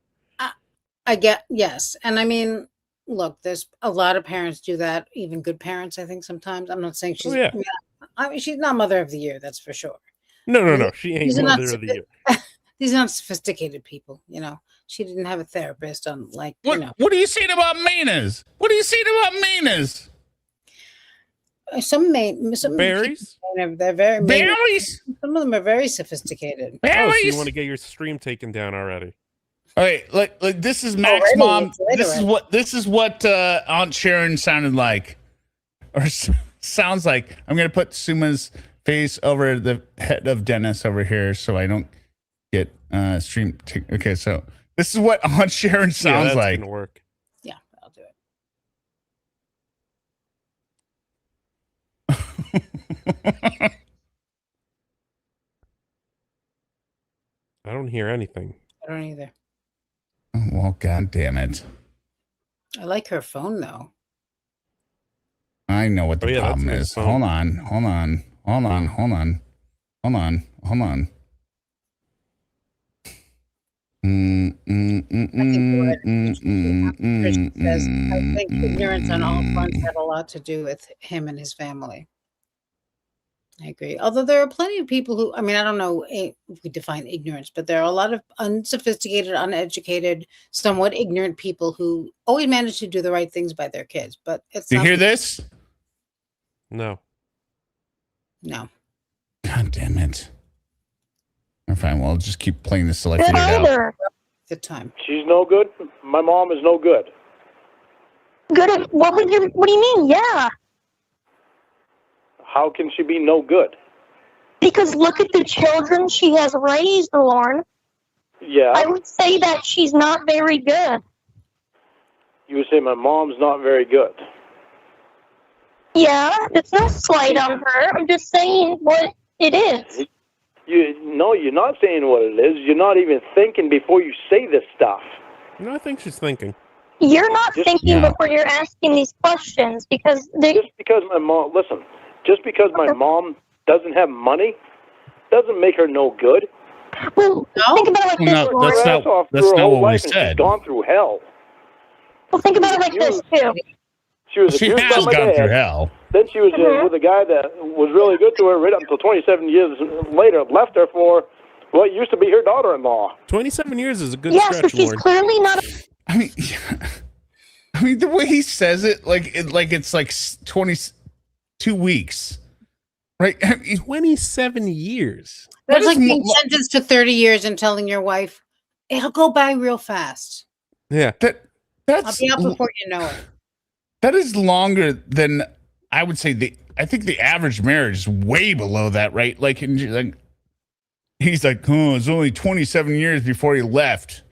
I get, yes. And I mean, look, there's a lot of parents do that, even good parents, I think sometimes. I'm not saying she's, I mean, she's not mother of the year, that's for sure.
No. She ain't mother of the year.
These are not sophisticated people, She didn't have a therapist on
What are you saying about Mainers? What are you saying about Mainers?
Some
berries?
They're very
berries.
Some of them are very sophisticated.
Berries?
Oh, so you want to get your stream taken down already?
All right, like this is Mac's mom. This is what Aunt Sharon sounded like, or sounds like. I'm gonna put Suma's face over the head of Dennis over here, so I don't get stream. Okay, so this is what Aunt Sharon sounds like.
Gonna work.
Yeah, I'll do it.
I don't hear anything.
I don't either.
Well, God damn it.
I like her phone, though.
I know what the problem is. Hold on.
I think ignorance on all fronts had a lot to do with him and his family. I agree. Although there are plenty of people who, I mean, I don't know if we define ignorance, but there are a lot of unsophisticated, uneducated, somewhat ignorant people who always manage to do the right things by their kids. But it's.
Do you hear this?
No.
No.
God damn it. Fine, well, I'll just keep playing the selected out.
Good time.
She's no good. My mom is no good.
Good. What do you mean? Yeah.
How can she be no good?
Because look at the children she has raised, Lorne.
Yeah.
I would say that she's not very good.
You would say my mom's not very good.
Yeah, it's no slight on her. I'm just saying what it is.
No, you're not saying what it is. You're not even thinking before you say this stuff.
No, I think she's thinking.
You're not thinking before you're asking these questions, because
just because my mom, listen, just because my mom doesn't have money doesn't make her no good.
Well, think about it like this.
That's not what we said.
She's gone through hell.
Well, think about it like this too.
She
has gone through hell.
Then she was with a guy that was really good to her right up until 27 years later, left her for Well, it used to be her daughter-in-law.
27 years is a good
Yeah, so
stretch,
she's
Lorne.
clearly not.
I mean, the way he says it, it's like 22 weeks, right? I mean,
27 years.
That's
That is
like being sentenced to 30 years and telling your wife, it'll go by real fast.
Yeah.
I'll
that's
be out before you know it.
that is longer than I would say. I think the average marriage is way below that, right? Like he's like, oh, it's only 27 years before he left.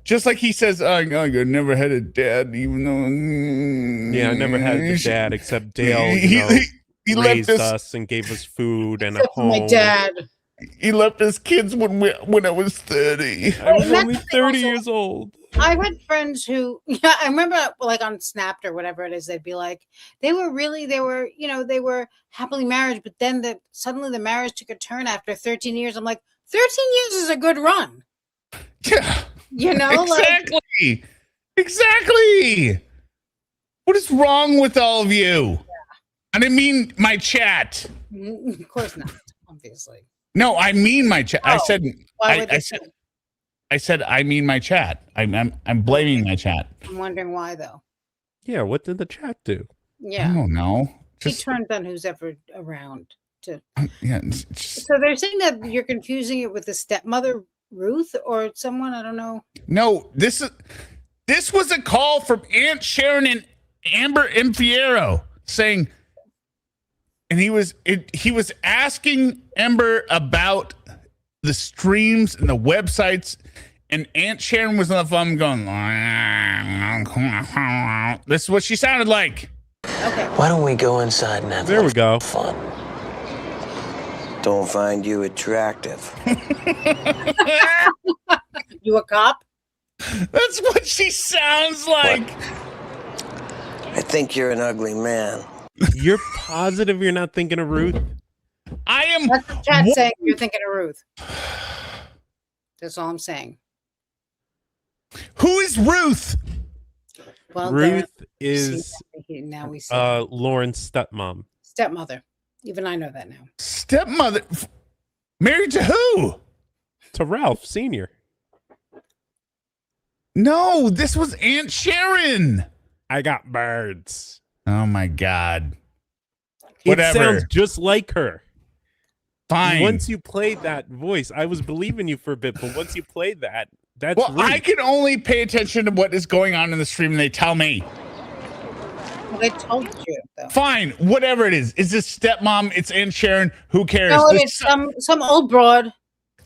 Just like he says, I never had a dad, even though.
Yeah, I never had a dad except Dale.
He
raised
left
us and gave us food and a
Except for
home.
my dad.
He left his kids when I was 30.
I was
Well,
only
that's
30
also-
years old.
I had friends who, yeah, I remember like on Snapped or whatever it is, they'd be like, they were happily married, but then suddenly the marriage took a turn after 13 years. I'm like, 13 years is a good run.
Yeah.
Like,
Exactly. What is wrong with all of you? Yeah. I didn't mean my chat.
of course not, obviously.
No, I mean my chat. I said.
Why would
I said I mean my chat. I'm blaming my chat.
I'm wondering why though.
Yeah, what did the chat do?
Yeah.
I don't know.
He turned on who's ever around to.
Yeah.
So they're saying that you're confusing it with the stepmother Ruth or someone, I don't know.
No, this was a call from Aunt Sharon and Amber Infiero saying, and he was asking Amber about the streams and the websites, and Aunt Sharon was on the phone going, this is what she sounded like.
Okay.
Why don't we go inside and have
There we go.
fun?
Don't find you attractive.
You a cop?
That's what she sounds like.
I think you're an ugly man.
You're positive you're not thinking of Ruth?
I am.
That's the chat saying you're thinking of Ruth. That's all I'm saying.
Who is Ruth?
Well,
Ruth is
now we see
Lauren's stepmom.
stepmother. Even I know that now.
Stepmother. Married to who?
To Ralph Sr.
No, this was Aunt Sharon.
I got birds.
Oh my God.
It
Whatever.
sounds just like her.
Fine.
Once you played that voice, I was believing you for a bit, but once you played that, that's
Well,
Ruth.
I can only pay attention to what is going on in the stream and they tell me.
Well, they told you though.
Fine, whatever it is. Is this stepmom? It's Aunt Sharon. Who cares?
No,
There's
it's some old broad.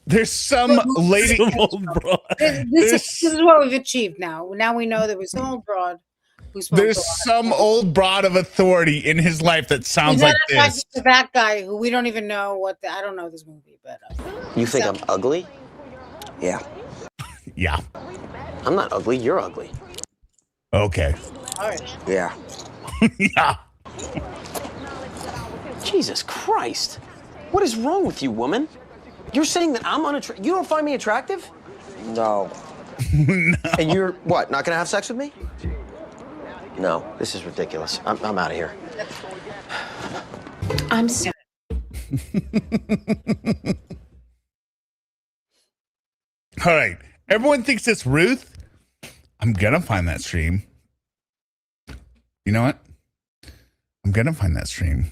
There's some lady.
Some old broad.
This is what we've achieved now. Now we know there was some old broad who smoked
There's
a lot.
some old broad of authority in his life that sounds like this.
That guy who we don't even know what. I don't know this movie, but
You think I'm ugly?
Yeah.
Yeah.
I'm not ugly. You're ugly.
Okay.
all right.
Yeah.
Yeah.
Jesus Christ. What is wrong with you, woman? You're saying that I'm unattractive? You don't find me attractive?
No.
And you're, what, not gonna have sex with me? No, this is ridiculous. I'm out of here.
I'm sorry.
All right. Everyone thinks it's Ruth. I'm gonna find that stream. You know what? I'm gonna find that stream.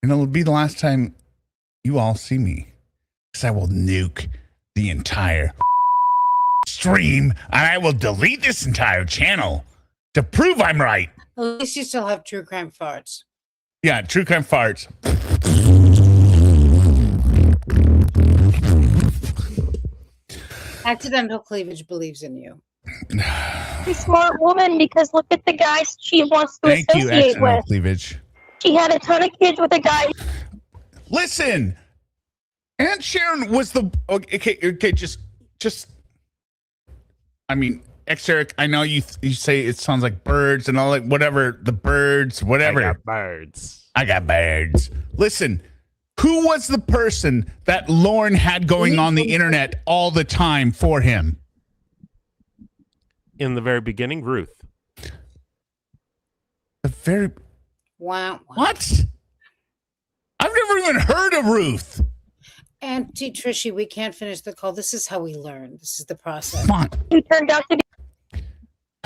And it'll be the last time you all see me. Because I will nuke the entire stream and I will delete this entire channel to prove I'm right.
At least you still have true crime farts.
Yeah, true crime farts.
Accidental cleavage believes in you.
She's a smart woman because look at the guys she wants to
Thank you,
associate
accidental
with.
cleavage.
She had a ton of kids with a guy.
Listen, Aunt Sharon was the okay. Just. I mean, Eric, I know you say it sounds like birds and all like whatever the birds, whatever.
I got birds.
I got birds. Listen, who was the person that Lorne had going on the internet all the time for him?
In the very beginning, Ruth.
The very
Wow.
what? I've never even heard of Ruth.
Auntie Trishy, we can't finish the call. This is how we learn. This is the process.
Come on.
Who turned out to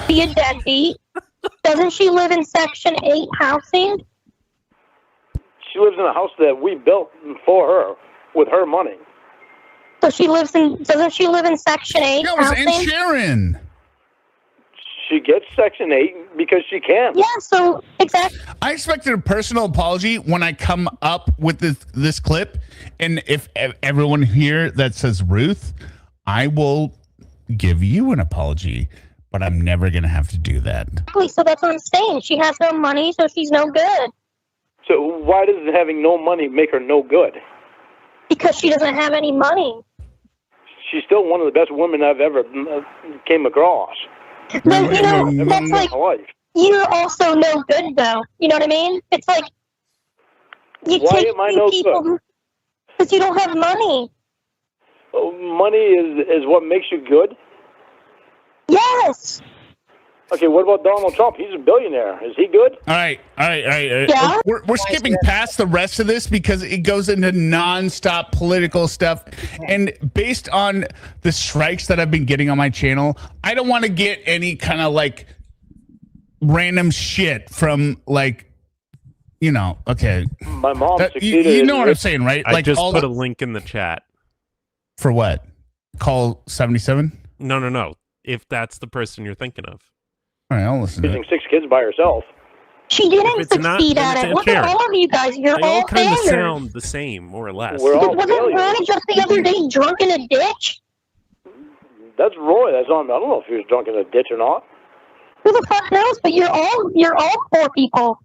be a deadbeat. Doesn't she live in Section 8 housing?
She lives in a house that we built for her with her money.
So doesn't she live in Section 8
That was
housing?
Aunt Sharon.
She gets Section 8 because she can.
Yeah, so exactly.
I expected a personal apology when I come up with this clip. And if everyone here that says Ruth, I will give you an apology. But I'm never going to have to do that.
So that's what I'm saying. She has no money, so she's no good.
So why does having no money make her no good?
Because she doesn't have any money.
She's still one of the best women I've ever came across.
Then, that's like,
life.
you're also no good, though. You know what I mean? It's like, you
Why
take
am I
two
no
people
good?
because you don't have money.
Money is what makes you good?
Yes.
Okay, what about Donald Trump? He's a billionaire. Is he good?
All right.
Yeah?
We're skipping past the rest of this because it goes into nonstop political stuff. And based on the strikes that I've been getting on my channel, I don't want to get any kind of like random shit from like, okay.
My mom
You
succeeded.
know what I'm saying, right?
I
Like
just put a link in the chat.
For what? Call 77?
No. If that's the person you're thinking of.
All right, I'll listen to
Raising
it.
6 kids by herself.
She didn't
If it's not,
succeed
then
at
it's
it.
Aunt
Look at
Sharon.
all of you guys. You're
They all
all
kind of
failures.
sound the same, more or less.
We're all
Wasn't
failures.
Roy just the other day drunk in a ditch?
That's Roy. That's on. I don't know if he was drunk in a ditch or not.
Who the fuck knows? But you're all poor people.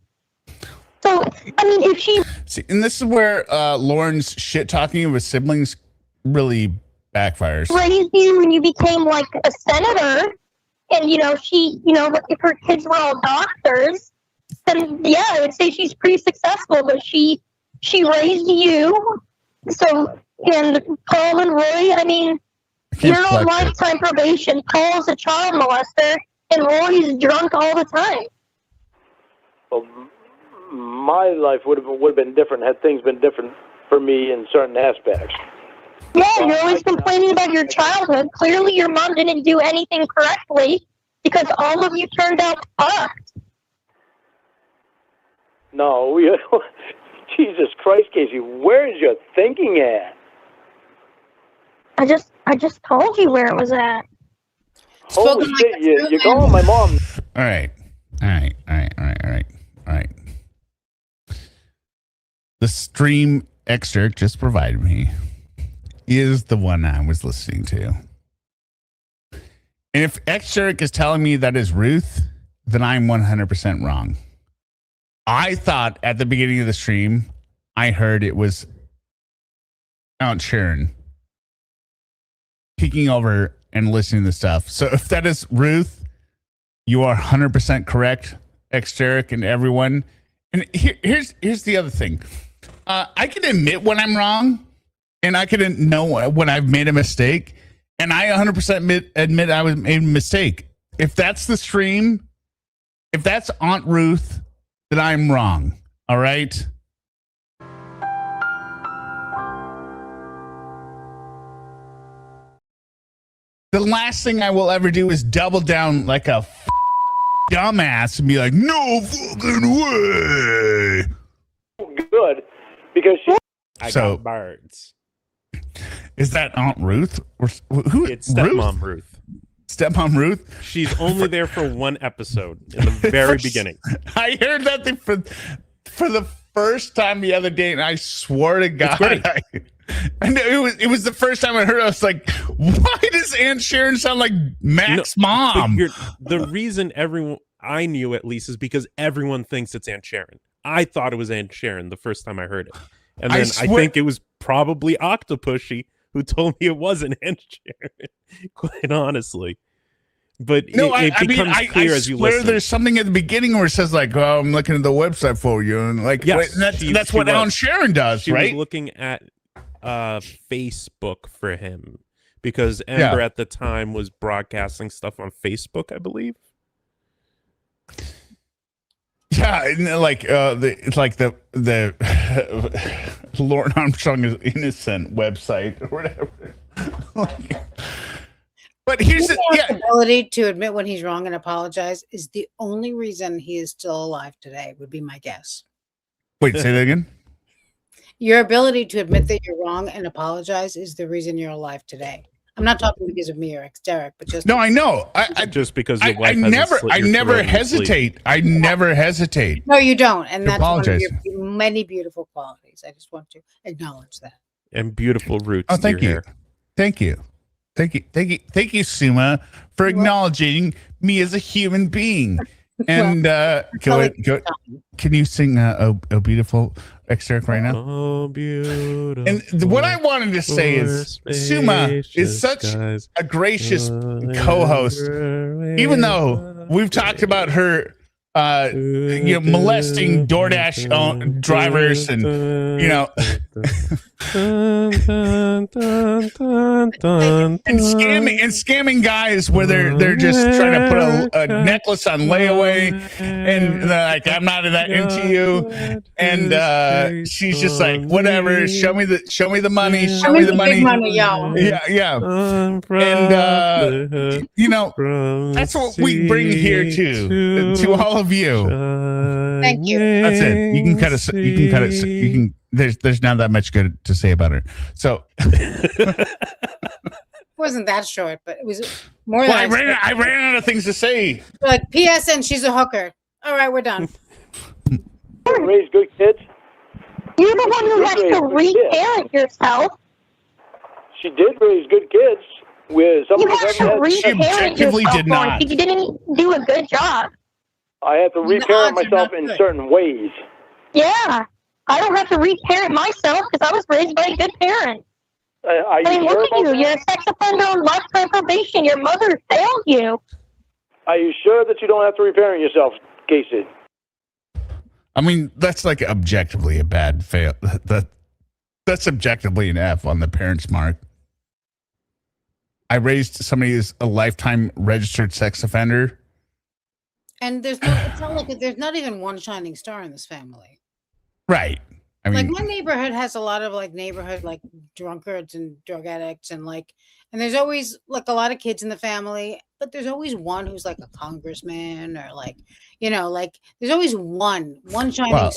So, I mean, if she
See, and this is where Lauren's shit talking of his siblings really backfires.
raised you when you became like a senator, and if her kids were all doctors, then yeah, I would say she's pretty successful. But she raised you. So, and Paul and Roy, I mean, you're on lifetime probation. Paul's a child molester, and Roy's drunk all the time.
Well, my life would have been different had things been different for me in certain aspects.
Yeah, you're always complaining about your childhood. Clearly, your mom didn't do anything correctly because all of you turned out fucked.
No, Jesus Christ, Casey, where is your thinking at?
I just told you where it was at.
Holy shit, you're calling my mom.
All right. The stream excerpt just provided me is the one I was listening to. And if excerpt is telling me that is Ruth, then I'm 100% wrong. I thought at the beginning of the stream, I heard it was Aunt Sharon peeking over and listening to stuff. So if that is Ruth, you are 100% correct, Exteric and everyone. And here's the other thing. I can admit when I'm wrong, and I can know when I've made a mistake, and I 100% admit I made a mistake. If that's the stream, if that's Aunt Ruth, then I'm wrong. All right? The last thing I will ever do is double down like a dumbass and be like, no fucking way.
Good, because she...
I got birds.
Is that Aunt Ruth? Or who?
It's Stepmom Ruth.
Stepmom Ruth?
She's only there for one episode in the very beginning.
I heard that thing for the first time the other day, and I swore to God. And it was the first time I heard it. I was like, why does Aunt Sharon sound like Mac's mom?
The reason I knew at least is because everyone thinks it's Aunt Sharon. I thought it was Aunt Sharon the first time I heard it. And then I think it was probably Octopushy who told me it wasn't Aunt Sharon, quite honestly. But it becomes clear as you listen.
There's something at the beginning where it says like, "Oh, I'm looking at the website for you," and like,
yes,
that's what Aunt Sharon does,
she
right?
Was looking at Facebook for him because Ember at the time was broadcasting stuff on Facebook, I believe.
Yeah, and like it's like the Lorne Armstrong is innocent website or whatever. But here's the
ability to admit when he's wrong and apologize is the only reason he is still alive today, would be my guess.
Wait, say that again.
Your ability to admit that you're wrong and apologize is the reason you're alive today. I'm not talking because of me or Derek, but just
no, I know.
Just because your wife
I never hesitate. I never hesitate.
No, you don't, and that's
apologize.
one of your many beautiful qualities. I just want to acknowledge that.
And beautiful roots.
Oh, thank you. Thank you. Thank you. Thank you. Thank you, Suma, for acknowledging me as a human being. And can you sing "Oh Beautiful" excerpt right now?
Oh, beautiful.
And what I wanted to say is Suma is such a gracious co-host, even though we've talked about her molesting DoorDash drivers and and scamming guys where they're just trying to put a necklace on layaway and they're like, I'm not that into you, and she's just like, whatever, show me the money, show me the money.
Big money, yo.
Yeah. And that's what we bring here to all of you.
Thank you.
That's it. You can cut it. You can. There's not that much good to say about her. So
it wasn't that short, but it was more than
I ran out of things to say.
Like PSN, she's a hooker. All right, we're done.
Raise good kids.
You're the one who has to reparent yourself.
She did raise good kids. With
You have to reparent yourself.
not.
You didn't do a good job.
I have to reparent myself in certain ways.
Yeah. I don't have to reparent myself because I was raised by a good parent.
Are you
look
sure
at you. You're a sex offender on lifetime probation. Your mother failed you.
Are you sure that you don't have to reparent yourself, Casey?
I mean, that's like objectively a bad fail. That's objectively an F on the parents' mark. I raised somebody who's a lifetime registered sex offender.
And it's not like there's not even one shining star in this family.
Right. I mean,
like my neighborhood has a lot of neighborhood drunkards and drug addicts and there's always a lot of kids in the family, but there's always one who's a congressman or there's always one shining star.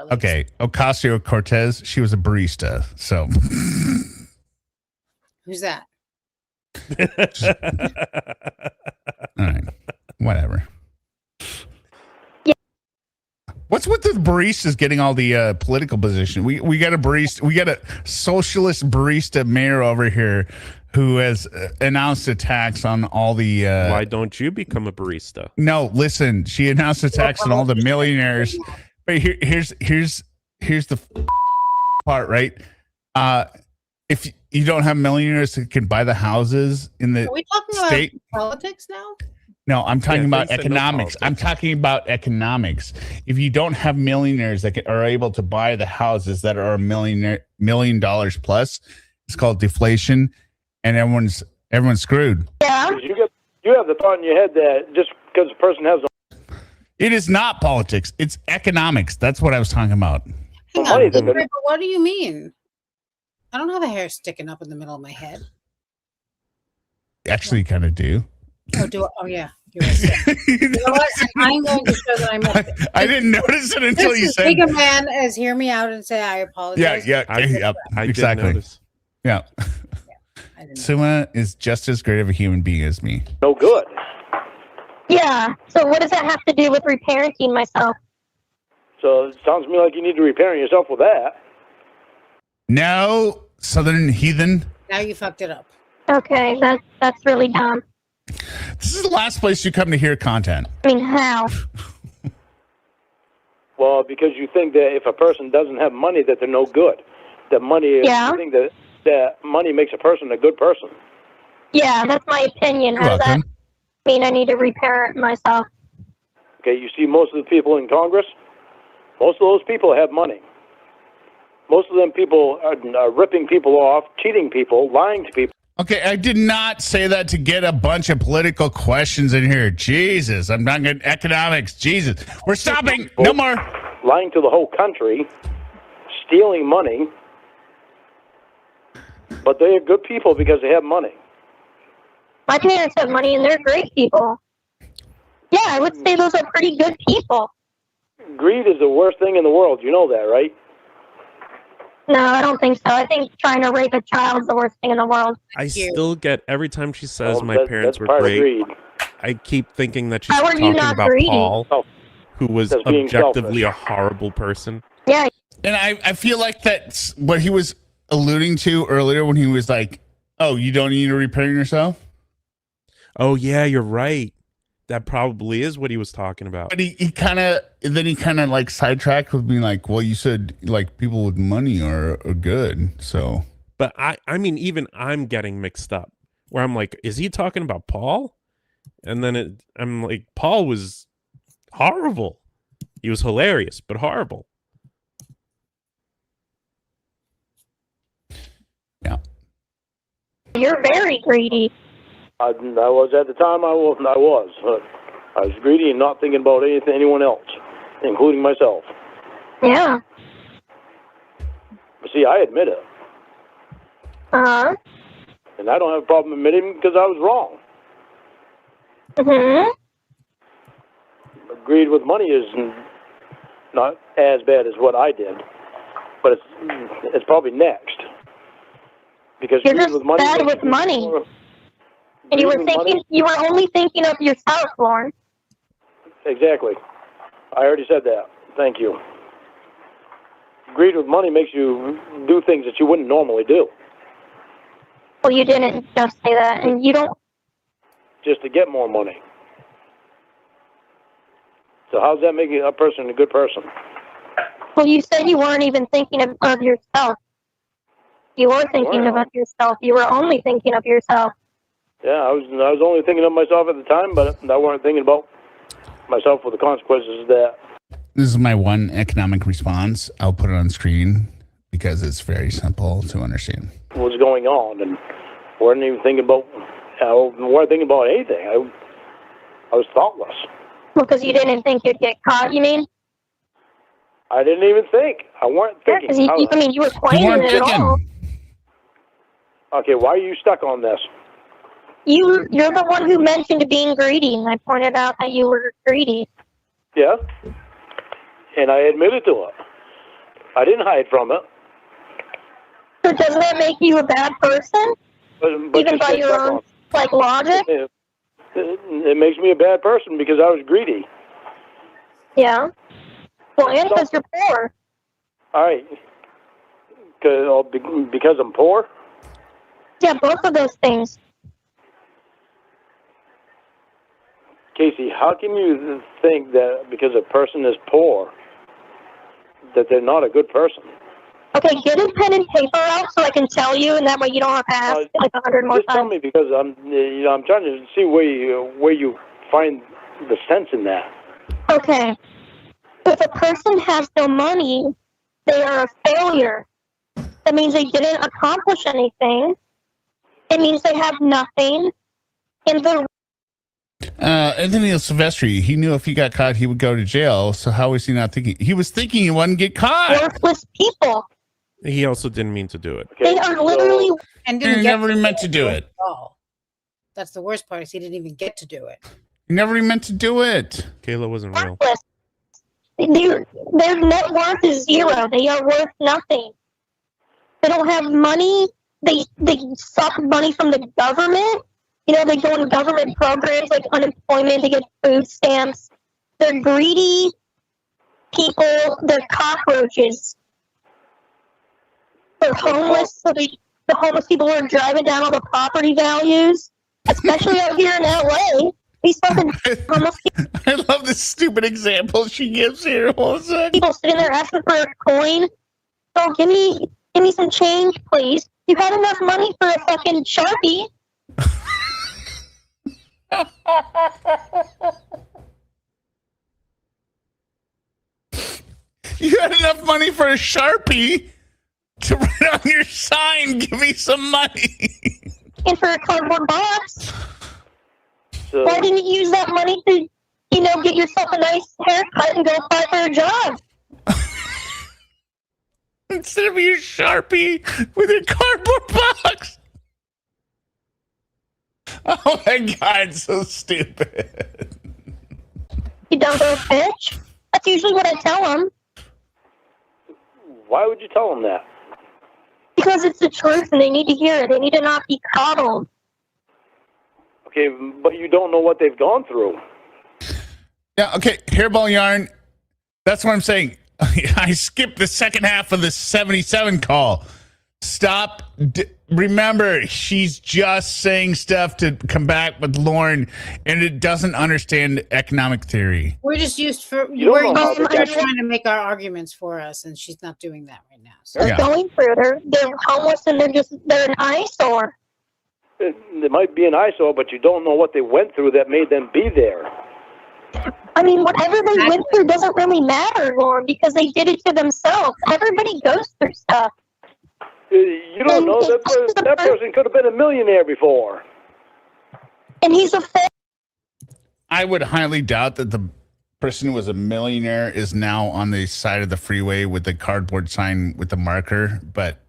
Okay, Ocasio-Cortez, she was a barista, so
who's that?
All right, whatever. What's with the baristas getting all the political position? We got a barista, we got a socialist barista mayor over here who has announced a tax on all the.
Why don't you become a barista?
No, listen, she announced a tax on all the millionaires. But here's the part, right? If you don't have millionaires that can buy the houses in the
Are we talking
state
about politics now?
No, I'm talking about economics. I'm talking about economics. If you don't have millionaires that are able to buy the houses that are $1 million plus, it's called deflation, and everyone's screwed.
Yeah.
You have the thought in your head that just because a person has
it is not politics. It's economics. That's what I was talking about.
Hang on, but what do you mean? I don't have a hair sticking up in the middle of my head.
Actually, you kind of do.
Oh, oh yeah. You're right. You know what? I'm going to show that I missed it.
I didn't notice it until you said.
Take a man as hear me out and say I apologize.
Yeah,
I
exactly.
Did notice.
Yeah. Suma is just as great of a human being as me.
No good.
Yeah. So what does that have to do with reparenting myself?
So it sounds to me like you need to reparent yourself with that.
No, Southern heathen.
Now you fucked it up.
Okay, that's really dumb.
This is the last place you come to hear content.
I mean, how?
Well, because you think that if a person doesn't have money, that they're no good. That money is. You think that money makes a person a good person.
Yeah, that's my opinion. How does that mean I need to reparent myself?
Okay, you see most of the people in Congress, most of those people have money. Most of them people are ripping people off, cheating people, lying to people.
Okay, I did not say that to get a bunch of political questions in here. Jesus, I'm not good economics. Jesus, we're stopping. No more.
Lying to the whole country, stealing money, but they are good people because they have money.
My parents have money and they're great people. Yeah, I would say those are pretty good people.
Greed is the worst thing in the world. You know that, right?
No, I don't think so. I think trying to rape a child is the worst thing in the world.
I still get every time she says
Well,
my parents
that's
were
part of
great.
greed.
I keep thinking that she's
How are you
talking
not
about
greedy?
Paul,
Oh,
who was
that's being
objectively
selfish.
a horrible person.
Yeah,
And I feel like that's what he was alluding to earlier when he was like, oh, you don't need to repair yourself?
Oh yeah, you're right. That probably is what he was talking about.
But he kind of like sidetracked with being like, well, you said like people with money are good. So,
But I mean, even I'm getting mixed up where I'm like, is he talking about Paul? And then I'm like, Paul was horrible. He was hilarious, but horrible.
yeah.
you're very greedy.
I was at the time. I was. I was greedy and not thinking about anyone else, including myself.
Yeah.
But see, I admit it,
Uh-huh.
and I don't have a problem admitting because I was wrong.
Mm-hmm.
Greed with money is not as bad as what I did, but it's probably next. Because
You're
greed
just
with money
bad
makes
with
you
money.
more-
And you were
greed with money-
thinking, you were only thinking of yourself, Lorne.
Exactly. I already said that. Thank you. Greed with money makes you do things that you wouldn't normally do,
Well, you didn't just say that, and you don't.
just to get more money. So how's that making a person a good person?
Well, you said you weren't even thinking of yourself. You were thinking
Wow.
about yourself. You were only thinking of yourself.
Yeah, I was only thinking of myself at the time, but I weren't thinking about myself with the consequences of that.
This is my one economic response. I'll put it on screen because it's very simple to understand.
What's going on, and wasn't even thinking about. Weren't thinking about anything. I was thoughtless.
Because you didn't think you'd get caught, you mean?
I didn't even think. I weren't
Yeah,
thinking.
because you were
You
playing
weren't
it at all.
thinking.
Okay, why are you stuck on this?
You're the one who mentioned being greedy, and I pointed out that you were greedy.
Yeah, and I admitted to it. I didn't hide from it.
So doesn't that make you a bad person?
But
Even
you
by
stay
your
stuck
own,
on
like, logic?
it. It makes me a bad person because I was greedy.
Yeah. Well, and because you're poor.
All right. Because I'm poor?
Yeah, both of those things.
Casey, how can you think that because a person is poor, that they're not a good person?
Okay, get a pen and paper out so I can tell you, and that way you don't have to ask like 100 more
Just tell
times.
me because I'm trying to see where you find the sense in that.
Okay. If a person has no money, they are a failure. That means they didn't accomplish anything. It means they have nothing. And the
Anthony Silvestri, he knew if he got caught, he would go to jail. So how was he not thinking? He was thinking he wouldn't get caught.
worthless people,
He also didn't mean to do it.
Okay,
they are literally
And
He
didn't
never meant to do it.
all. That's the worst part is he didn't even get to do it.
He never even meant to do it.
Kayla wasn't real.
worthless. Their net worth is zero. They are worth nothing. They don't have money. They suck money from the government. You know, they go into government programs like unemployment to get food stamps. They're greedy people. They're cockroaches. They're homeless. So the homeless people are driving down all the property values, especially out here in LA. These fucking homeless
I love the stupid example she gives here. Hold on a second.
people sitting there asking for a coin. So give me some change, please. You had enough money for a fucking Sharpie.
You had enough money for a Sharpie to write on your sign, give me some money.
asking for a cardboard box.
So,
Why didn't you use that money to, get yourself a nice haircut and go apply for a job?
Instead of your Sharpie with your cardboard box. Oh my God, so stupid.
You dumb little bitch. That's usually what I tell them.
why would you tell them that?
Because it's the truth and they need to hear it. They need to not be coddled.
Okay, but you don't know what they've gone through.
Yeah, okay, hairball yarn. That's what I'm saying. I skipped the second half of the 77 call. Stop. Remember, she's just saying stuff to combat with Lorne, and it doesn't understand economic theory.
We're just used for
don't know
we're trying to make our arguments for us, and she's not doing that right now. So.
They're going through. They're homeless and they're an eyesore.
It might be an eyesore, but you don't know what they went through that made them be there.
I mean, whatever they went through doesn't really matter, Lorne, because they did it to themselves. Everybody goes through stuff.
You don't know. That person could have been a millionaire before.
And he's a
I would highly doubt that the person who was a millionaire is now on the side of the freeway with the cardboard sign with the marker. But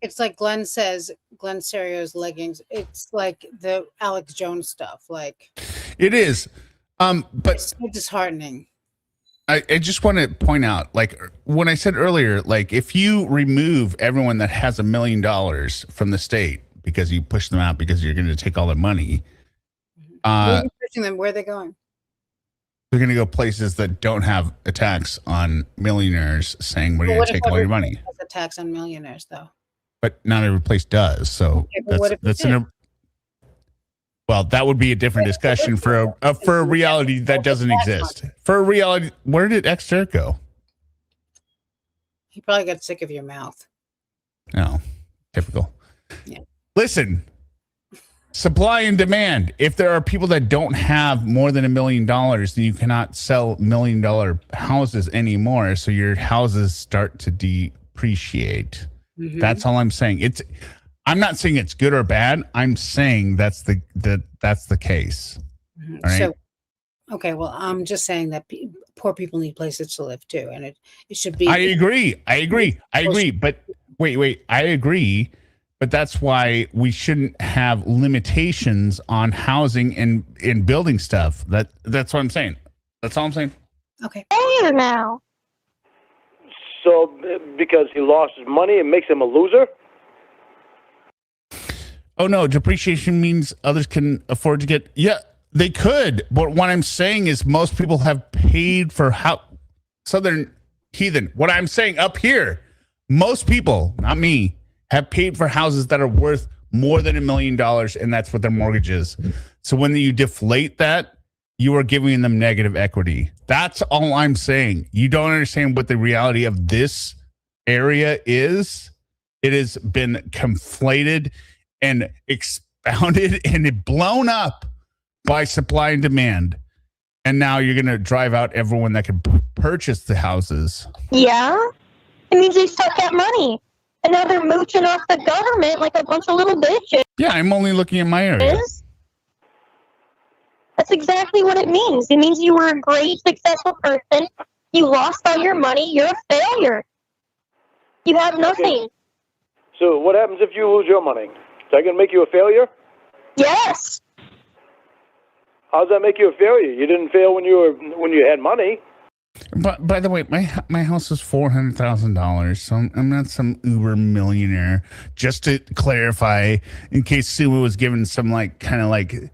it's like Glenn says, Glenn Serio's leggings. It's like the Alex Jones stuff. Like
it is. But
it's so disheartening.
I just want to point out, like when I said earlier, like if you remove everyone that has $1 million from the state because you push them out because you're going to take all their money,
Where are you pushing them? Where are they going?
they're going to go places that don't have a tax on millionaires saying we're going to take all your money.
Has a tax on millionaires, though.
But not every place does. So well, that would be a different discussion for a reality that doesn't exist. For a reality, where did Exter go?
He probably got sick of your mouth.
No, typical.
Yeah.
Listen, supply and demand. If there are people that don't have more than $1 million, then you cannot sell $1 million houses anymore. So your houses start to depreciate. Mm-hmm. That's all I'm saying. I'm not saying it's good or bad. I'm saying that's the case.
Mm-hmm.
All right?
So, okay. Well, I'm just saying that poor people need places to live too, and it should be.
I agree. But wait. I agree. But that's why we shouldn't have limitations on housing and building stuff. That's what I'm saying. That's all I'm saying.
Okay.
Failure now.
So, because he lost his money, it makes him a loser?
Oh, no. Depreciation means others can afford to get... Yeah, they could. But what I'm saying is most people have paid for Southern Heathen. What I'm saying up here, most people, not me, have paid for houses that are worth more than $1 million, and that's what their mortgage is. So when you deflate that, you are giving them negative equity. That's all I'm saying. You don't understand what the reality of this area is. It has been conflated and expounded and blown up by supply and demand. And now you're going to drive out everyone that can purchase the houses.
Yeah. It means they suck at money. And now they're mooching off the government like a bunch of little bitches.
Yeah, I'm only looking at my area.
That's exactly what it means. It means you were a great, successful person. You lost all your money. You're a failure. You have nothing.
Okay. So what happens if you lose your money? Is that going to make you a failure?
Yes.
How does that make you a failure? You didn't fail when you had money.
But by the way, my house is $400,000, so I'm not some uber millionaire. Just to clarify, in case Sue was given some kind of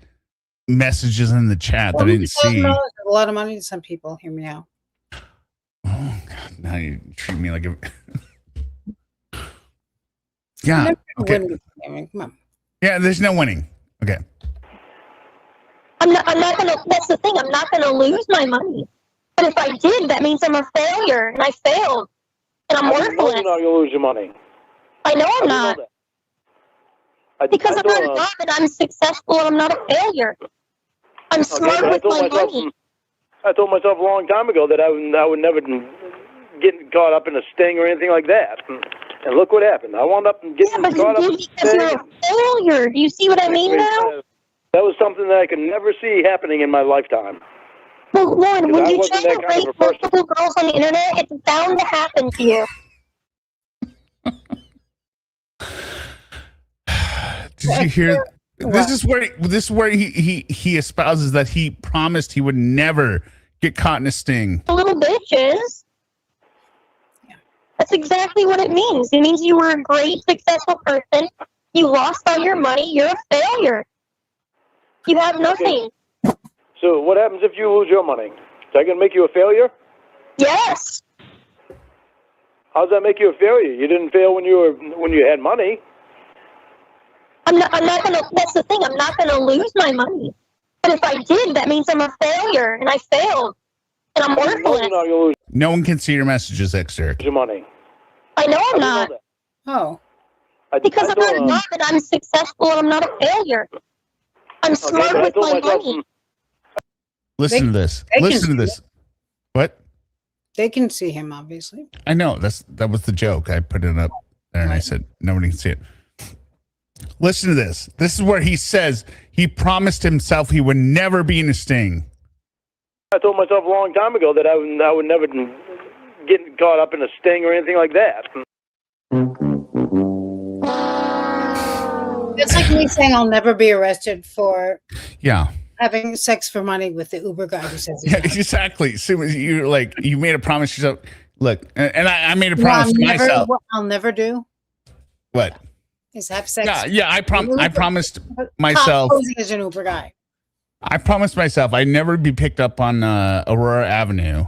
messages in the chat that I didn't see.
A lot of money to some people. Hear me out.
Oh God! Now you treat me like a. Yeah. Okay.
Come on.
Yeah, there's no winning. Okay.
I'm not gonna. That's the thing. I'm not gonna lose my money. But if I did, that means I'm a failure, and I failed, and I'm worthless.
You're not going to lose your money.
I know I'm not. Because I'm not dumb, and I'm successful, and I'm not a failure. I'm smart with my money.
I told myself a long time ago that I would never get caught up in a sting or anything like that. And look what happened. I wound up getting caught up.
Because you're a failure. Do you see what I mean now?
That was something that I could never see happening in my lifetime.
Well, Lorne, when
I
you
wasn't
try
that
to
kind of
rape
a person.
multiple girls on the internet, it's bound to happen to you.
Did you hear? This is where he espouses that he promised he would never get caught in a sting.
Little bitches. That's exactly what it means. It means you were a great, successful person. You lost all your money. You're a failure. You have nothing.
So what happens if you lose your money? Is that going to make you a failure?
Yes.
How does that make you a failure? You didn't fail when you had money.
I'm not gonna. That's the thing. I'm not gonna lose my money. But if I did, that means I'm a failure, and I failed, and I'm worthless.
No, you're not going to lose
No one can see your messages, Eric.
your money.
I know I'm not.
Oh.
Because I'm not dumb and I'm successful and I'm not a failure. I'm smart with my money.
Listen to this. Listen to this. What?
They can see him, obviously.
I know. That was the joke. I put it up there and I said nobody can see it. Listen to this. This is where he says he promised himself he would never be in a sting.
I told myself a long time ago that I would never get caught up in a sting or anything like that.
It's like me saying I'll never be arrested for having sex for money with the Uber guy who says
exactly. So you made a promise to yourself. Look, and I made a promise to myself.
What I'll never do.
What?
Is have sex.
Yeah. I promised myself.
Posing as an Uber guy.
I promised myself I'd never be picked up on Aurora Avenue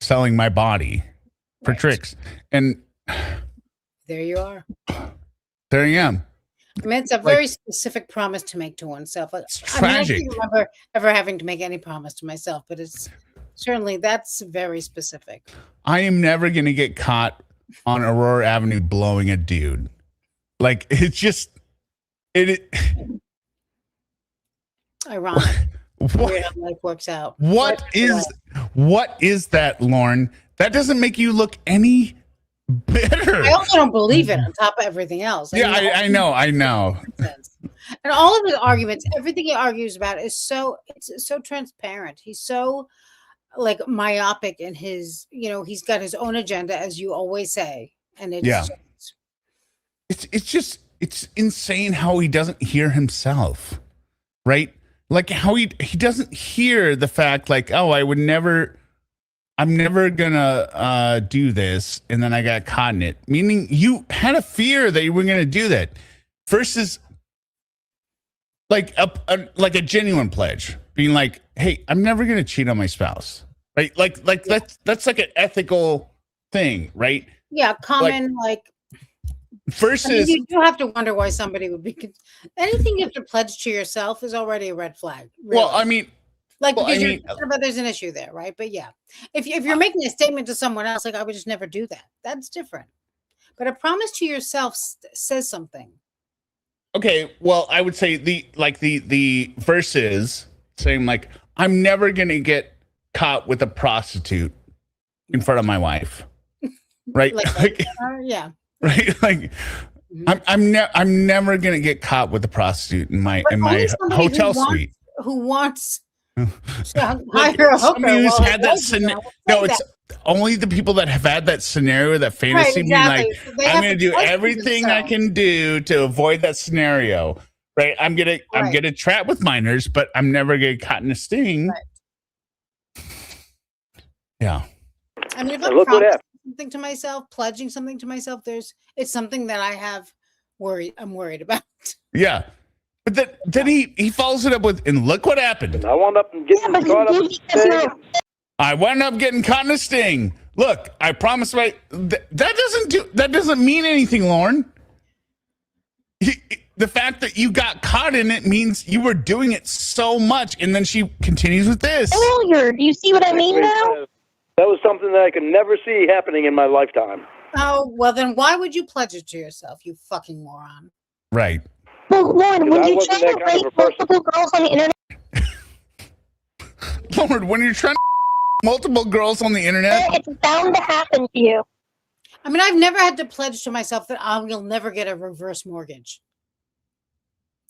selling my body for tricks. And
there you are.
There I am.
I mean, it's a very specific promise to make to oneself.
It's tragic.
I don't remember ever having to make any promise to myself, but it's certainly that's very specific.
I am never going to get caught on Aurora Avenue blowing a dude. Like, it's just,
ironic. Weird how life works out.
What is that, Lorne? That doesn't make you look any better.
I also don't believe it on top of everything else.
I know.
And all of his arguments, everything he argues about is so transparent. He's so like myopic in his, he's got his own agenda, as you always say. And
it's insane how he doesn't hear himself, right? Like how he doesn't hear the fact like, oh, I'm never gonna do this, and then I got caught in it. Meaning you had a fear that you were gonna do that, versus like a genuine pledge, being like, hey, I'm never gonna cheat on my spouse, right? Like that's like an ethical thing, right?
Yeah, common like.
Versus,
you do have to wonder why somebody would be. Anything you have to pledge to yourself is already a red flag. Really.
Well, I mean.
There's an issue there, right? But yeah, if you're making a statement to someone else, like I would just never do that. That's different. But a promise to yourself says something.
Okay, well, I would say the verses saying like I'm never gonna get caught with a prostitute in front of my wife, right?
Yeah,
right. Like I'm never gonna get caught with a prostitute in my hotel suite.
Who wants?
Who's had that scenario? No, it's only the people that have had that scenario, that fantasy, being like, I'm going to do everything I can do to avoid that scenario. Right? I'm gonna trap with minors, but I'm never gonna get caught in a sting. Right. Yeah.
I mean, if I'm promising something to myself, pledging something to myself, it's something that I'm worried about.
Yeah. But then he follows it up with, and look what happened.
I wound up getting caught up in a sting.
I wound up getting caught in a sting. Look, I promised that doesn't mean anything, Lorne. The fact that you got caught in it means you were doing it so much, and then she continues with this.
Failure. Do you see what I mean now?
That was something that I could never see happening in my lifetime.
Oh, well then why would you pledge it to yourself, you fucking moron?
Right.
Well, Lorne, when you try to rape multiple girls on the internet...
Lord, when you're trying to multiple girls on the internet...
It's bound to happen to you.
I mean, I've never had to pledge to myself that I will never get a reverse mortgage.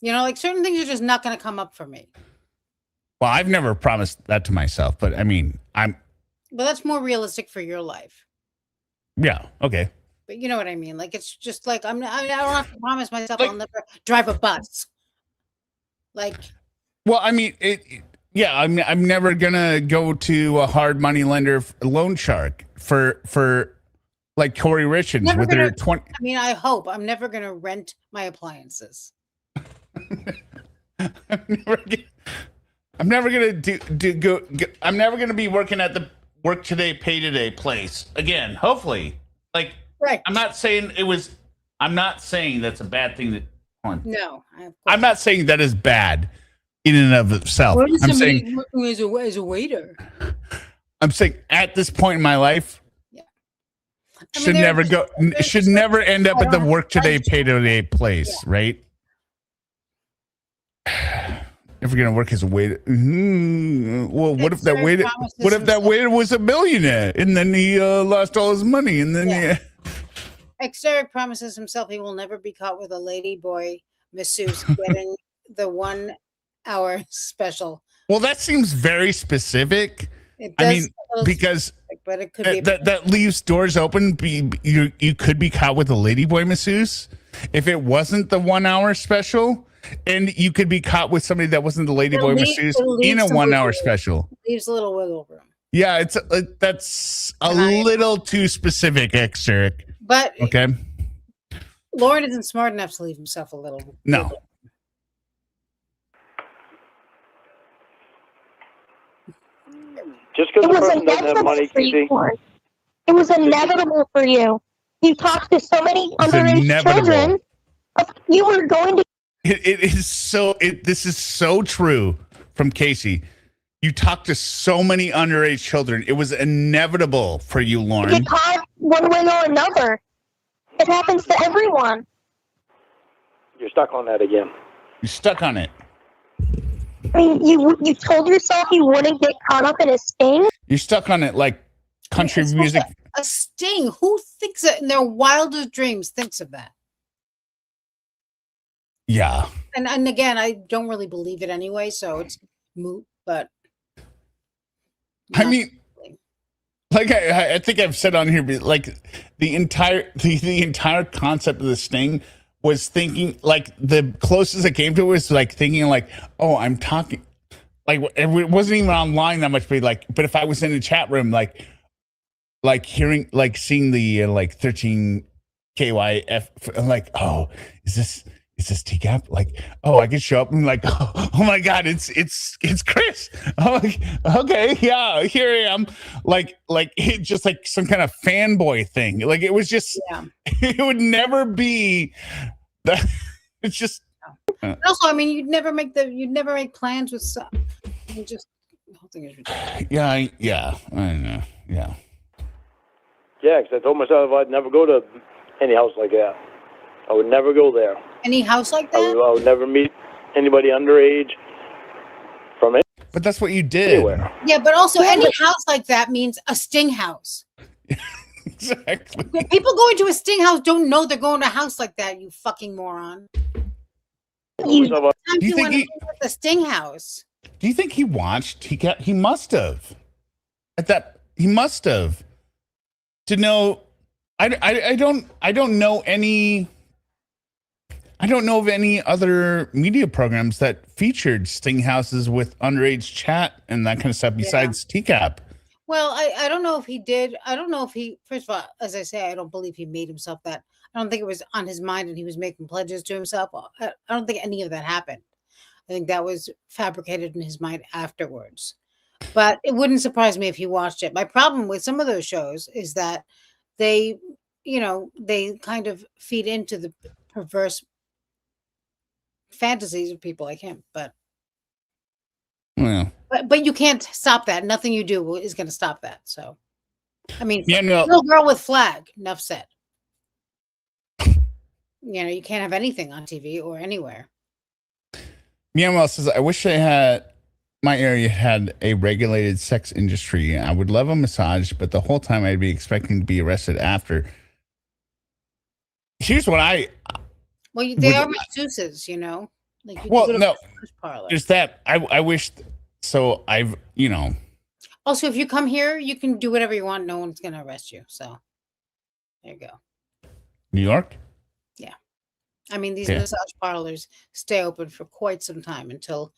You know, like certain things are just not going to come up for me.
Well, I've never promised that to myself, but I mean,
Well, that's more realistic for your life.
Yeah. Okay.
But you know what I mean? Like, it's just like, I don't have to promise myself I'll never drive a bus. Like,
well, I mean, I'm never gonna go to a hard money lender, loan shark for like Corey Richards with their 20.
I mean, I hope I'm never gonna rent my appliances.
I'm never gonna I'm never gonna be working at the work today, pay today place again. Hopefully, like,
right.
I'm not saying that's a bad thing.
No,
I'm not saying that is bad in and of itself. I'm saying
working as a waiter.
I'm saying at this point in my life, should never end up at the work today, pay today place, right? If you're gonna work as a waiter, well, what if that waiter was a millionaire and then he lost all his money and then
Eric promises himself he will never be caught with a ladyboy masseuse getting the 1 hour special.
Well, that seems very specific. I mean, because
but it could be
that leaves doors open. You could be caught with a ladyboy masseuse if it wasn't the 1 hour special, and you could be caught with somebody that wasn't the ladyboy masseuse in a 1 hour special.
Leaves a little wiggle room.
Yeah, that's a little too specific, Eric.
But
okay,
Lorne isn't smart enough to leave himself a little.
No.
Just because the person doesn't have money,
it was inevitable for you. You talked to so many underage children. You were going to.
It is so. This is so true from Casey. You talked to so many underage children. It was inevitable for you, Lorne.
Get caught one way or another. It happens to everyone.
You're stuck on that again.
You're stuck on it.
I mean, you told yourself you wouldn't get caught up in a sting.
You're stuck on it like country music.
A sting? Who thinks it in their wildest dreams thinks of that?
Yeah.
And again, I don't really believe it anyway, so it's moot. But
I mean, like I think I've said on here, like the entire concept of the sting was thinking, like, the closest it came to it was like thinking like, oh, I'm talking, like, it wasn't even online that much, but if I was in a chat room, like hearing, like seeing the like 13 KYF, like, oh, is this TCAP? Like, oh, I could show up and like, oh my God, it's Chris. Oh, okay, yeah, here I am. Like it just like some kind of fanboy thing. Like it was just, it would never be that. It's just.
Also, I mean, you'd never make plans with stuff. Just the whole thing is ridiculous.
Yeah, I know. Yeah.
Yeah, because I told myself I'd never go to any house like that. I would never go there.
Any house like that?
I would never meet anybody underage from it.
But that's what you did.
Anywhere.
Yeah, but also any house like that means a sting house.
Exactly.
People going to a sting house don't know they're going to a house like that, you fucking moron.
Do you think
the sting house?
Do you think he watched TCAP? He must have. He must have. To know, I don't know any. I don't know of any other media programs that featured sting houses with underage chat and that kind of stuff besides TCAP.
Well, I don't know if he did. I don't know if he, first of all, as I say, I don't believe he made himself that. I don't think it was on his mind and he was making pledges to himself. I don't think any of that happened. I think that was fabricated in his mind afterwards. But it wouldn't surprise me if he watched it. My problem with some of those shows is that they kind of feed into the perverse fantasies of people like him. But you can't stop that. Nothing you do is going to stop that. So, I mean, little girl with flag. Enough said. You can't have anything on TV or anywhere.
Meow says, I wish my area had a regulated sex industry. I would love a massage, but the whole time I'd be expecting to be arrested after. here's what I.
Well, they are masseuses, you know. Like you
Well,
can go to
no,
a massage parlor.
there's that. I wish. So I've,
Also, if you come here, you can do whatever you want. No one's going to arrest you. So there you go.
New York.
Yeah. I mean, these massage parlors stay open for quite some time until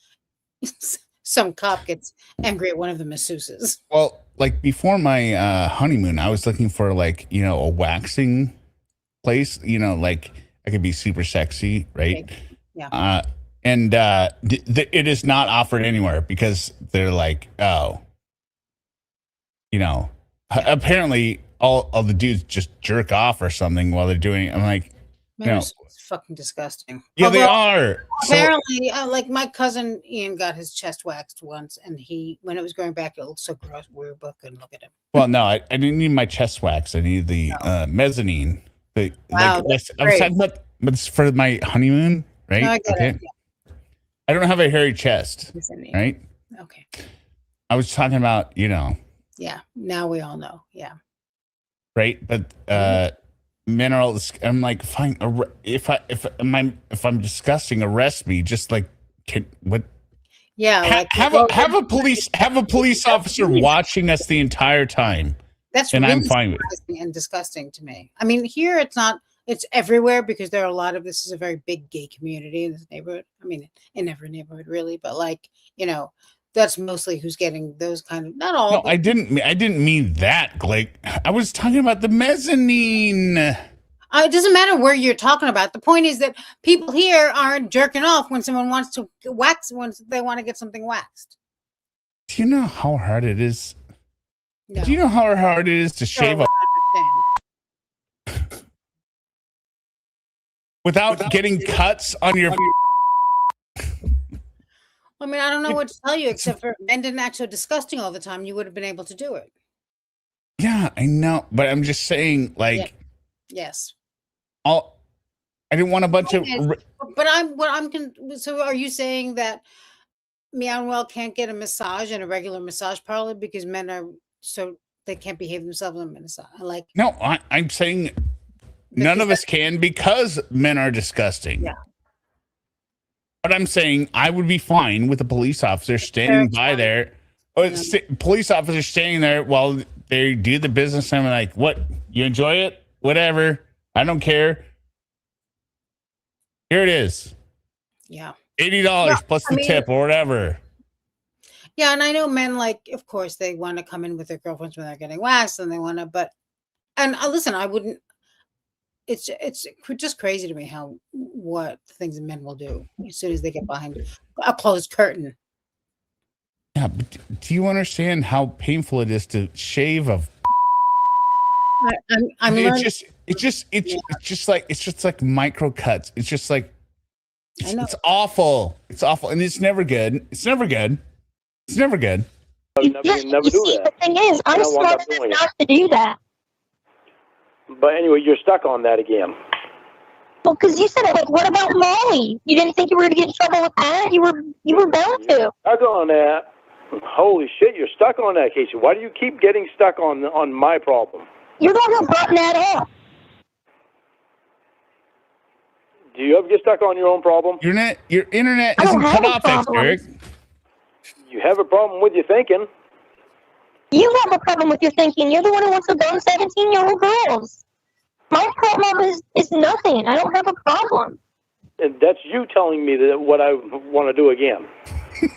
some cop gets angry at one of the masseuses.
Well, like before my honeymoon, I was looking for like, a waxing place, like I could be super sexy, right?
Okay. Yeah.
And it is not offered anywhere because they're like, apparently all the dudes just jerk off or something while they're doing it. I'm like,
It's fucking disgusting.
Yeah, they are.
Apparently, like my cousin Ian got his chest waxed once, and when it was going back, it looked so gross. We both couldn't look at him.
Well, no, I didn't need my chest wax. I needed the mezzanine.
Wow,
I was talking about, but it's for my honeymoon, right?
No, I get it.
I don't have a hairy chest, right?
Okay.
I was talking about,
Yeah. Now we all know. Yeah.
Right, but men are all. I'm like, fine. If I'm disgusting, arrest me. Just like, what?
Yeah.
Have a police officer watching us the entire time.
That's
and
really
I'm fine with
it. And disgusting to me. I mean, here it's not. It's everywhere because there are a lot of. This is a very big gay community in this neighborhood. I mean, in every neighborhood really, but like that's mostly who's getting those kind of. Not all.
No, I didn't mean that, Blake. I was talking about the mezzanine.
It doesn't matter where you're talking about. The point is that people here aren't jerking off when someone wants to wax. When they want to get something waxed.
Do you know how hard it is?
No.
Do you know how hard it is to shave a without getting cuts on your?
I mean, I don't know what to tell you except for men didn't act so disgusting all the time. You would have been able to do it.
Yeah, I know, but I'm just saying, like,
yes.
I didn't want a bunch of.
But so are you saying that Meow can't get a massage in a regular massage parlor because men are so they can't behave themselves in a massage? Like,
no, I'm saying none of us can because men are disgusting.
Yeah.
But I'm saying I would be fine with a police officer standing by there. Or police officer standing there while they do the business. And I'm like, what? You enjoy it? Whatever. I don't care. Here it is.
Yeah.
$80 plus the tip or whatever.
Yeah, and I know men, like, of course, they want to come in with their girlfriends when they're getting waxed, and they want to, and listen, I wouldn't. It's just crazy to me what things men will do as soon as they get behind a closed curtain.
Yeah, but do you understand how painful it is to shave a? It's just like micro cuts. It's just like it's awful. It's awful, and it's never good. It's never good. It's never good.
Never do that.
The thing is, I'm smart enough not to do that.
But anyway, you're stuck on that again.
Well, because you said it. Like, what about Molly? You didn't think you were going to get in trouble with that? You were bound to.
Stuck on that. Holy shit, you're stuck on that, Casey. Why do you keep getting stuck on my problem?
You're the one who brought that up.
Do you ever get stuck on your own problem?
Your internet isn't cut off, Eric.
You have a problem with your thinking.
You have a problem with your thinking. You're the one who wants to bone 17-year-old girls. My problem is nothing. I don't have a problem.
And that's you telling me that what I want to do again.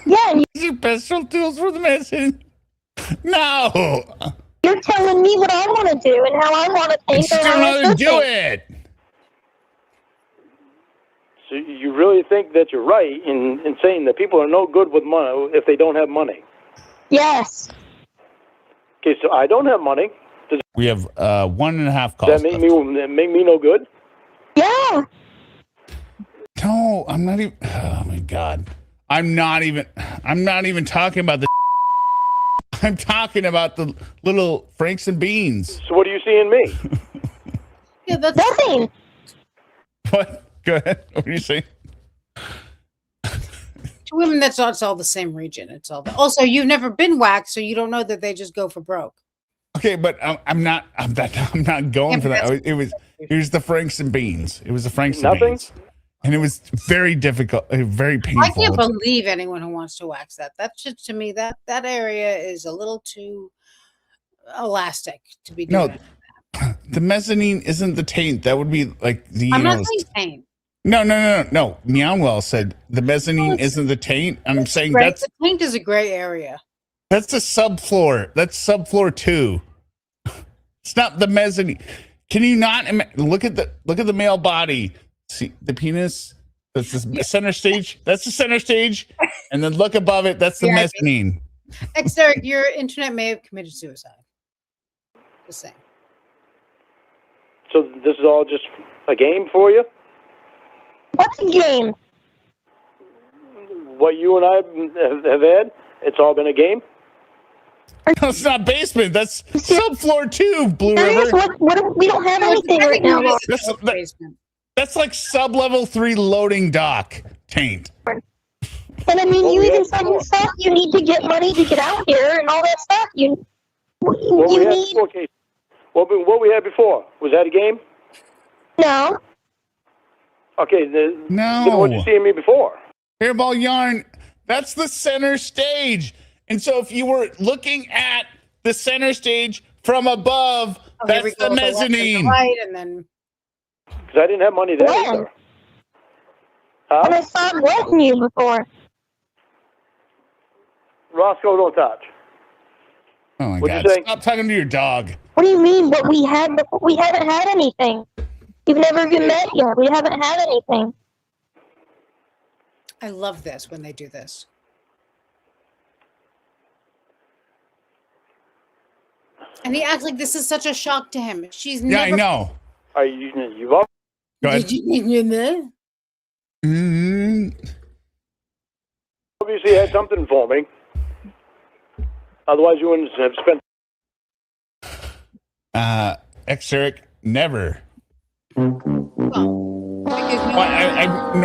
Yeah.
Your special tools for the message. No.
You're telling me what I want to do and how I want to think.
I still know to do it.
So you really think that you're right in saying that people are no good with money if they don't have money?
Yes.
Okay, so I don't have money.
We have 1.5 calls.
Does that make me no good?
Yeah.
No, I'm not even. Oh my God, I'm not even talking about the. I'm talking about the little Franks and Beans.
So what do you see in me?
Yeah, that's
nothing.
What? Go ahead. What are you saying?
To women, it's all the same region. It's all. Also, you've never been waxed, so you don't know that they just go for broke.
Okay, but I'm not going for that. It was the Franks and Beans. It was the Franks and Beans. And it was very difficult, very painful.
I can't believe anyone who wants to wax that. That's just, to me, that area is a little too elastic to be doing.
No, the mezzanine isn't the taint. That would be like the.
I'm not saying taint.
No. Meowwell said the mezzanine isn't the taint. I'm saying
that's the taint is a gray area.
That's a subfloor. That's subfloor 2. It's not the mezzanine. Can you not look at the male body? See the penis? That's the center stage. That's the center stage. And then look above it. That's the mezzanine.
Eric, your internet may have committed suicide. Just saying.
So this is all just a game for you?
What's a game?
What you and I have had, it's all been a game?
No, it's not basement. That's subfloor 2, Blue River.
We don't have anything right now.
That's like sub-level 3 loading dock taint.
And I mean, you even said yourself you need to get money to get out here and all that stuff.
What we had before, was that a game?
No.
Okay,
no.
Then what did you see in me before?
Hairball yarn, that's the center stage. And so if you were looking at the center stage from above, that's the mezzanine.
Right, and then...
Because I didn't have money there either. Huh?
And I saw wetting you before.
Roscoe, don't touch.
Oh my
What'd
God!
you say?
Stop talking to your dog.
What do you mean? What we had before? We haven't had anything. You've never even met yet. We haven't had anything.
I love this when they do this. And he acts like this is such a shock to him. She's never.
I know.
Are you've all?
Did you know?
Obviously had something for me. Otherwise, you wouldn't have spent.
Eric, never.
Well,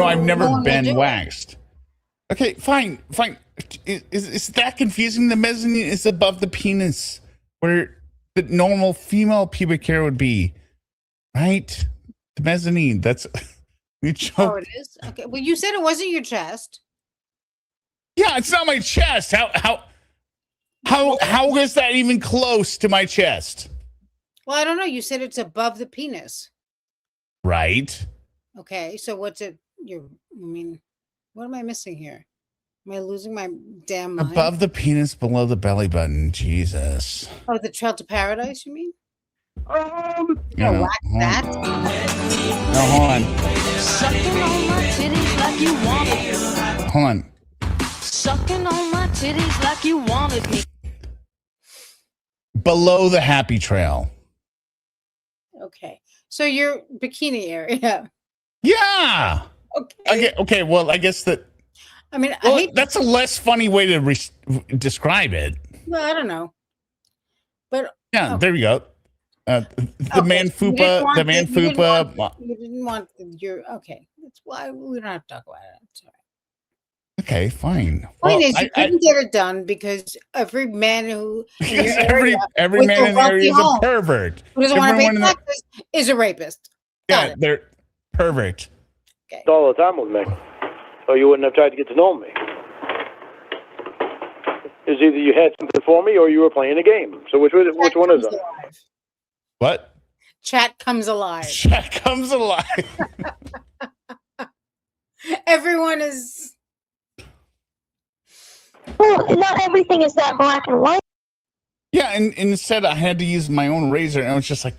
I've never been waxed. Okay, fine. Is that confusing? The mezzanine is above the penis, where the normal female pubic hair would be, right? The mezzanine. That's you choke.
Oh, it is. Okay. Well, you said it wasn't your chest.
Yeah, it's not my chest. How is that even close to my chest?
Well, I don't know. You said it's above the penis.
Right.
Okay. So what's it? What am I missing here? Am I losing my damn mind?
Above the penis, below the belly button. Jesus.
Oh, the Trail to Paradise, you mean?
No,
wax that?
No, hold on.
Sucking on my titties like you wanted me.
Hold on.
Sucking on my titties like you wanted me.
Below the happy trail.
Okay. So your bikini area.
Yeah.
Okay.
Okay. Well, I guess that.
I mean,
that's a less funny way to describe it.
Well, I don't know. But
yeah, there we go. The man fupa. The man fupa.
You didn't want your. Okay. That's why we don't have to talk about it. Sorry.
Okay, fine.
Point is, you couldn't get it done because every man who
every man in the area is a pervert.
Who doesn't want to pay taxes is a rapist.
Yeah, they're pervert.
Okay. All the time with me, or you wouldn't have tried to get to know me. It's either you had something for me or you were playing a game. So which one is it?
What?
Chat comes alive.
Chat comes alive.
Everyone is.
Well, not everything is that black and white.
Yeah, and instead I had to use my own razor, and I was just like,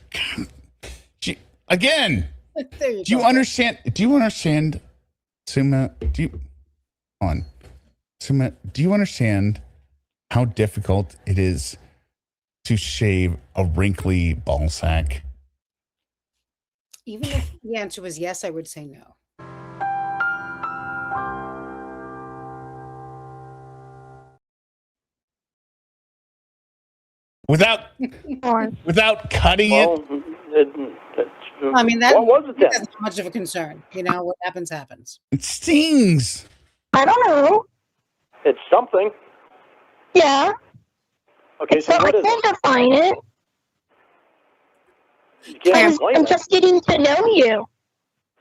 again. Do you understand? Suma? Suma, do you understand how difficult it is to shave a wrinkly ball sack?
Even if the answer was yes, I would say no.
Without cutting it.
I mean, that
what was it then?
That's not much of a concern. You know, what happens.
It stings.
I don't know.
It's something.
Yeah.
Okay, so
I
what is
can't define it.
You can't explain
I'm
it.
just getting to know you.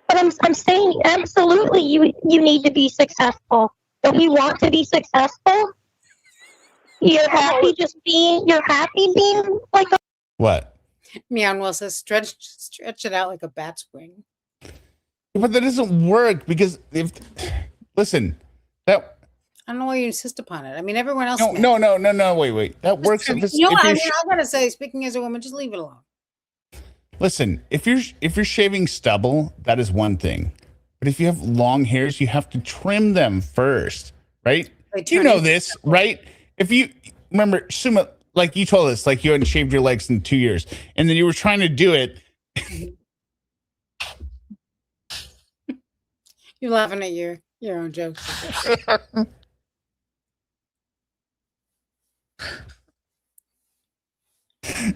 But I'm saying absolutely you need to be successful. Don't you want to be successful? You're happy being like a
What?
Meow says stretch it out like a bat's wing.
But that doesn't work because listen, that
I don't know why you insist upon it. I mean, everyone else.
No. Wait. That works.
You know what? I mean, I gotta say, speaking as a woman, just leave it alone.
Listen, if you're shaving stubble, that is one thing. But if you have long hairs, you have to trim them first, right? You know this, right? If you remember, Suma, like you told us, like you hadn't shaved your legs in 2 years, and then you were trying to do it.
You're laughing at your own jokes.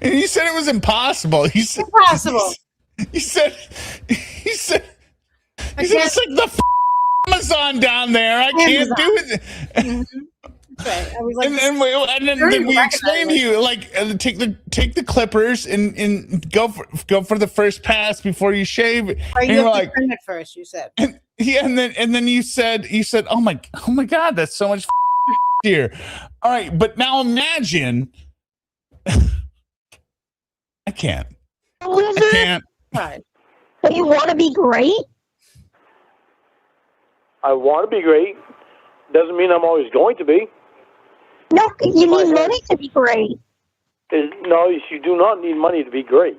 And you said it was impossible. It's
impossible.
He said it's like the Amazon down there. I can't do it.
Mm-hmm. Right. I was like,
and then we explained to you, like, take the clippers and go for the first pass before you shave.
Or you have to trim it first. You said.
And then you said, oh my God, that's so much here. All right, but now imagine. I can't. I can't.
Right. So you want to be great?
I want to be great. Doesn't mean I'm always going to be.
No, you need money to be great.
No, you do not need money to be great.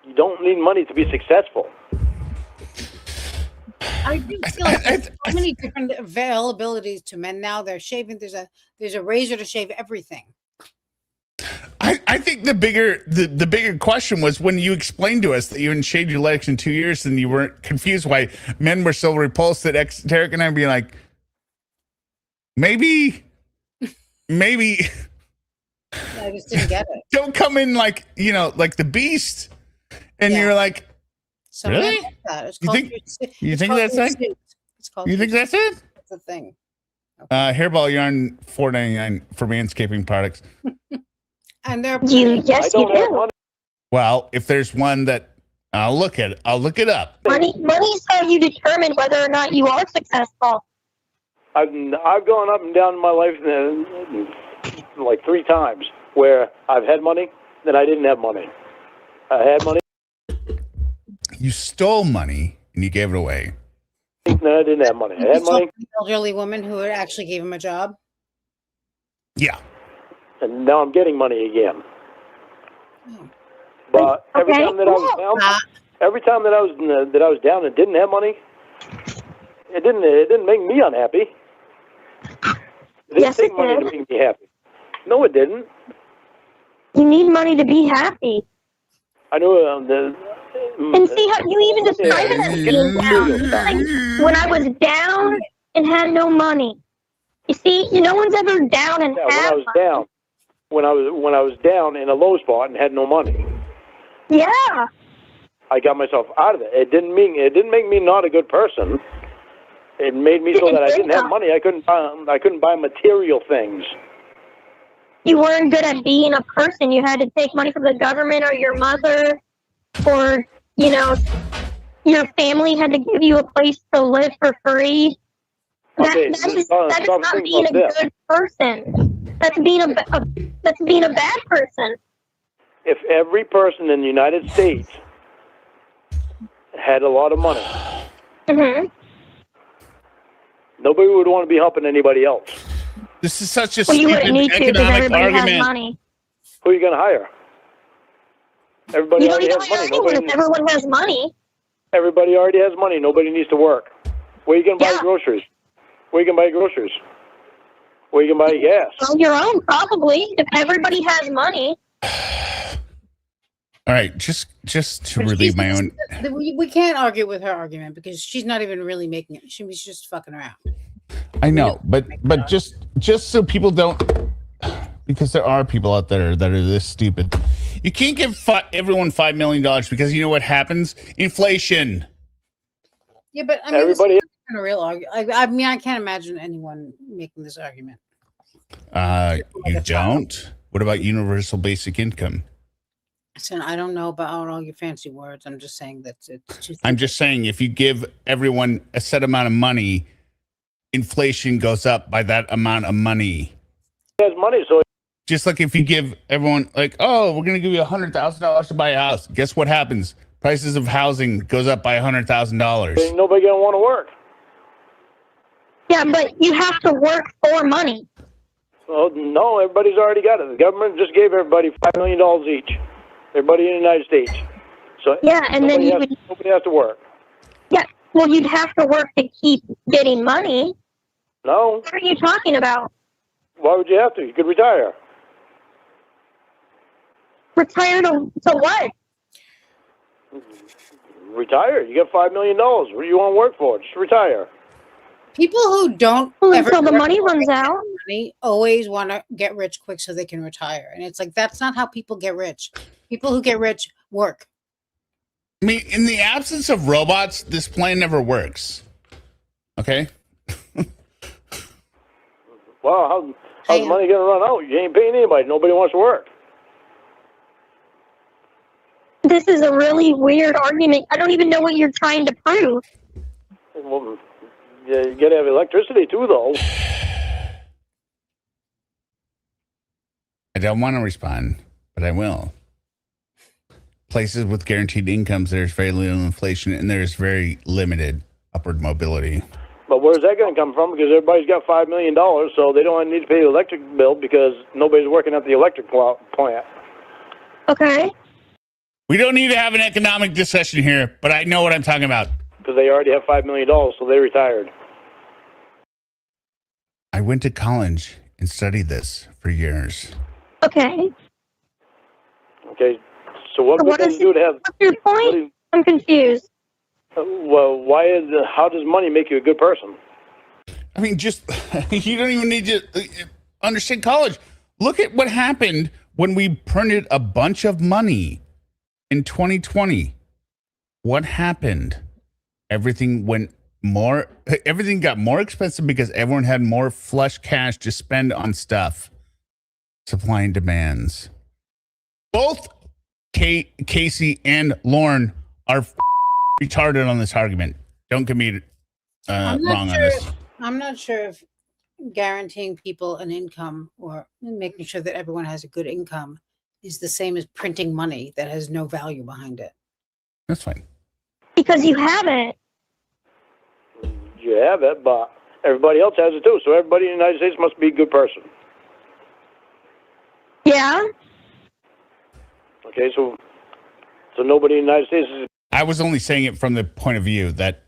You don't need money to be successful.
I do feel like there's so many different availabilities to men now. They're shaving. There's a razor to shave everything.
I think the bigger question was when you explained to us that you hadn't shaved your legs in 2 years and you weren't confused why men were so repulsed that Tarek and I would be like, maybe.
I just didn't get it.
Don't come in like the beast, and you're like, really? You think that's it? You think that's it?
That's the thing.
Okay. Hairball yarn $4.99 for manscaping products.
And they're
yes, you do.
Well, if there's one that I'll look at it. I'll look it up.
Money's how you determine whether or not you are successful.
I've gone up and down in my life like 3 times where I've had money, then I didn't have money. I had money.
You stole money and you gave it away.
No, I didn't have money. I had money.
An elderly woman who actually gave him a job.
Yeah.
And now I'm getting money again. But every time that I was down and didn't have money, it didn't make me unhappy. It didn't take money to make me happy. No, it didn't.
You need money to be happy.
I know.
And see how you even describe it as being down. Like, when I was down and had no money. You see, no one's ever down and had money.
When I was down in a low spot and had no money.
Yeah.
I got myself out of it. It didn't make me not a good person. It made me so that I didn't have money. I couldn't buy material things.
You weren't good at being a person. You had to take money from the government or your mother, or your family had to give you a place to live for free. That is not being a good person. That's being a bad person.
If every person in the United States had a lot of money, nobody would want to be helping anybody else.
This is such a
you wouldn't need to because everybody
argument.
has money.
Who are you going to hire? Everybody already has money.
If everyone has money.
Everybody already has money. Nobody needs to work. Where are you going to buy groceries? Where are you going to buy groceries? Where are you going to buy gas?
On your own, probably. If everybody has money.
All right, just to relieve my own.
We can't argue with her argument because she's not even really making it. She's just fucking around.
I know, but just so people don't, because there are people out there that are this stupid. You can't give everyone $5 million because you know what happens? Inflation.
Yeah, but I mean, everybody is a real argument. I mean, I can't imagine anyone making this argument.
You don't? What about universal basic income?
So I don't know about all your fancy words. I'm just saying that it's
I'm just saying, if you give everyone a set amount of money, inflation goes up by that amount of money.
He has money, so
Just like if you give everyone, like, oh, we're going to give you $100,000 to buy a house. Guess what happens? Prices of housing goes up by $100,000.
ain't nobody gonna want to work.
Yeah, but you have to work for money.
Well, no, everybody's already got it. The government just gave everybody $5 million each. Everybody in the United States. So
Yeah, and then
nobody has to work.
Yeah, well, you'd have to work to keep getting money.
No.
What are you talking about?
Why would you have to? You could retire.
Retire to what?
Retire. You get $5 million. What do you want to work for? Just retire.
People who don't
until the money runs out.
Money always want to get rich quick so they can retire, and it's like that's not how people get rich. People who get rich work.
I mean, in the absence of robots, this plan never works. Okay.
Well, how's money gonna run out? You ain't paying anybody. Nobody wants to work.
This is a really weird argument. I don't even know what you're trying to prove.
Well, yeah, you gotta have electricity too, though.
I don't want to respond, but I will. Places with guaranteed incomes, there's very little inflation and there's very limited upward mobility.
But where's that going to come from? Because everybody's got $5 million, so they don't need to pay the electric bill because nobody's working at the electric plant.
Okay.
We don't need to have an economic discussion here, but I know what I'm talking about.
Because they already have $5 million, so they retired.
I went to college and studied this for years.
Okay.
Okay. So what would they do to have?
What's your point? I'm confused.
Well, how does money make you a good person?
I mean, just you don't even need to understand college. Look at what happened when we printed a bunch of money in 2020. What happened? Everything got more expensive because everyone had more flush cash to spend on stuff. Supply and demands. Both Casey and Lorne are retarded on this argument. Don't get me wrong on this.
I'm not sure if guaranteeing people an income or making sure that everyone has a good income is the same as printing money that has no value behind it.
That's fine.
Because you have it.
You have it, but everybody else has it too. So everybody in the United States must be a good person.
Yeah.
Okay, so nobody in the United States is...
I was only saying it from the point of view that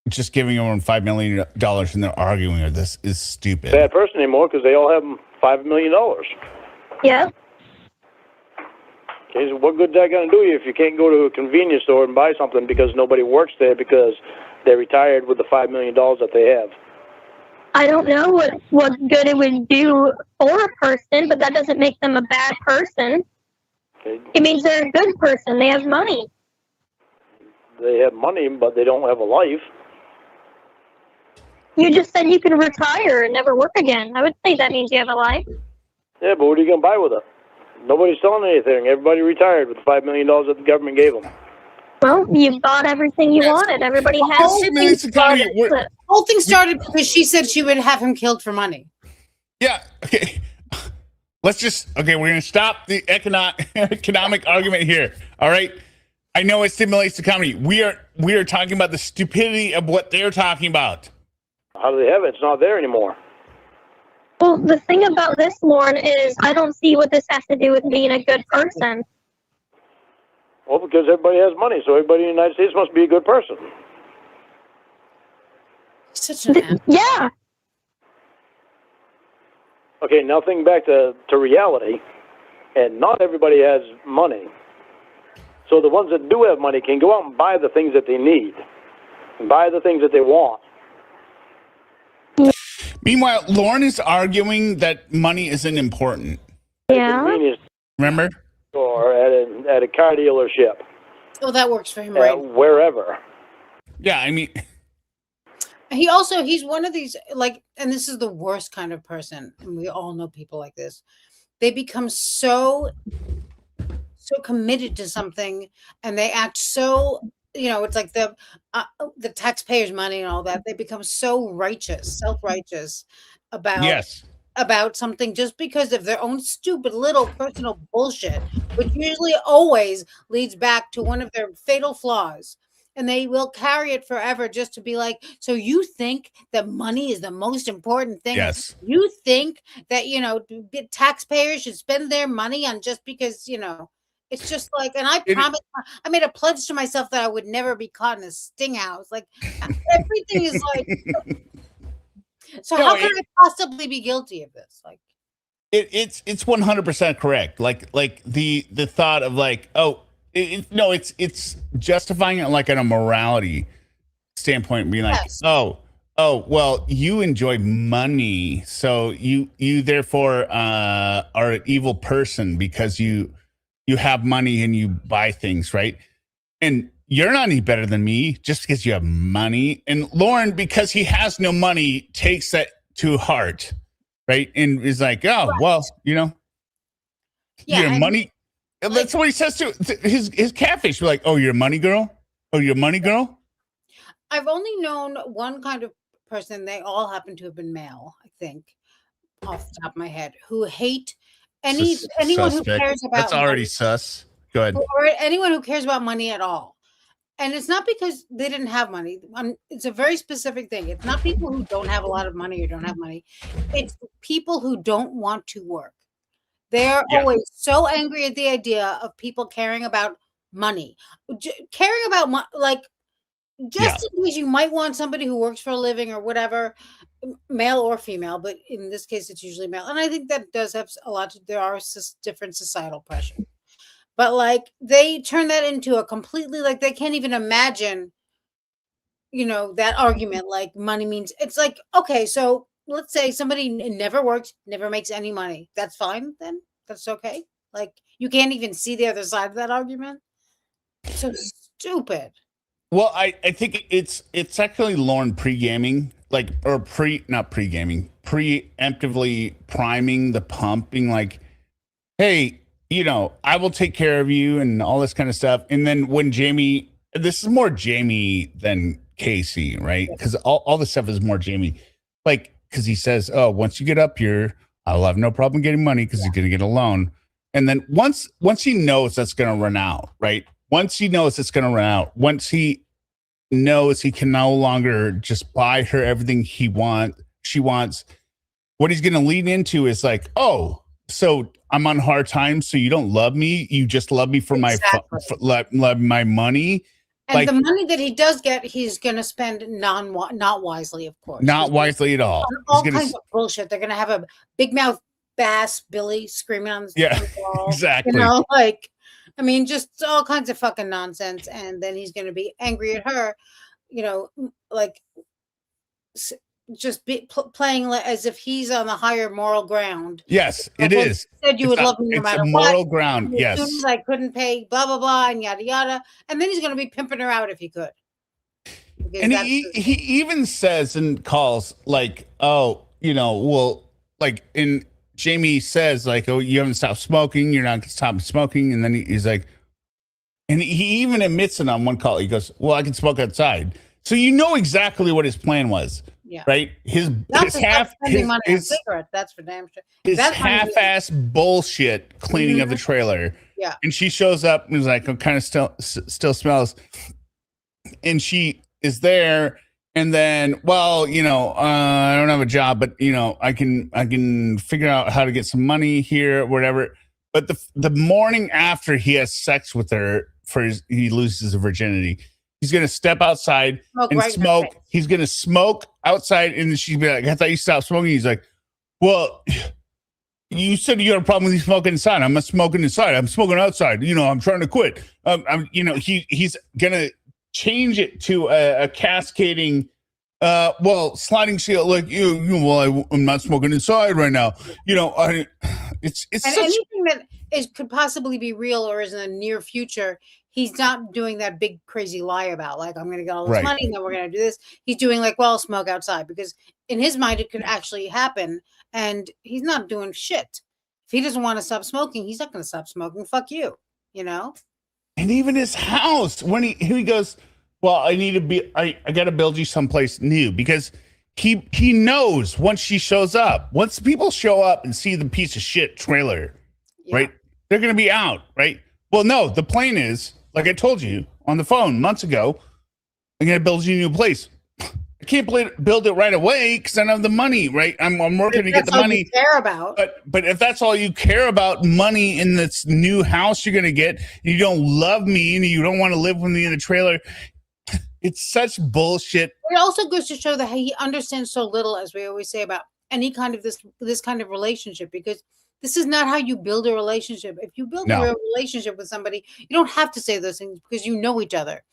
just giving everyone $5 million and they're arguing with this is stupid.
Bad person anymore because they all have $5 million.
Yeah.
Okay, so what good is that going to do you if you can't go to a convenience store and buy something because nobody works there because they're retired with the $5 million that they have?
I don't know what good it would do for a person, but that doesn't make them a bad person.
Okay.
It means they're a good person. They have money.
They have money, but they don't have a life.
You just said you can retire and never work again. I would say that means you have a life.
Yeah, but what are you going to buy with it? Nobody's selling anything. Everybody retired with the $5 million that the government gave them.
Well, you bought everything you wanted. Everybody has.
The whole thing started because she said she would have him killed for money.
Yeah. Okay. We're going to stop the economic argument here. All right. I know it stimulates the comedy. We are talking about the stupidity of what they're talking about.
How do they have it? It's not there anymore.
Well, the thing about this, Lorne, is I don't see what this has to do with being a good person.
Well, because everybody has money, so everybody in the United States must be a good person.
Yeah.
Okay, now think back to reality, and not everybody has money. So the ones that do have money can go out and buy the things that they need, and buy the things that they want.
Meanwhile, Lorne is arguing that money isn't important.
Yeah.
Remember?
Or at a car dealership.
Oh, that works for him, right?
Wherever.
Yeah, I mean...
He's one of these, like, and this is the worst kind of person, and we all know people like this. They become so so committed to something, and they act so, it's like the taxpayers' money and all that. They become so righteous, self-righteous about
Yes.
something just because of their own stupid little personal bullshit, which usually always leads back to one of their fatal flaws. And they will carry it forever just to be like, so you think that money is the most important thing?
Yes.
You think that, taxpayers should spend their money on just because, it's just like, and I promised, I made a pledge to myself that I would never be caught in a sting house. Like everything is like, so how can I possibly be guilty of this? Like,
it's 100% correct. Like the thought of like, it's justifying it like on a morality standpoint, being like, oh, well, you enjoy money, so you therefore are an evil person because you have money and you buy things, right? And you're not any better than me just because you have money. And Lorne, because he has no money, takes that to heart, right? And is like, oh, well, your money. That's what he says to his catfish. We're like, oh, you're a money girl? Oh, you're a money girl?
I've only known one kind of person. They all happen to have been male, I think, off the top of my head, who hate anyone who cares about
That's already
money,
sus. Go ahead.
or anyone who cares about money at all. And it's not because they didn't have money. It's a very specific thing. It's not people who don't have a lot of money or don't have money. It's people who don't want to work. They're always so angry at the idea of people caring about money. Caring about just in case you might want somebody who works for a living or whatever, male or female, but in this case, it's usually male. And I think that does have a lot there are different societal pressure. But like they turn that into a completely, like they can't even imagine, that argument, like money means, it's like, okay, so let's say somebody never works, never makes any money. That's fine then. That's okay. Like you can't even see the other side of that argument. So stupid.
Well, I think it's actually Lorne pre-gaming, not pre-gaming, preemptively priming the pump, being like, hey, I will take care of you and all this kind of stuff. And then when Jamie, this is more Jamie than Casey, right? Because all this stuff is more Jamie. Like, because he says, oh, once you get up here, I'll have no problem getting money because he's going to get a loan. And then once he knows that's going to run out, right? Once he knows it's going to run out, once he knows he can no longer just buy her everything she wants, what he's going to lean into is like, oh, so I'm on hard times, so you don't love me. You just love me for my money.
And the money that he does get, he's going to spend not wisely, of course.
Not wisely at all.
On all kinds of bullshit. They're going to have a big mouth bass Billy screaming on the wall.
Exactly.
Just all kinds of fucking nonsense. And then he's going to be angry at her, just playing as if he's on the higher moral ground.
Yes, it is.
Said you would love me no matter what.
Moral ground. Yes.
As soon as I couldn't pay, blah blah blah, and yada yada, and then he's going to be pimping her out if he could.
And he even says and calls like, oh, like in Jamie says like, oh, you haven't stopped smoking. You're not going to stop smoking, and then he's like, and he even admits it on one call. He goes, well, I can smoke outside. So exactly what his plan was.
Yeah.
Right. His
spending money on cigarettes. That's for damn sure.
His half-ass bullshit cleaning of the trailer.
Yeah.
And she shows up and is like, oh, kind of still smells. And she is there. And then, well, I don't have a job, but I can figure out how to get some money here, whatever. But the morning after he has sex with her, he loses his virginity. He's going to step outside and smoke. He's going to smoke outside. And she'd be like, I thought you stopped smoking. He's like, well, you said you had a problem with you smoking inside. I'm not smoking inside. I'm smoking outside. I'm trying to quit. He's going to change it to a cascading, sliding scale. Like, I'm not smoking inside right now. It's such...
anything that could possibly be real or is in the near future, he's not doing that big crazy lie about like, I'm going to get all this money and then we're going to do this. He's doing like, well, smoke outside, because in his mind it could actually happen, and he's not doing shit. If he doesn't want to stop smoking, he's not going to stop smoking. Fuck you. you know?
And even his house, when he goes, well, I got to build you someplace new, because he knows once she shows up, once people show up and see the piece of shit trailer, right? They're going to be out, right? Well, no, the plan is, like I told you on the phone months ago, I'm going to build you a new place. I can't build it right away because I don't have the money, right? I'm working to get the money.
You care about.
But if that's all you care about, money in this new house you're going to get, and you don't love me and you don't want to live with me in the trailer, it's such bullshit.
It also goes to show that he understands so little, as we always say, about any kind of this kind of relationship, because this is not how you build a relationship. If you build a real relationship with somebody, you don't have to say those things because you know each other.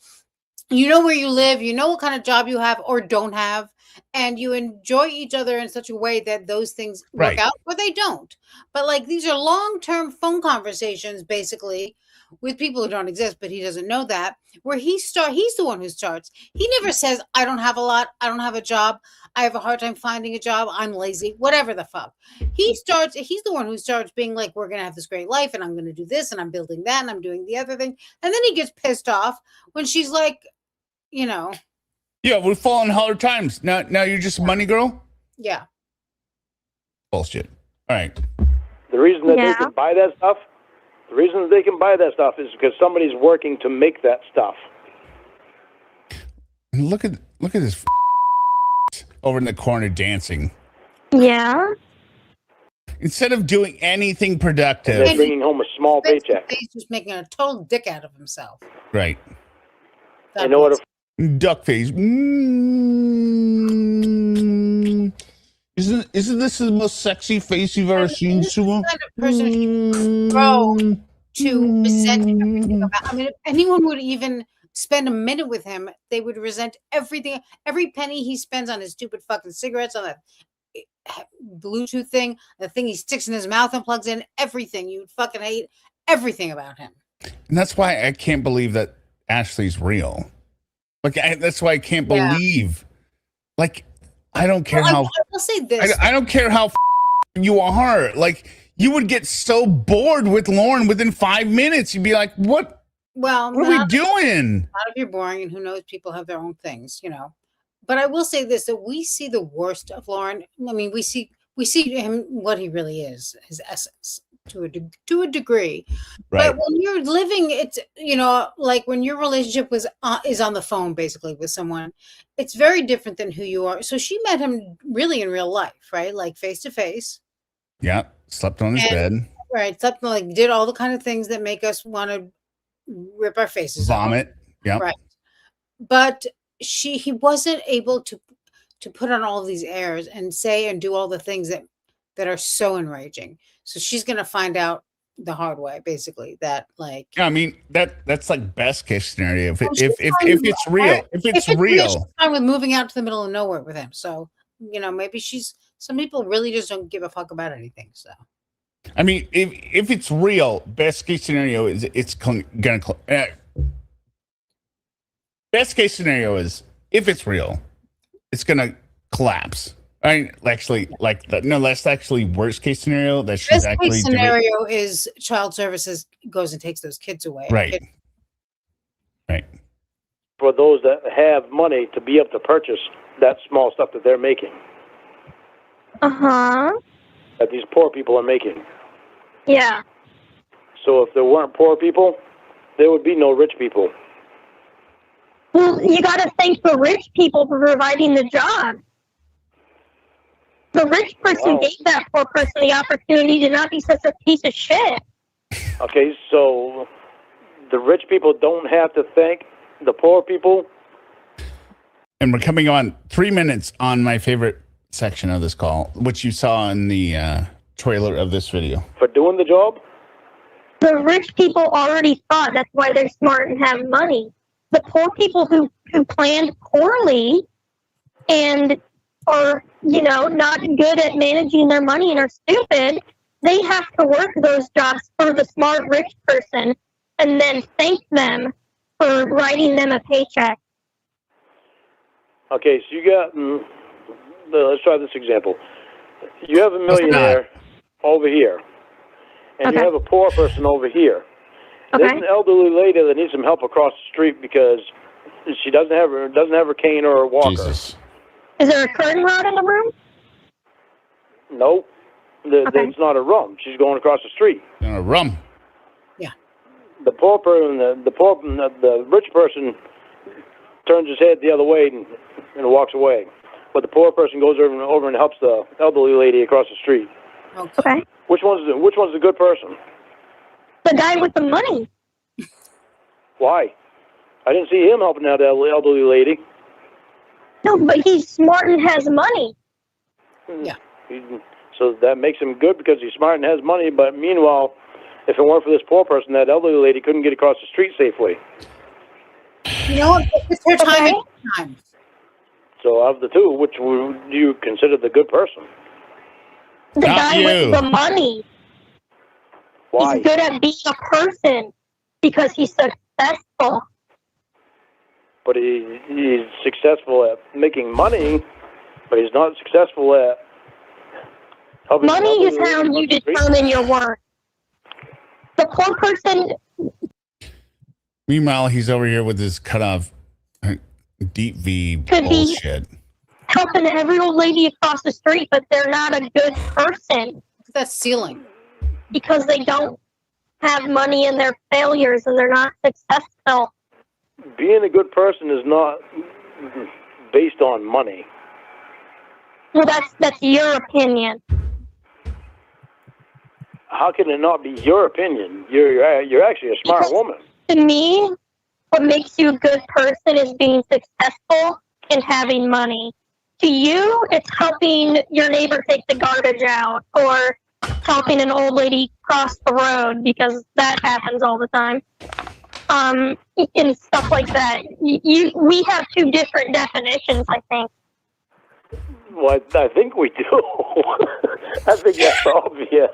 You know where you live, you know what kind of job you have or don't have, and you enjoy each other in such a way that those things work out, or they don't. But like, these are long-term phone conversations, basically, with people who don't exist, but he doesn't know that, where he's the one who starts. He never says, I don't have a lot, I don't have a job, I have a hard time finding a job, I'm lazy, whatever the fuck. He's the one who starts being like, we're going to have this great life, and I'm going to do this, and I'm building that, and I'm doing the other thing. And then he gets pissed off when she's like, you know.
Yeah, we're falling hard times. Now you're just a money girl?
Yeah.
Bullshit. All right.
The reason that they can buy that stuff, is because somebody's working to make that stuff.
Look at this over in the corner dancing.
Yeah.
Instead of doing anything productive.
They're bringing home a small paycheck.
He's just making a total dick out of himself.
Right.
I know what
duck face. Isn't this the most sexy face you've ever seen, Sue?
Kind of person you grow to resent everything about. I mean, if anyone would even spend a minute with him, they would resent everything, every penny he spends on his stupid fucking cigarettes, on that Bluetooth thing, the thing he sticks in his mouth and plugs in, everything. You'd fucking hate everything about him.
And that's why I can't believe that Ashley's real. Like, that's why I can't believe. Like, I don't care how.
I will say this.
I don't care how you are. Like, you would get so bored with Lorne within 5 minutes. You'd be like, what?
Well,
what are we doing?
Not if you're boring, and who knows, people have their own things, you know. But I will say this, that we see the worst of Lorne. I mean, we see him, what he really is, his essence, to a degree.
Right.
But when you're living, it's, you know, like when your relationship is on the phone, basically, with someone, it's very different than who you are. So she met him really in real life, right? Like face to face.
Yeah. Slept on his bed.
Right. Something like, did all the kind of things that make us want to rip our faces
vomit. Yeah.
Right. But he wasn't able to put on all these airs and say and do all the things that are so enraging. So she's going to find out the hard way, basically, that, like,
I mean, that's like best case scenario. If it's real, she's
fine with moving out to the middle of nowhere with him. So, you know, maybe some people really just don't give a fuck about anything. So,
I mean, if it's real, best case scenario is it's gonna. Best case scenario is if it's real, it's gonna collapse. I mean, actually, that's actually worst case scenario. That she's
best case scenario is child services goes and takes those kids away.
Right. Right.
For those that have money to be able to purchase that small stuff that they're making. That these poor people are making.
Yeah.
So if there weren't poor people, there would be no rich people.
Well, you got to thank the rich people for providing the job. The rich person gave that poor person the opportunity to not be such a piece of shit.
Okay, so the rich people don't have to thank the poor people?
And we're coming on 3 minutes on my favorite section of this call, which you saw in the trailer of this video.
For doing the job?
The rich people already thought that's why they're smart and have money. The poor people who planned poorly and are, you know, not good at managing their money and are stupid, they have to work those jobs for the smart rich person and then thank them for writing them a paycheck.
Okay, so you got, let's try this example. You have a millionaire over here, and you have a poor person over here. There's an elderly lady that needs some help across the street because she doesn't have her cane or her walker.
Jesus.
Is there a curtain rod in the room?
Nope. It's not a room. She's going across the street.
A rum.
Yeah.
The poor person, the rich person turns his head the other way and walks away. But the poor person goes over and helps the elderly lady across the street.
Okay.
Which one's the good person?
The guy with the money.
Why? I didn't see him helping out the elderly lady.
No, but he's smart and has money.
Yeah.
So that makes him good because he's smart and has money. But meanwhile, if it weren't for this poor person, that elderly lady couldn't get across the street safely.
You know what? It's her time.
So of the two, which would you consider the good person?
The guy with the money.
Why?
He's good at being a person because he's successful.
But he's successful at making money, but he's not successful at helping.
Money is how you determine your worth. The poor person.
Meanwhile, he's over here with his cut off deep V bullshit.
Helping every old lady across the street, but they're not a good person.
That's stealing.
Because they don't have money and they're failures and they're not successful.
Being a good person is not based on money.
Well, that's your opinion.
How can it not be your opinion? You're actually a smart woman.
To me, what makes you a good person is being successful and having money. To you, it's helping your neighbor take the garbage out or helping an old lady cross the road because that happens all the time. And stuff like that. We have two different definitions, I think.
Well, I think we do. I think that's obvious.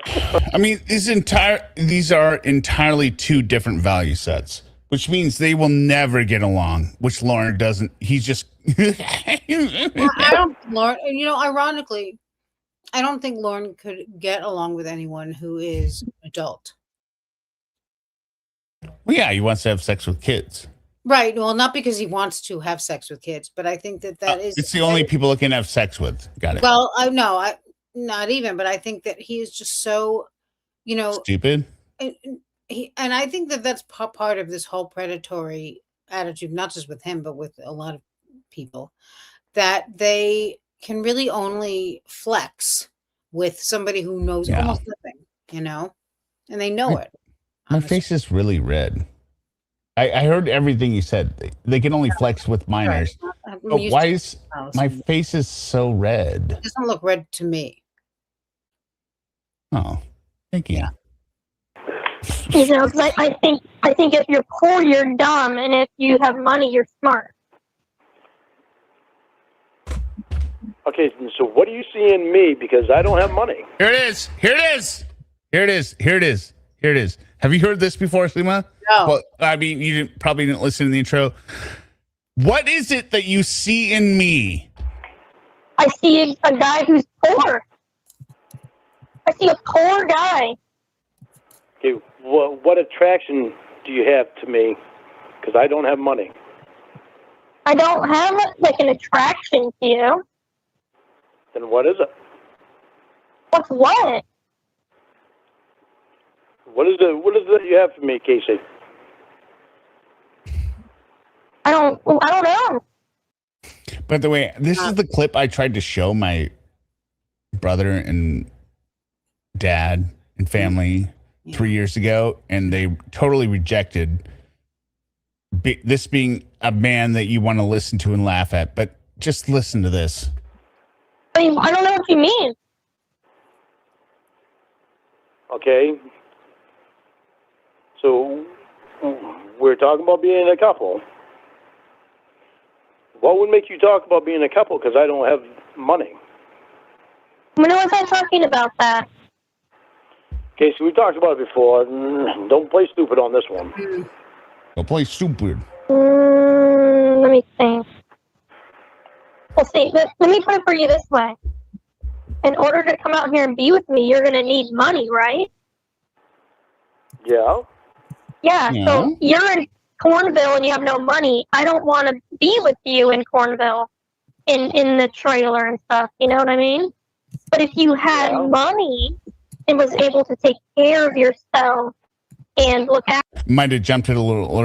I mean, these are entirely two different value sets, which means they will never get along, which Lorne doesn't. He's just...
Well, I don't, Lorne, ironically, I don't think Lorne could get along with anyone who is adult.
Well, yeah, he wants to have sex with kids.
Right. Well, not because he wants to have sex with kids, but I think that is...
It's the only people he can have sex with. Got it.
Well, not even, but I think that he is just so,
stupid.
And I think that that's part of this whole predatory attitude, not just with him, but with a lot of people, that they can really only flex with somebody who knows almost nothing, and they know it.
My face is really red. I heard everything you said. They can only flex with minors.
Right.
But why is my face is so red?
It doesn't look red to me.
Oh, thank you.
Because I think if you're poor, you're dumb, and if you have money, you're smart.
Okay, so what do you see in me? Because I don't have money.
Here it is. Have you heard this before, Slima?
No.
Well, I mean, you probably didn't listen to the intro. What is it that you see in me?
I see a guy who's poor. I see a poor guy.
Okay, what attraction do you have to me? Because I don't have money.
I don't have an attraction to you.
Then what is it?
What's what?
What is it you have for me, Casey?
I don't know.
By the way, this is the clip I tried to show my brother and dad and family 3 years ago, and they totally rejected this being a man that you want to listen to and laugh at. But just listen to this.
I mean, I don't know what you mean.
Okay. So we're talking about being a couple. What would make you talk about being a couple? Because I don't have money.
When was I talking about that?
Okay, so we talked about it before. Don't play stupid on this one.
Don't play stupid.
Let me think. Well, see, let me put it for you this way. In order to come out here and be with me, you're going to need money, right?
Yeah.
Yeah,
You
so
know?
you're in Cornville and you have no money. I don't want to be with you in Cornville in the trailer and stuff. You know what I mean? But if you had money and was able to take care of yourself and look
Might have jumped it a little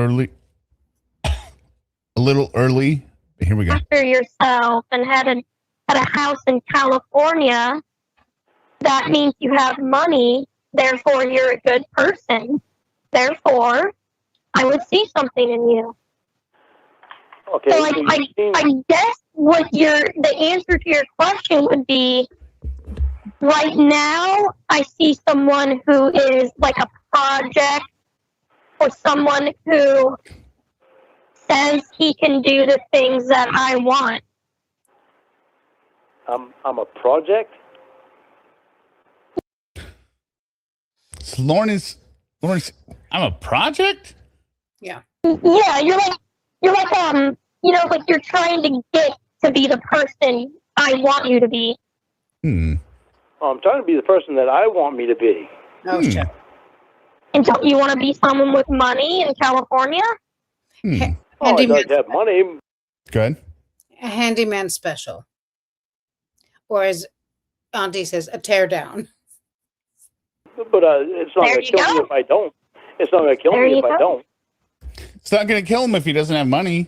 early. Here we go.
after yourself and had a house in California, that means you have money. Therefore, you're a good person. Therefore, I would see something in you.
Okay.
So I guess the answer to your question would be, right now, I see someone who is like a project, or someone who says he can do the things that I want.
I'm a project.
So Lawrence, I'm a project?
Yeah, you're like like you're trying to get to be the person I want you to be.
Oh, I'm trying to be the person that I want me to be.
Oh shit.
And don't you want to be someone with money in California?
Oh, I'd like to have money.
Good.
A handyman special. Or as Auntie says, a tear down.
But it's not going to kill me if I don't. It's not going to kill me if I don't.
It's not going to kill him if he doesn't have money.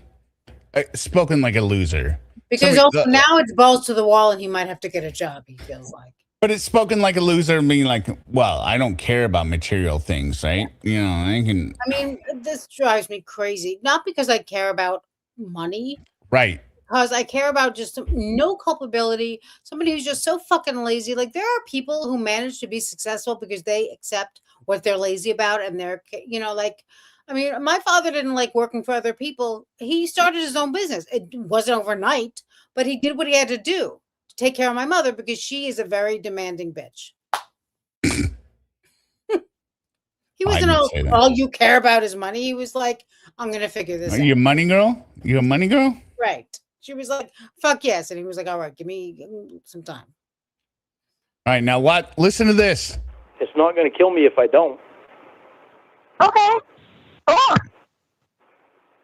Spoken like a loser.
Because now it's balls to the wall and he might have to get a job, he feels like.
But it's spoken like a loser, meaning like, well, I don't care about material things, right? You know, I
mean, this drives me crazy. Not because I care about money.
Right.
Because I care about just no culpability. Somebody who's just so fucking lazy. Like, there are people who manage to be successful because they accept what they're lazy about. And they're, I mean, my father didn't like working for other people. He started his own business. It wasn't overnight, but he did what he had to do to take care of my mother because she is a very demanding bitch. He wasn't all you care about is money. He was like, I'm going to figure this out.
Are you a money girl? You a money girl?
Right. She was like, fuck yes. And he was like, all right, give me some time.
All right, now what? Listen to this.
It's not going to kill me if I don't.
Okay. Oh,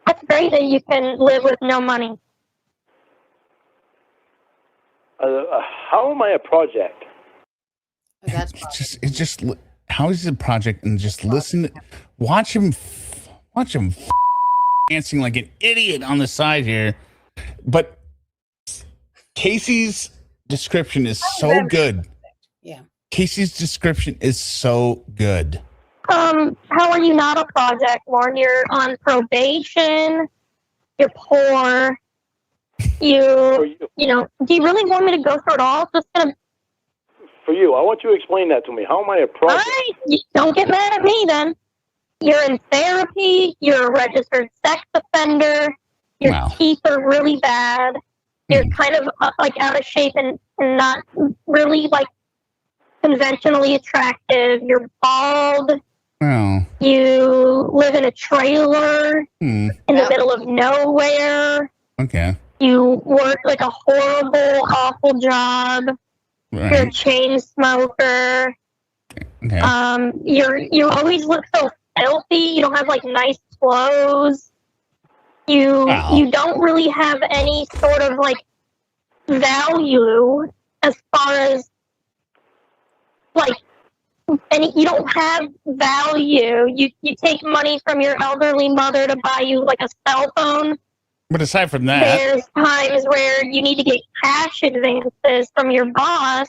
that's great that you can live with no money.
How am I a project?
It's just how is it a project? And just listen, watch him dancing like an idiot on the side here. But Casey's description is so good.
Yeah.
Casey's description is so good.
How are you not a project, Lorne? You're on probation. You're poor. You know, do you really want me to go through it all? Just gonna.
For you, I want you to explain that to me. How am I a project?
All right, don't get mad at me then. You're in therapy. You're a registered sex offender. Your teeth are really bad. You're kind of like out of shape and not really like conventionally attractive. You're bald.
Well,
you live in a trailer in the middle of nowhere.
Okay.
You work like a horrible, awful job.
Right.
You're a chain smoker.
Okay.
You always look so filthy. You don't have like nice clothes. You don't really have any sort of like value as far as like you don't have value. You take money from your elderly mother to buy you like a cell phone.
But aside from that,
there's times where you need to get cash advances from your boss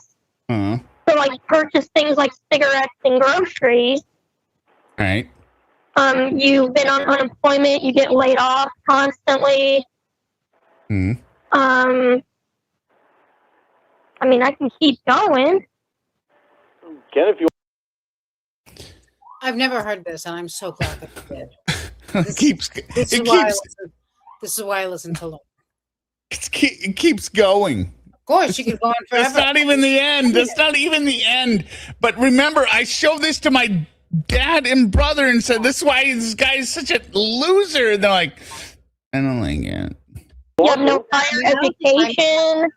to like purchase things like cigarettes and groceries.
Right.
You've been on unemployment. You get laid off constantly. I mean, I can keep going.
Ken, if you.
I've never heard this, and I'm so glad that you did. This is why I listen to Lorne.
It keeps going.
Of course, you can go on forever.
That's not even the end. That's not even the end. But remember, I showed this to my dad and brother and said, this is why this guy is such a loser. And they're like, I don't like it.
You have no higher education.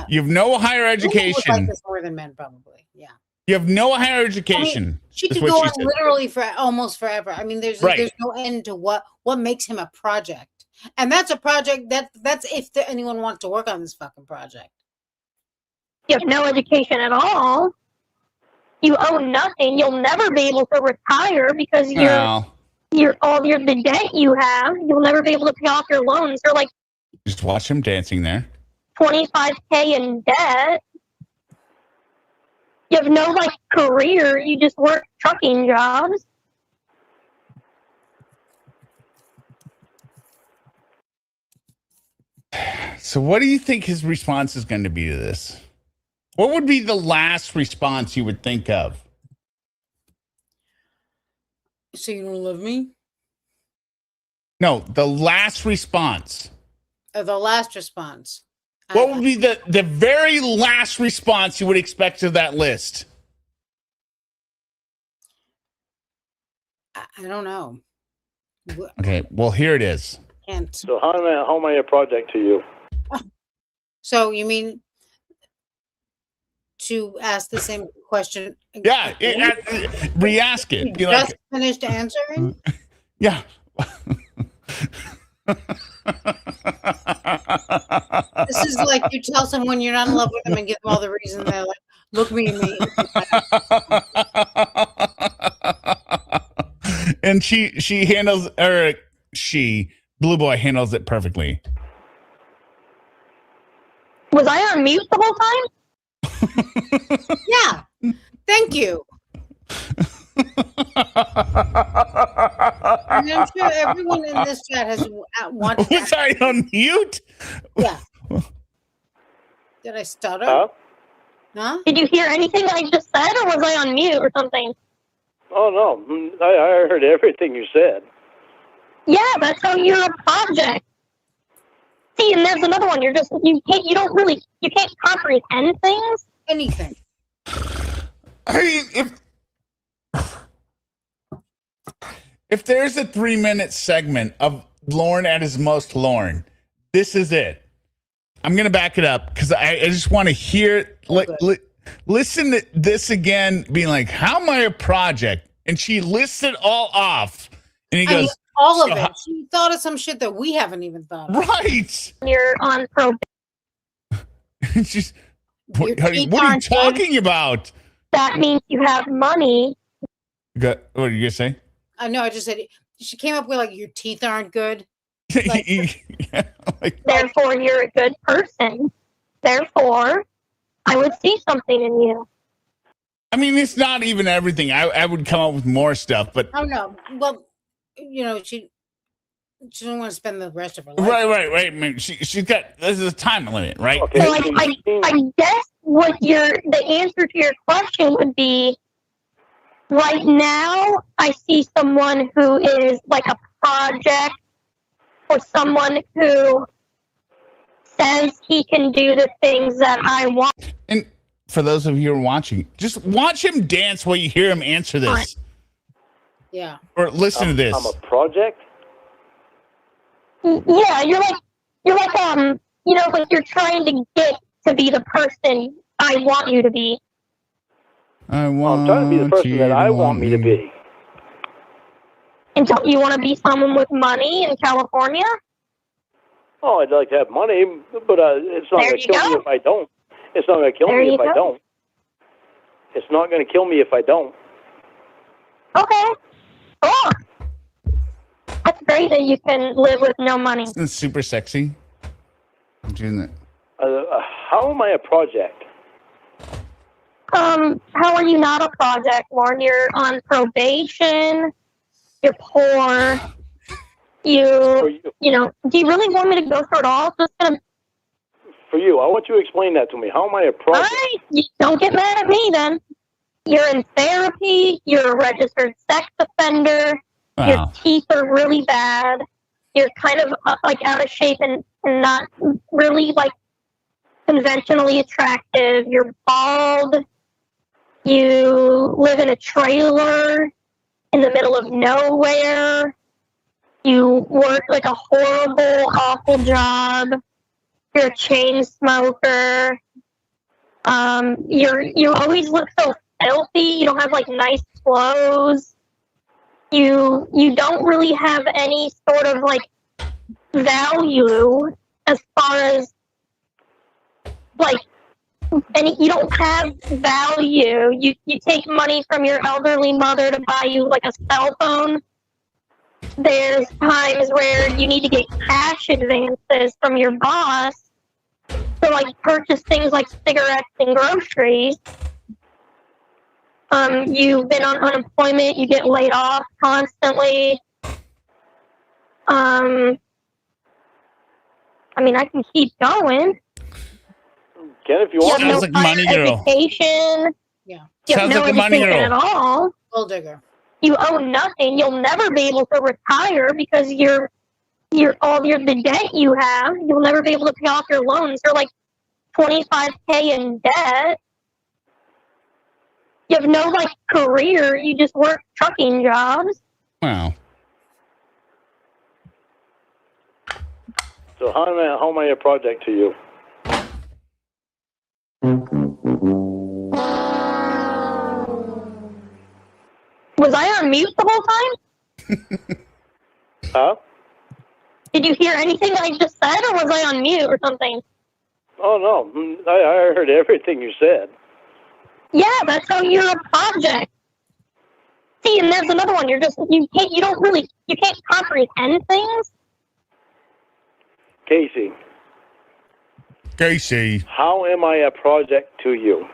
You have no higher education.
Like this more than men, probably. Yeah.
You have no higher education.
I mean, she
is
could
what
go
she
on
said.
literally for almost forever. I mean, there's no end to what makes him a project, and that's a project that's if anyone wants to work on this fucking project.
You have no education at all. You own nothing. You'll never be able to retire because the debt you have. You'll never be able to pay off your loans. You're like
just watch him dancing there.
$25K in debt. You have no like career. You just work trucking jobs.
So what do you think his response is going to be to this? What would be the last response you would think of?
So you don't love me?
No, the last response.
The last response.
What would be the very last response you would expect of that list?
I don't know.
Okay, well, here it is.
So how am I a project to you?
So you mean to ask the same question?
Yeah, re-ask it.
You
Be
just
like,
finished answering?
yeah.
This is like you tell someone you're not in love with them and give them all the reason. They're like, look me in me.
And she handles, or Blue Boy handles it perfectly.
Was I on mute the whole time?
Yeah. Thank you. And I'm sure everyone in this chat has wanted.
Was I on mute?
Yeah. Did I stutter? Huh?
Did you hear anything I just said, or was I on mute or something?
Oh no, I heard everything you said.
Yeah, that's how you're a project. See, and there's another one. You can't comprehend things.
Anything.
I mean, if there's a 3-minute segment of Lorne at his most Lorne, this is it. I'm going to back it up because I just want to hear, listen to this again, being like, how am I a project? And she lists it all off. And he goes,
all of it. She thought of some shit that we haven't even thought of.
Right.
You're on probation.
She's, what are you talking about?
That means you have money.
What are you going to say?
No, I just said she came up with like your teeth aren't good.
Therefore, you're a good person. Therefore, I would see something in you.
I mean, it's not even everything. I would come up with more stuff, but
oh no. Well, you know, she doesn't want to spend the rest of her life.
Right. I mean, she's got, there's a time limit, right?
Okay.
So I guess the answer to your question would be, right now, I see someone who is like a project, or someone who says he can do the things that I want.
And for those of you who are watching, just watch him dance while you hear him answer this.
Yeah.
Or listen to this.
I'm a project?
Yeah, you're like like you're trying to get to be the person I want you to be.
I'm trying to be the person that I want me to be.
And don't you want to be someone with money in California?
Oh, I'd like to have money, but it's not going to kill me if I don't. It's not going to kill me if I don't. It's not going to kill me if I don't.
Okay. Cool. That's great that you can live with no money.
Isn't it super sexy? I'm doing that.
How am I a project?
How are you not a project, Lorne? You're on probation. You're poor. You know, do you really want me to go through it all?
For you, I want you to explain that to me. How am I a project?
All right, don't get mad at me then. You're in therapy. You're a registered sex offender.
Wow.
Your teeth are really bad. You're kind of like out of shape and not really like conventionally attractive. You're bald. You live in a trailer in the middle of nowhere. You work like a horrible, awful job. You're a chain smoker. You always look so healthy. You don't have like nice clothes. You don't really have any sort of like value as far as like you don't have value. You take money from your elderly mother to buy you like a cell phone. There's times where you need to get cash advances from your boss to like purchase things like cigarettes and groceries. You've been on unemployment, you get laid off constantly. I mean, I can keep going.
Ken, if you want.
Sounds like money girl.
Education.
Yeah.
You have
Sounds
no
like a money
education
girl.
at all.
Gold digger.
You own nothing. You'll never be able to retire because the debt you have. You'll never be able to pay off your loans. You're like $25K in debt. You have no like career. You just work trucking jobs.
Wow.
So how am I a project to you?
Was I on mute the whole time?
Huh?
Did you hear anything I just said, or was I on mute or something?
Oh no, I heard everything you said.
Yeah, that's how you're a project. See, and there's another one. You can't comprehend things.
Casey, how am I a project to you?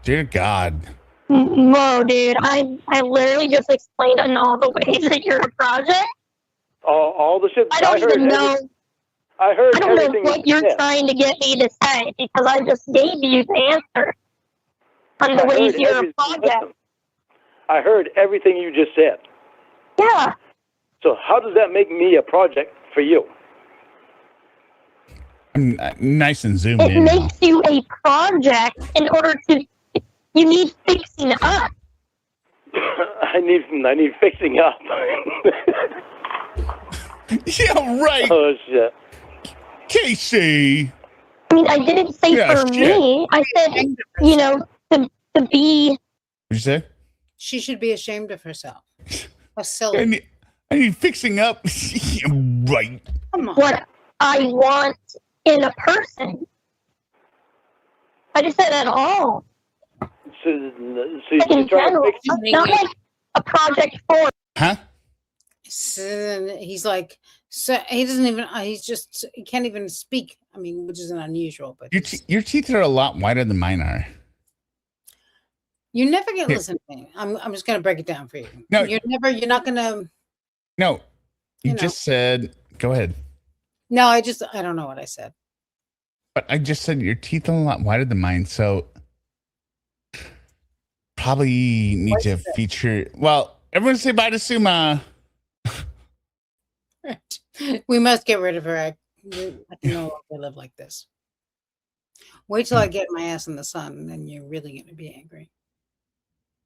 Dear God.
Whoa, dude! I literally just explained in all the ways that you're a project.
All the shit.
I don't even know.
I heard
I don't know
everything
what
you
you're
said.
trying to get me to say because I just gave you the answer on the ways you're a project.
I heard everything you just said.
Yeah.
So how does that make me a project for you?
I'm nice and zoomed
It
in.
makes you a project in order to. You need fixing up.
I need fixing up.
Yeah, right.
Oh shit.
Casey.
I mean, I didn't say for me. I said, to be.
What'd you say?
She should be ashamed of herself. How silly.
I need fixing up. Right.
Come on.
What I want in a person. I just said at all.
So
Like in
you try to
general,
fix
not like a project for.
Huh?
So he's like, so he doesn't even. He can't even speak. I mean, which isn't unusual, but
Your teeth are a lot wider than mine are.
you never get listen to me. I'm just gonna break it down for you.
No,
you're not gonna.
No, you
know.
just said. Go ahead.
No, I don't know what I said.
But I just said your teeth are a lot wider than mine, so probably need to feature. Well, everyone say bye to Suma.
We must get rid of her. I can no longer live like this. Wait till I get my ass in the sun, and then you're really going to be angry.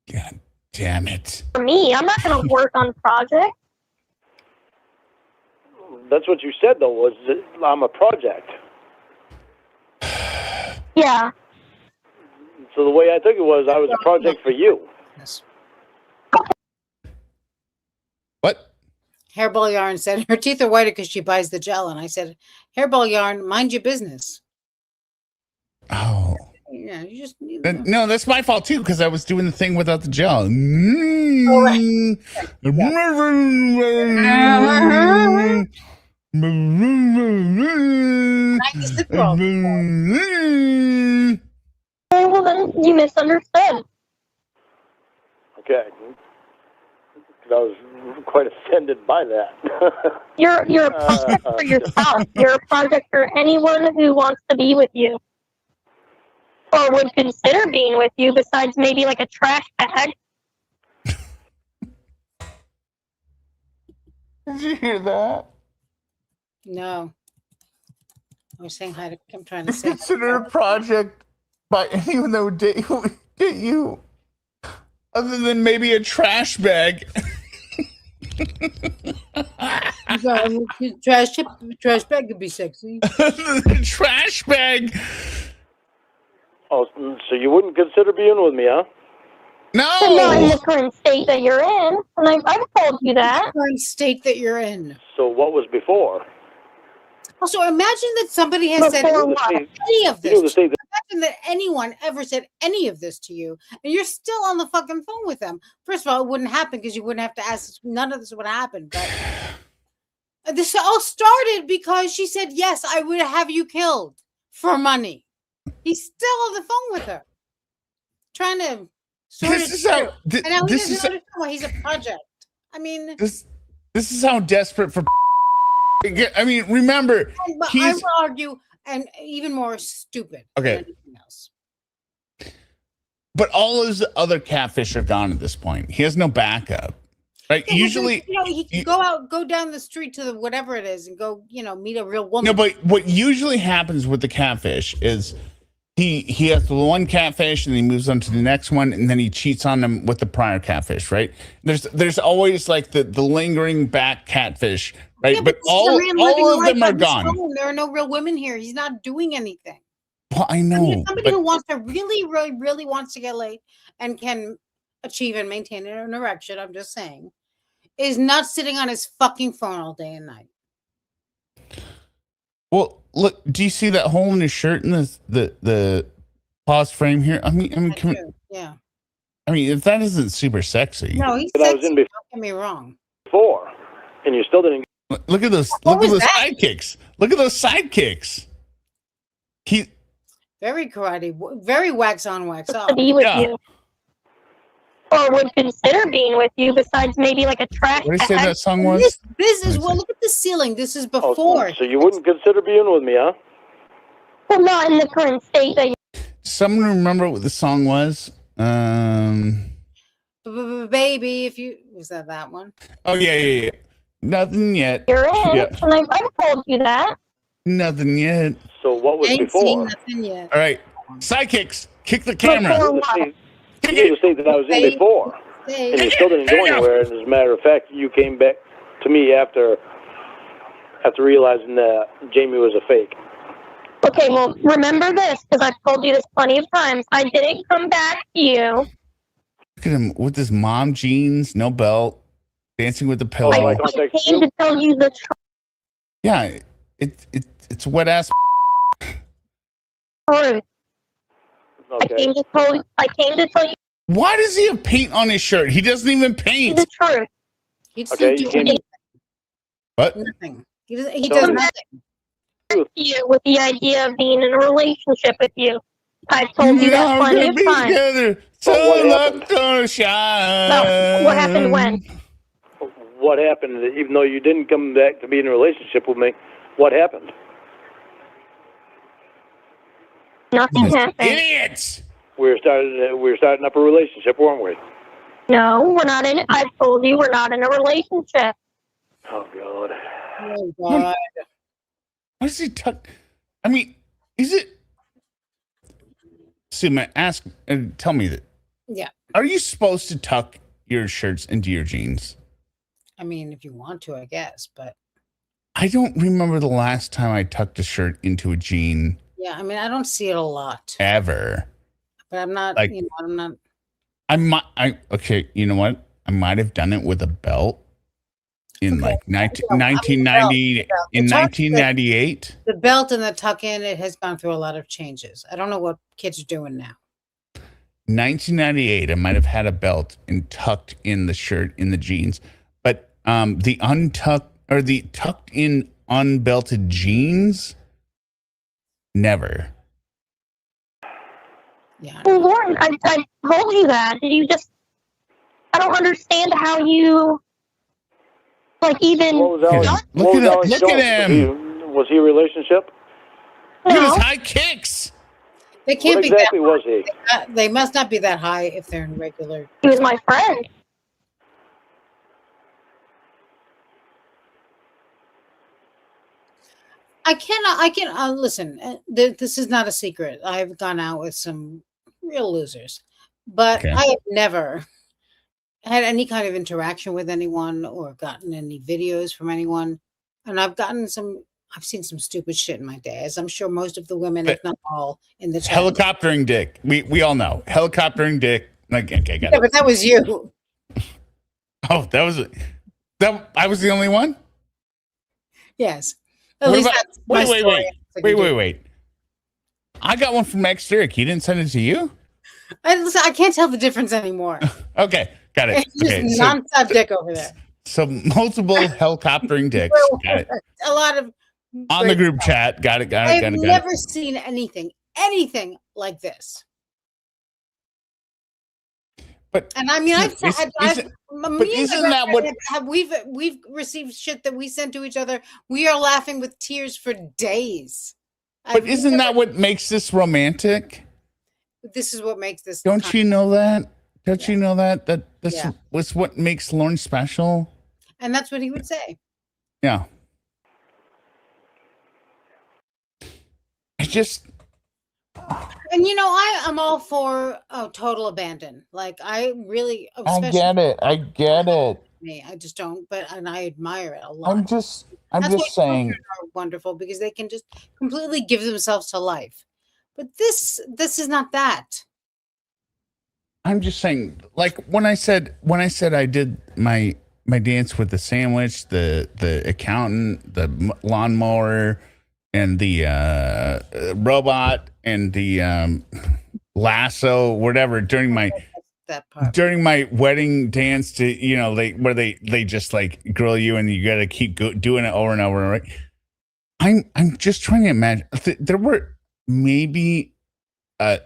God damn it.
For me, I'm not going to work on projects.
That's what you said though. Was that I'm a project.
Yeah.
So the way I took it was I was a project for you.
Yes.
What?
Hairball Yarn said her teeth are whiter because she buys the gel, and I said, Hairball Yarn, mind your business.
Oh.
Yeah, you just need
No, that's my fault too because I was doing the thing without the gel.
Well, then you misunderstood.
Okay. I was quite offended by that.
You're a project for yourself. You're a project for anyone who wants to be with you. Or would consider being with you besides maybe like a trash bag.
Did you hear that?
No. I was saying hi to. I'm trying to say.
Consider a project by anyone that would date you, other than maybe a trash bag.
Trash bag could be sexy.
Trash bag.
Oh, so you wouldn't consider being with me, huh?
Well, not in
No.
the current state that you're in. And I've told you that.
The current state that you're in.
So what was before?
Also, imagine that somebody has said
Before what?
any of
You know the
this.
state that
Imagine that anyone ever said any of this to you, and you're still on the fucking phone with them. First of all, it wouldn't happen because you wouldn't have to ask. None of this would happen. But this all started because she said, "Yes, I would have you killed for money." He's still on the phone with her, trying to sort
This
it
is how.
through. And now he
This
doesn't
is
understand why he's a project. I mean,
this is how desperate for. I mean, remember,
but I
he's
would argue, and even more stupid.
Okay.
Than anything else.
but all his other catfish are gone at this point. He has no backup. Right?
Yeah,
Usually,
he can go down the street to the whatever it is and go, meet a real woman.
no, but what usually happens with the catfish is he has the one catfish and he moves on to the next one and then he cheats on them with the prior catfish, right? There's always like the lingering back catfish, right?
Yeah,
but
this is a man living
all of
life
them are
on his
gone.
own. There are no real women here. He's not doing anything.
Well, I know.
I mean, if somebody
but
who wants to really wants to get laid and can achieve and maintain an erection, I'm just saying, is not sitting on his fucking phone all day and night.
well, look, do you see that hole in his shirt in the pause frame here? I mean,
Yeah.
I mean, if that isn't super sexy.
No, he's
But I was
sexy.
in
Don't get me wrong.
before, and you still didn't.
Look at those.
What
Look at
was
those
that?
sidekicks. Look at those sidekicks. He.
Very karate, very wax on, wax off.
To be with
Yeah.
you. Or would consider being with you besides maybe like a trash
What did you say
bag.
that song was?
This is well. Look at the ceiling. This is
Oh,
before.
so you wouldn't consider being with me, huh?
Well, not in the current state that you're
Someone remember what the song was?
Baby, if you was that one?
Oh yeah. Nothing yet.
in.
Yeah.
And I've told you that.
Nothing yet.
So what was
Ain't seen
before?
nothing yet.
All right. Sidekicks. Kick the camera.
Before
The
what?
state, the state that I was in
Hey.
before, and you still didn't go anywhere. And as a matter of fact, you came back to me after realizing that Jamie was a fake.
Okay, well, remember this, because I've told you this plenty of times. I didn't come back to you.
Look at him with his mom jeans, no belt, dancing with the pillow.
Oh,
I
my contact
came
you?
to tell you the truth.
Yeah, it's wet ass.
Okay.
I came to tell you
Why does he have paint on his shirt? He doesn't even paint.
the truth.
He
Okay,
doesn't
you
do
came-
anything.
What?
Nothing. He does
Don't-
nothing.
You with the idea of being in a relationship with you. I've told you that
We're
plenty
gonna
of
be
times.
together.
But what
Sun
happened?
up gonna shine.
No, what happened when?
What happened? Even though you didn't come back to be in a relationship with me, what happened?
Nothing happened.
Idiots.
We were starting up a relationship, weren't we?
No, we're not in. I've told you we're not in a relationship.
Oh God.
Oh God.
Why does he tuck? I mean, is it? Suma, tell me that.
Yeah.
Are you supposed to tuck your shirts into your jeans?
I mean, if you want to, I guess, but
I don't remember the last time I tucked a shirt into a jean
yeah, I mean, I don't see it a lot,
ever.
but I'm not,
Like-
I'm not.
Okay, you know what? I might have done it with a belt in
Okay.
like 1990,
belt.
in
It's hard to-
1998.
The belt and the tuck in, it has gone through a lot of changes. I don't know what kids are doing now.
1998, I might have had a belt and tucked in the shirt in the jeans, but the tucked in unbelted jeans, never.
Yeah.
Well, Lauren, I told you that. Did you just? I don't understand how you, like, even.
What was Alex?
Look
what was
at
Alex
him. Look at
Jones? Was he a relationship?
Look at
No.
his high kicks.
They can't
What
be
exactly was he?
that. They must not be that high if they're in regular.
He was my friend.
I can listen. This is not a secret. I've gone out with some real losers, but
Okay.
I have never had any kind of interaction with anyone or gotten any videos from anyone. And I've gotten some I've seen some stupid shit in my day, as I'm sure most of the women, if not all, in the chat.
Helicoptering dick. We all know helicoptering dick. Okay, got
yeah, but that was you.
Oh, that I was the only one.
Yes. At least that's my story.
Wait. I got one from Max Zurich. He didn't send it to you?
I can't tell the difference anymore.
Okay, got it.
It's just non-stop dick over there.
So multiple helicoptering dicks. Got it.
A lot of
on the group chat. Got it.
I've never seen anything like this.
But
and I mean, we've received shit that we sent to each other. We are laughing with tears for days.
But isn't that what makes this romantic?
This is what makes this.
Don't you know that? Don't you know that this was what makes Lorne special?
And that's what he would say.
Yeah.
And I am all for total abandon. Like I really.
I get it.
Me, I just don't. And I admire it a lot.
I'm just saying.
Are wonderful because they can just completely give themselves to life. But this is not that.
I'm just saying, like when I said I did my dance with the sandwich, the accountant, the lawnmower, and the robot, and the lasso, whatever during my wedding dance to where they just like grill you and you got to keep doing it over and over. Right? I'm just trying to imagine there were maybe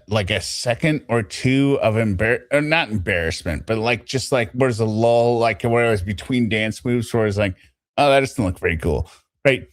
like a second or two of not embarrassment, but like just like where's a lull, like where it was between dance moves, where it's like, oh, that doesn't look very cool, right?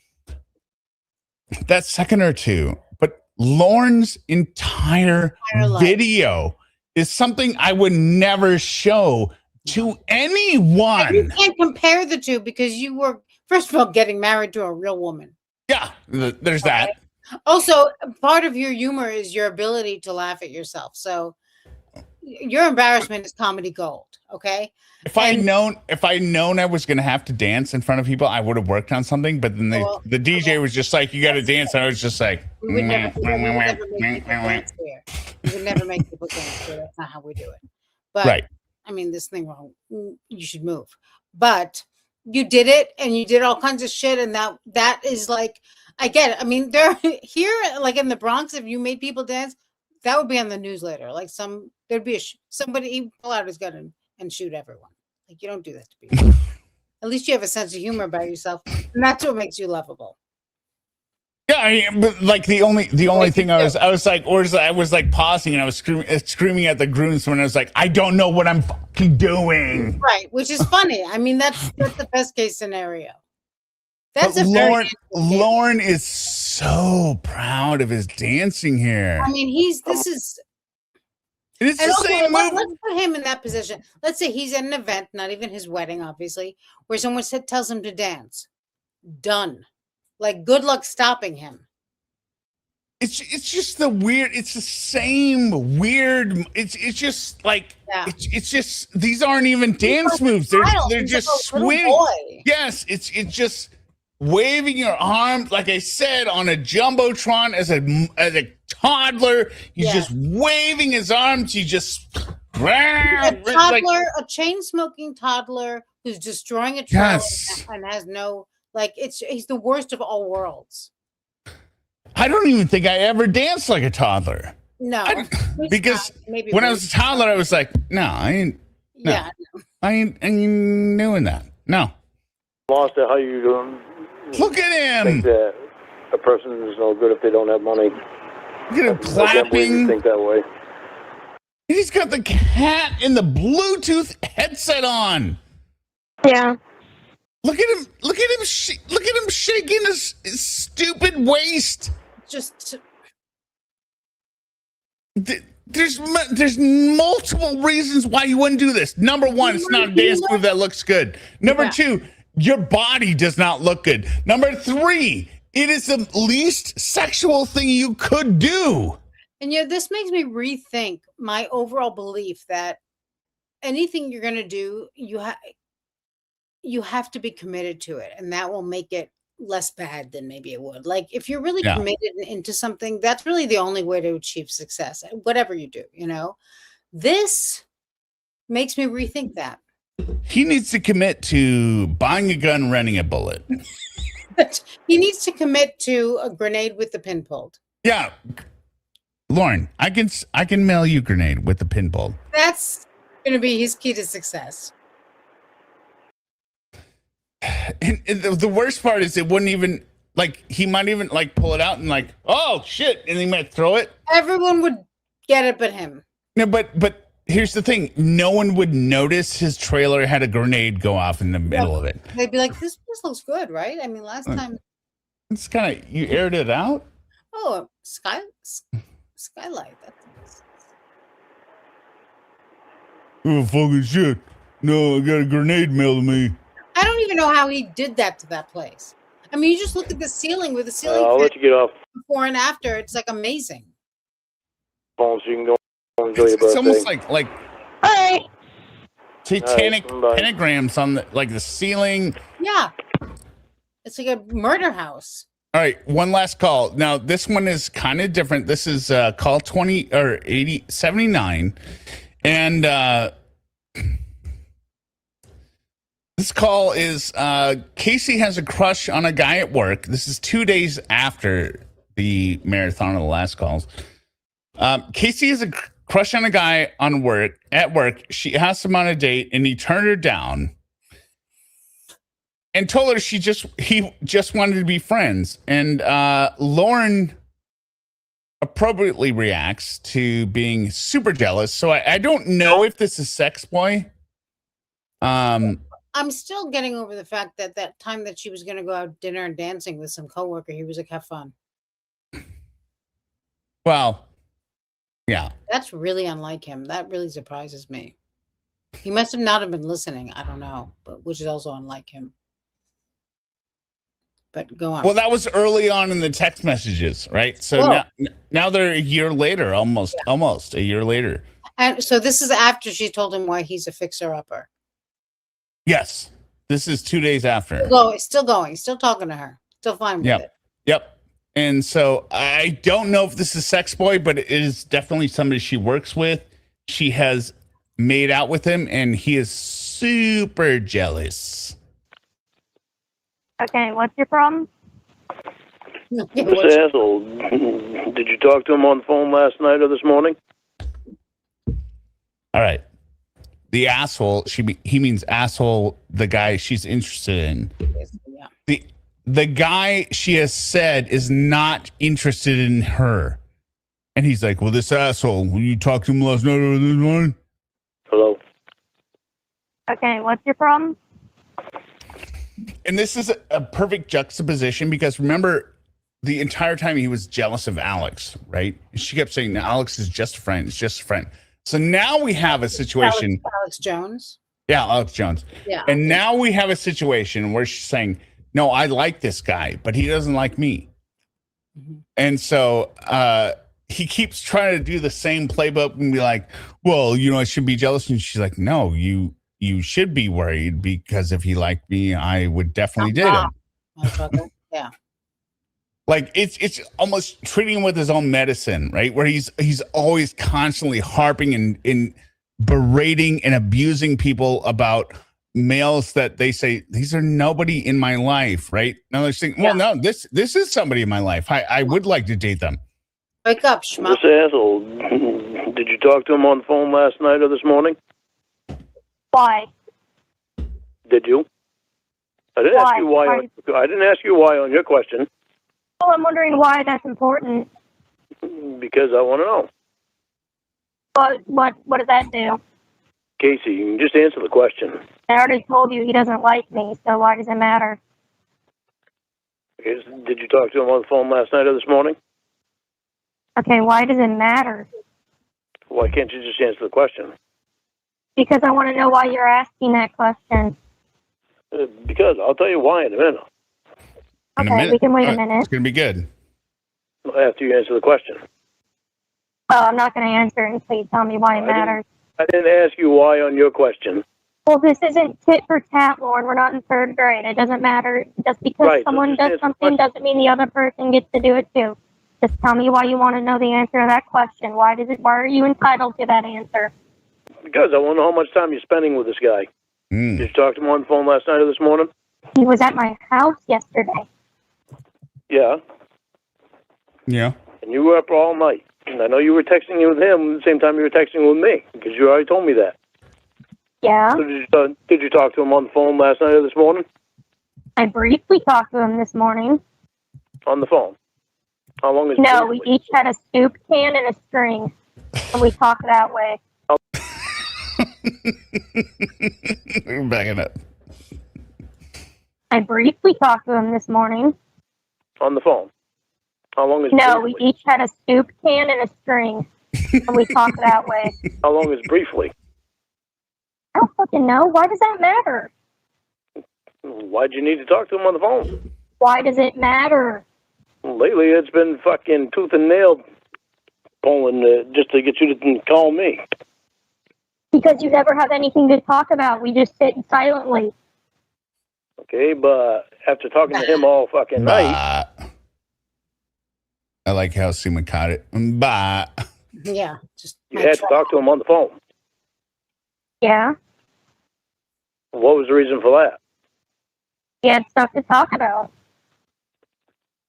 That second or two, but Lorne's entire video is something I would never show to anyone.
And you can't compare the two because you were, first of all, getting married to a real woman.
Yeah, there's that.
Also, part of your humor is your ability to laugh at yourself. So your embarrassment is comedy gold. Okay.
If I'd known I was going to have to dance in front of people, I would have worked on something. But then the DJ was just like, you got to dance. And I was just like,
we would never make people dance here. We would never make people dance here. That's not how we do it. But
right.
I mean, this thing wrong. You should move. But you did it and you did all kinds of shit. And that is like, I get it. I mean, they're here, like in the Bronx, if you made people dance, that would be on the news later. Like there'd be somebody pull out his gun and shoot everyone. Like you don't do that to people. At least you have a sense of humor about yourself, and that's what makes you lovable.
Yeah, I mean, but like the only thing I was like pausing and I was screaming at the grooms when I was like, I don't know what I'm fucking doing.
Right, which is funny. I mean, that's the best case scenario. That's
Lorne is so proud of his dancing here.
I mean,
it's the same move.
Let's put him in that position. Let's say he's at an event, not even his wedding, obviously, where someone tells him to dance. Done. Like, good luck stopping him.
It's just it's the same weird. It's just like it's just these aren't even dance moves. They're just swinging. Yes, it's just waving your arms, like I said, on a jumbotron as a toddler. He's just waving his arms. He just
a chain smoking toddler who's destroying a trailer and has no he's the worst of all worlds.
I don't even think I ever danced like a toddler.
No,
because when I was a toddler, I was like, no, I ain't. No, yeah, I ain't doing that. No.
Monster, how you doing?
Look at him.
I think that a person is no good if they don't have money.
Look at him clapping.
Think that way.
He's got the hat and the Bluetooth headset on.
Yeah.
Look at him! Look at him shaking his stupid waist. There's multiple reasons why you wouldn't do this. Number one, it's not a dance move that looks good. Number two, your body does not look good. Number three, it is the least sexual thing you could do.
And this makes me rethink my overall belief that anything you're going to do, you have to be committed to it, and that will make it less bad than maybe it would. Like if you're really
Yeah.
committed into something, that's really the only way to achieve success, whatever you do, you know. This makes me rethink that.
He needs to commit to buying a gun, renting a bullet.
But he needs to commit to a grenade with the pin pulled.
Yeah. Lorne, I can mail you a grenade with the pin pulled.
That's going to be his key to success.
And the worst part is it wouldn't even, like, he might even, like, pull it out and, like, oh, shit, and he might throw it.
Everyone would get it but him.
No, but here's the thing. No one would notice his trailer had a grenade go off in the middle of it.
They'd be like, this looks good, right? I mean, last time.
It's kind of, you aired it out?
Oh, skylight. That's nice.
Oh, fucking shit. No, I got a grenade mailed to me.
I don't even know how he did that to that place. I mean, you just look at the ceiling with the ceiling.
I'll let you get off
before and after. It's like amazing.
phone so you can go enjoy your birthday.
It's almost like
Hi.
satanic
Bye.
pentagrams on the ceiling.
Yeah. It's like a murder house.
All right, one last call. Now, this one is kind of different. This is call 20 or 79. And this call is Casey has a crush on a guy at work. This is 2 days after the marathon of the last calls. Casey has a crush on a guy at work. She asked him on a date and he turned her down and told her he just wanted to be friends. And Lorne appropriately reacts to being super jealous. So I don't know if this is sex boy.
I'm still getting over the fact that time that she was going to go out dinner and dancing with some coworker, he was like, have fun.
Well, yeah.
That's really unlike him. That really surprises me. He must have not have been listening. I don't know, but which is also unlike him. But go on.
Well, that was early on in the text messages, right? So now they're a year later, almost a year later.
And so this is after she told him why he's a fixer-upper.
Yes. This is 2 days after.
Still going, still talking to her. Still fine with it.
Yep. And so I don't know if this is sex boy, but it is definitely somebody she works with. She has made out with him, and he is super jealous.
Okay, what's your problem?
This asshole, did you talk to him on the phone last night or this morning?
All right. The asshole, he means asshole, the guy she's interested in.
Yeah.
The guy she has said is not interested in her. And he's like, well, this asshole, when you talked to him last night or this morning?
Hello?
Okay, what's your problem?
And this is a perfect juxtaposition because remember, the entire time he was jealous of Alex, right? She kept saying, Alex is just a friend. It's just a friend. So now we have a situation.
Alex Jones.
Yeah, Alex Jones.
Yeah.
And now we have a situation where she's saying, no, I like this guy, but he doesn't like me. Mm-hmm. And so he keeps trying to do the same playbook and be like, well, I should be jealous. And she's like, no, you should be worried because if he liked me, I would definitely date him.
Yeah.
Like it's almost treating him with his own medicine, right? Where he's always constantly harping and berating and abusing people about males that they say these are nobody in my life, right? Now they're saying, well, no, this is somebody in my life. I would like to date them.
Wake up, schmuck.
This asshole, did you talk to him on the phone last night or this morning?
Why?
Did you? I didn't ask you why. I didn't ask you why on your question.
Well, I'm wondering why that's important.
Because I want to know.
What does that do?
Casey, you can just answer the question.
I already told you he doesn't like me, so why does it matter?
Did you talk to him on the phone last night or this morning?
Okay, why does it matter?
Why can't you just answer the question?
Because I want to know why you're asking that question.
Because I'll tell you why in a minute.
Okay, we can wait a minute.
It's going to be good.
After you answer the question.
Oh, I'm not going to answer until you tell me why it matters.
I didn't ask you why on your question.
Well, this isn't tit for tat, Lorne. We're not in third grade. It doesn't matter. Just because
Right, so
someone
just
does
answer
something doesn't mean the other person gets to do it too. Just tell me why you want to know the answer to that question. Why are you entitled to that answer?
Because I want to know how much time you're spending with this guy. Did you talk to him on the phone last night or this morning?
He was at my house yesterday.
Yeah.
Yeah.
And you were up all night. And I know you were texting with him at the same time you were texting with me, because you already told me that.
Yeah.
So did you talk to him on the phone last night or this morning?
I briefly talked to him this morning.
On the phone? How long is
No, we each had a soup can and a string, and we talked that way.
We're backing up.
I briefly talked to him this morning.
On the phone? How long is
No,
briefly?
we each had a soup can and a string, and we talked that way.
How long is briefly?
I don't fucking know. Why does that matter?
Why'd you need to talk to him on the phone?
Why does it matter?
Lately, it's been fucking tooth and nail pulling just to get you to call me.
Because you never have anything to talk about. We just sit silently.
Okay, but after talking to him all fucking night...
I like how Sima caught it. Bah.
Yeah. Just
you had to talk to him on the phone.
Yeah.
What was the reason for that?
He had stuff to talk about.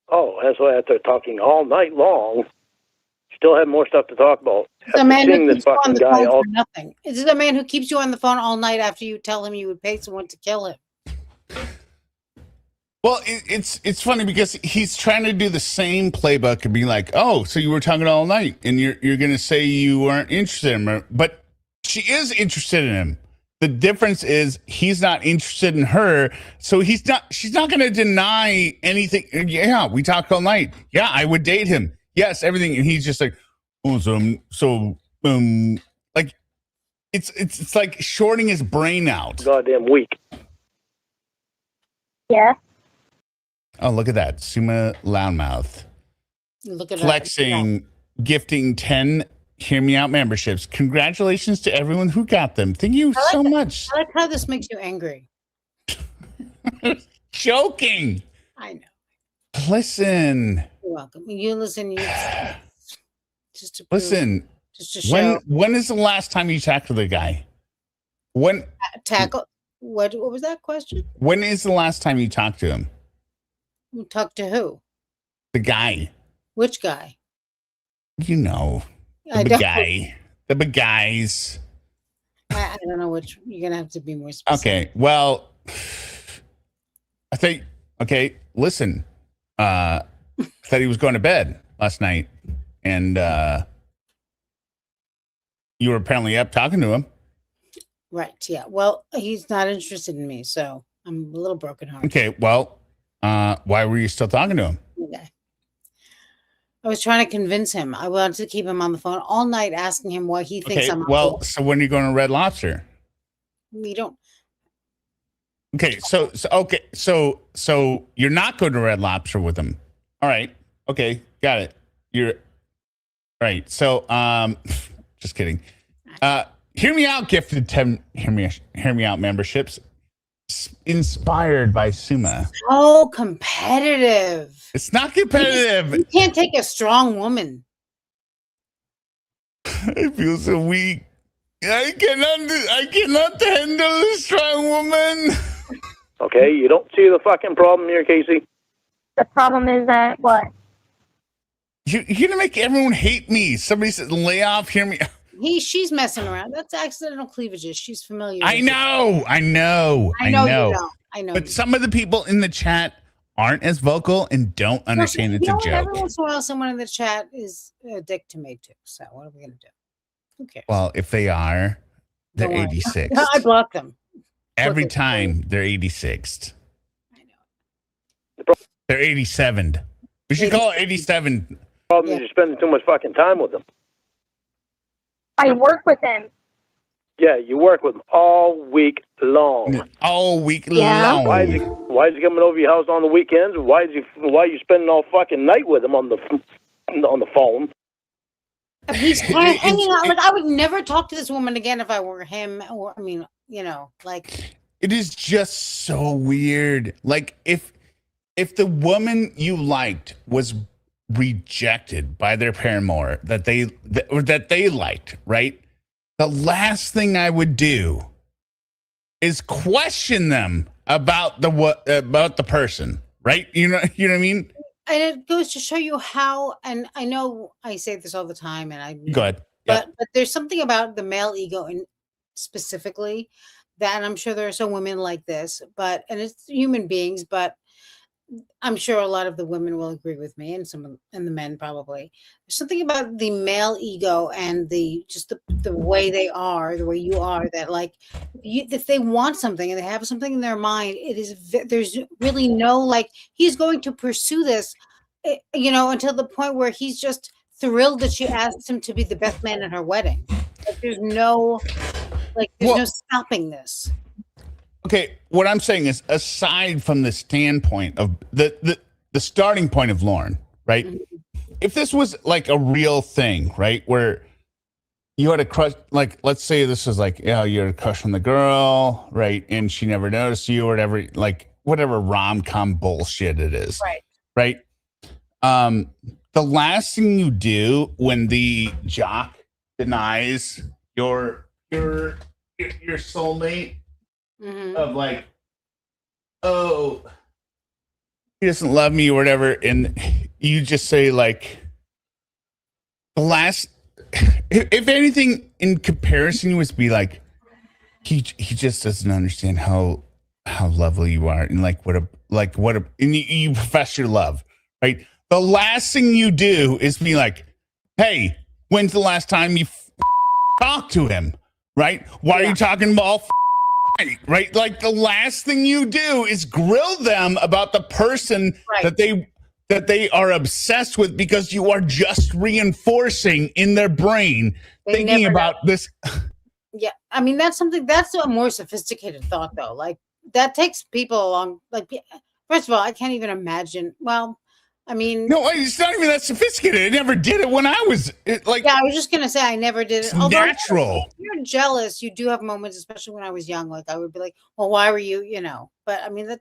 Oh, that's why after talking all night long, you still had more stuff to talk about.
The man
seeing
who
this
keeps you on
fucking
the
guy
phone
all...
for nothing. This is the man who keeps you on the phone all night after you tell him you would pay someone to kill him.
Well, it's funny because he's trying to do the same playbook and be like, oh, so you were talking all night and you're going to say you weren't interested in her. But she is interested in him. The difference is he's not interested in her. So she's not going to deny anything. Yeah, we talked all night. Yeah, I would date him. Yes, everything. And he's just like, oh, like it's like shorting his brain out.
Goddamn weak.
Yeah.
Oh, look at that. Suma Loudmouth.
Look at
flexing, gifting 10 Hear Me Out memberships. Congratulations to everyone who got them. Thank you so much.
I like how this makes you angry.
Joking.
I know.
Listen.
You're welcome. You listen. You just to
Listen.
Just to show.
When is the last time you tackled the guy? When
tackle? What was that question?
When is the last time you talked to him?
You talked to who?
The guy.
Which guy?
You know.
I
The
don't-
big guy. The big guys.
I don't know which. You're gonna have to be more specific.
Okay. Well, I think. Okay. Listen. Said he was going to bed last night, and you were apparently up talking to him.
Right. Yeah. Well, he's not interested in me, so I'm a little brokenhearted.
Okay. Well, why were you still talking to him?
Okay. I was trying to convince him. I wanted to keep him on the phone all night, asking him why he thinks
Okay.
I'm.
Well, so when are you going to Red Lobster?
We don't.
Okay. So you're not going to Red Lobster with him. All right. Okay. Got it. You're right. So, just kidding. Hear Me Out gifted 10 Hear Me Out memberships inspired by Suma.
Oh, competitive.
It's not competitive.
You can't take a strong woman.
I feel so weak. I cannot handle a strong woman.
Okay, you don't see the fucking problem here, Casey?
The problem is that what?
You're gonna make everyone hate me. Somebody said, "Lay off." Hear me.
She's messing around. That's accidental cleavages. She's familiar.
I
with it.
know.
I know. You know. I know.
But some of the people in the chat aren't as vocal and don't understand it's a joke.
Every once in a while, someone in the chat is a dick to me too. So what are we gonna do? Who cares?
Well, if they are, they're
Don't worry.
86.
I block them.
Every time they're 86th. They're 87'd. We should call it 87.
Problem is you're spending too much fucking time with them.
I work with him.
Yeah, you work with them all week long.
All week
Yeah.
long.
Why is he coming over your house on the weekends? Why are you spending all fucking night with him on the phone?
He's hanging out. Like I would never talk to this woman again if I were him. Or I mean, you know, like
it is just so weird. Like if the woman you liked was rejected by their paramour that they liked, right? The last thing I would do is question them about the person, right? You know what I mean?
and it goes to show you how, and I know I say this all the time, and I
Go ahead. Yep.
but there's something about the male ego in specifically that, and I'm sure there are some women like this, and it's human beings, but I'm sure a lot of the women will agree with me, and and the men probably. There's something about the male ego and the way they are, the way you are, that like if they want something and they have something in their mind, there's really no like he's going to pursue this, until the point where he's just thrilled that she asked him to be the best man at her wedding. Like there's no stopping this.
Okay, what I'm saying is, aside from the standpoint of the starting point of Lorne, right? Mm-hmm. If this was like a real thing, right, where you had a crush, like let's say this was like, you had a crush on the girl, right, and she never noticed you or whatever, like whatever rom-com bullshit it is, right? The last thing you do when the jock denies your soulmate. Mm-hmm. Of like, oh, he doesn't love me or whatever, and you just say like, if anything in comparison, you would be like, he just doesn't understand how lovely you are, and and you profess your love, right? The last thing you do is be like, hey, when's the last time you talked to him, right? Why are you talking about? Right, like the last thing you do is grill them about the person that they are obsessed with, because you are just reinforcing in their brain thinking about this.
Yeah, I mean that's a more sophisticated thought though. Like that takes people along. Like first of all, I can't even imagine. Well, I mean,
no, it's not even that sophisticated. I never did it when I was like.
Yeah, I was just gonna say I never did it.
Although natural.
If you're jealous, you do have moments, especially when I was young. Like I would be like, "Well, why were you?" But I mean that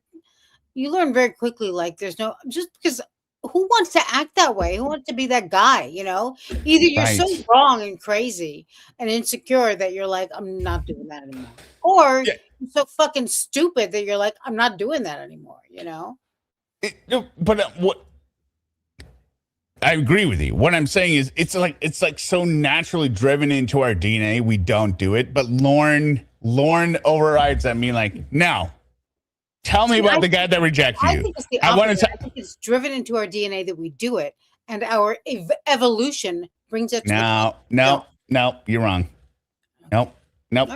you learn very quickly. Like there's no just because who wants to act that way? Who wants to be that guy? Either you're so wrong and crazy and insecure that you're like, "I'm not doing that anymore," or you're so fucking stupid that you're like, "I'm not doing that anymore."
But what? I agree with you. What I'm saying is it's like so naturally driven into our DNA, we don't do it. But Lorne overrides that. Like, now, tell me about the guy that rejected you.
I think it's the opposite. I think it's driven into our DNA that we do it, and our evolution brings it.
No, you're wrong. Nope,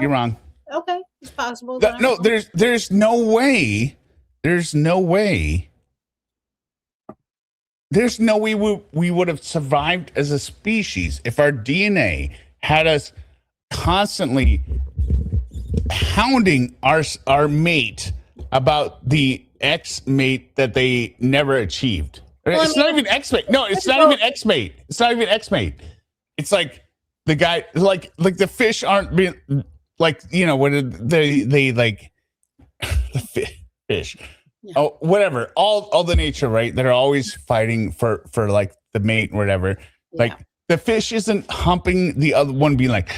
you're wrong.
Okay, it's possible.
No, there's no way. There's no way. There's no way we would have survived as a species if our DNA had us constantly hounding our mate about the ex-mate that they never achieved. It's not even ex-mate. No, it's not even ex-mate. It's not even ex-mate. It's like the guy, like the fish aren't being like, what they like the fish. Yeah. Oh, whatever. All the nature, right? They're always fighting for like the mate or whatever. Yeah. Like the fish isn't humping the other one, being like,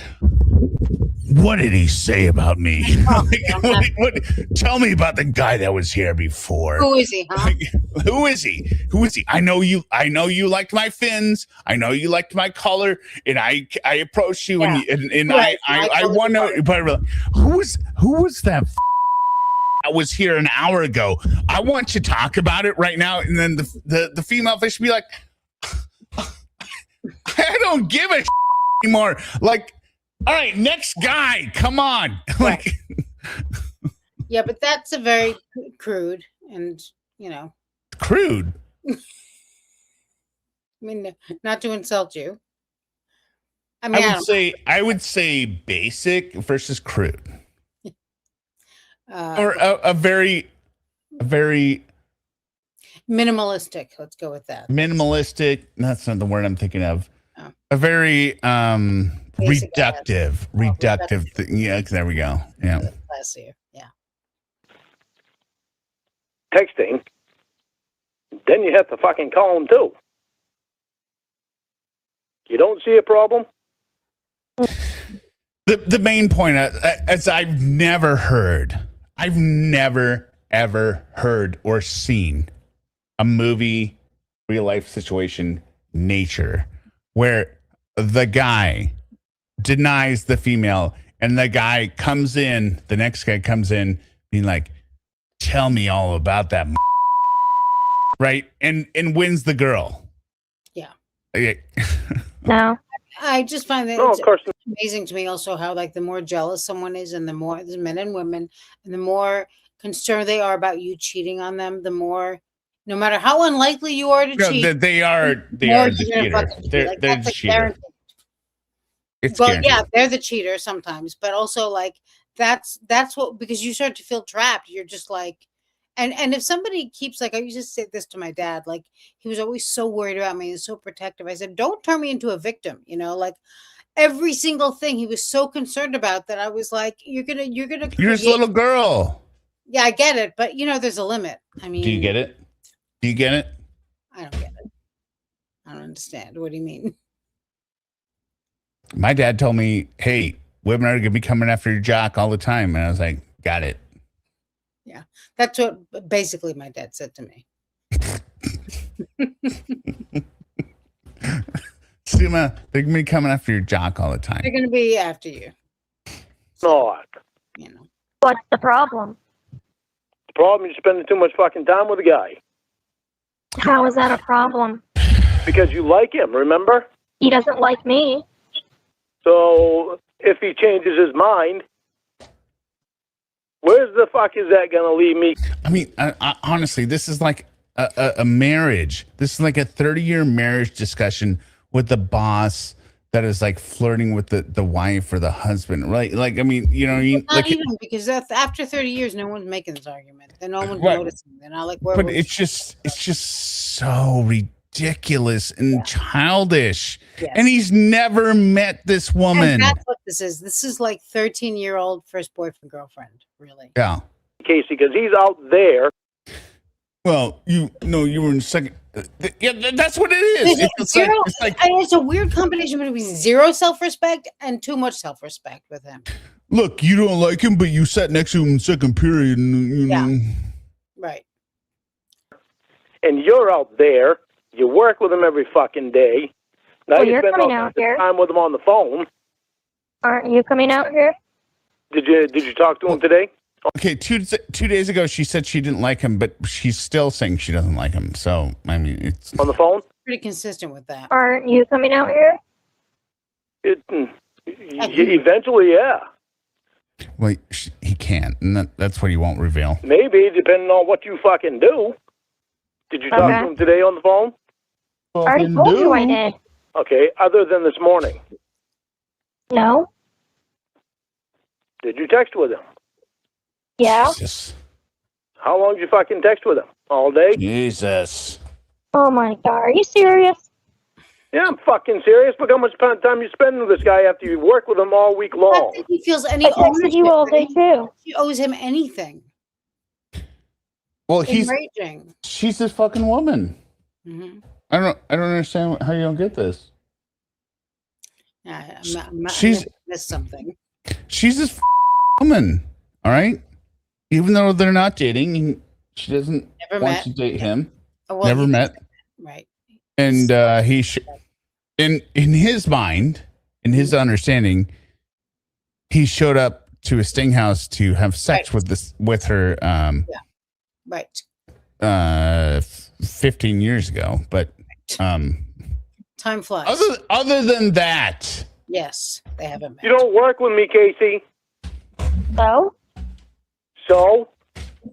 "What did he say about me? What? Tell me about the guy that was here before.
Who is he? Huh?
Who is he? I know you liked my fins. I know you liked my color, and I approached you, and I want to know, but who was that?" I was here an hour ago. I want to talk about it right now. And then the female fish be like, I don't give a anymore. Like, all right, next guy, come on. Like,
yeah, but that's a very crude and,
Crude?
I mean, not to insult you.
I would say basic versus crude. Or a very
minimalistic. Let's go with that.
Minimalistic. That's not the word I'm thinking of. Oh. A very
basic
reductive. Yeah, there we go. Yeah.
classier. Yeah.
Texting, then you have to fucking call them too. You don't see a problem?
The main point, as I've never ever heard or seen a movie, real life situation, nature, where the guy denies the female and the next guy comes in being like, tell me all about that, right? And wins the girl.
Yeah.
Okay.
No.
I just find that
No,
it's
of course.
amazing to me also how like the more jealous someone is and the more there's men and women and the more concerned they are about you cheating on them, the more no matter how unlikely you are to
No,
cheat,
they are the
more
cheater.
you're gonna fucking cheat.
They're
Like,
the
that's, like,
cheater.
guaranteed.
It's
Well,
guaranteed.
yeah, they're the cheater sometimes, but also like that's what because you start to feel trapped. You're just like, and if somebody keeps like I used to say this to my dad, like he was always so worried about me and so protective. I said, don't turn me into a victim, like every single thing he was so concerned about that I was like, you're gonna
You're this little girl.
Yeah, I get it, but there's a limit. I mean,
Do you get it? Do you get it?
I don't get it. I don't understand. What do you mean?
My dad told me, hey, women are going to be coming after your jock all the time. And I was like, got it.
Yeah, that's what basically my dad said to me.
Suma, they're going to be coming after your jock all the time.
They're going to be after you.
Not.
What's the problem?
The problem is you're spending too much fucking time with a guy.
How is that a problem?
Because you like him, remember?
He doesn't like me.
So if he changes his mind, where's the fuck is that going to leave me?
I mean, I, honestly, this is like a marriage. This is like a 30-year marriage discussion with the boss that is like flirting with the wife or the husband, right? Like, I mean,
Not
like,
even because after 30 years, no one's making this argument. And no one's
Right.
noticing. They're not like,
but it's just so ridiculous and childish.
Yes.
And he's never met this woman.
And that's what this is. This is like 13-year-old first boyfriend, girlfriend, really.
Yeah.
Casey, because he's out there.
Well, you were in second. Yeah, that's what it is.
It's a weird combination between zero self-respect and too much self-respect with him.
Look, you don't like him, but you sat next to him in second period. And,
Yeah. Right.
And you're out there. You work with him every fucking day. Now
Well,
you
you're
spend
coming
all
out
the
here.
time with him on the phone.
Aren't you coming out here?
Did you talk to him today?
Okay, two days ago, she said she didn't like him, but she's still saying she doesn't like him. So, I mean, it's...
On the phone?
Pretty consistent with that.
Aren't you coming out here?
Eventually, yeah.
Well, he can't, and that's what he won't reveal.
Maybe, depending on what you fucking do. Did you talk to him today on the phone?
I already told you I did.
Okay, other than this morning.
No?
Did you text with him?
Yeah?
Jesus.
How long did you fucking text with him? All day?
Jesus.
Oh my god, are you serious?
Yeah, I'm fucking serious. Look how much time you spend with this guy after you work with him all week
I don't
long.
think he feels any
I texted you all day too.
She owes him anything.
Well,
Enraging.
she's this fucking woman.
Mm-hmm.
I don't understand how you don't get this.
She's missed something.
She's this woman, all right? Even though they're not dating, she doesn't
Never
want
met.
to date him.
Well,
Never met.
Right.
And in his mind, in his understanding, he showed up to a Sting house to have sex with her
Right.
15 years ago. But
Time flies.
other than that,
Yes, they haven't met.
You don't work with me, Casey.
So?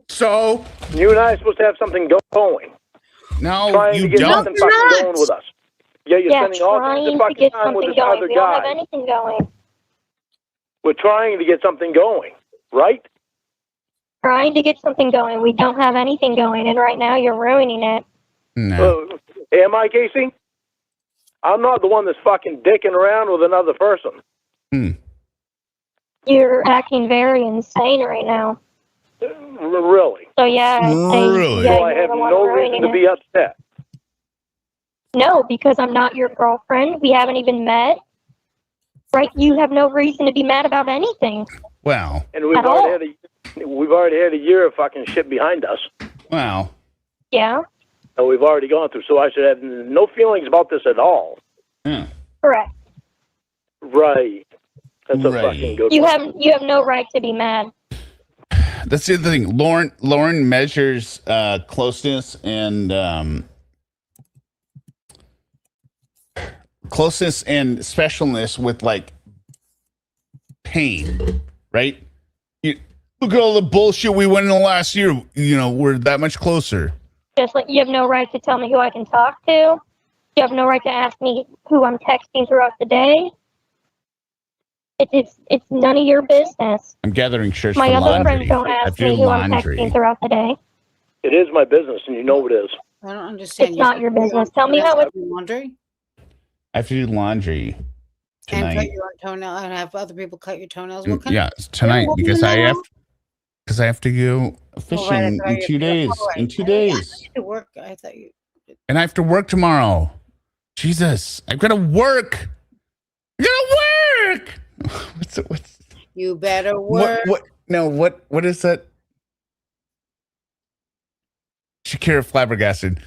So? You and I are supposed to have something going.
No,
trying
you
to get
don't.
something fucking going with us. Yeah, you're spending all kinds of
trying to
fucking
get
time with
something
this
going.
other
We don't have
guy.
anything going.
We're trying to get something going, right?
Trying to get something going. We don't have anything going, and right now you're ruining it.
No.
Am I, Casey? I'm not the one that's fucking dicking around with another person.
You're acting very insane right now.
Really?
So yeah,
Really?
yeah,
So I
you're
have
the one
no
ruining
reason to
it.
be upset.
No, because I'm not your girlfriend. We haven't even met. Right? You have no reason to be mad about anything.
Well,
And we've already had a year of fucking shit behind us.
wow.
Yeah,
And we've already gone through, so I should have no feelings about this at all.
Yeah.
correct.
Right. That's a
Right.
fucking good
You
one.
have no right to be mad.
That's the other thing. Lorne measures closeness and specialness with like pain, right? Look at all the bullshit we went in the last year. You know, we're that much closer.
Just like you have no right to tell me who I can talk to. You have no right to ask me who I'm texting throughout the day. It's none of your business.
I'm gathering shirts
My
for
other
laundry.
friends don't
I have
ask
to do
me who I'm
laundry.
texting throughout the day.
It is my business, and you know it is.
I don't understand.
It's not your business. Tell me how it's
laundry
I have to do laundry
and cut
tonight.
your own toenail and have other people cut your toenails. What kind
Yeah, it's tonight
What
because
kind
I
of-
have to go fishing
Oh, right, I thought
in
you-
2 days.
oh, right.
In 2
I thought you
days,
had to work. I thought you.
and I have to work tomorrow. Jesus, I've got to work. I gotta work. What's
You better work.
what is that? Shakira flabbergasted.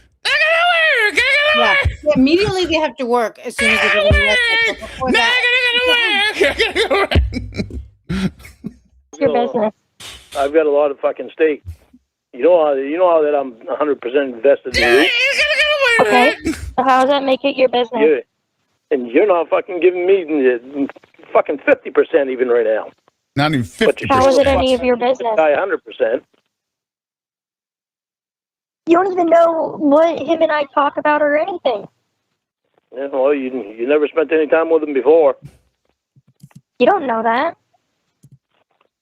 Yeah. Immediately they have to work as soon as they get in the rest. Before that,
It's your business.
I've got a lot of fucking stake. You know how that I'm 100% invested in you.
Okay. So how does that make it your business?
Yeah. And you're not fucking giving me fucking 50% even right now.
Not even 50%.
How is it any of your business?
Guy 100%.
You don't even know what him and I talk about or anything.
Yeah, well, you never spent any time with him before.
You don't know that.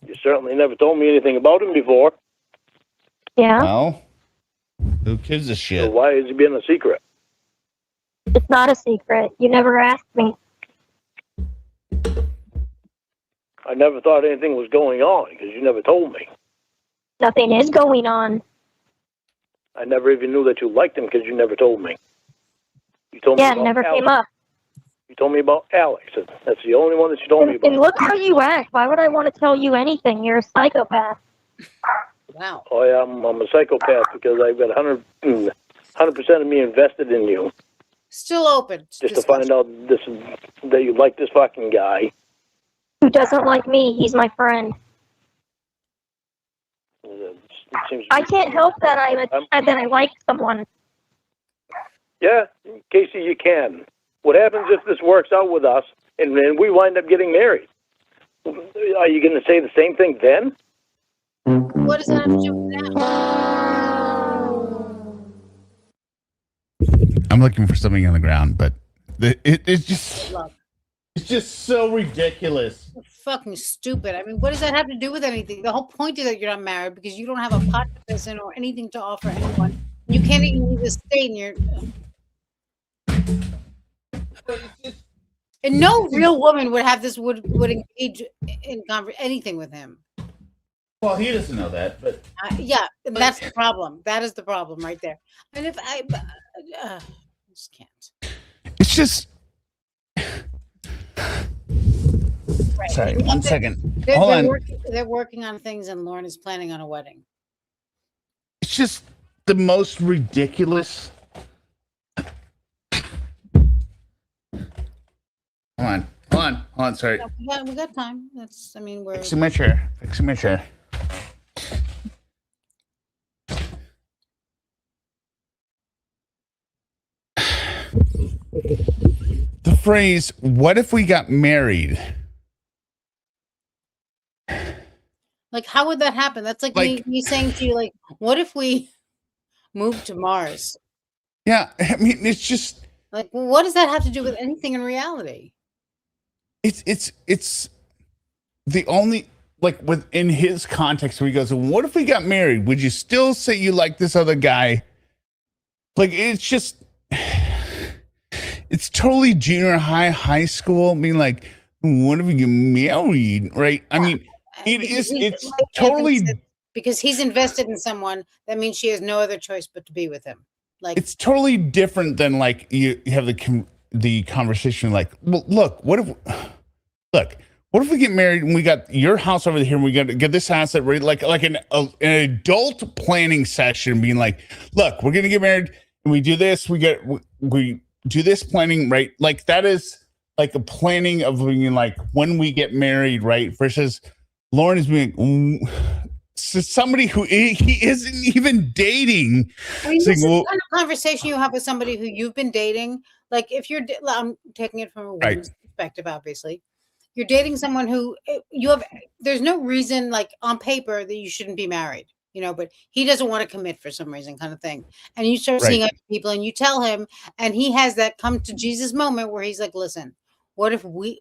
You certainly never told me anything about him before.
Yeah.
Well, who gives a
So
shit?
why is he being a secret?
It's not a secret. You never asked me.
I never thought anything was going on because you never told me.
Nothing is going on.
I never even knew that you liked him because you never told me. You told me
Yeah, it
about
never
Alex.
came up.
You told me about Alex. That's the only one that you told me
And
about.
look how you act. Why would I want to tell you anything? You're a psychopath.
wow.
Oh yeah, I'm a psychopath because I've got 100% of me invested in you.
Still open.
Just to find out that you like this fucking guy.
Who doesn't like me? He's my friend.
It seems
I can't help that I like someone.
Yeah, Casey, you can. What happens if this works out with us and we wind up getting married? Are you going to say the same thing then?
What does that have to do with that?
I'm looking for something on the ground, but it's just so ridiculous.
Fucking stupid. I mean, what does that have to do with anything? The whole point is that you're not married because you don't have a pot to piss in or anything to offer anyone. You can't even leave the state and you're. And no real woman would have this would engage in anything with him.
Well, he doesn't know that, but
Yeah, that's the problem. That is the problem right there. And if I just can't.
it's just.
Right.
Sorry,
And
1 second.
They're,
Hold
they're
on.
they're working on things, and Lorne is planning on a wedding.
It's just the most ridiculous. Hold on. Sorry.
No, we got time. That's. I mean, we're.
Fixing my chair. The phrase, what if we got married?
Like, how would that happen? That's like, me saying to you, like, what if we moved to Mars?
Yeah, I mean, it's just.
Like, well, what does that have to do with anything in reality?
It's the only, like, within his context where he goes, what if we got married? Would you still say you like this other guy? Like, it's just, it's totally junior high school. I mean, like, what if we get married? Right? I mean, it's
like
totally.
Anthony said, because he's invested in someone. That means she has no other choice but to be with him. Like
It's totally different than like you have the conversation like, well, look, what if we get married and we got your house over here and we got to get this house at like an adult planning session, being like, look, we're gonna get married and we do this, we do this planning, right? Like that is like a planning of being like when we get married, right? Versus Lorne is being so somebody who he isn't even dating.
I mean, this is
saying,
the kind of conversation you have with somebody who you've been dating. Like if you're, I'm taking it from a woman's perspective, obviously. You're dating someone who you have, there's no reason like on paper that you shouldn't be married, you know, but he doesn't want to commit for some reason kind of thing. And you start seeing other people and you tell him, and he has that come to Jesus moment where he's like, listen, what if we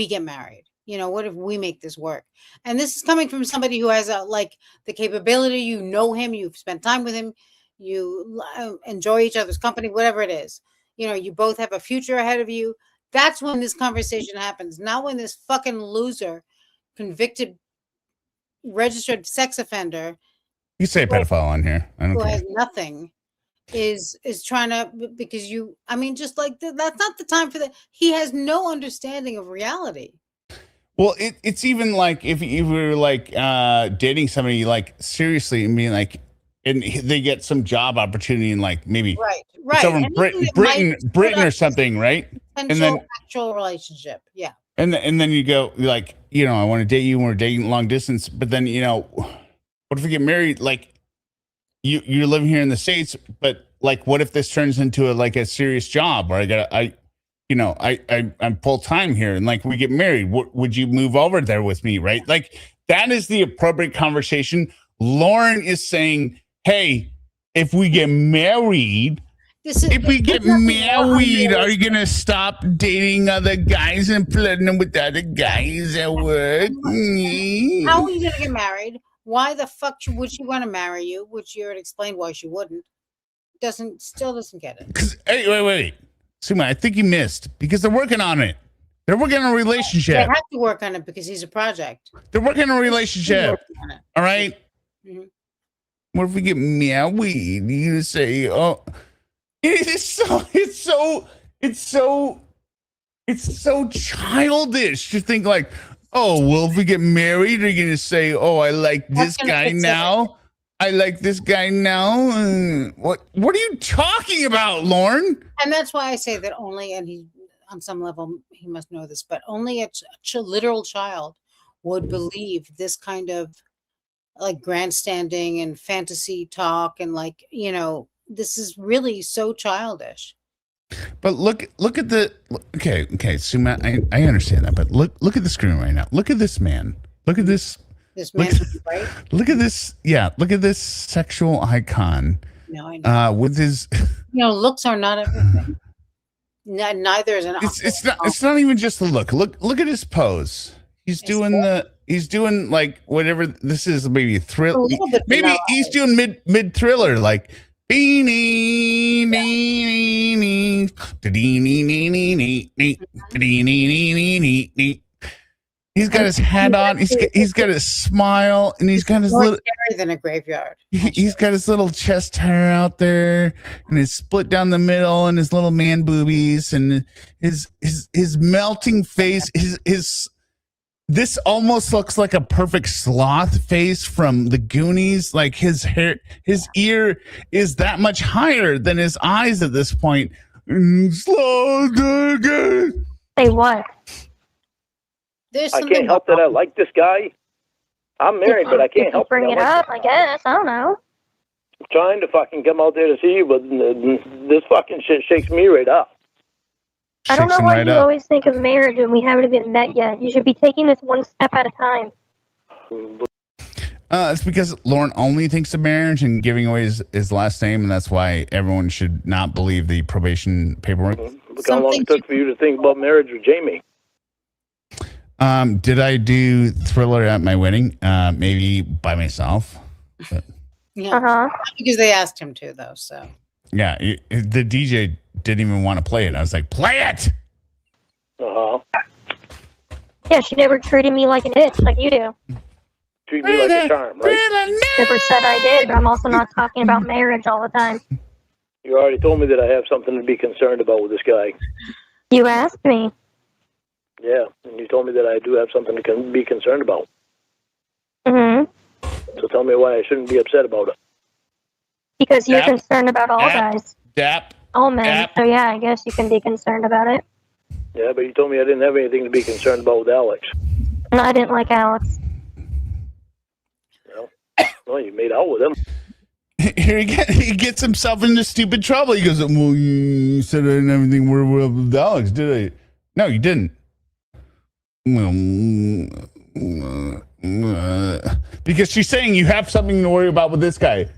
get married? You know, what if we make this work? And this is coming from somebody who has like the capability, you know him, you've spent time with him, you enjoy each other's company, whatever it is. You know, you both have a future ahead of you. That's when this conversation happens. Not when this fucking loser, convicted, registered sex offender.
You say pedophile on here. I don't
who
care.
has nothing is trying to, because you, I mean, just like that's not the time for that. He has no understanding of reality.
Well, it's even like if you were like dating somebody like seriously and being like, and they get some job opportunity and like maybe
right
it's over in Britain or something, right? And then
actual relationship, yeah.
And then you go like, you know, I want to date you when we're dating long distance, but then you know, what if we get married? Like you're living here in the States, but like, what if this turns into a serious job, or I'm full time here, and like we get married, would you move over there with me? Right? Like that is the appropriate conversation. Lorne is saying, hey, if we get married, are you gonna stop dating other guys and flirting with other guys at work?
How are you gonna get married? Why the fuck would she want to marry you? Which you already explained why she wouldn't. Still doesn't get it.
Because hey, wait. Suma, I think you missed because they're working on it. They're working on a relationship.
They have to work on it because he's a project.
They're working on a relationship. All right.
Mm-hmm.
What if we get married? You say, oh, it's so childish to think like, oh, well, if we get married, are you gonna say, oh, I like this guy now? I like this guy now. What are you talking about, Lorne?
And that's why I say that only, and he, on some level, he must know this, but only a literal child would believe this kind of like grandstanding and fantasy talk, and like, you know, this is really so childish.
But look at the okay, Suma, I understand that, but look at the screen right now. Look at this man. Look at this.
This man, right?
Look at this. Yeah, look at this sexual icon.
No, I know.
With his,
you know, looks are not everything. Neither is an.
It's not even just the look. Look at his pose. He's doing like whatever this is, maybe thrill. Maybe he's doing mid thriller, like. He's got his hat on. He's got his smile, and he's got his
more
little.
Scary than a graveyard.
He's got his little chest hair out there, and his split down the middle, and his little man boobies, and his melting face. His this almost looks like a perfect sloth face from the Goonies. Like his hair, his ear is that much higher than his eyes at this point.
Say what?
I can't help that I like this guy. I'm married, but I can't help
bring it up. I guess I don't know.
I'm trying to fucking come out there to see you, but this fucking shit shakes me right up.
I don't know why you always think of marriage when we haven't even met yet. You should be taking this one step at a time.
It's because Lorne only thinks of marriage and giving away his last name, and that's why everyone should not believe the probation paperwork.
Look how long it took for you to think about marriage with Jamie.
Did I do Thriller at my wedding? Maybe by myself. But.
Yeah, because they asked him to, though. So
yeah, the DJ didn't even want to play it. I was like, play it.
Yeah, she never treated me like an bitch like you do.
Treat me like a charm, right?
Never said I did, but I'm also not talking about marriage all the time.
You already told me that I have something to be concerned about with this guy.
You asked me.
Yeah, and you told me that I do have something to be concerned about.
Mm-hmm.
So tell me why I shouldn't be upset about it.
Because you're concerned about all guys. All men. So yeah, I guess you can be concerned about it.
Yeah, but you told me I didn't have anything to be concerned about with Alex.
And I didn't like Alex.
Well, you made out with him.
Here he gets himself into stupid trouble. He goes, well, you said I didn't have anything to worry about with Alex, did I? No, you didn't. Because she's saying you have something to worry about with this guy.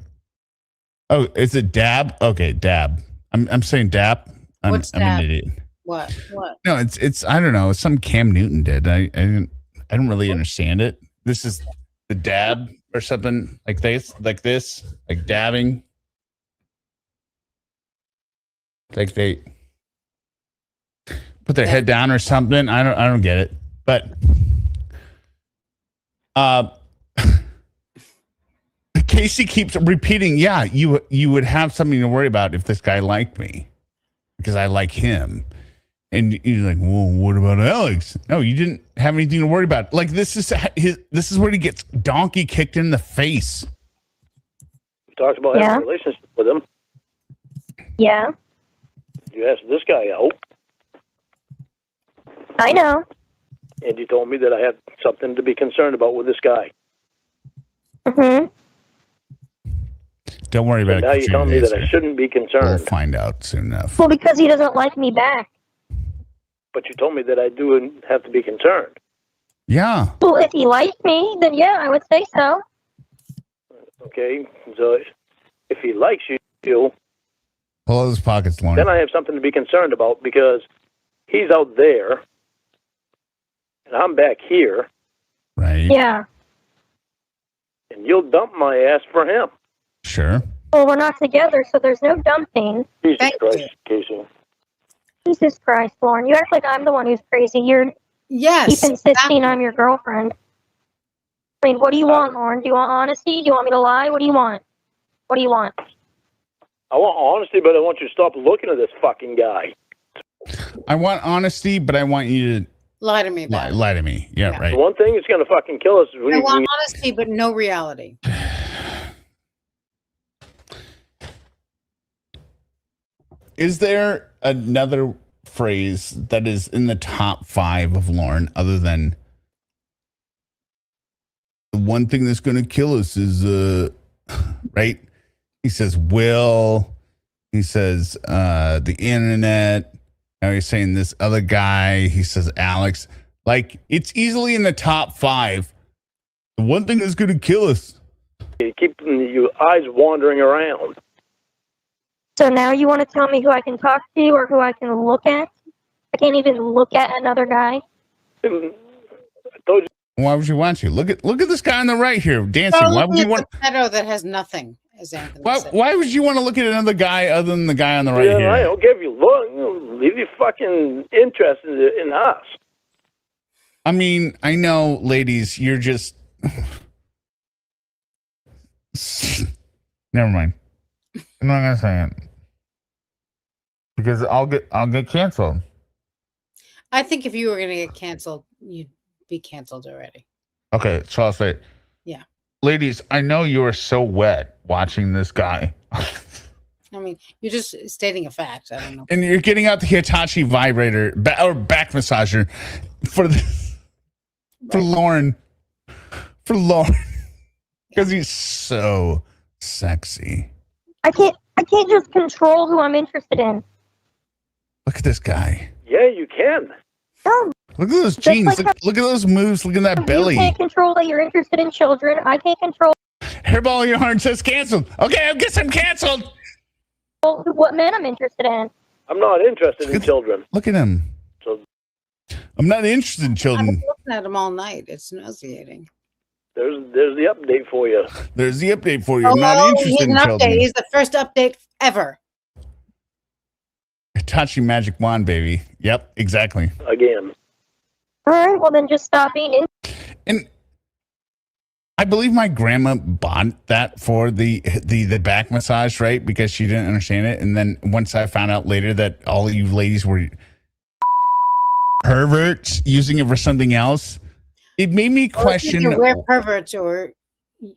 Oh, is it Dab? Okay, Dab. I'm saying Dab. I'm an idiot.
What?
No, it's I don't know. It's something Cam Newton did. I don't really understand it. This is the dab or something like this, like dabbing. Like they put their head down or something. I don't get it. But Casey keeps repeating, yeah, you would have something to worry about if this guy liked me because I like him. And you're like, well, what about Alex? No, you didn't have anything to worry about. Like this is where he gets donkey kicked in the face.
You talked about having a relationship with him.
Yeah.
You asked this guy out.
I know.
And you told me that I had something to be concerned about with this guy.
Mm-hmm.
Don't worry about it.
Now you're telling me that I shouldn't be concerned.
We'll find out soon enough.
Well, because he doesn't like me back.
But you told me that I do have to be concerned.
Yeah.
Well, if he liked me, then yeah, I would say so.
Okay, so if he likes you,
pull out his pockets, Lorne.
then I have something to be concerned about because he's out there and I'm back here.
Right.
Yeah.
And you'll dump my ass for him.
Sure.
Well, we're not together, so there's no dumping.
Jesus Christ, Casey.
Jesus Christ, Lorne. You act like I'm the one who's crazy. You're keep insisting I'm your girlfriend. I mean, what do you want, Lorne? Do you want honesty? Do you want me to lie? What do you want? What do you want?
I want honesty, but I want you to stop looking at this fucking guy.
I want honesty, but I want you to
lie to me.
Lie to me. Yeah, right.
The one thing that's going to fucking kill us is
I want honesty, but no reality.
Is there another phrase that is in the top 5 of Lorne other than the one thing that's going to kill us is, right? He says, Will. He says, the internet. Now he's saying this other guy. He says, Alex. Like, it's easily in the top 5. The one thing that's going to kill us.
You keep your eyes wandering around.
So now you want to tell me who I can talk to or who I can look at? I can't even look at another guy.
I told you.
Why would you want to? Look at this guy on the right here dancing.
Probably
Why would you want?
a meadow that has nothing, as Anthony said.
Why would you want to look at another guy other than the guy on the right here?
I don't give you look. Leave your fucking interest in us.
I mean, I know, ladies, you're just. Never mind. I'm not gonna say it because I'll get canceled.
I think if you were going to get canceled, you'd be canceled already.
Okay, so I'll say it.
Yeah.
Ladies, I know you are so wet watching this guy.
I mean, you're just stating a fact. I don't know.
And you're getting out the Hitachi vibrator or back massager for Lorne. For Lorne. Because he's so sexy.
I can't just control who I'm interested in.
Look at this guy.
Yeah, you can.
No.
Look at those jeans.
Like
look at those moves. Look at that belly.
You can't control that you're interested in children. I can't control.
Hairball Yarn says canceled. Okay, I guess I'm canceled.
What men I'm interested in.
I'm not interested in children.
Look at him.
So
I'm not interested in
I've
children.
been looking at him all night. It's nauseating.
There's the update for you.
There's the update for you. I'm not interested in children.
He's the first update ever.
Hitachi magic wand, baby. Yep, exactly.
Again.
All right, well then just stop eating.
And I believe my grandma bought that for the back massage, right? Because she didn't understand it. And then once I found out later that all of you ladies were perverts using it for something else, it made me question.
Either we're perverts or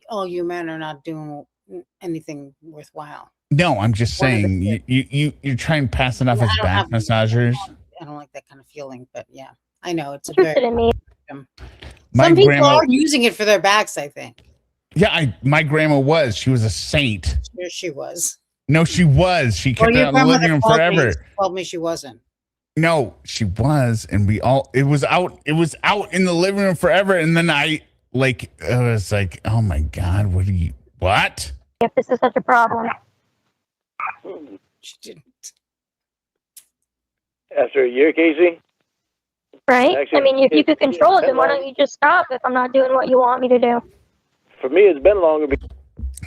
all you men are not doing anything worthwhile.
No, I'm just saying you try and pass it off as back massagers.
I don't like that kind of feeling, but yeah, I know it's a
Interested
very.
in me.
Some people are using it for their backs, I think.
Yeah, my grandma was. She was a saint.
Sure, she was.
No, she was. She kept it out in the living room forever.
Told me she wasn't.
No, she was, and it was out in the living room forever. And then I was like, oh my God, what?
If this is such a problem.
She didn't.
After a year, Casey?
Right?
Actually,
I mean, if you could control it, then why don't you just stop if I'm not doing what you want me to do?
For me, it's been longer because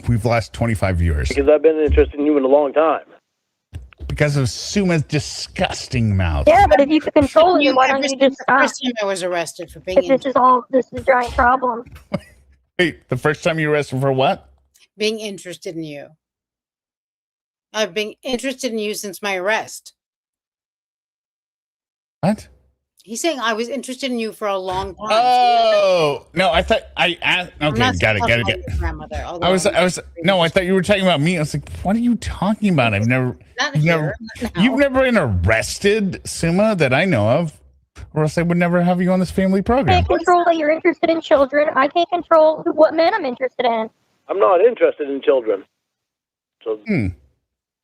We've lost 25 viewers.
I've been interested in you in a long time.
Because of Suma's disgusting mouth.
Yeah, but if you could control it, then why don't you just stop?
First time I was arrested for being
If this is a giant problem.
Wait, the first time you were arrested for what?
being interested in you. I've been interested in you since my arrest.
What?
He's saying I was interested in you for a long time.
Oh no! I thought I asked. Okay, got it.
Grandmother.
I was. No, I thought you were talking about me. I was like, what are you talking about? I've never. You've never been arrested, Suma, that I know of, or else I would never have you on this family
I
program.
can't control that you're interested in children. I can't control what men I'm interested in.
I'm not interested in children. So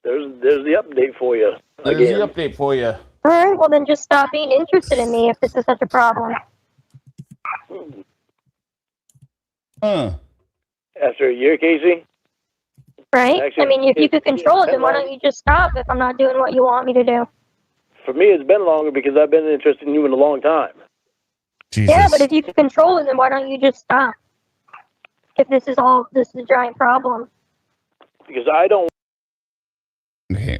there's the update for you.
There's the update for you.
All right, well then just stop being interested in me if this is such a problem.
After a year, Casey?
Right?
Actually,
I mean, if you could control it, then why don't you just stop if I'm not doing what you want me to do?
For me, it's been longer because I've been interested in you in a long time.
Jesus.
Yeah, but if you could control it, then why don't you just stop? If this is a giant problem.
Because I don't.
Okay.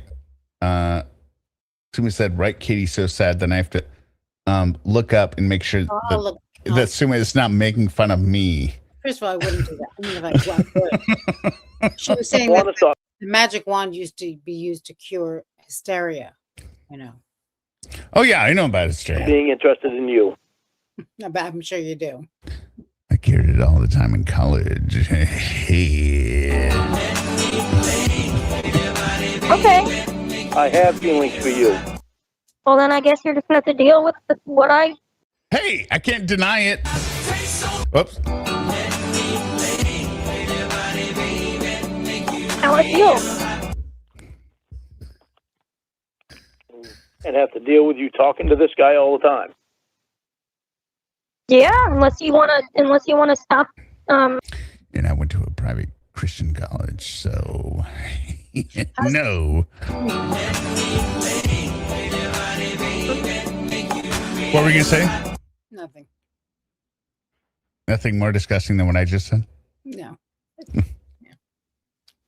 Suma said, right, Katie, so sad. Then I have to look up and make sure that Suma is not making fun of me.
First of all, I wouldn't do that. I mean, if I would. She was saying that the magic wand used to be used to cure hysteria. You know.
Oh, yeah, I know about hysteria.
Being interested in you.
I'm sure you do.
I cured it all the time in college.
Okay.
I have feelings for you.
Well, then I guess you're just going to have to deal with what I...
Hey, I can't deny it. Whoops.
How I feel.
And have to deal with you talking to this guy all the time.
Yeah, unless you want to stop.
And I went to a private Christian college, so no. What were you gonna say?
Nothing.
Nothing more disgusting than what I just said?
No.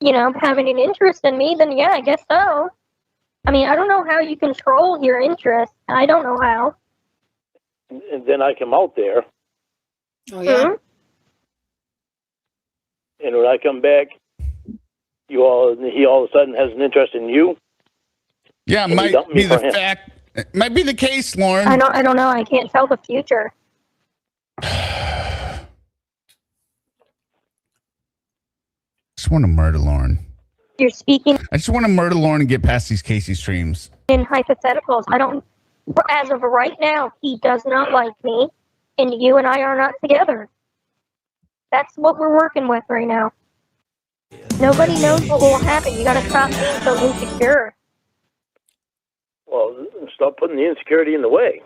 You know, having an interest in me, then yeah, I guess so. I mean, I don't know how you control your interest. I don't know how.
And then I come out there.
Oh, yeah?
Mm-hmm.
And when I come back, he all of a sudden has an interest in you.
Yeah, might be the fact. It might be the case, Lauren.
I don't know. I can't tell the future.
Just want to murder Lauren.
You're speaking
I just want to murder Lauren and get past these Casey streams.
in hypotheticals. As of right now, he does not like me, and you and I are not together. That's what we're working with right now. Nobody knows what will happen. You gotta stop being so insecure.
Well, stop putting the insecurity in the way.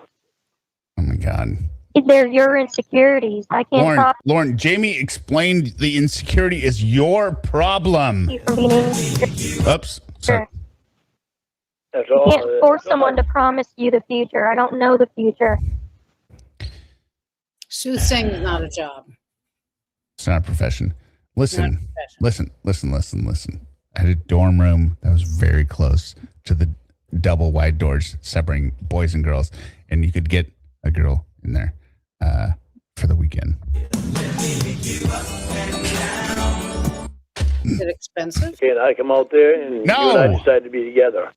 Oh my God.
They're your insecurities. I can't stop
Lauren, Jamie explained the insecurity is your problem.
you from being insecure.
Oops. Sorry.
That's
You
all.
can't force someone to promise you the future. I don't know the future.
Soothsaying is not a job.
It's not a profession. Listen. I had a dorm room that was very close to the double wide doors separating boys and girls, and you could get a girl in there for the weekend.
Is it expensive?
Okay, and I come out there and you and I decide to be together.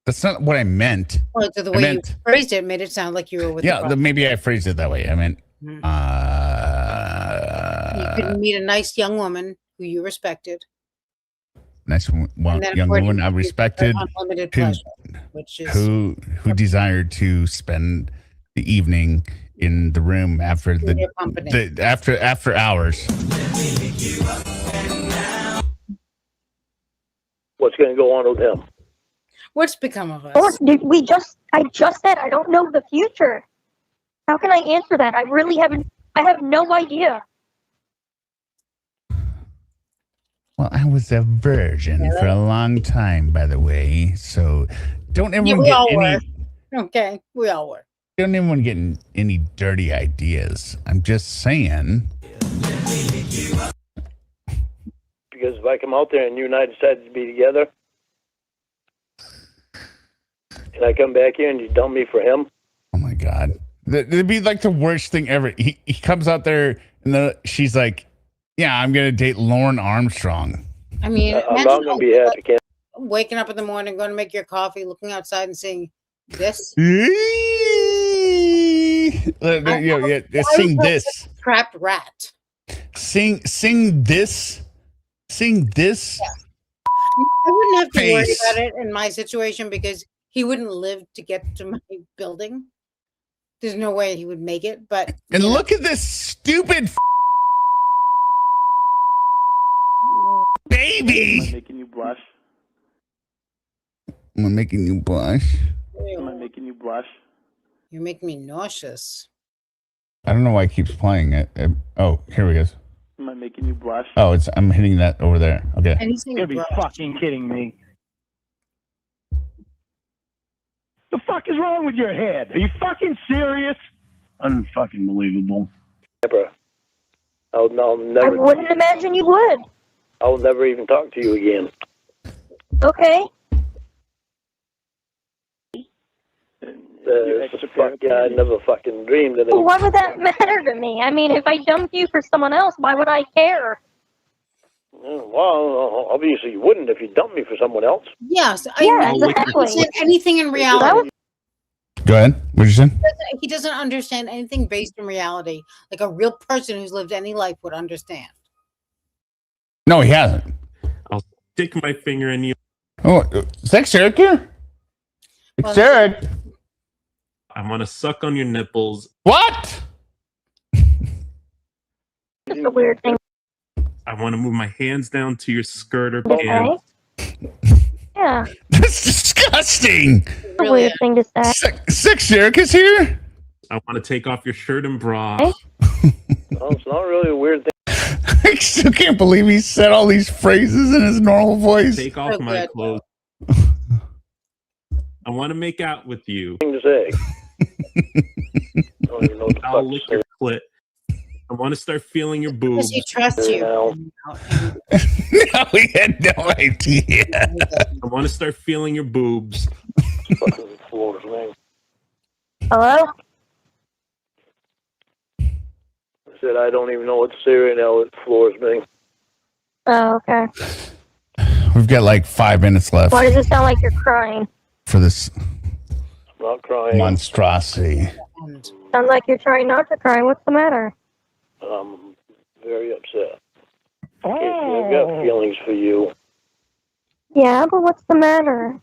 That's not what I meant.
Well, the way you phrased it made it sound like you were with the
maybe I phrased it that way. I meant
you could meet a nice young woman who you respected.
Nice young woman I respected who desired to spend the evening in the room after after hours.
What's going to go on with him?
What's become of us?
I just said I don't know the future. How can I answer that? I have no idea.
Well, I was a virgin for a long time, by the way. So don't ever
we
get
all
any.
were. Okay, we all were.
Don't even get any dirty ideas. I'm just saying.
Because if I come out there and you and I decide to be together, and I come back here and you dump me for him.
Oh my God. It'd be like the worst thing ever. He comes out there and she's like, yeah, I'm going to date Lorne Armstrong.
I mean,
I'm not going to be happy, Ken.
Waking up in the morning, going to make your coffee, looking outside and saying, this.
Sing this.
Trapped rat.
Sing this. Sing this.
Yeah. I wouldn't have to worry about it in my situation because he wouldn't live to get to my building. There's no way he would make it. But
look at this stupid baby.
Am I making you blush?
Am I making you blush?
Am I making you blush?
You're making me nauseous.
I don't know why it keeps playing it. Oh, here we go.
Am I making you blush?
Oh, I'm hitting that over there. Okay.
And he's
You're gonna be fucking kidding me. The fuck is wrong with your head? Are you fucking serious? Unfucking believable. Never. I'll never.
I wouldn't imagine you would.
I'll never even talk to you again.
Okay.
I never fucking dreamed that.
Well, why would that matter to me? I mean, if I dumped you for someone else, why would I care?
Well, obviously you wouldn't if you dumped me for someone else.
Yes,
exactly.
Anything in reality.
Go ahead. What did you say?
He doesn't understand anything based in reality, like a real person who's lived any life would understand.
No, he hasn't.
I'll stick my finger in you.
Oh, is that Sarah here? It's Sarah.
I want to suck on your nipples.
What?
It's a weird thing.
I want to move my hands down to your skirt or
Okay.
pants.
Yeah.
That's disgusting.
It's a weird thing to say.
Sex Erica's here.
I want to take off your shirt and bra.
Okay.
No, it's not really a weird thing.
I still can't believe he said all these phrases in his normal voice.
Take off my clothes. I want to make out with you.
Thing to say. I don't even know what the
I'll
fuck
lick
to
your clit. I want to start feeling your boobs.
Because he trusts you.
No, we had no idea.
I want to start feeling your boobs.
Fucking floors, man.
Hello?
I said I don't even know what to say right now. It floors me.
Oh, okay.
We've got like 5 minutes left
Why does it sound like you're crying?
for this
I'm not crying.
monstrosity.
Sounds like you're trying not to cry. What's the matter?
I'm very upset. I've got feelings for you.
Yeah, but what's the matter?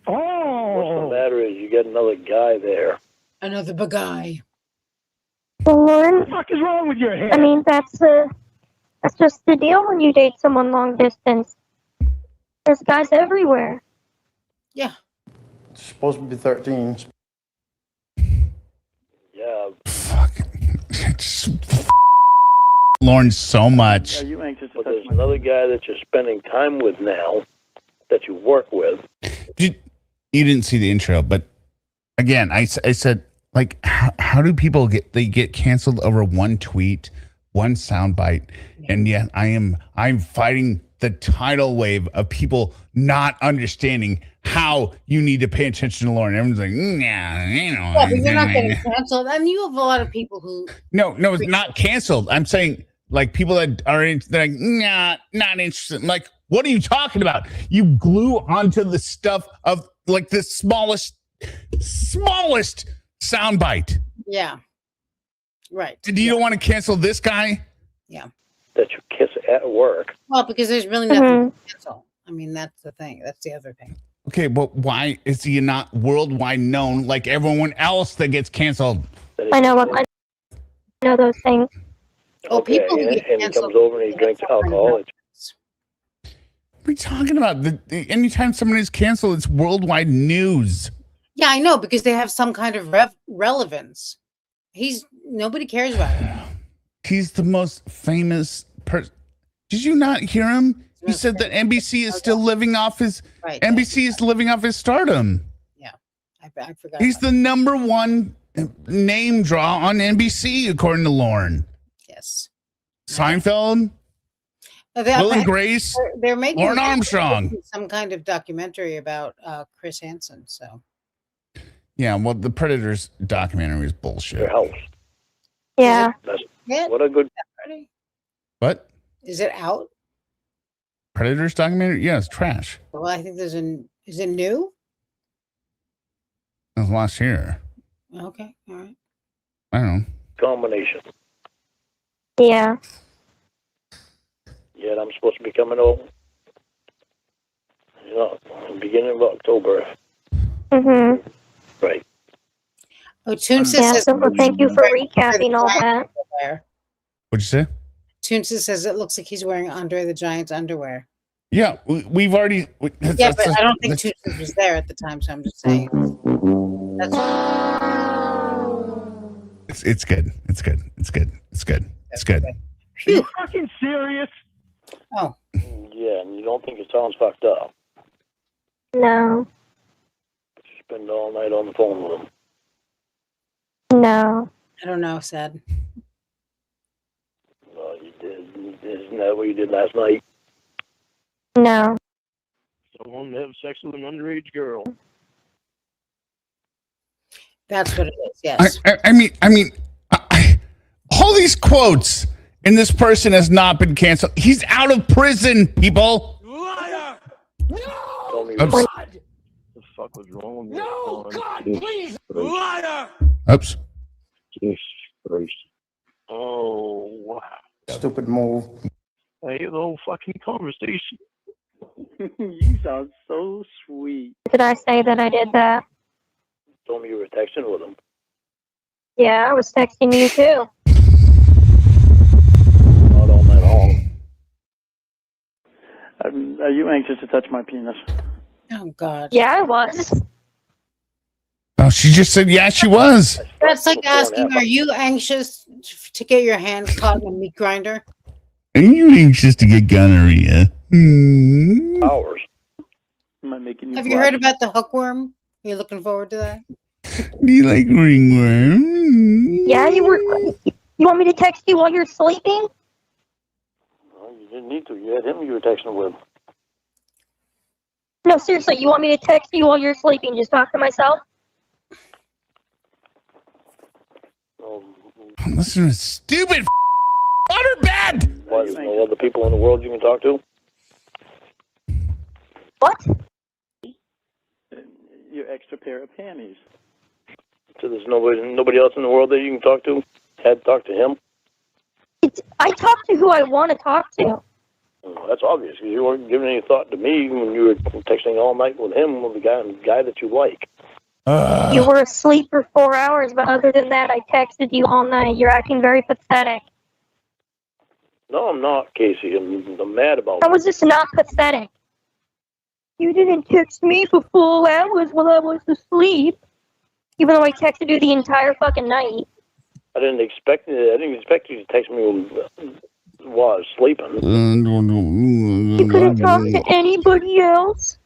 What's the matter is you got another guy there.
Another big guy.
Well, Lauren,
What the fuck is wrong with your head?
I mean, that's just the deal when you date someone long distance. There's guys everywhere.
Yeah.
It's supposed to be 13.
Yeah.
Lauren so much.
Are you anxious? But there's another guy that you're spending time with now that you work with.
You didn't see the intro, but again, I said, like, how do people get canceled over one tweet, one soundbite, and yet I'm fighting the tidal wave of people not understanding how you need to pay attention to Lorne. Everyone's like, yeah, you know.
Yeah, but you're not getting canceled. And you have a lot of people who.
No, it's not canceled. I'm saying like people that are they're like, nah, not interested. I'm like, what are you talking about? You glue onto the stuff of like the smallest soundbite.
Yeah. Right.
You don't want to cancel this guy?
Yeah.
That you kiss at work.
Well, because there's really nothing to cancel. I mean, that's the thing. That's the other thing.
Okay, but why is he not worldwide known like everyone else that gets canceled?
I know those things.
Oh, people
and he comes over and he drinks alcohol.
What are you talking about? Anytime someone is canceled, it's worldwide news.
Yeah, I know, because they have some kind of relevance. Nobody cares about it.
He's the most famous person. Did you not hear him? He said that NBC is still living off his NBC is living off his stardom.
Yeah, I forgot.
He's the number one name draw on NBC, according to Lorne.
Yes.
Seinfeld, Will and Grace,
they're making
Lorne Armstrong.
Some kind of documentary about Chris Hansen. So.
Yeah, well, the Predators documentary is bullshit.
Your house.
Yeah.
What a good.
What?
Is it out?
Predators documentary? Yeah, it's trash.
Well, I think is it new?
It was last year.
Okay, all right.
I don't know.
Combination.
Yeah.
Yet I'm supposed to be coming over. Beginning of October.
Mm-hmm.
Right.
Oh, Toonsis says.
So thank you for recapping all that.
What'd you say?
Toonsis says it looks like he's wearing Andre the Giant's underwear.
Yeah, we've already.
But I don't think Toonsis was there at the time, so I'm just saying.
It's good. It's good. It's good. It's good. It's good.
Are you fucking serious?
Oh.
Yeah, and you don't think it sounds fucked up?
No.
Spend all night on the phone with him.
No.
I don't know, sad.
Well, you did. Isn't that what you did last night?
No.
Someone have sex with an underage girl.
That's what it is. Yes.
I mean, all these quotes, and this person has not been canceled. He's out of prison, people.
Liar!
No!
Oops.
What the fuck was wrong with me?
No, God, please! Liar!
Oops.
Jesus Christ. Oh, wow.
Stupid move.
Hey, the whole fucking conversation. You sound so sweet.
Did I say that I did that?
Told me you were texting with him.
Yeah, I was texting you too.
Not all night long.
Are you anxious to touch my penis?
Oh, God.
Yeah, I was.
Oh, she just said, yeah, she was.
That's like asking, are you anxious to get your hands caught in a meat grinder?
Are you anxious to get gonorrhea?
Hours.
Am I making you
Have you heard about the hookworm? Are you looking forward to that?
Do you like ringworm?
Yeah, you were. You want me to text you while you're sleeping?
Well, you didn't need to. You had him you were texting with.
No, seriously, you want me to text you while you're sleeping? Just talk to myself?
Listen to this stupid utter bed.
Why, there's no other people in the world you can talk to?
What?
Your extra pair of panties.
So there's nobody else in the world that you can talk to? Had to talk to him?
I talk to who I want to talk to.
Well, that's obvious, because you weren't giving any thought to me when you were texting all night with him, with the guy that you like.
You were asleep for 4 hours, but other than that, I texted you all night. You're acting very pathetic.
No, I'm not, Casey. I'm mad about
How was this not pathetic? You didn't text me for 4 hours while I was asleep, even though I texted you the entire fucking night.
I didn't expect you to text me while I was sleeping.
You couldn't talk to anybody else?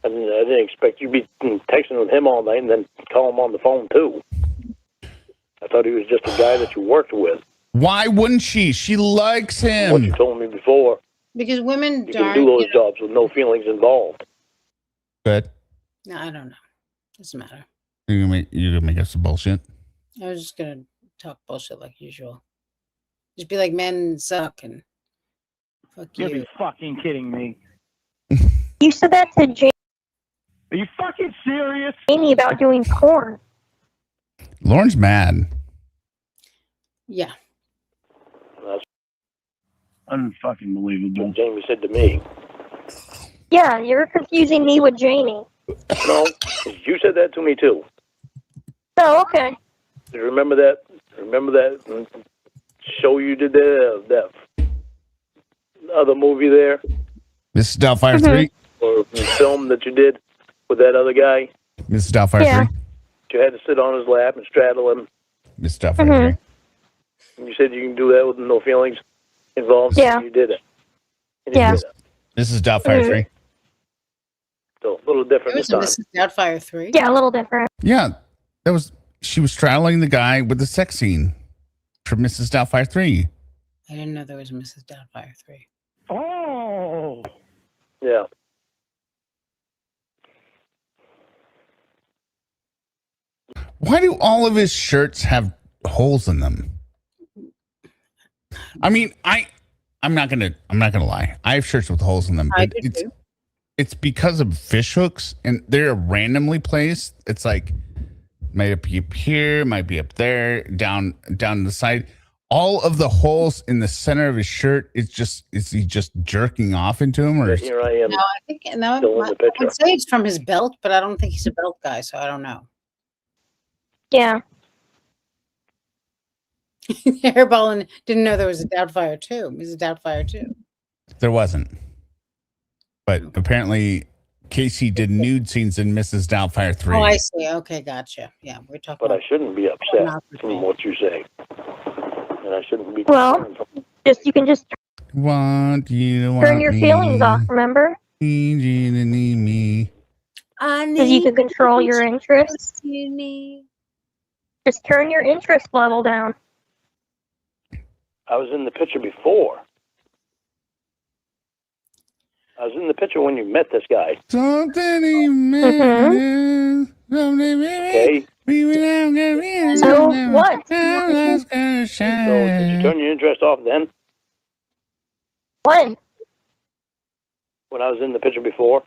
I didn't expect you to be texting with him all night and then call him on the phone, too. I thought he was just a guy that you worked with.
Why wouldn't she? She likes him.
What you told me before.
Because women
You can
aren't.
do those jobs with no feelings involved.
Good.
No, I don't know. Doesn't matter.
You're gonna make up some bullshit.
I was just gonna talk bullshit like usual. Just be like, men suck and fuck
You'll
you.
be fucking kidding me.
You said that to
Are you fucking serious?
Jamie about doing porn.
Lorne's mad.
Yeah.
That's
Unfucking believable.
what Jamie said to me.
Yeah, you're confusing me with Jamie.
No, you said that to me too.
Oh, okay.
Do you remember that? Remember that show you did there? That other movie there?
Mrs. Doubtfire 3?
Or film that you did with that other guy?
Mrs. Doubtfire 3?
You had to sit on his lap and straddle him.
Mrs. Doubtfire 3?
You said you can do that with no feelings involved?
Yeah.
You did it. And you
Yeah.
did it.
Mrs. Doubtfire 3?
So a little different
It
this
was a
time.
Mrs. Doubtfire 3.
Yeah, a little different.
Yeah. She was straddling the guy with the sex scene from Mrs. Doubtfire 3.
I didn't know there was a Mrs. Doubtfire 3.
Oh.
Yeah.
Why do all of his shirts have holes in them? I mean, I'm not gonna lie. I have shirts with holes in them,
I
but
do too.
it's because of fish hooks, and they're randomly placed. It's like might be up here, might be up there, down the side. All of the holes in the center of his shirt is he just jerking off into him, or
Here I am.
No, I think no,
Still in
I
the picture.
would say it's from his belt, but I don't think he's a belt guy, so I don't know.
Yeah.
Hairball didn't know there was a Doubtfire 2. Mrs. Doubtfire 2.
there wasn't. But apparently, Casey did nude scenes in Mrs. Doubtfire 3.
Oh, I see. Okay, gotcha. Yeah, we're talking
But I
about
shouldn't be upset from what you say. And I shouldn't be
Well,
concerned from
you can just
Want you to
turn
want
your
me,
feelings off, remember?
need you to need me.
Because you can control your interests. Just turn your interest level down.
I was in the picture before. I was in the picture when you met this guy.
Something he matters. Something
Okay?
we went out,
So what?
gonna
So did you
shine.
turn your interest off then?
When?
When I was in the picture before?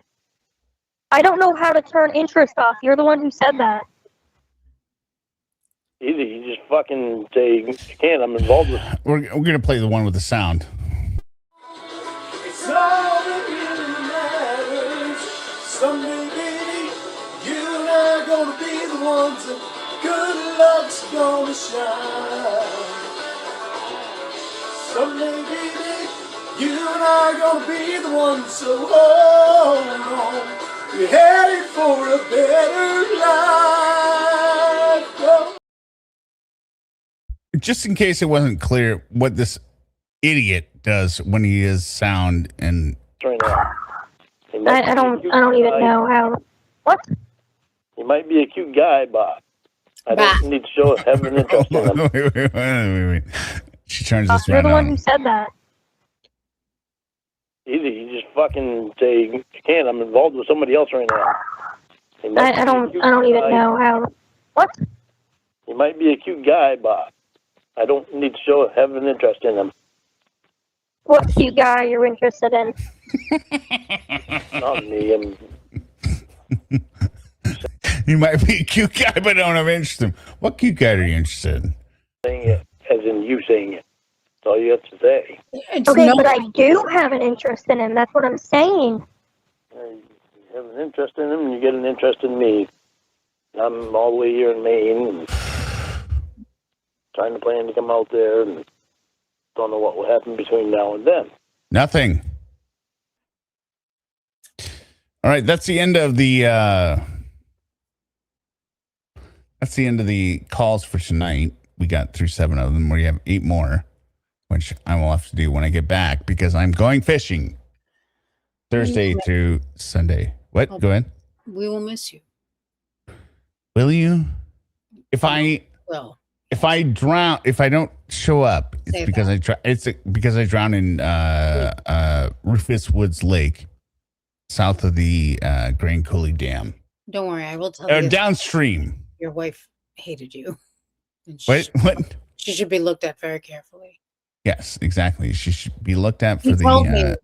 I don't know how to turn interest off. You're the one who said that.
Either you just fucking say, you can't, I'm involved with
We're gonna play the one with the sound.
It's all that really matters. Someday, baby, you and I are gonna be the ones that good luck's gonna shine. Someday, baby, you and I are gonna be the ones, so hold on. We're headed for a better life. Oh.
Just in case it wasn't clear what this idiot does when he is sound and
right now.
I don't even know how. What?
He might be a cute guy, but I don't need to show have an interest in him.
wait. She turns this
You're
right
the one who
on.
said that.
Either you just fucking say, you can't, I'm involved with somebody else right now. He might be
I
a
don't
cute
even
guy.
know how. What?
He might be a cute guy, but I don't need to show have an interest in him.
What cute guy you're interested in?
Not me.
You might be a cute guy, but I don't have interest in him. What cute guy are you interested in?
Saying it as in you saying it. That's all you have to say.
Okay, but I do have an interest in him. That's what I'm saying.
You have an interest in him, and you get an interest in me. I'm all the way here in Maine, and trying to plan to come out there, and don't know what will happen between now and then.
Nothing. All right, that's the end of the calls for tonight. We got through 7 of them. We have 8 more, which I will have to do when I get back because I'm going fishing Thursday through Sunday. What? Go ahead.
We will miss you.
Will you? If I
Well,
if I don't show up, it's
Say
because because I drowned in Rufus Woods Lake, south of the Grand Coulee Dam.
Don't worry, I will tell you.
Downstream.
Your wife hated you. And
What?
She should be looked at very carefully.
Yes, exactly. She should be looked at for
He told me
the.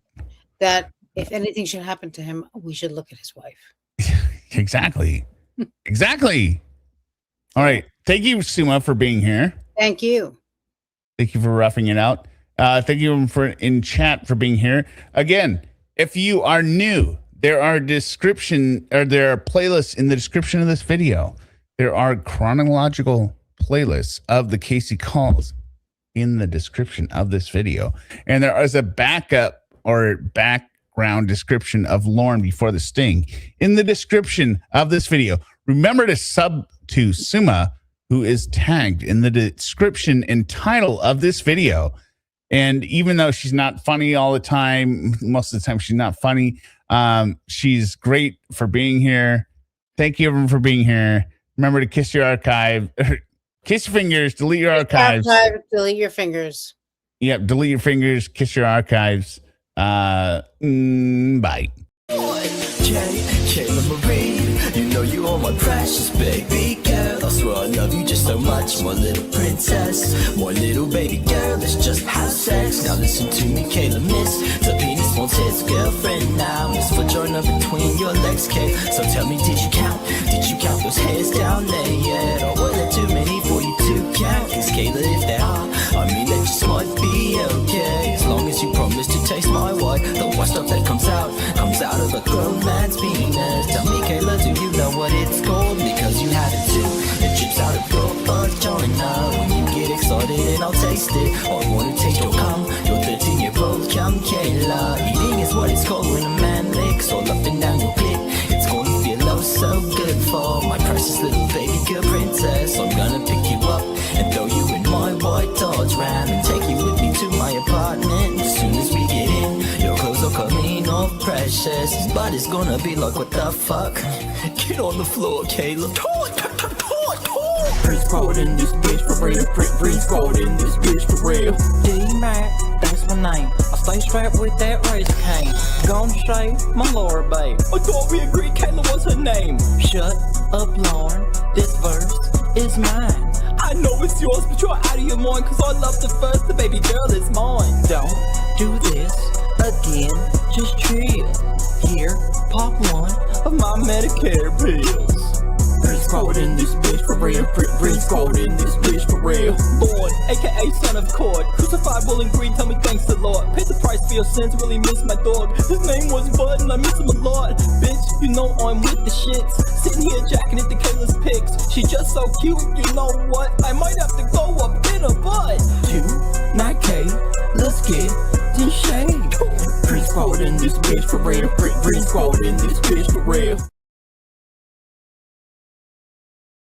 that if anything should happen to him, we should look at his wife.
Exactly. Exactly. All right. Thank you, Suma, for being here.
Thank you.
Thank you for roughing it out. Thank you for in chat for being here. Again, if you are new, there are playlists in the description of this video. There are chronological playlists of the Casey calls in the description of this video. And there is a backup or background description of Lorne before the sting in the description of this video. Remember to sub to Suma, who is tagged in the description and title of this video. And even though she's not funny all the time, most of the time she's not funny, she's great for being here. Thank you, everyone, for being here. Remember to kiss your archive. Kiss your fingers, delete your archives.
Delete your fingers.
Yep, delete your fingers, kiss your archives. Bye.
Kayla Marie, you know you are my precious baby girl. I swear I love you just so much, my little princess, my little baby girl. Let's just have sex. Now listen to me, Kayla, miss. The penis wants his girlfriend now. Miss for joiner between your legs, Kay. So tell me, did you count? Did you count those hairs down there yet? Or were there too many for you to count? Cause Kayla, if there are, I mean that just might be okay. As long as you promise to taste my wine. The white stuff that comes out of a grown man's penis. Tell me, Kayla, do you know what it's called? Because you have it too. It drips out of your vagina. When you get excited and I'll taste it. I want to taste your cum, your 13-year-old cum, Kayla. Eating is what it's called when a man licks all up and down your clit. It's gonna feel oh so good for my precious little baby girl princess. I'm gonna pick you up and throw you in my white Dodge Ram and take you with me to my apartment. As soon as we get in, your clothes are coming off precious, but it's gonna be like, what the fuck? Get on the floor, Kayla.
Freeze crawled in this bitch for real. Freeze crawled in this bitch for real. D-Mac, that's my name. I stay strapped with that razor cane. Gonna shave my lower babe. I thought we agreed Kayla was her name. Shut up, Lorne. This verse is mine. I know it's yours, but you're out of your mind. Cause I love the first, the baby girl is mine. Don't do this again, just chill. Here, pop one of my Medicare pills. Freeze crawled in this bitch for real. Freeze crawled in this bitch for real. Lorne, aka son of cord. Crucified, willing green, tell me thanks the Lord. Paid the price for your sins, really miss my dog. His name was Bud and I miss him a lot. Bitch, you know I'm with the shits. Sitting here jacking into Kayla's pics. She just so cute, you know what? I might have to go up in her butt. Tonight, Kay, let's get in shade. Freeze crawled in this bitch for real. Freeze crawled in this bitch for real.